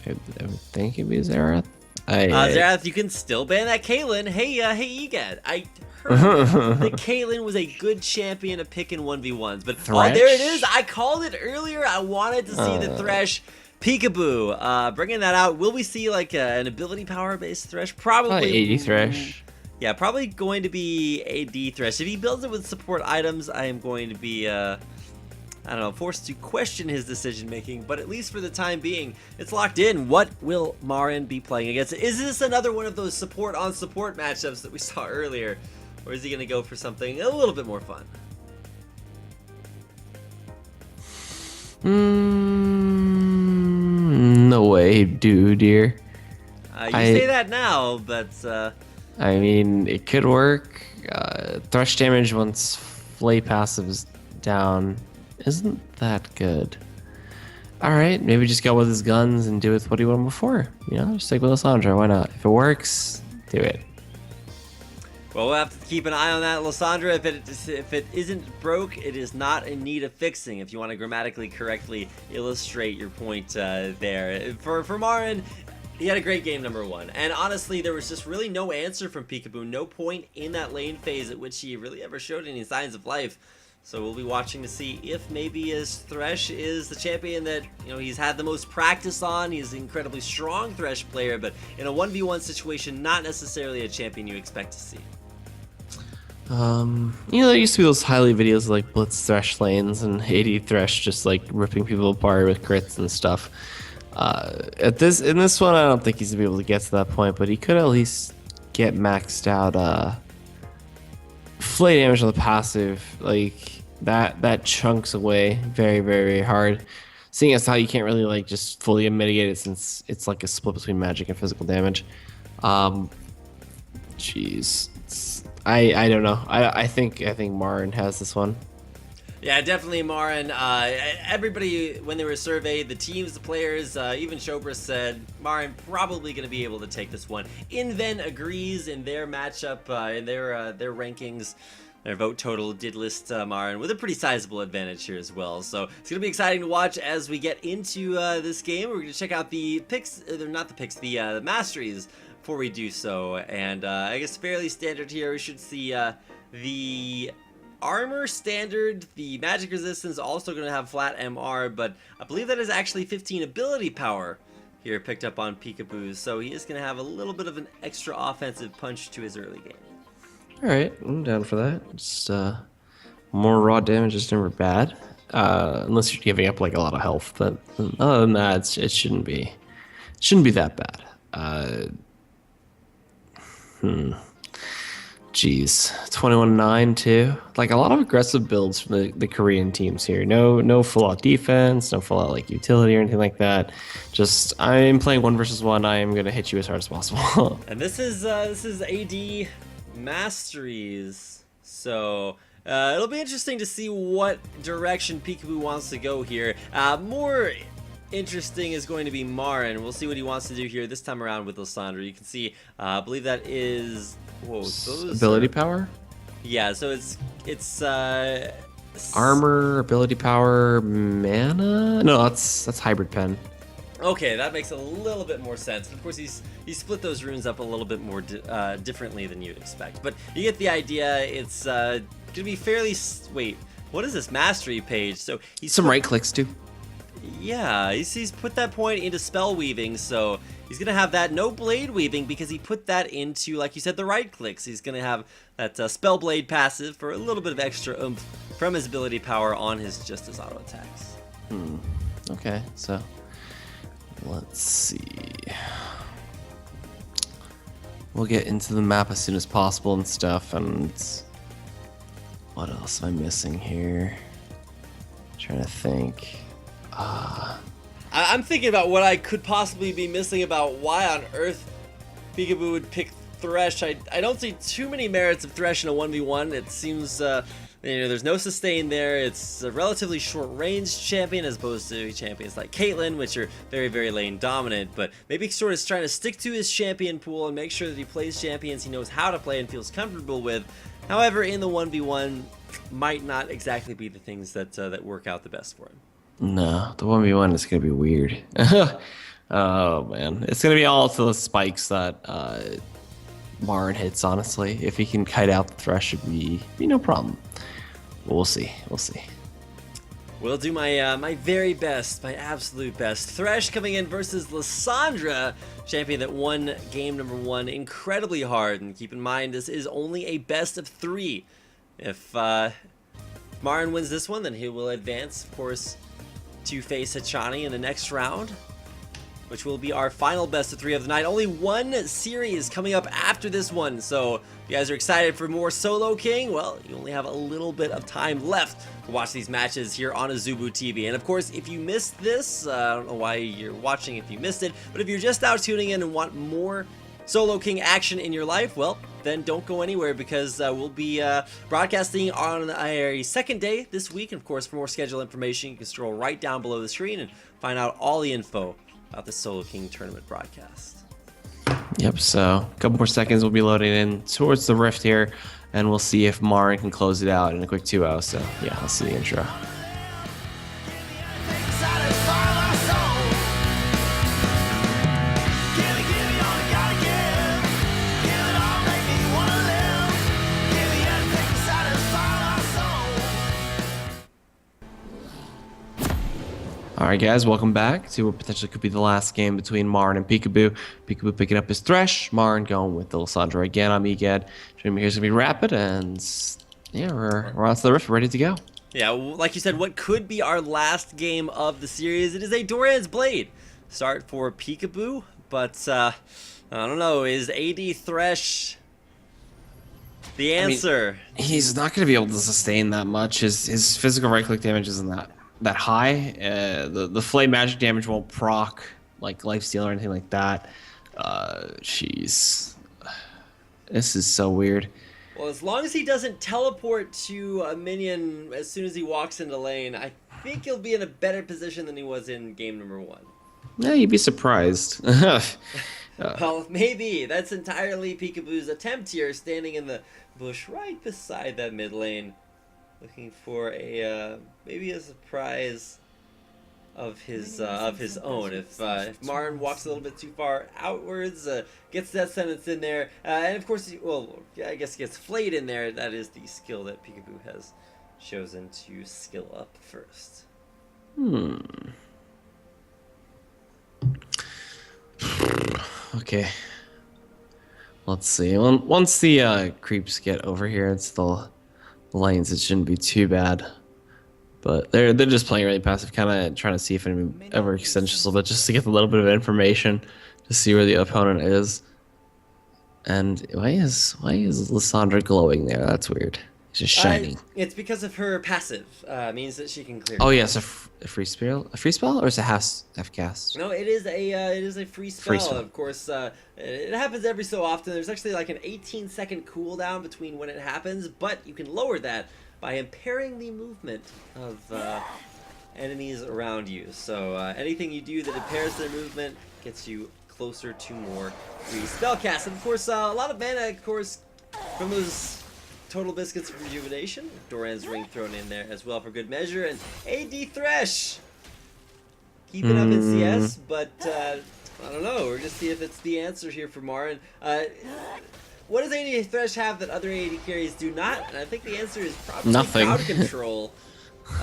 I would think it'd be Xerath. Zerath, you can still ban that Caitlyn. Hey, Egad, I heard that Caitlyn was a good champion to pick in 1v1s, but oh, there it is. I called it earlier. I wanted to see the Thresh Peekaboo. Bringing that out. Will we see like an ability power based Thresh? Probably AD Thresh. Yeah, probably going to be AD Thresh. If he builds it with support items, I am going to be I don't know, forced to question his decision making, but at least for the time being, it's locked in. What will Marin be playing against? Is this another one of those support on support matchups that we saw earlier, or is he going to go for something a little bit more fun? No way, dude, dear. You say that now, but I mean, it could work. Thresh damage once Flay passive is down isn't that good. Alright, maybe just go with his guns and do with what he wanted before. You know, just stick with Lissandra, why not? If it works, do it. Well, we'll have to keep an eye on that, Lissandra. If it isn't broke, it is not in need of fixing, if you want to grammatically correctly illustrate your point there. For Marin, he had a great game number 1, and honestly, there was just really no answer from Peekaboo, no point in that lane phase at which he really ever showed any signs of life. So we'll be watching to see if maybe his Thresh is the champion that, you know, he's had the most practice on. He's an incredibly strong Thresh player, but in a 1v1 situation, not necessarily a champion you expect to see. You know, there used to be those highlight videos like Blitz Thresh lanes and AD Thresh just like ripping people apart with crits and stuff. In this one, I don't think he's gonna be able to get to that point, but he could at least get maxed out Flay damage on the passive, like that chunks away very, very hard. Seeing as how you can't really like just fully mitigate it since it's like a split between magic and physical damage. Jeez, I don't know. I think Marin has this one. Yeah, definitely Marin. Everybody, when they were surveyed, the teams, the players, even Chopra said Marin probably going to be able to take this one. InVen agrees in their matchup, in their rankings. Their vote total did list Marin with a pretty sizable advantage here as well. So it's going to be exciting to watch as we get into this game. We're going to check out the picks, not the picks, the masteries before we do so. And I guess fairly standard here, we should see the armor standard, the magic resistance also going to have flat MR, but I believe that is actually 15 ability power here picked up on Peekaboo, so he is going to have a little bit of an extra offensive punch to his early game. Alright, I'm down for that. Just more raw damage is never bad, unless you're giving up like a lot of health, but other than that, it shouldn't be that bad. Jeez, 21-9 too. Like a lot of aggressive builds from the Korean teams here. No full out defense, no full out like utility or anything like that. Just I'm playing 1 versus 1. I am gonna hit you as hard as possible. And this is AD Masteries, so it'll be interesting to see what direction Peekaboo wants to go here. More interesting is going to be Marin. We'll see what he wants to do here this time around with Lissandra. You can see, I believe that is ability power. Yeah, so it's armor, ability power, mana. No, that's hybrid pen. Okay, that makes a little bit more sense. And of course, he's split those runes up a little bit more differently than you'd expect. But you get the idea. It's gonna be fairly. Wait, what is this mastery page? So he's some right clicks too. Yeah, he's put that point into spell weaving, so he's gonna have that no blade weaving because he put that into, like you said, the right clicks. He's gonna have that spell blade passive for a little bit of extra oomph from his ability power on his Justice auto attacks. Okay, so let's see. We'll get into the map as soon as possible and stuff. And what else am I missing here? Trying to think. I'm thinking about what I could possibly be missing about why on earth Peekaboo would pick Thresh. I don't see too many merits of Thresh in a 1v1. It seems there's no sustain there. It's a relatively short range champion as opposed to champions like Caitlyn, which are very, very lane dominant. But maybe he's sort of trying to stick to his champion pool and make sure that he plays champions he knows how to play and feels comfortable with. However, in the 1v1, might not exactly be the things that work out the best for him. No, the 1v1 is gonna be weird. Oh man, it's gonna be all to the spikes that Marn hits. Honestly, if he can kite out the Thresh, it'd be no problem. But we'll see. We'll see. We'll do my my very best, my absolute best. Thresh coming in versus Lissandra, champion that won game number 1 incredibly hard. And keep in mind, this is only a best of 3. If Marn wins this one, then he will advance, of course, to face Hachani in the next round, which will be our final best of 3 of the night. Only one series coming up after this one, so if you guys are excited for more Solo King, well, you only have a little bit of time left to watch these matches here on Azubu TV. And of course, if you missed this, I don't know why you're watching if you missed it, but if you're just out tuning in and want more Solo King action in your life, well, then don't go anywhere, because we'll be broadcasting on a second day this week. And of course, for more schedule information, you can scroll right down below the screen and find out all the info about the Solo King tournament broadcast. Yep, so a couple more seconds, we'll be loading in towards the Rift here, and we'll see if Marn can close it out in a quick 2-0. So yeah, let's see the intro. Alright guys, welcome back to what potentially could be the last game between Marn and Peekaboo. Peekaboo picking up his Thresh, Marn going with the Lissandra again. I'm Egad. Joining me here is going to be Rapid, and yeah, we're on to the Rift, ready to go. Yeah, like you said, what could be our last game of the series? It is a Doran's Blade start for Peekaboo, but I don't know, is AD Thresh the answer? I mean, he's not going to be able to sustain that much. His physical right-click damage isn't that high. The flame magic damage won't proc like lifesteal or anything like that. Jeez, this is so weird. Well, as long as he doesn't teleport to a minion as soon as he walks into lane, I think he'll be in a better position than he was in game number 1. Yeah, you'd be surprised. Well, maybe. That's entirely Peekaboo's attempt here, standing in the bush right beside that mid lane, looking for a maybe a surprise of his own. If Marn walks a little bit too far outwards, gets that sentence in there, and of course, well, I guess gets flayed in there. That is the skill that Peekaboo has chosen to skill up first. Okay. Let's see. Once the creeps get over here, it's the lanes. It shouldn't be too bad. But they're just playing really passive, kind of trying to see if anyone ever extends just a little bit, just to get a little bit of information to see where the opponent is. And why is Lissandra glowing there? That's weird. It's just shining. It's because of her passive. Means that she can clear. Oh yes, a free spell. A free spell, or is it half cast? No, it is a free spell. Of course, it happens every so often. There's actually like an 18-second cooldown between when it happens, but you can lower that by impairing the movement of enemies around you. So anything you do that impairs their movement gets you closer to more free spell casts. And of course, a lot of mana, of course, from those Total Biscuits of Rejuvenation. Doran's Ring thrown in there as well for good measure. And AD Thresh keeping up in CS, but I don't know. We're just see if it's the answer here for Marn. What does AD Thresh have that other AD carries do not? And I think the answer is probably nothing. Crowd control.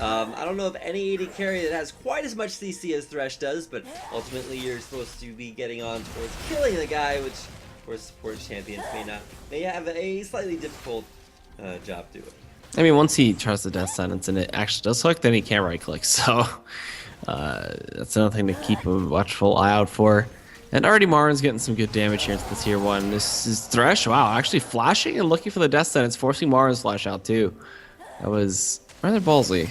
I don't know of any AD carry that has quite as much CC as Thresh does, but ultimately you're supposed to be getting on towards killing the guy, which of course support champions may have a slightly difficult job doing. I mean, once he tries the death sentence and it actually does hook, then he can't right click. So that's another thing to keep a watchful eye out for. And already Marn's getting some good damage here into the tier 1. This is Thresh. Wow, actually flashing and looking for the death sentence, forcing Marn's flash out too. That was rather ballsy.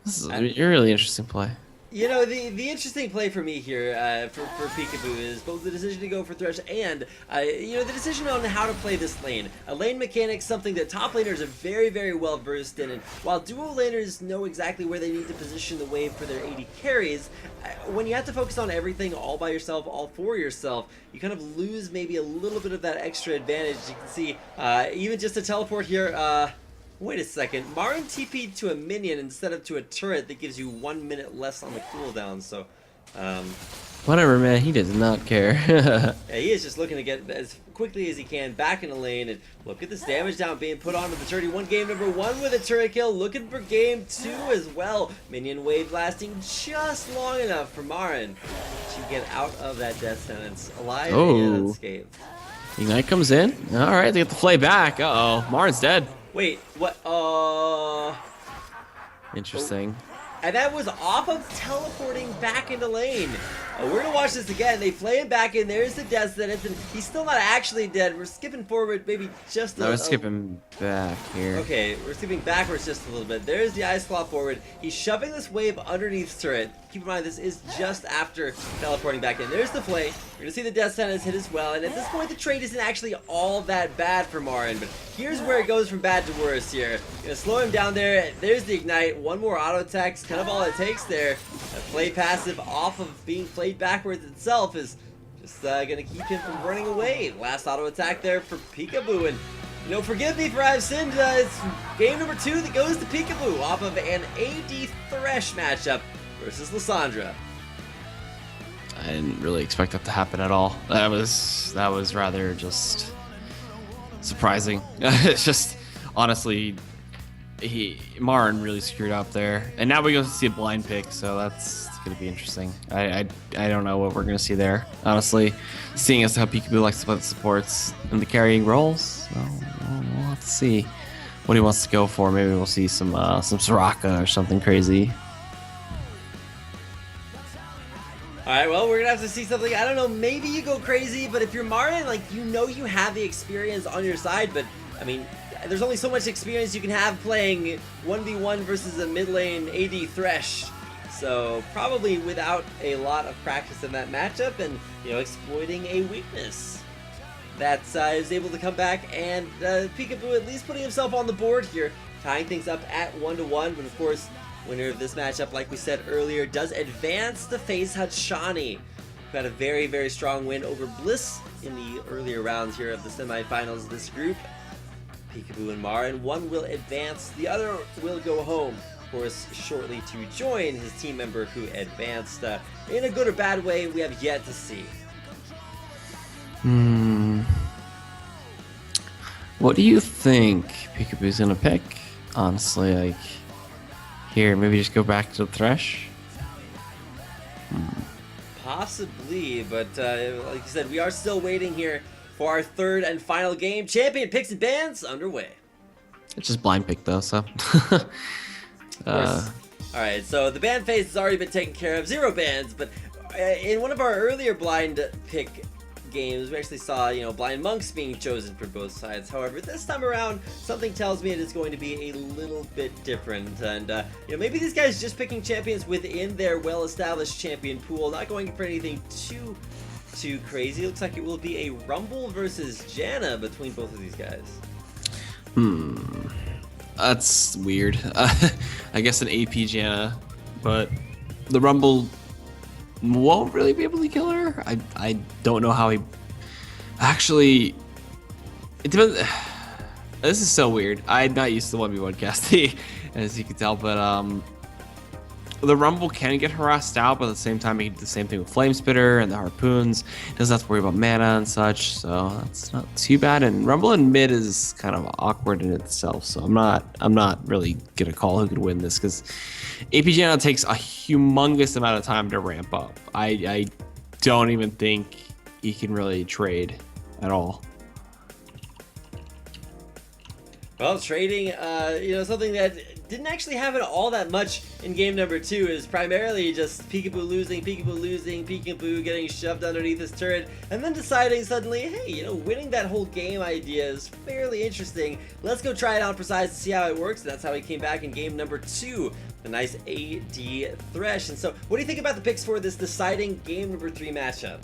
This is a really interesting play. You know, the interesting play for me here for Peekaboo is both the decision to go for Thresh and, you know, the decision on how to play this lane. A lane mechanic, something that top laners are very, very well versed in, and while duo laners know exactly where they need to position the wave for their AD carries, when you have to focus on everything all by yourself, all for yourself, you kind of lose maybe a little bit of that extra advantage. You can see, even just a teleport here, Wait a second. Marin TP'd to a minion instead of to a turret that gives you 1 minute less on the cooldown. So, Whatever, man. He does not care. yeah, he is just looking to get as quickly as he can back in the lane. And look at this damage down being put onto the turret. He won game number 1 with a turret kill. Looking for game 2 as well. Minion wave lasting just long enough for Marin to get out of that death sentence alive and unscathed. Ignite comes in. All right, they get the flay back. Uh-oh. Marin's dead. Wait, what? Interesting. And that was off of teleporting back into lane. We're gonna watch this again. They flay him back in. There's the death sentence, and he's still not actually dead. We're skipping forward, maybe just a No, we're skipping back here. Okay, we're skipping backwards just a little bit. There's the ice claw forward. He's shoving this wave underneath turret. Keep in mind, this is just after teleporting back in. There's the flay. We're gonna see the death sentence hit as well. And at this point, the trade isn't actually all that bad for Marin. But here's where it goes from bad to worse here. Gonna slow him down there. There's the ignite. One more auto attack is kind of all it takes there. A flay passive off of being flayed backwards itself is just gonna keep him from running away. Last auto attack there for Peekaboo. And you know, forgive me for I've sinned. It's game number 2 that goes to Peekaboo off of an AD Thresh matchup versus Lissandra. I didn't really expect that to happen at all. That was rather just surprising. It's just honestly, Marin really screwed up there, and now we go to see a blind pick, so that's gonna be interesting. I don't know what we're gonna see there, honestly, seeing as how Peekaboo likes to play the supports and the carrying roles. So we'll have to see what he wants to go for. Maybe we'll see some Soraka or something crazy. Alright, well, we're gonna have to see something. I don't know, maybe you go crazy, but if you're Marin, like, you know you have the experience on your side, but, I mean, there's only so much experience you can have playing 1v1 versus a mid lane AD Thresh. So, probably without a lot of practice in that matchup and, you know, exploiting a weakness. That is able to come back, and Peekaboo at least putting himself on the board here, tying things up at 1-1, but of course, winner of this matchup, like we said earlier, does advance to face Hachani, who had a very, very strong win over Bliss in the earlier rounds here of the semifinals of this group. Peekaboo and Marin, one will advance, the other will go home, of course, shortly to join his team member who advanced. In a good or bad way, we have yet to see. What do you think Peekaboo's gonna pick? Honestly, like, here, maybe just go back to the Thresh? Possibly, but like you said, we are still waiting here for our third and final game. Champion picks and bans underway. It's just blind pick though, so. Alright, so the ban phase has already been taken care of. 0 bans, but in one of our earlier blind pick games, we actually saw, you know, blind monks being chosen for both sides. However, this time around, something tells me it is going to be a little bit different. And, you know, maybe these guys just picking champions within their well-established champion pool, not going for anything too crazy. Looks like it will be a Rumble versus Janna between both of these guys. That's weird. I guess an AP Janna, but the Rumble won't really be able to kill her. I don't know how he actually, it depends. This is so weird. I'm not used to 1v1 casting, as you can tell, but the Rumble can get harassed out, but at the same time he did the same thing with Flame Spitter and the harpoons. He doesn't have to worry about mana and such, so that's not too bad. And Rumble in mid is kind of awkward in itself, so I'm not really gonna call who could win this, because AP Janna takes a humongous amount of time to ramp up. I don't even think he can really trade at all. Well, trading, you know, something that didn't actually happen all that much in game number 2 is primarily just Peekaboo losing, Peekaboo getting shoved underneath his turret, and then deciding suddenly, hey, you know, winning that whole game idea is fairly interesting. Let's go try it out for size to see how it works. And that's how he came back in game number 2. The nice AD Thresh. And so, what do you think about the picks for this deciding game number 3 matchup?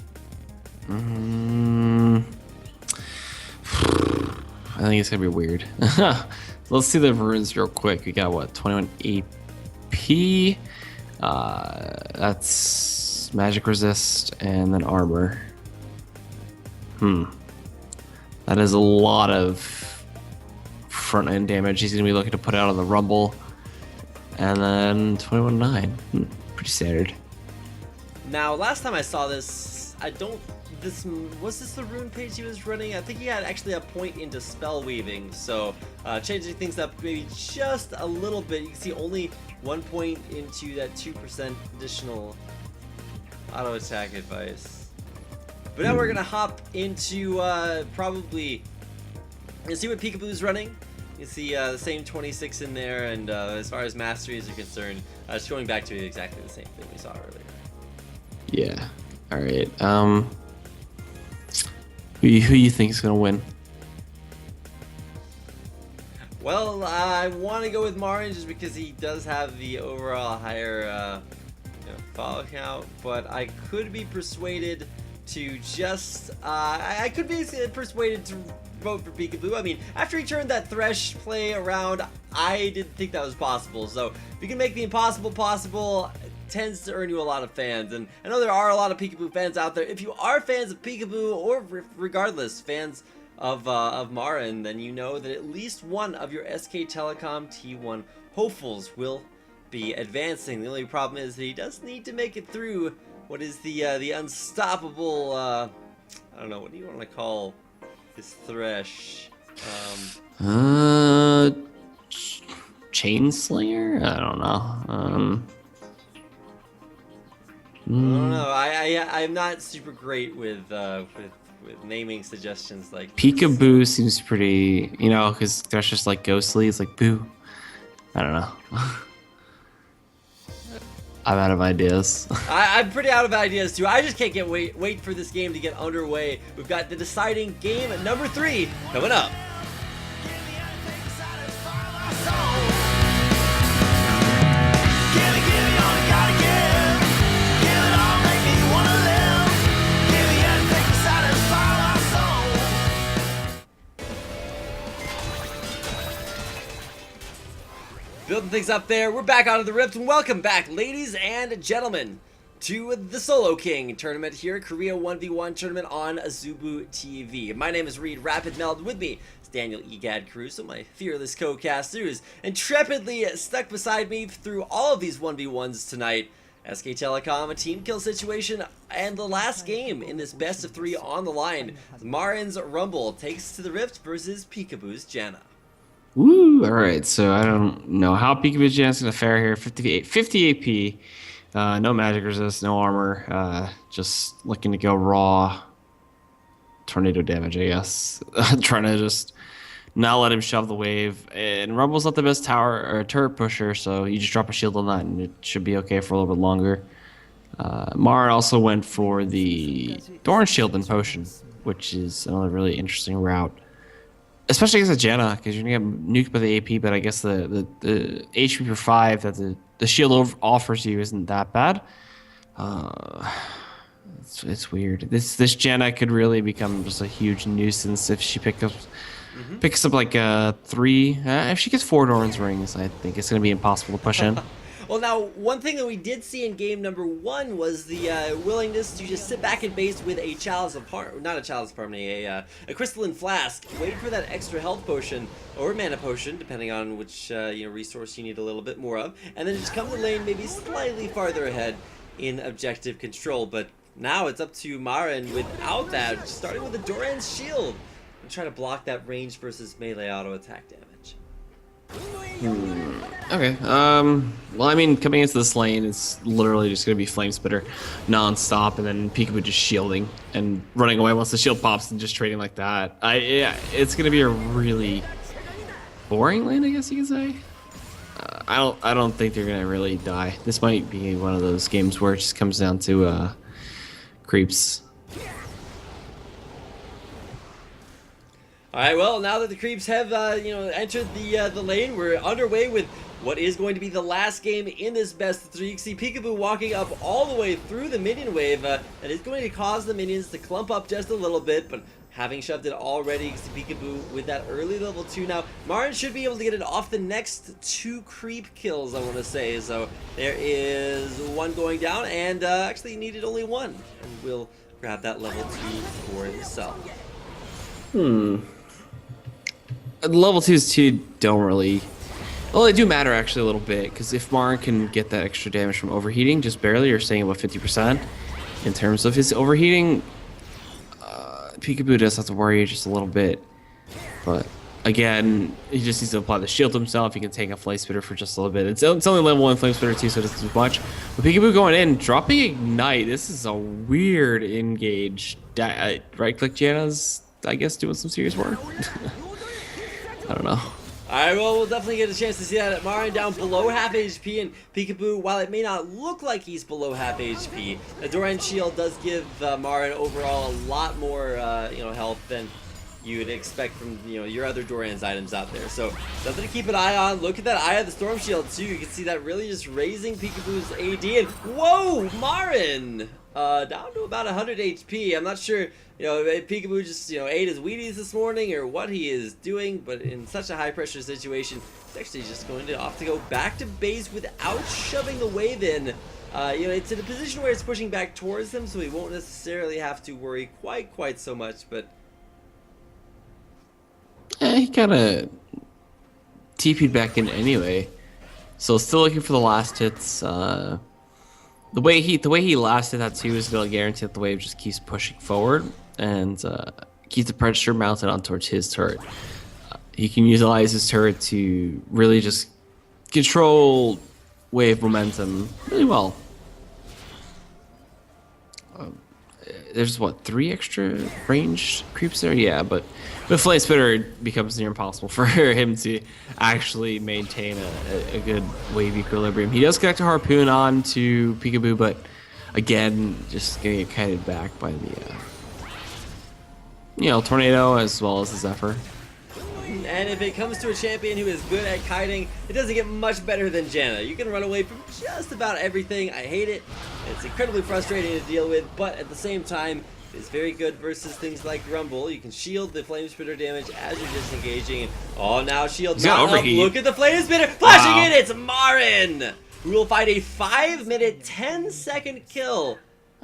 I think it's gonna be weird. Let's see the runes real quick. We got what, 21 AP. That's magic resist and then armor. That is a lot of front end damage he's going to be looking to put out on the Rumble. And then 21-9. Pretty standard. Now, last time I saw this, was this the rune page he was running? I think he had actually a point into spell weaving, so changing things up maybe just a little bit. You can see only 1 point into that 2% additional auto attack advice. But now we're gonna hop into probably. You see what Peekaboo's running. You see the same 26 in there, and as far as masteries are concerned, it's going back to exactly the same thing we saw earlier. Yeah. All right. Who you think is gonna win? Well, I want to go with Marin just because he does have the overall higher follow count, but I could be persuaded to just I could be persuaded to vote for Peekaboo. I mean, after he turned that Thresh play around, I didn't think that was possible. So if you can make the impossible possible, it tends to earn you a lot of fans. And I know there are a lot of Peekaboo fans out there. If you are fans of Peekaboo, or regardless, fans of Marin, then you know that at least one of your SK Telecom T1 hopefuls will be advancing. The only problem is that he does need to make it through what is the unstoppable, I don't know, what do you want to call this Thresh? Chainslayer? I don't know. I don't know. I'm not super great with naming suggestions like Peekaboo seems pretty, because Thresh just like ghostly. It's like boo. I don't know. I'm out of ideas. I'm pretty out of ideas too. I just can't wait for this game to get underway. We've got the deciding game at number 3 coming up. Building things up there, we're back out of the Rift, and welcome back, ladies and gentlemen, to the Solo King tournament here, Korea 1v1 tournament on Azubu TV. My name is Reed Rapid Meld. With me is Daniel Egad Caruso, my fearless co-caster, who's intrepidly stuck beside me through all of these 1v1s tonight. SK Telecom, a team kill situation, and the last game in this best of 3 on the line. Marin's Rumble takes to the Rift versus Peekaboo's Janna. Woo! Alright, so I don't know how Peekaboo Janna's going to fare here. 50 AP, no magic resist, no armor, just looking to go raw tornado damage, I guess. Trying to just not let him shove the wave. And Rumble's not the best tower or turret pusher, so you just drop a shield on that and it should be okay for a little bit longer. Marin also went for the Thorn Shield and Potion, which is another really interesting route. Especially against a Janna, because you're going to get nuked by the AP, but I guess the HP per 5 that the shield offers you isn't that bad. It's weird. This Janna could really become just a huge nuisance if she picks up like 3. If she gets 4 Doran's rings, I think it's going to be impossible to push in. Well, now, one thing that we did see in game number 1 was the willingness to just sit back and base with a Chalice of not a Chalice of Harmony, a Crystalline Flask, wait for that extra health potion, or mana potion, depending on which resource you need a little bit more of, and then just come to lane maybe slightly farther ahead in objective control. But now it's up to Marin without that, starting with the Doran's Shield, and try to block that range versus melee auto attack damage. Okay. Well, I mean, coming into this lane, it's literally just going to be Flame Spitter non-stop, and then Peekaboo just shielding and running away once the shield pops and just trading like that. Yeah, it's going to be a really boring lane, I guess you could say. I don't think they're going to really die. This might be one of those games where it just comes down to creeps. All right, well, now that the creeps have, entered the lane, we're underway with what is going to be the last game in this best of 3. You can see Peekaboo walking up all the way through the minion wave. That is going to cause the minions to clump up just a little bit, but having shoved it already, you can see Peekaboo with that early level 2 now. Marin should be able to get it off the next 2 creep kills, I want to say. So there is 1 going down, and actually needed only 1, and will grab that level 2 for himself. level 2s too don't really. Well, they do matter actually a little bit, because if Marin can get that extra damage from overheating, just barely, or staying above 50% in terms of his overheating, Peekaboo does have to worry just a little bit. But again, he just needs to apply the shield himself. He can take a Flame Spitter for just a little bit. It's only level 1 Flame Spitter too, so it doesn't do much. But Peekaboo going in, dropping Ignite. This is a weird engage. Right-click Janna's, I guess, doing some serious work. I don't know. Alright, well, we'll definitely get a chance to see that. Marin down below half HP, and Peekaboo, while it may not look like he's below half HP, the Doran Shield does give Marin overall a lot more, health than you would expect from, your other Doran's items out there. So, something to keep an eye on. Look at that Eye of the Storm Shield, too. You can see that really just raising Peekaboo's AD, and whoa, Marin! Down to about 100 HP. I'm not sure, if Peekaboo just, ate his Wheaties this morning or what he is doing, but in such a high pressure situation, he's actually just going to opt to go back to base without shoving the wave in. It's in a position where it's pushing back towards him, so he won't necessarily have to worry quite so much, but he kind of TP'd back in anyway. So still looking for the last hits. The way he lasted that too is going to guarantee that the wave just keeps pushing forward and keeps the pressure mounted on towards his turret. He can utilize his turret to really just control wave momentum really well. There's 3 extra ranged creeps there? Yeah, but with Flame Spitter, it becomes near impossible for him to actually maintain a good wave equilibrium. He does connect a Harpoon on to Peekaboo, but again, just getting get kited back by the Tornado as well as the Zephyr. And if it comes to a champion who is good at kiting, it doesn't get much better than Janna. You can run away from just about everything. I hate it. It's incredibly frustrating to deal with, but at the same time, it's very good versus things like Rumble. You can shield the Flame Spitter damage as you're disengaging. Oh, now shield not up. Look at the Flame Spitter flashing in. It's Marin, who will find a 5-minute, 10-second kill.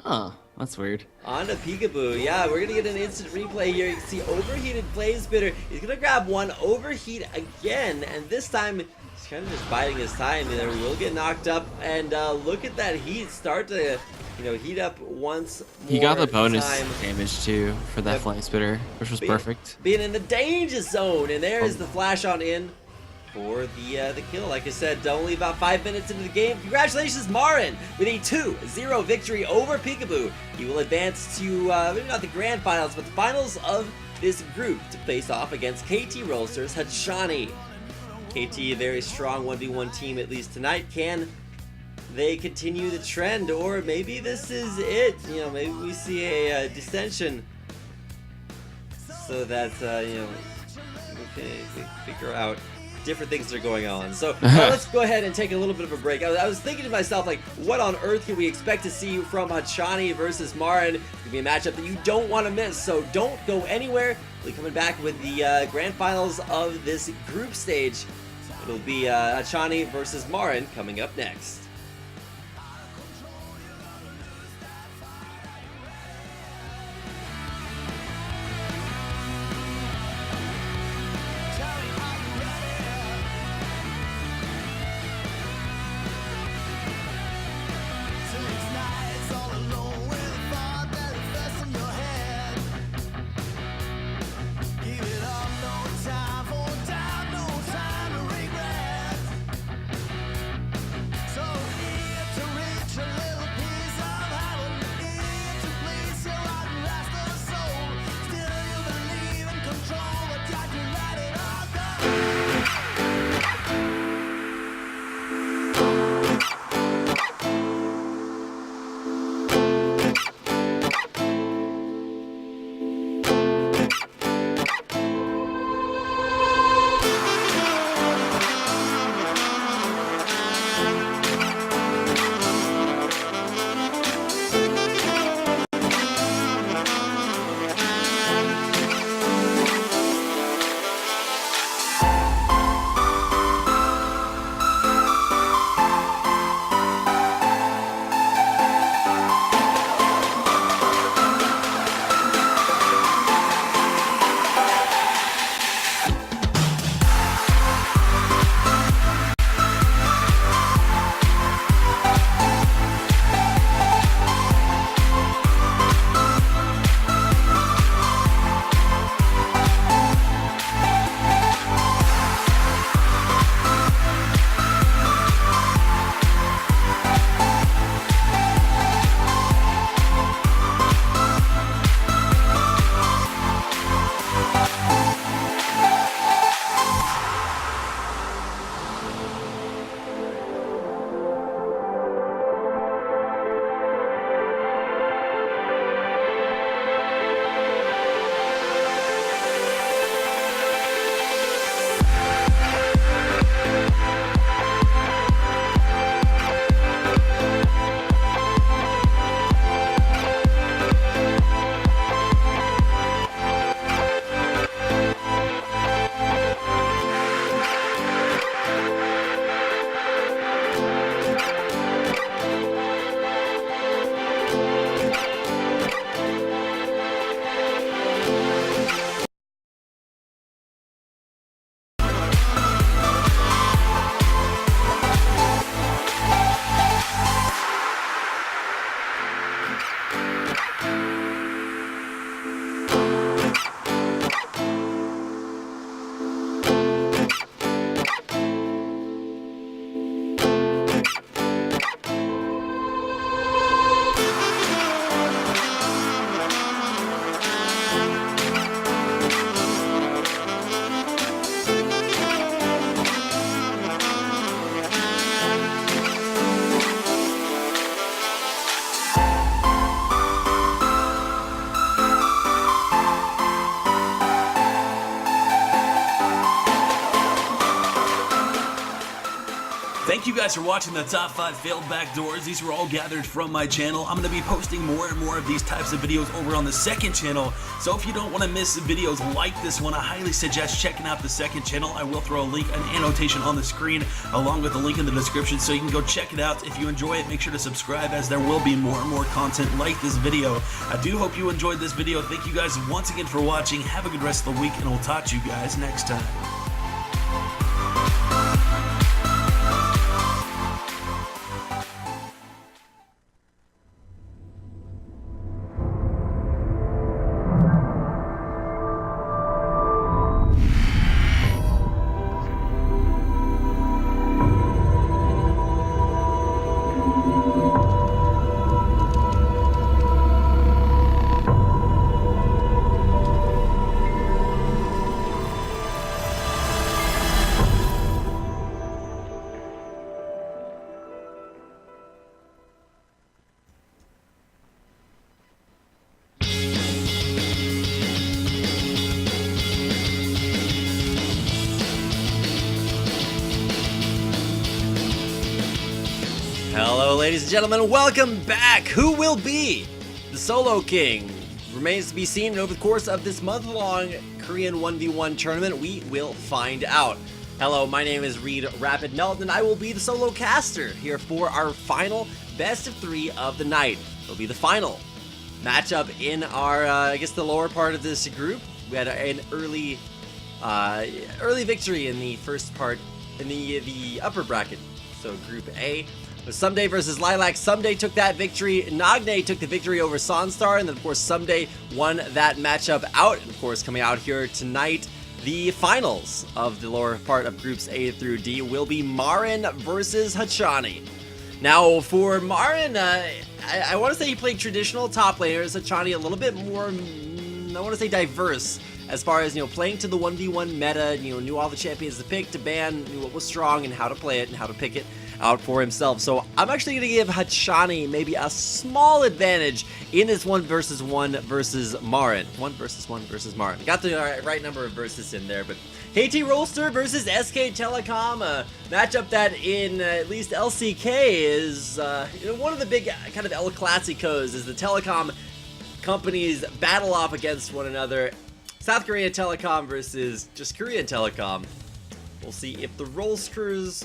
Huh, that's weird. On to Peekaboo. Yeah, we're going to get an instant replay here. You can see overheated Flame Spitter. He's going to grab one, overheat again, and this time he's kind of just biding his time. There will get knocked up, and look at that heat start to, heat up once more. He got the bonus damage too for that Flame Spitter, which was perfect. Being in the danger zone, and there is the flash on in for the kill. Like I said, only about 5 minutes into the game. Congratulations, Marin, with a 2-0 victory over Peekaboo. He will advance to maybe not the grand finals, but the finals of this group to face off against KT Rolsters Hachani. KT, a very strong 1v1 team, at least tonight. Can they continue the trend, or maybe this is it? Maybe we see a dissension, so that we can figure out different things that are going on. So let's go ahead and take a little bit of a break. I was thinking to myself, like, what on earth can we expect to see from Hachani versus Marin? It could be a matchup that you don't want to miss, so don't go anywhere. We'll be coming back with the grand finals of this group stage. It'll be Hachani versus Marin coming up next. So Thank you guys for watching the top 5 failed backdoors. These were all gathered from my channel. I'm going to be posting more and more of these types of videos over on the second channel. So if you don't want to miss videos like this one, I highly suggest checking out the second channel. I will throw a link, an annotation on the screen, along with a link in the description, so you can go check it out. If you enjoy it, make sure to subscribe, as there will be more and more content like this video. I do hope you enjoyed this video. Thank you guys once again for watching. Have a good rest of the week, and we'll talk to you guys next time. Hello, ladies and gentlemen, welcome back! Who will be the Solo King? Remains to be seen, and over the course of this month-long Korean 1v1 tournament, we will find out. Hello, my name is Reed Rapid Melton, and I will be the solo caster here for our final best of 3 of the night. It'll be the final matchup in our, I guess, the lower part of this group. We had an early victory in the first part, in the upper bracket, so Group A. Ssumday versus Lilac. Ssumday took that victory. Nagne took the victory over Sonstar, and then of course Ssumday won that matchup out. And of course, coming out here tonight, the finals of the lower part of Groups A through D will be Marin versus Hachani. Now for Marin, I want to say he played traditional top laners. Hachani a little bit more, I want to say, diverse as far as, playing to the 1v1 meta, knew all the champions to pick, to ban, knew what was strong and how to play it and how to pick it out for himself. So I'm actually going to give Hachani maybe a small advantage in this 1v1 versus Marin. 1v1 versus Marin. Got the right number of verses in there, but KT Rolster versus SK Telecom, a matchup that in at least LCK is one of the big kind of El Clasicos, is the telecom companies battle off against one another. South Korean Telecom versus just Korean Telecom. We'll see if the Rolsters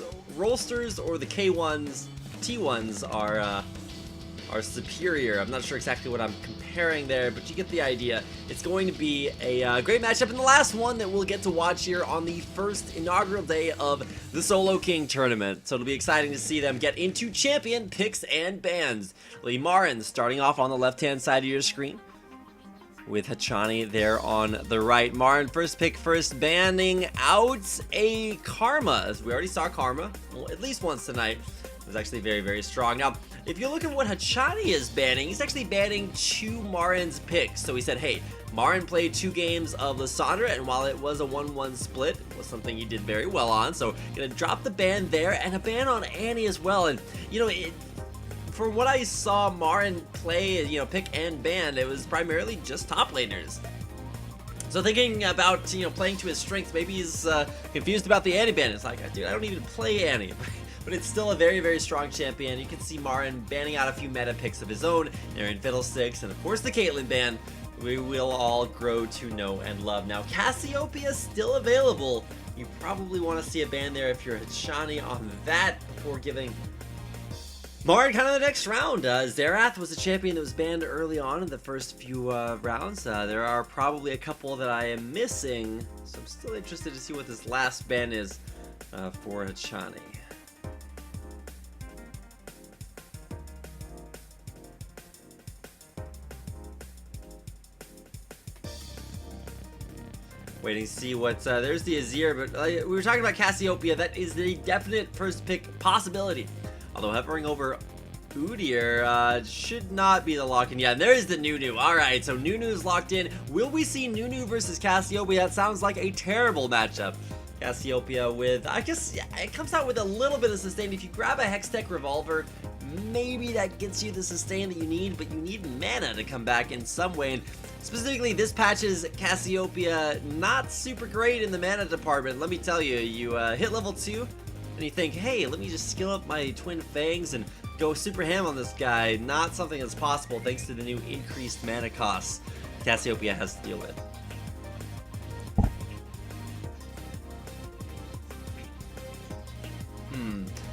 or the K1s, T1s are superior. I'm not sure exactly what I'm comparing there, but you get the idea. It's going to be a great matchup, and the last one that we'll get to watch here on the first inaugural day of the Solo King tournament. So it'll be exciting to see them get into champion picks and bans. Lee Marin starting off on the left-hand side of your screen, with Hachani there on the right. Marin first pick, first banning out a Karma, as we already saw Karma, well, at least once tonight. It was actually very, very strong. Now, if you look at what Hachani is banning, he's actually banning 2 Marin's picks. So he said, hey, Marin played 2 games of Lissandra, and while it was a 1-1 split, it was something he did very well on. So gonna drop the ban there, and a ban on Annie as well. And, for what I saw Marin play, pick and ban, it was primarily just top laners. So thinking about, playing to his strengths, maybe he's confused about the Annie ban. It's like, dude, I don't even play Annie. But it's still a very, very strong champion. You can see Marin banning out a few meta picks of his own. They're in Fiddlesticks, and of course the Caitlyn ban, we will all grow to know and love. Now, Cassiopeia still available. You probably want to see a ban there if you're Hachani on that before giving Marin kind of the next round. Xerath was a champion that was banned early on in the first few rounds. There are probably a couple that I am missing, so I'm still interested to see what this last ban is for Hachani. Waiting to see what, there's the Azir, but we were talking about Cassiopeia. That is the definite first pick possibility. Although hovering over Udyr should not be the lock-in. Yeah, and there is the Nunu. Alright, so Nunu's locked in. Will we see Nunu versus Cassiopeia? That sounds like a terrible matchup. Cassiopeia with, I guess, yeah, it comes out with a little bit of sustain. If you grab a Hextech Revolver, maybe that gets you the sustain that you need, but you need mana to come back in some way. And specifically, this patches Cassiopeia not super great in the mana department. Let me tell you, you hit level 2, and you think, hey, let me just skill up my Twin Fangs and go super ham on this guy. Not something that's possible thanks to the new increased mana costs Cassiopeia has to deal with.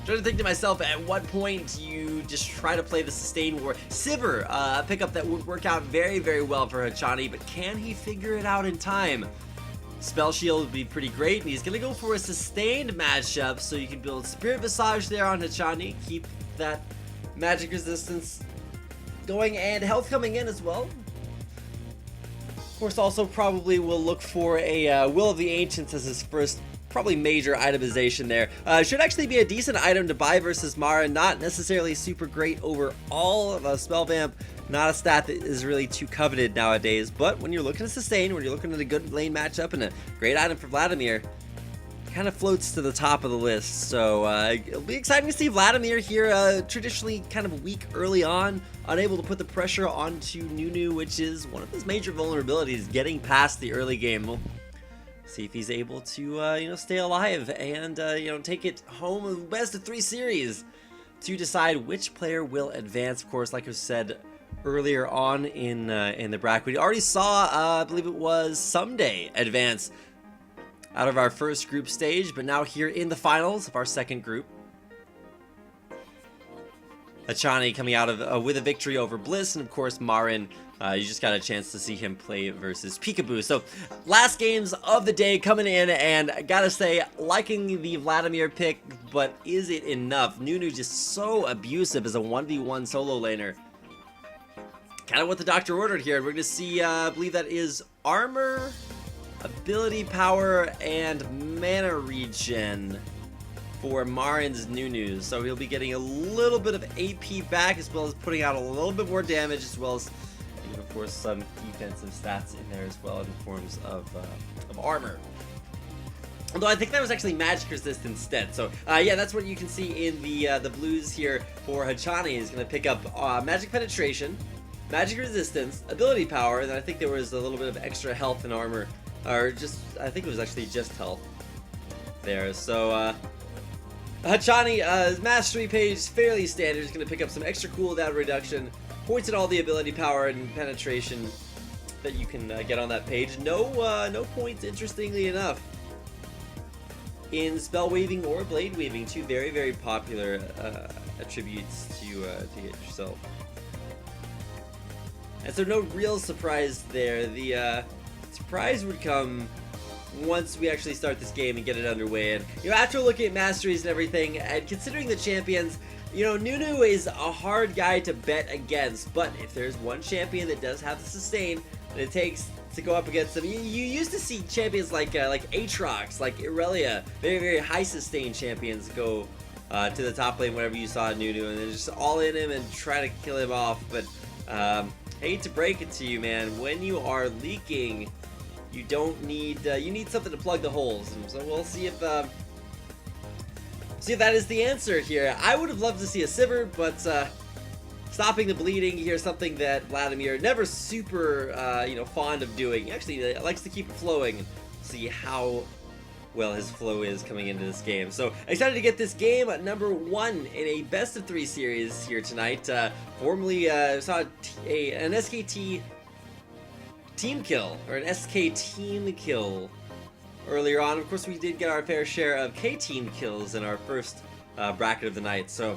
Trying to think to myself, at what point you just try to play the Sustain War. Sivir, a pickup that would work out very, very well for Hachani, but can he figure it out in time? Spell Shield would be pretty great, and he's going to go for a sustained matchup, so you can build Spirit Visage there on Hachani, keep that magic resistance going, and health coming in as well. Of course, also probably will look for a Will of the Ancients as his first probably major itemization there. Should actually be a decent item to buy versus Mara, not necessarily super great overall. Spell Vamp, not a stat that is really too coveted nowadays, but when you're looking to sustain, when you're looking at a good lane matchup and a great item for Vladimir, kind of floats to the top of the list. So it'll be exciting to see Vladimir here, traditionally kind of weak early on, unable to put the pressure onto Nunu, which is one of his major vulnerabilities, getting past the early game. We'll see if he's able to, stay alive and, take it home in the best of 3 series to decide which player will advance. Of course, like I said earlier on in the bracket, we already saw, I believe it was Someday advance out of our first group stage, but now here in the finals of our second group, Hachani coming out of with a victory over Bliss, and of course Marin, you just got a chance to see him play versus Peekaboo. So last games of the day coming in, and I gotta say, liking the Vladimir pick, but is it enough? Nunu just so abusive as a 1v1 solo laner. Kind of what the doctor ordered here. We're gonna see, I believe that is armor, ability power, and mana regen for Marin's Nunu. So he'll be getting a little bit of AP back, as well as putting out a little bit more damage, as well as, of course, some defensive stats in there as well in forms of armor. Although I think that was actually magic resist instead. So yeah, that's what you can see in the blues here for Hachani. He's going to pick up magic penetration, magic resistance, ability power, and then I think there was a little bit of extra health and armor, or just, I think it was actually just health there. So Hachani, mastery page, fairly standard. He's going to pick up some extra cooldown reduction, points at all the ability power and penetration that you can get on that page. No points, interestingly enough, in spell waving or blade waving, 2 very, very popular attributes to get yourself. And so no real surprise there. The surprise would come once we actually start this game and get it underway. And after looking at masteries and everything, and considering the champions, Nunu is a hard guy to bet against, but if there's one champion that does have the sustain that it takes to go up against them, you used to see champions like Aatrox, like Irelia, very, very high sustain champions go to the top lane whenever you saw Nunu, and then just all in him and try to kill him off. But hate to break it to you, man, when you are leaking, you don't need, you need something to plug the holes. And so we'll see if that is the answer here. I would have loved to see a Sivir, but stopping the bleeding here is something that Vladimir never super, fond of doing. Actually, likes to keep it flowing. See how well his flow is coming into this game. So excited to get this game number 1 in a best of 3 series here tonight. Formerly saw an SKT team kill, or an SK team kill earlier on. Of course, we did get our fair share of K-team kills in our first bracket of the night. So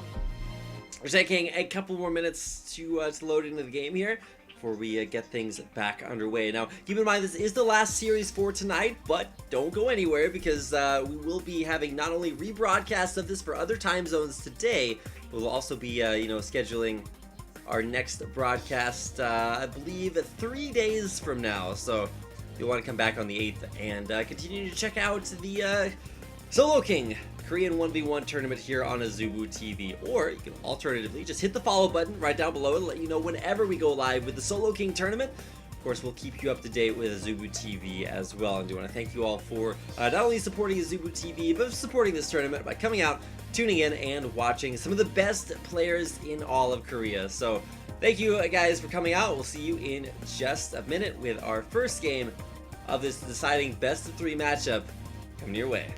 we're taking a couple more minutes to load into the game here before we get things back underway. Now, keep in mind, this is the last series for tonight, but don't go anywhere, because we will be having not only rebroadcasts of this for other time zones today, but we'll also be, scheduling our next broadcast, I believe, 3 days from now. So you'll want to come back on the 8th and continue to check out the Solo King Korean 1v1 tournament here on Azubu TV. Or you can alternatively just hit the follow button right down below and let you know whenever we go live with the Solo King tournament. Of course, we'll keep you up to date with Azubu TV as well. And I do want to thank you all for not only supporting Azubu TV, but supporting this tournament by coming out, tuning in, and watching some of the best players in all of Korea. So thank you guys for coming out. We'll see you in just a minute with our first game of this deciding best of 3 matchup coming your way.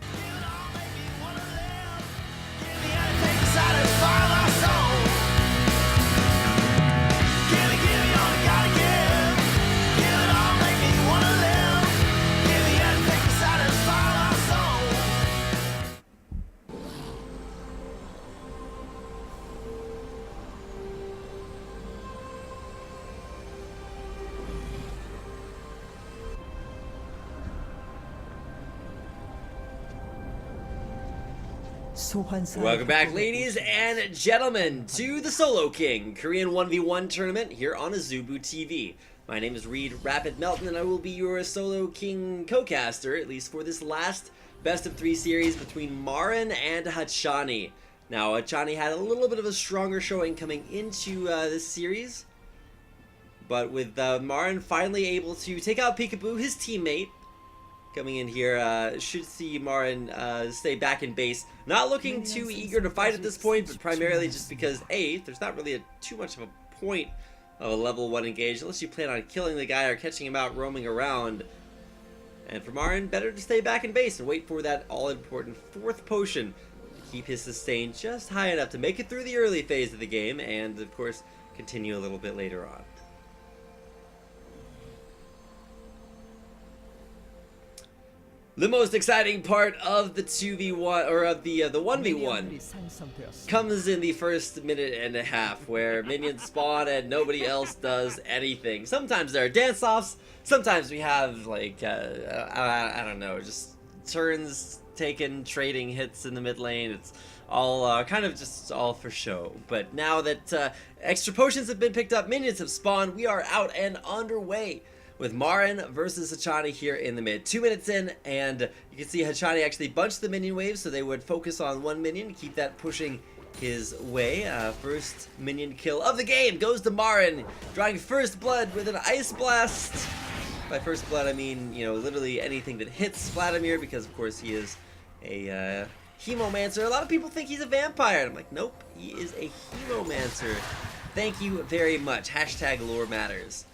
Welcome back, ladies and gentlemen, to the Solo King Korean 1v1 tournament here on Azubu TV. My name is Reed Rapid Melton, and I will be your Solo King co-caster, at least for this last best of 3 series between Marin and Hachani. Now, Hachani had a little bit of a stronger showing coming into this series, but with Marin finally able to take out Peekaboo, his teammate, coming in here, should see Marin stay back in base. Not looking too eager to fight at this point, but primarily just because, A, there's not really too much of a point of a level 1 engage, unless you plan on killing the guy or catching him out roaming around. And for Marin, better to stay back in base and wait for that all-important 4th potion to keep his sustain just high enough to make it through the early phase of the game, and of course, continue a little bit later on. The most exciting part of the 2v1, or of the 1v1, comes in the first minute and a half, where minions spawn and nobody else does anything. Sometimes there are dance-offs, sometimes we have, like, I don't know, just turns taken, trading hits in the mid lane. It's all kind of just all for show. But now that extra potions have been picked up, minions have spawned, we are out and underway with Marin versus Hachani here in the mid. 2 minutes in, and you can see Hachani actually bunched the minion wave, so they would focus on one minion to keep that pushing his way. First minion kill of the game goes to Marin, drawing first blood with an Ice Blast. By first blood, I mean, you know, literally anything that hits Vladimir, because of course he is a Hemomancer. A lot of people think he's a vampire, and I'm like, nope, he is a Hemomancer. Thank you very much. Hashtag lore matters.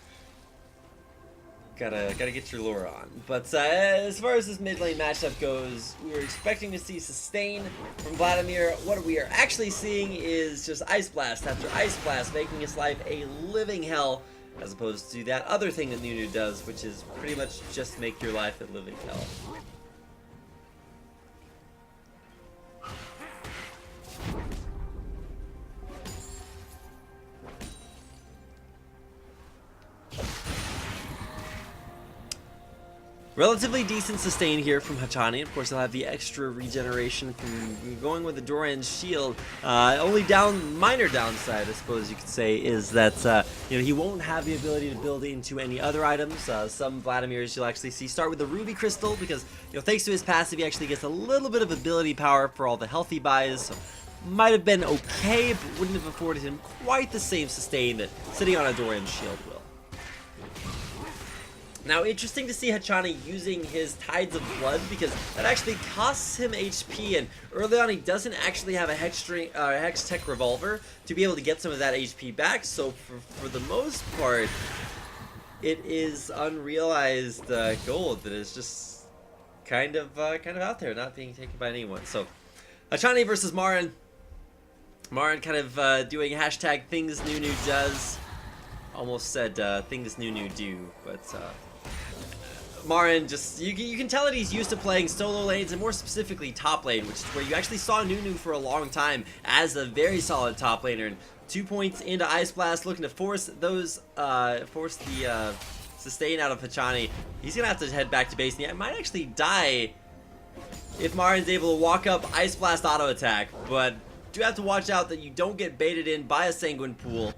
Gotta get your lore on. But as far as this mid lane matchup goes, we were expecting to see sustain from Vladimir. What we are actually seeing is just Ice Blast after Ice Blast, making his life a living hell, as opposed to that other thing that Nunu does, which is pretty much just make your life a living hell. Relatively decent sustain here from Hachani. Of course, he'll have the extra regeneration from going with the Doran's shield. Only minor downside, I suppose you could say, is that you know, he won't have the ability to build into any other items. Some Vladimirs you'll actually see start with the Ruby Crystal, because, you know, thanks to his passive, he actually gets a little bit of ability power for all the healthy buys. So might have been okay, but wouldn't have afforded him quite the same sustain that sitting on a Doran's shield will. Now, interesting to see Hachani using his Tides of Blood, because that actually costs him HP, and early on he doesn't actually have a Hex Tech Revolver to be able to get some of that HP back, so for the most part, it is unrealized gold that is just kind of out there, not being taken by anyone. So, Hachani versus Marin. Marin kind of doing hashtag things Nunu does. Almost said things Nunu do, but Marin just, you can tell that he's used to playing solo lanes, and more specifically top lane, which is where you actually saw Nunu for a long time as a very solid top laner. And 2 points into Ice Blast, looking to force the sustain out of Hachani. He's gonna have to head back to base, and he might actually die if Marin's able to walk up Ice Blast auto attack, but do have to watch out that you don't get baited in by a Sanguine Pool.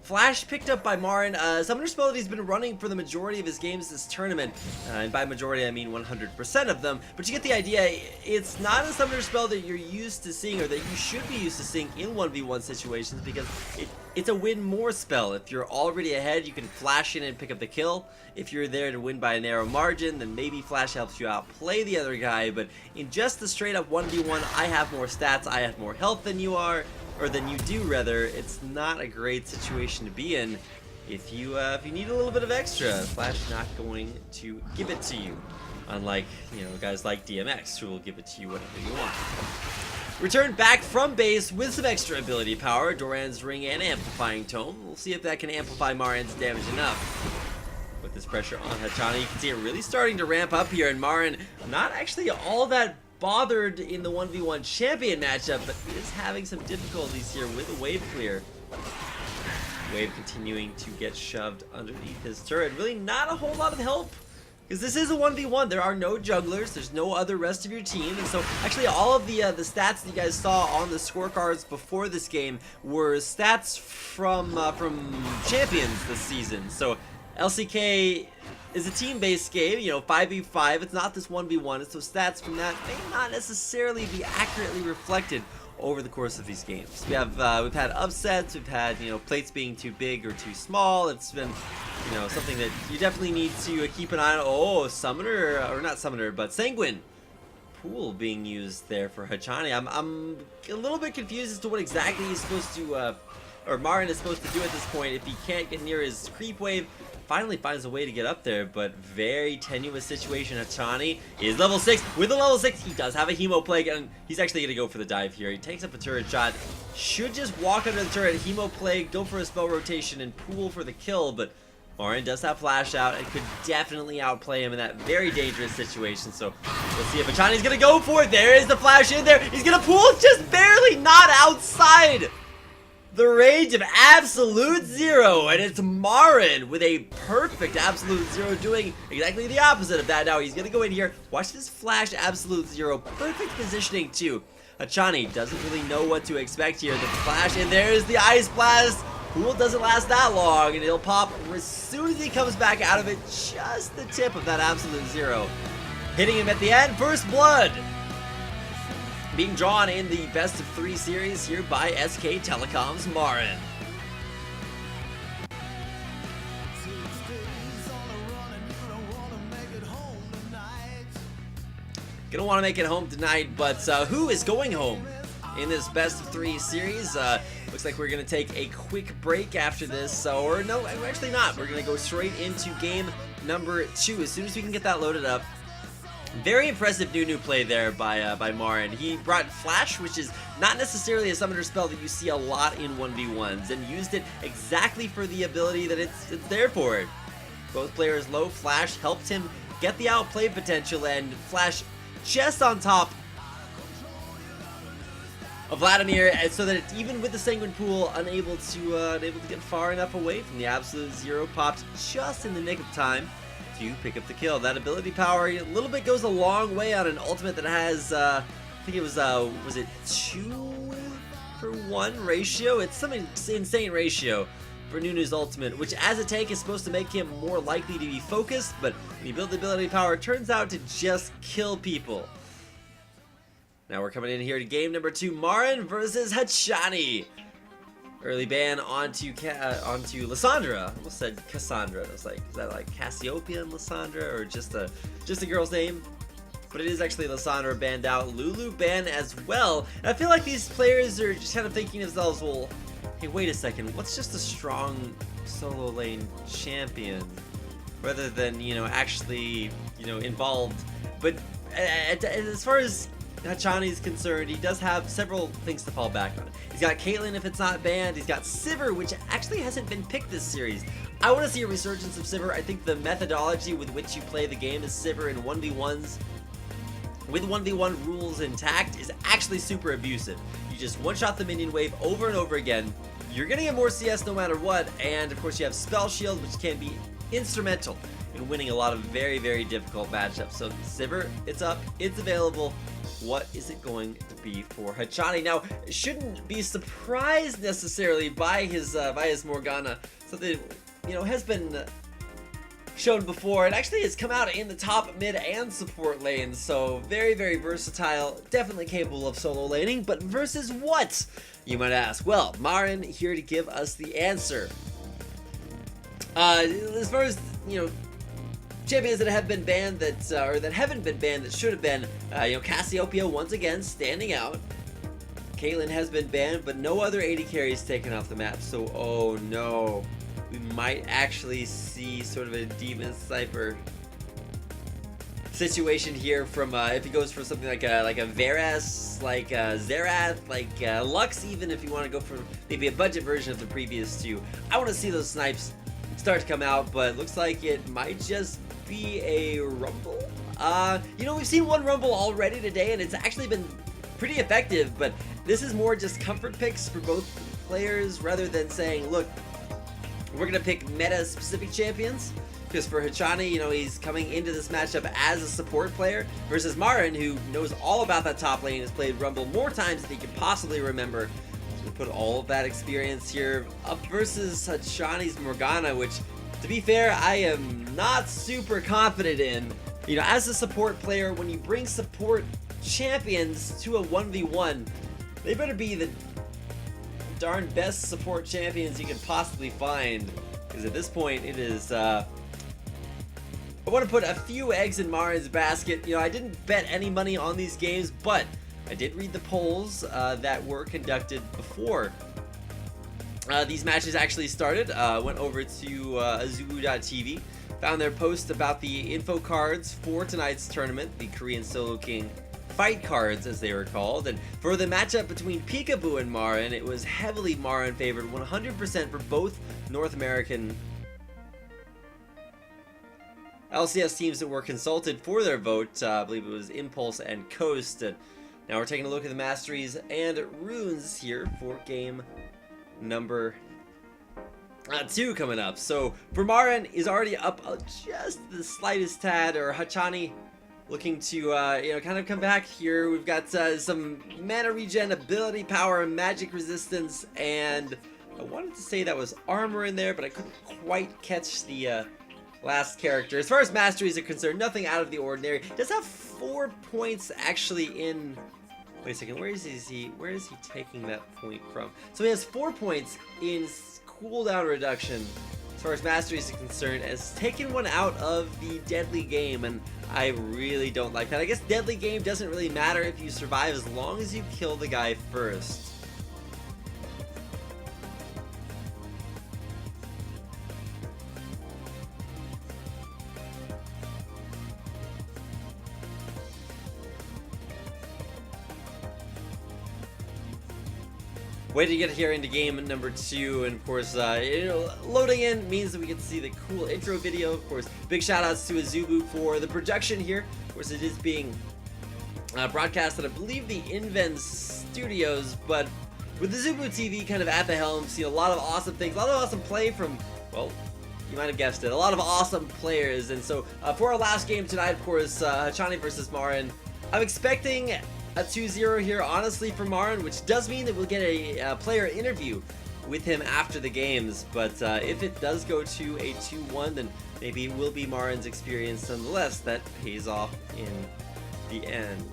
Flash picked up by Marin, summoner spell that he's been running for the majority of his games this tournament, and by majority I mean 100% of them, but you get the idea. It's not a summoner spell that you're used to seeing, or that you should be used to seeing in 1v1 situations, because it's a win more spell. If you're already ahead, you can flash in and pick up the kill. If you're there to win by a narrow margin, then maybe Flash helps you outplay the other guy, but in just the straight up 1v1, I have more stats, I have more health than you are, or than you do rather. It's not a great situation to be in. If you need a little bit of extra, Flash is not going to give it to you, unlike, you know, guys like DMX, who will give it to you whenever you want. Return back from base with some extra ability power, Doran's Ring and Amplifying Tome. We'll see if that can amplify Marin's damage enough. With this pressure on Hachani, you can see it really starting to ramp up here, and Marin not actually all that bothered in the 1v1 champion matchup, but is having some difficulties here with a wave clear. Wave continuing to get shoved underneath his turret. Really not a whole lot of help Because this is a 1v1. There are no jugglers. There's no other rest of your team. And so actually all of the stats that you guys saw on the scorecards before this game were stats from champions this season. So LCK is a team-based game, you know, 5v5. It's not this 1v1. So stats from that may not necessarily be accurately reflected over the course of these games. We've had upsets, we've had, you know, plates being too big or too small. It's been, you know, something that you definitely need to keep an eye on. Oh, Summoner, or not Summoner, but Sanguine Pool being used there for Hachani. I'm a little bit confused as to what exactly he's supposed to, or Marin is supposed to do at this point if he can't get near his creep wave. Finally finds a way to get up there, but very tenuous situation. Hachani is level 6. With a level 6, he does have a Hemo Plague, and he's actually going to go for the dive here. He takes up a turret shot. Should just walk under the turret, Hemo Plague, go for a spell rotation, and Pool for the kill, but Marin does have Flash out and could definitely outplay him in that very dangerous situation. So let's see if Hachani's going to go for it. There is the Flash in there. He's going to Pool, just barely not outside the range of Absolute Zero, and it's Marin with a perfect Absolute Zero doing exactly the opposite of that. Now he's gonna go in here, watch this flash Absolute Zero, perfect positioning too. Hachani doesn't really know what to expect here. The flash, and there's the Ice Blast. Pool doesn't last that long, and it'll pop as soon as he comes back out of it, just the tip of that Absolute Zero. Hitting him at the end, First Blood. Being drawn in the best of 3 series here by SK Telecom's Marin. Gonna want to make it home tonight, but who is going home in this best of 3 series? Looks like we're gonna take a quick break after this, or no, actually not. We're gonna go straight into game number 2 as soon as we can get that loaded up. Very impressive new play there by Marin. He brought Flash, which is not necessarily a summoner spell that you see a lot in 1v1s, and used it exactly for the ability that it's there for it. Both players low, Flash helped him get the outplay potential, and Flash just on top of Vladimir, and so that it's, even with the Sanguine Pool, unable to get far enough away from the Absolute Zero, popped just in the nick of time to pick up the kill. That ability power a little bit goes a long way on an ultimate that has, I think it was it 2-for-1 ratio? It's some insane ratio for Nunu's ultimate, which as a tank is supposed to make him more likely to be focused, but when you build the ability power, it turns out to just kill people. Now we're coming in here to game number 2, Marin versus Hachani. Early ban onto Lissandra. I almost said Cassandra. I was like, is that like Cassiopeia and Lissandra, or just a girl's name? But it is actually Lissandra banned out. Lulu banned as well. And I feel like these players are just kind of thinking to themselves, well, hey, wait a second. What's just a strong solo lane champion, rather than, you know, actually, you know, involved? But as far as Hachani's concerned, he does have several things to fall back on. He's got Caitlyn if it's not banned. He's got Sivir, which actually hasn't been picked this series. I want to see a resurgence of Sivir. I think the methodology with which you play the game is Sivir in 1v1s with 1v1 rules intact is actually super abusive. You just one-shot the minion wave over and over again. You're gonna get more CS no matter what, and of course you have Spell Shield, which can be instrumental in winning a lot of very, very difficult matchups. So Sivir, it's up, it's available. What is it going to be for Hachani? Now, shouldn't be surprised necessarily by his Morgana. Something, you know, has been shown before. It actually has come out in the top, mid, and support lanes. So very, very versatile. Definitely capable of solo laning. But versus what, you might ask? Well, Marin here to give us the answer. As far as, you know, champions that have been banned that haven't been banned that should have been, you know, Cassiopeia once again standing out. Caitlyn has been banned, but no other AD carries taken off the map. So, oh no, we might actually see sort of a Demon Sniper situation here from if he goes for something like a Varus, like Xerath, like Lux, even if you want to go for maybe a budget version of the previous two. I want to see those snipes start to come out, but it looks like it might just be a Rumble. You know, we've seen one Rumble already today, and it's actually been pretty effective, but this is more just comfort picks for both players rather than saying, look, we're gonna pick meta specific champions. because for Hachani, you know, he's coming into this matchup as a support player versus Marin, who knows all about that top lane, has played Rumble more times than he can possibly remember. So we put all of that experience here up versus Hachani's Morgana, which, to be fair, I am not super confident in. You know, as a support player, when you bring support champions to a 1v1, they better be the darn best support champions you can possibly find, because at this point it is I want to put a few eggs in Marin's basket. You know, I didn't bet any money on these games, but I did read the polls that were conducted before these matches actually started. Went over to azubu.tv, found their post about the info cards for tonight's tournament, the Korean Solo King fight cards as they were called, and for the matchup between Peekaboo and Marin, it was heavily Marin favored, 100% for both North American LCS teams that were consulted for their vote. I believe it was Impulse and Coast. And now we're taking a look at the Masteries and Runes here for game number 2 coming up. So for Marin is already up just the slightest tad, or Hachani looking to you know, kind of come back here. We've got some mana regen, ability power, magic resistance, and I wanted to say that was armor in there, but I couldn't quite catch the last character. As far as masteries are concerned, nothing out of the ordinary. Does have 4 points actually in... Wait a second, where is he taking that point from? So he has 4 points in cooldown reduction as far as masteries are concerned, has taken one out of the deadly game, and I really don't like that. I guess deadly game doesn't really matter if you survive as long as you kill the guy first. Way to get here into game number 2, and of course, you know, loading in means that we get to see the cool intro video. Of course, big shout outs to Azubu for the production here. Of course, it is being broadcast at, I believe, the Inven Studios, but with Azubu TV kind of at the helm, see a lot of awesome things, a lot of awesome play from, well, you might have guessed it, a lot of awesome players. And so for our last game tonight, of course, Hachani versus Marin, I'm expecting a 2-0 here, honestly, for Marin, which does mean that we'll get a player interview with him after the games. But if it does go to a 2-1, then maybe it will be Marin's experience nonetheless that pays off in the end.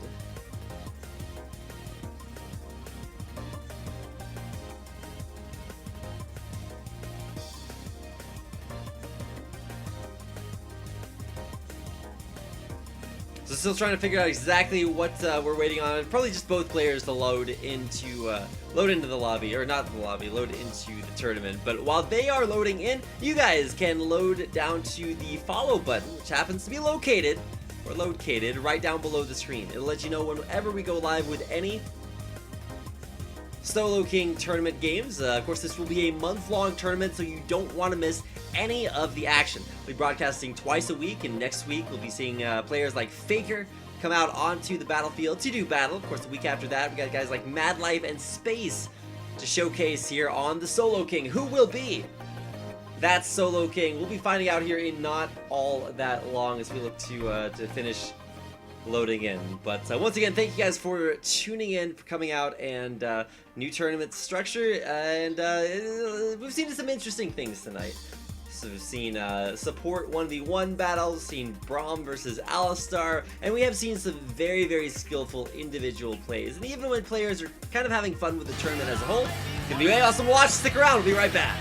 So still trying to figure out exactly what we're waiting on. Probably just both players to load into the lobby, or not the lobby, load into the tournament. But while they are loading in, you guys can load down to the follow button, which happens to be located right down below the screen. It'll let you know whenever we go live with any Solo King tournament games. Of course, this will be a month-long tournament, so you don't want to miss any of the action. We'll be broadcasting twice a week, and next week we'll be seeing players like Faker come out onto the battlefield to do battle. Of course, the week after that, we got guys like Mad Life and Space to showcase here on the Solo King. Who will be that Solo King? We'll be finding out here in not all that long as we look to finish loading in. But once again, thank you guys for tuning in, for coming out, and new tournament structure, and we've seen some interesting things tonight. So we've seen support 1v1 battles, seen Braum versus Alistar, and we have seen some very, very skillful individual plays. And even when players are kind of having fun with the tournament as a whole, it's gonna be way awesome to watch. Stick around, we'll be right back.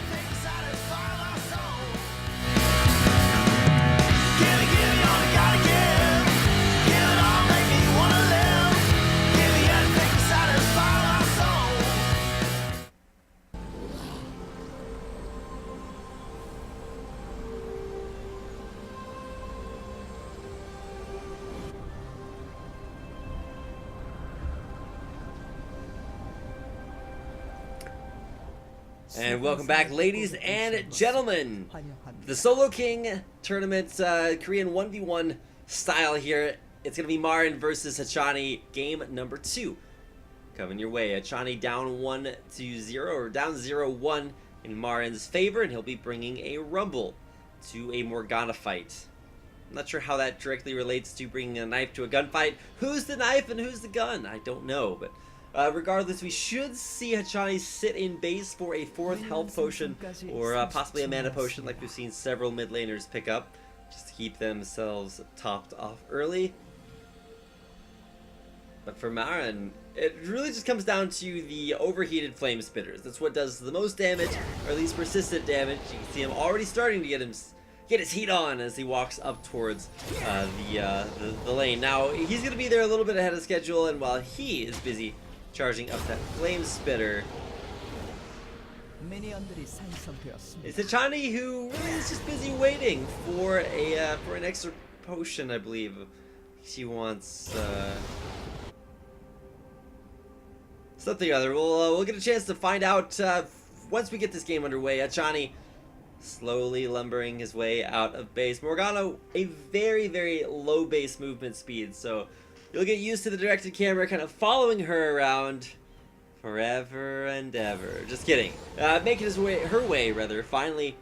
And welcome back, ladies and gentlemen. The Solo King tournament, Korean 1v1 style here. It's going to be Marin versus Hachani, game number 2. Coming your way. Hachani down 1-0, or down 0-1 in Marin's favor, and he'll be bringing a Rumble. to a Morgana fight. I'm not sure how that directly relates to bringing a knife to a gunfight. Who's the knife and who's the gun? I don't know, but regardless, we should see Hachani sit in base for a 4th health potion, or possibly a mana potion like we've seen several mid laners pick up, just to keep themselves topped off early. But for Marin, it really just comes down to the overheated flame spitters. That's what does the most damage, or at least persistent damage. You can see him already starting to get his heat on as he walks up towards the lane. Now, he's going to be there a little bit ahead of schedule, and while he is busy charging up that flame spitter, it's Hachani who really is just busy waiting for an extra potion, I believe. She wants something or other. We'll get a chance to find out once we get this game underway. Hachani slowly lumbering his way out of base. Morgana, a very, very low base movement speed, so you'll get used to the directed camera kind of following her around forever and ever. Just kidding. Making her way, finally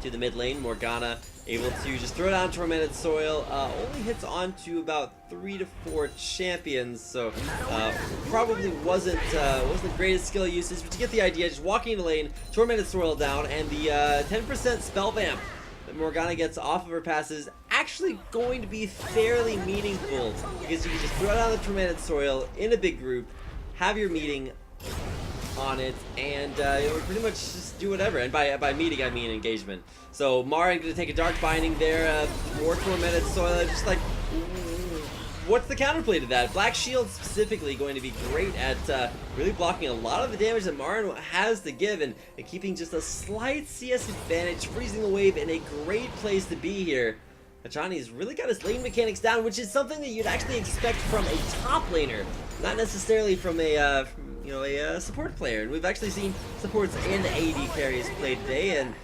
to the mid lane. Morgana able to just throw down Tormented Soil. Only hits onto about 3 to 4 champions, so probably wasn't the greatest skill usage, but you get the idea. Just walking in the lane, Tormented Soil down, and the 10% spell vamp that Morgana gets off of her passes actually going to be fairly meaningful, because you can just throw down the Tormented Soil in a big group, have your meeting on it, and pretty much just do whatever. And by meeting, I mean engagement. So Marin gonna take a Dark Binding there, more Tormented Soil. Just like, what's the counterplay to that? Black Shield specifically going to be great at really blocking a lot of the damage that Marin has to give, and keeping just a slight CS advantage, freezing the wave in a great place to be here. Hachani's really got his lane mechanics down, which is something that you'd actually expect from a top laner, not necessarily from a support player. And we've actually seen supports and AD carries played today, and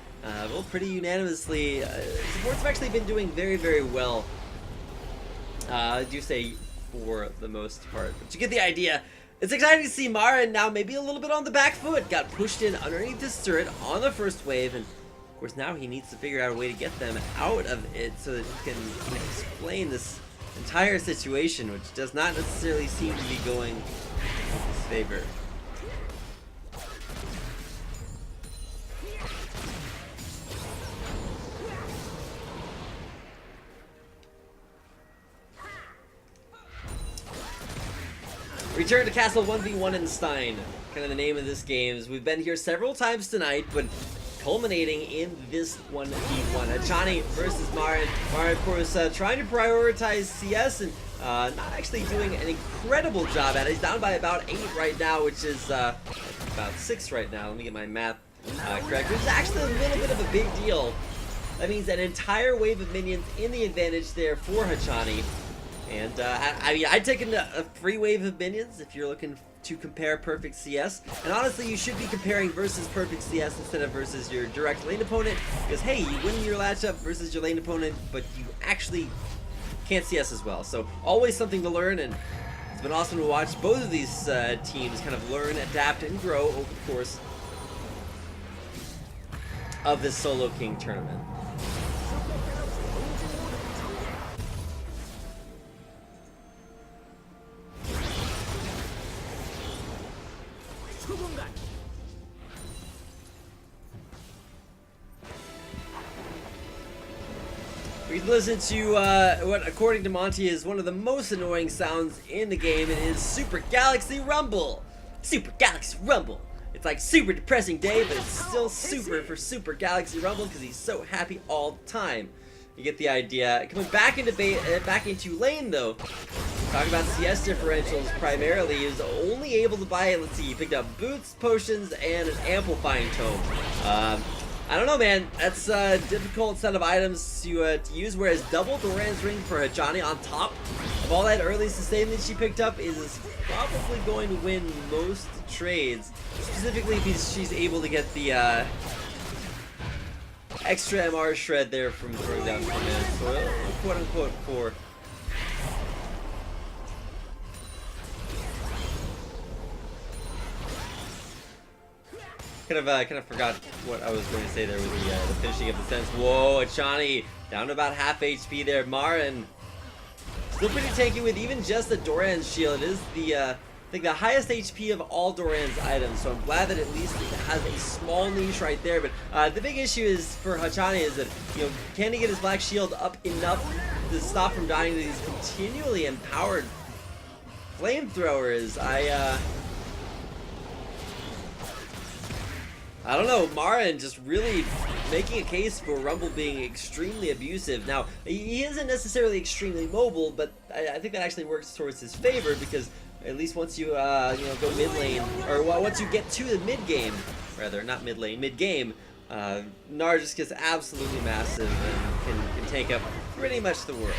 well, pretty unanimously, supports have actually been doing very, very well. I do say for the most part, but you get the idea. It's exciting to see Marin now maybe a little bit on the back foot. Got pushed in underneath this turret on the first wave, and of course now he needs to figure out a way to get them out of it so that he can explain this entire situation, which does not necessarily seem to be going in his favor. Return to Castle 1v1 in Stein, kind of the name of this game. We've been here several times tonight, but culminating in this 1v1. Hachani versus Marin. Marin, of course, trying to prioritize CS and not actually doing an incredible job at it. He's down by about 8 right now, which is about 6 right now. Let me get my math correct. Which is actually a little bit of a big deal. That means an entire wave of minions in the advantage there for Hachani. And I mean, I'd take a free wave of minions if you're looking to compare perfect CS. And honestly, you should be comparing versus perfect CS instead of versus your direct lane opponent, because hey, you win your matchup versus your lane opponent, but you actually can't CS as well. So always something to learn, and it's been awesome to watch both of these teams kind of learn, adapt, and grow over the course of this Solo King tournament. We listen to what, according to Monty, is one of the most annoying sounds in the game. It is Super Galaxy Rumble. Super Galaxy Rumble. It's like super depressing day, but it's still super for Super Galaxy Rumble because he's so happy all the time. You get the idea. Coming back into lane though. Talking about CS differentials primarily, he was only able to buy, let's see, he picked up boots, potions, and an amplifying tome. I don't know, man. That's a difficult set of items to use, whereas double Doran's Ring for Hachani on top of all that early sustain that she picked up is probably going to win most trades, specifically if she's able to get the extra MR shred there from throwing down Tormented Soil, quote-unquote, for Kind of forgot what I was going to say there with the finishing of the sentence. Whoa, Achani down to about half HP there. Marin still pretty tanky with even just the Doran's shield. It is the I think the highest HP of all Doran's items, so I'm glad that at least it has a small niche right there. But the big issue is for Hachani is that, you know, can he get his black shield up enough to stop from dying to these continually empowered flamethrowers? I don't know, Marin just really making a case for Rumble being extremely abusive. Now, he isn't necessarily extremely mobile, but I think that actually works towards his favor, because at least once you, you know, go mid lane, or once you get to the mid game, rather, not mid lane, mid game, Gnar just gets absolutely massive and can take up pretty much the world.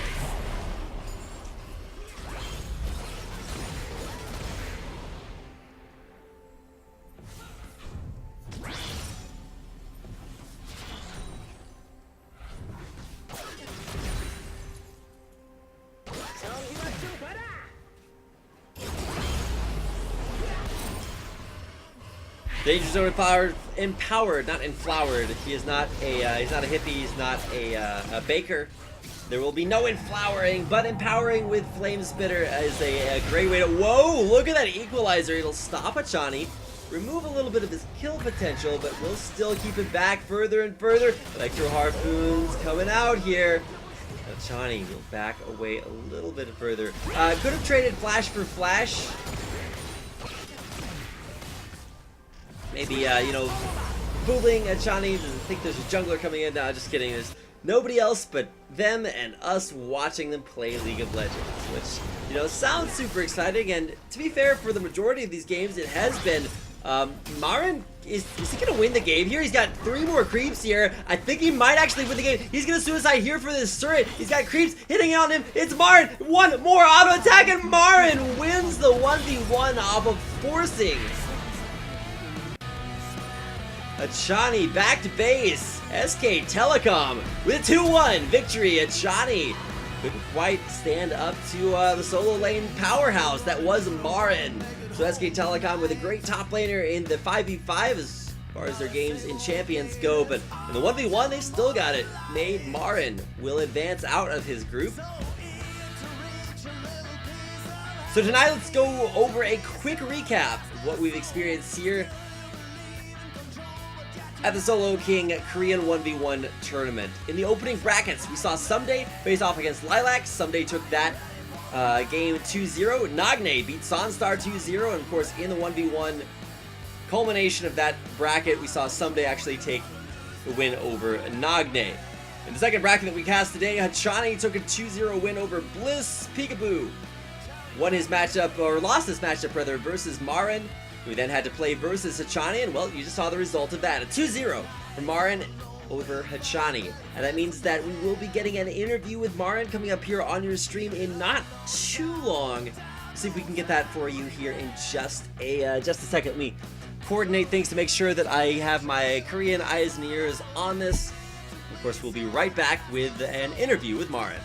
Danger Zone empowered, not enflowered. He is not a he's not a hippie. He's not a baker. There will be no enflowering, but empowering with Flame Spitter is a great way to. Whoa! Look at that equalizer. It'll stop Achani, remove a little bit of his kill potential, but we'll still keep it back further and further. Electro Harpoons coming out here. Achani will back away a little bit further. Could have traded Flash for Flash. Maybe, you know, fooling Achani, doesn't think there's a jungler coming in. No, just kidding. There's nobody else but them and us watching them play League of Legends, which, you know, sounds super exciting. And to be fair, for the majority of these games, it has been. Marin, is he going to win the game here? He's got 3 more creeps here. I think he might actually win the game. He's going to suicide here for this turret. He's got creeps hitting on him. It's Marin. One more auto attack, and Marin wins the 1v1 off of forcing Achani back to base. SK Telecom with a 2-1 victory. Achani couldn't quite stand up to the solo lane powerhouse that was Marin. So SK Telecom with a great top laner in the 5v5 as far as their games in Champions go, but in the 1v1 they still got it made. Marin will advance out of his group. So tonight let's go over a quick recap of what we've experienced here at the Solo King Korean 1v1 tournament. In the opening brackets, we saw Someday face off against Lilac. Someday took that game 2-0. Nagne beat Sonstar 2-0, and of course in the 1v1 culmination of that bracket, we saw Someday actually take the win over Nagne. In the second bracket that we cast today, Hachani took a 2-0 win over Bliss. Peekaboo won his matchup, or lost his matchup rather, versus Marin. We then had to play versus Hachani, and well, you just saw the result of that. A 2-0 for Marin over Hachani. And that means that we will be getting an interview with Marin coming up here on your stream in not too long. See if we can get that for you here in just a second. Let me coordinate things to make sure that I have my Korean eyes and ears on this. Of course, we'll be right back with an interview with Marin.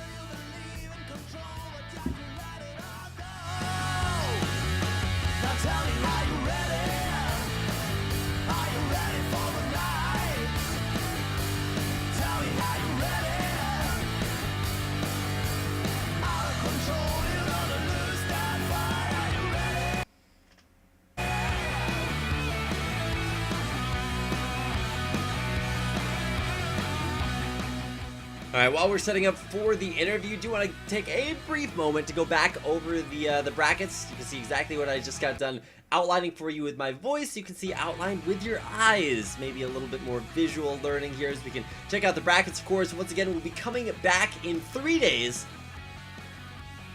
Alright, while we're setting up for the interview, do want to take a brief moment to go back over the brackets. You can see exactly what I just got done outlining for you with my voice. You can see outlined with your eyes. Maybe a little bit more visual learning here as we can check out the brackets, of course. Once again, we'll be coming back in 3 days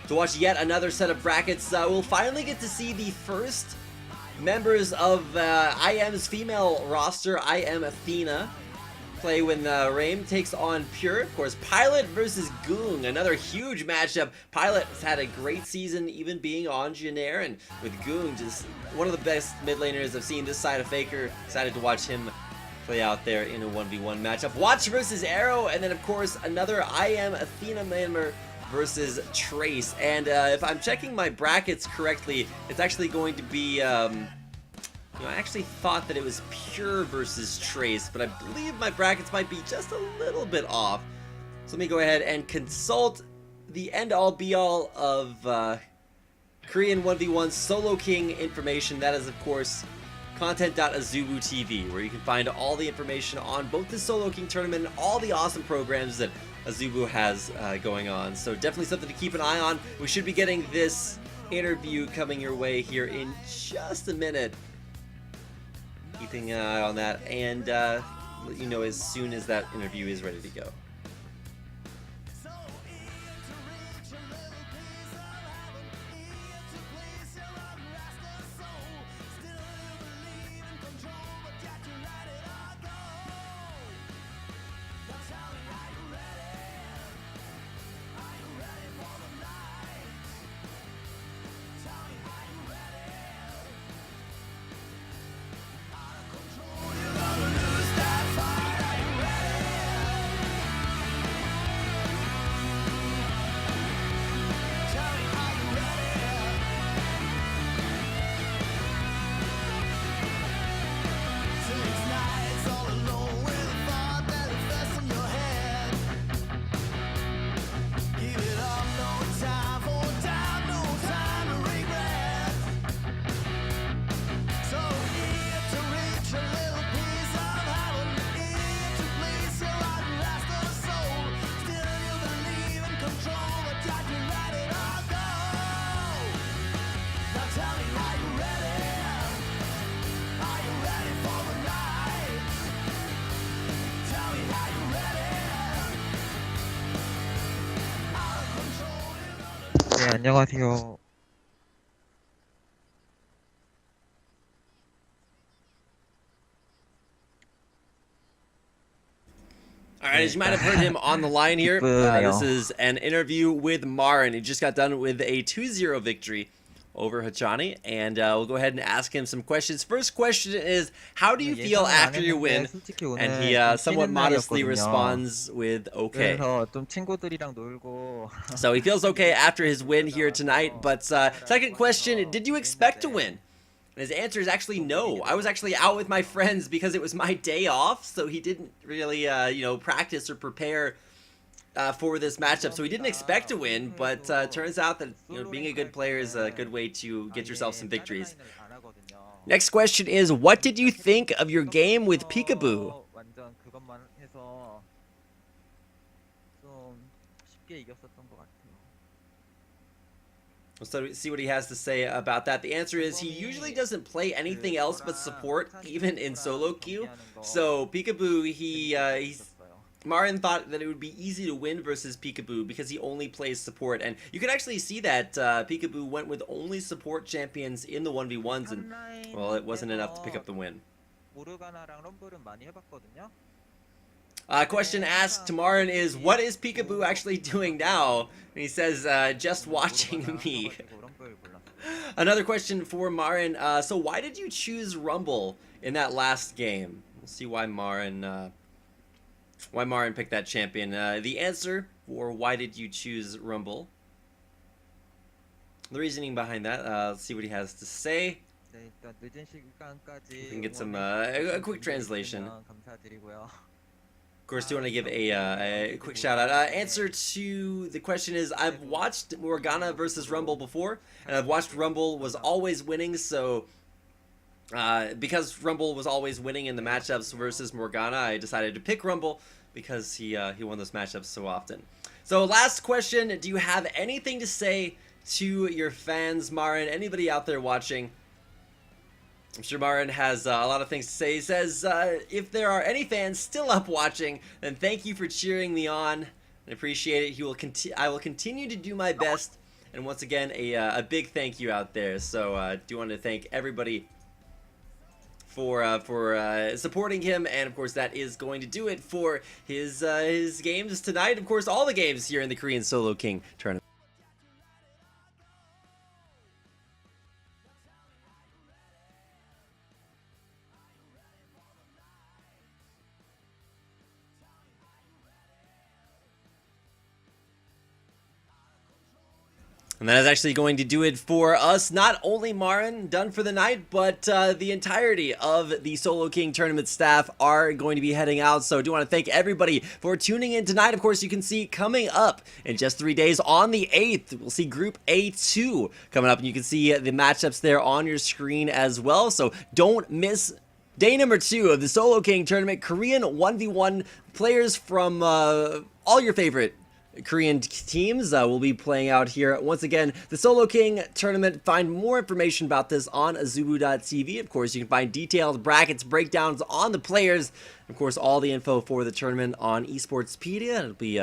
to watch yet another set of brackets. We'll finally get to see the first members of IM's female roster, IM Athena, play when Raim takes on Pure. Of course, Pilot versus Goong, another huge matchup. Pilot has had a great season, even being on Janair, and with Goong, just one of the best mid laners I've seen this side of Faker. Excited to watch him play out there in a 1v1 matchup. Watch versus Arrow, and then of course another IM Athena member versus Trace. And if I'm checking my brackets correctly, it's actually going to be You know, I actually thought that it was Pure versus Trace, but I believe my brackets might be just a little bit off. So let me go ahead and consult the end-all be-all of Korean 1v1 Solo King information. That is, of course, content.azubu TV, where you can find all the information on both the Solo King tournament and all the awesome programs that Azubu has going on. So definitely something to keep an eye on. We should be getting this interview coming your way here in just a minute. Keeping an eye on that, and let you know as soon as that interview is ready to go. 네, 안녕하세요. All right, as you might have heard him on the line here, this is an interview with Marin. He just got done with a 2-0 victory over Hachani, and we'll go ahead and ask him some questions. First question is, how do you feel after your win? And he somewhat modestly responds with, okay. 그래서 좀 친구들이랑 놀고. So he feels okay after his win here tonight, but second question, did you expect to win? And his answer is actually no. I was actually out with my friends because it was my day off, so he didn't really, practice or prepare for this matchup. So he didn't expect to win, but turns out that being a good player is a good way to get yourself some victories. Next question is, what did you think of your game with Peekaboo? 완전 그것만 해서 좀 쉽게 이겼었던 것 같아요. Let's see what he has to say about that. The answer is he usually doesn't play anything else but support, even in solo queue. So Peekaboo, Marin thought that it would be easy to win versus Peekaboo because he only plays support, and you can actually see that Peekaboo went with only support champions in the 1v1s, and well, it wasn't enough to pick up the win. 모르가나랑 럼블은 많이 해봤거든요. Question asked to Marin is, what is Peekaboo actually doing now? And he says, just watching me. Another question for Marin. So why did you choose Rumble in that last game? We'll see why Marin picked that champion. The answer for why did you choose Rumble? The reasoning behind that. Let's see what he has to say. We can get some a quick translation. Of course, do want to give a quick shout out. Answer to the question is, I've watched Morgana versus Rumble before, and I've watched Rumble was always winning, so because Rumble was always winning in the matchups versus Morgana, I decided to pick Rumble because he won those matchups so often. So last question, do you have anything to say to your fans, Marin? Anybody out there watching? I'm sure Marin has a lot of things to say. He says, if there are any fans still up watching, then thank you for cheering me on. I appreciate it. I will continue to do my best. And once again, a big thank you out there. So I do want to thank everybody for supporting him. And of course, that is going to do it for his games tonight. Of course, all the games here in the Korean Solo King tournament. And that is actually going to do it for us. Not only Marin done for the night, but the entirety of the Solo King tournament staff are going to be heading out. So I do want to thank everybody for tuning in tonight. Of course, you can see coming up in just 3 days on the 8th, we'll see Group A2 coming up. And you can see the matchups there on your screen as well. So don't miss day number 2 of the Solo King tournament. Korean 1v1 players from all your favorite Korean teams will be playing out here. Once again, the Solo King tournament. Find more information about this on azubu.tv. Of course, you can find detailed brackets, breakdowns on the players. Of course, all the info for the tournament on Esportspedia. It'll be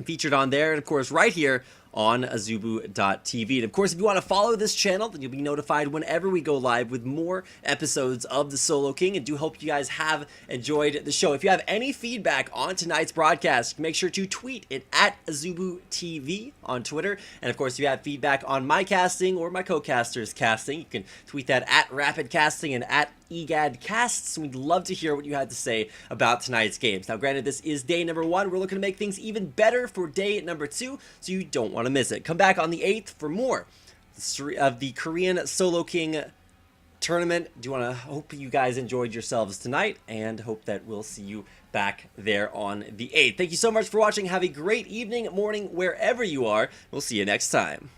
featured on there. And of course, right here on azubu.tv. And of course, if you want to follow this channel, then you'll be notified whenever we go live with more episodes of the Solo King. And do hope you guys have enjoyed the show. If you have any feedback on tonight's broadcast, make sure to tweet it at azubutv on Twitter. And of course, if you have feedback on my casting or my co-caster's casting, you can tweet that at rapidcasting and at EGADcasts. We'd love to hear what you had to say about tonight's games. Now, granted, this is day number 1. We're looking to make things even better for day number 2, so you don't want to miss it. Come back on the 8th for more of the Korean Solo King tournament. Do want to hope you guys enjoyed yourselves tonight, and hope that we'll see you back there on the 8th. Thank you so much for watching. Have a great evening, morning, wherever you are. We'll see you next time.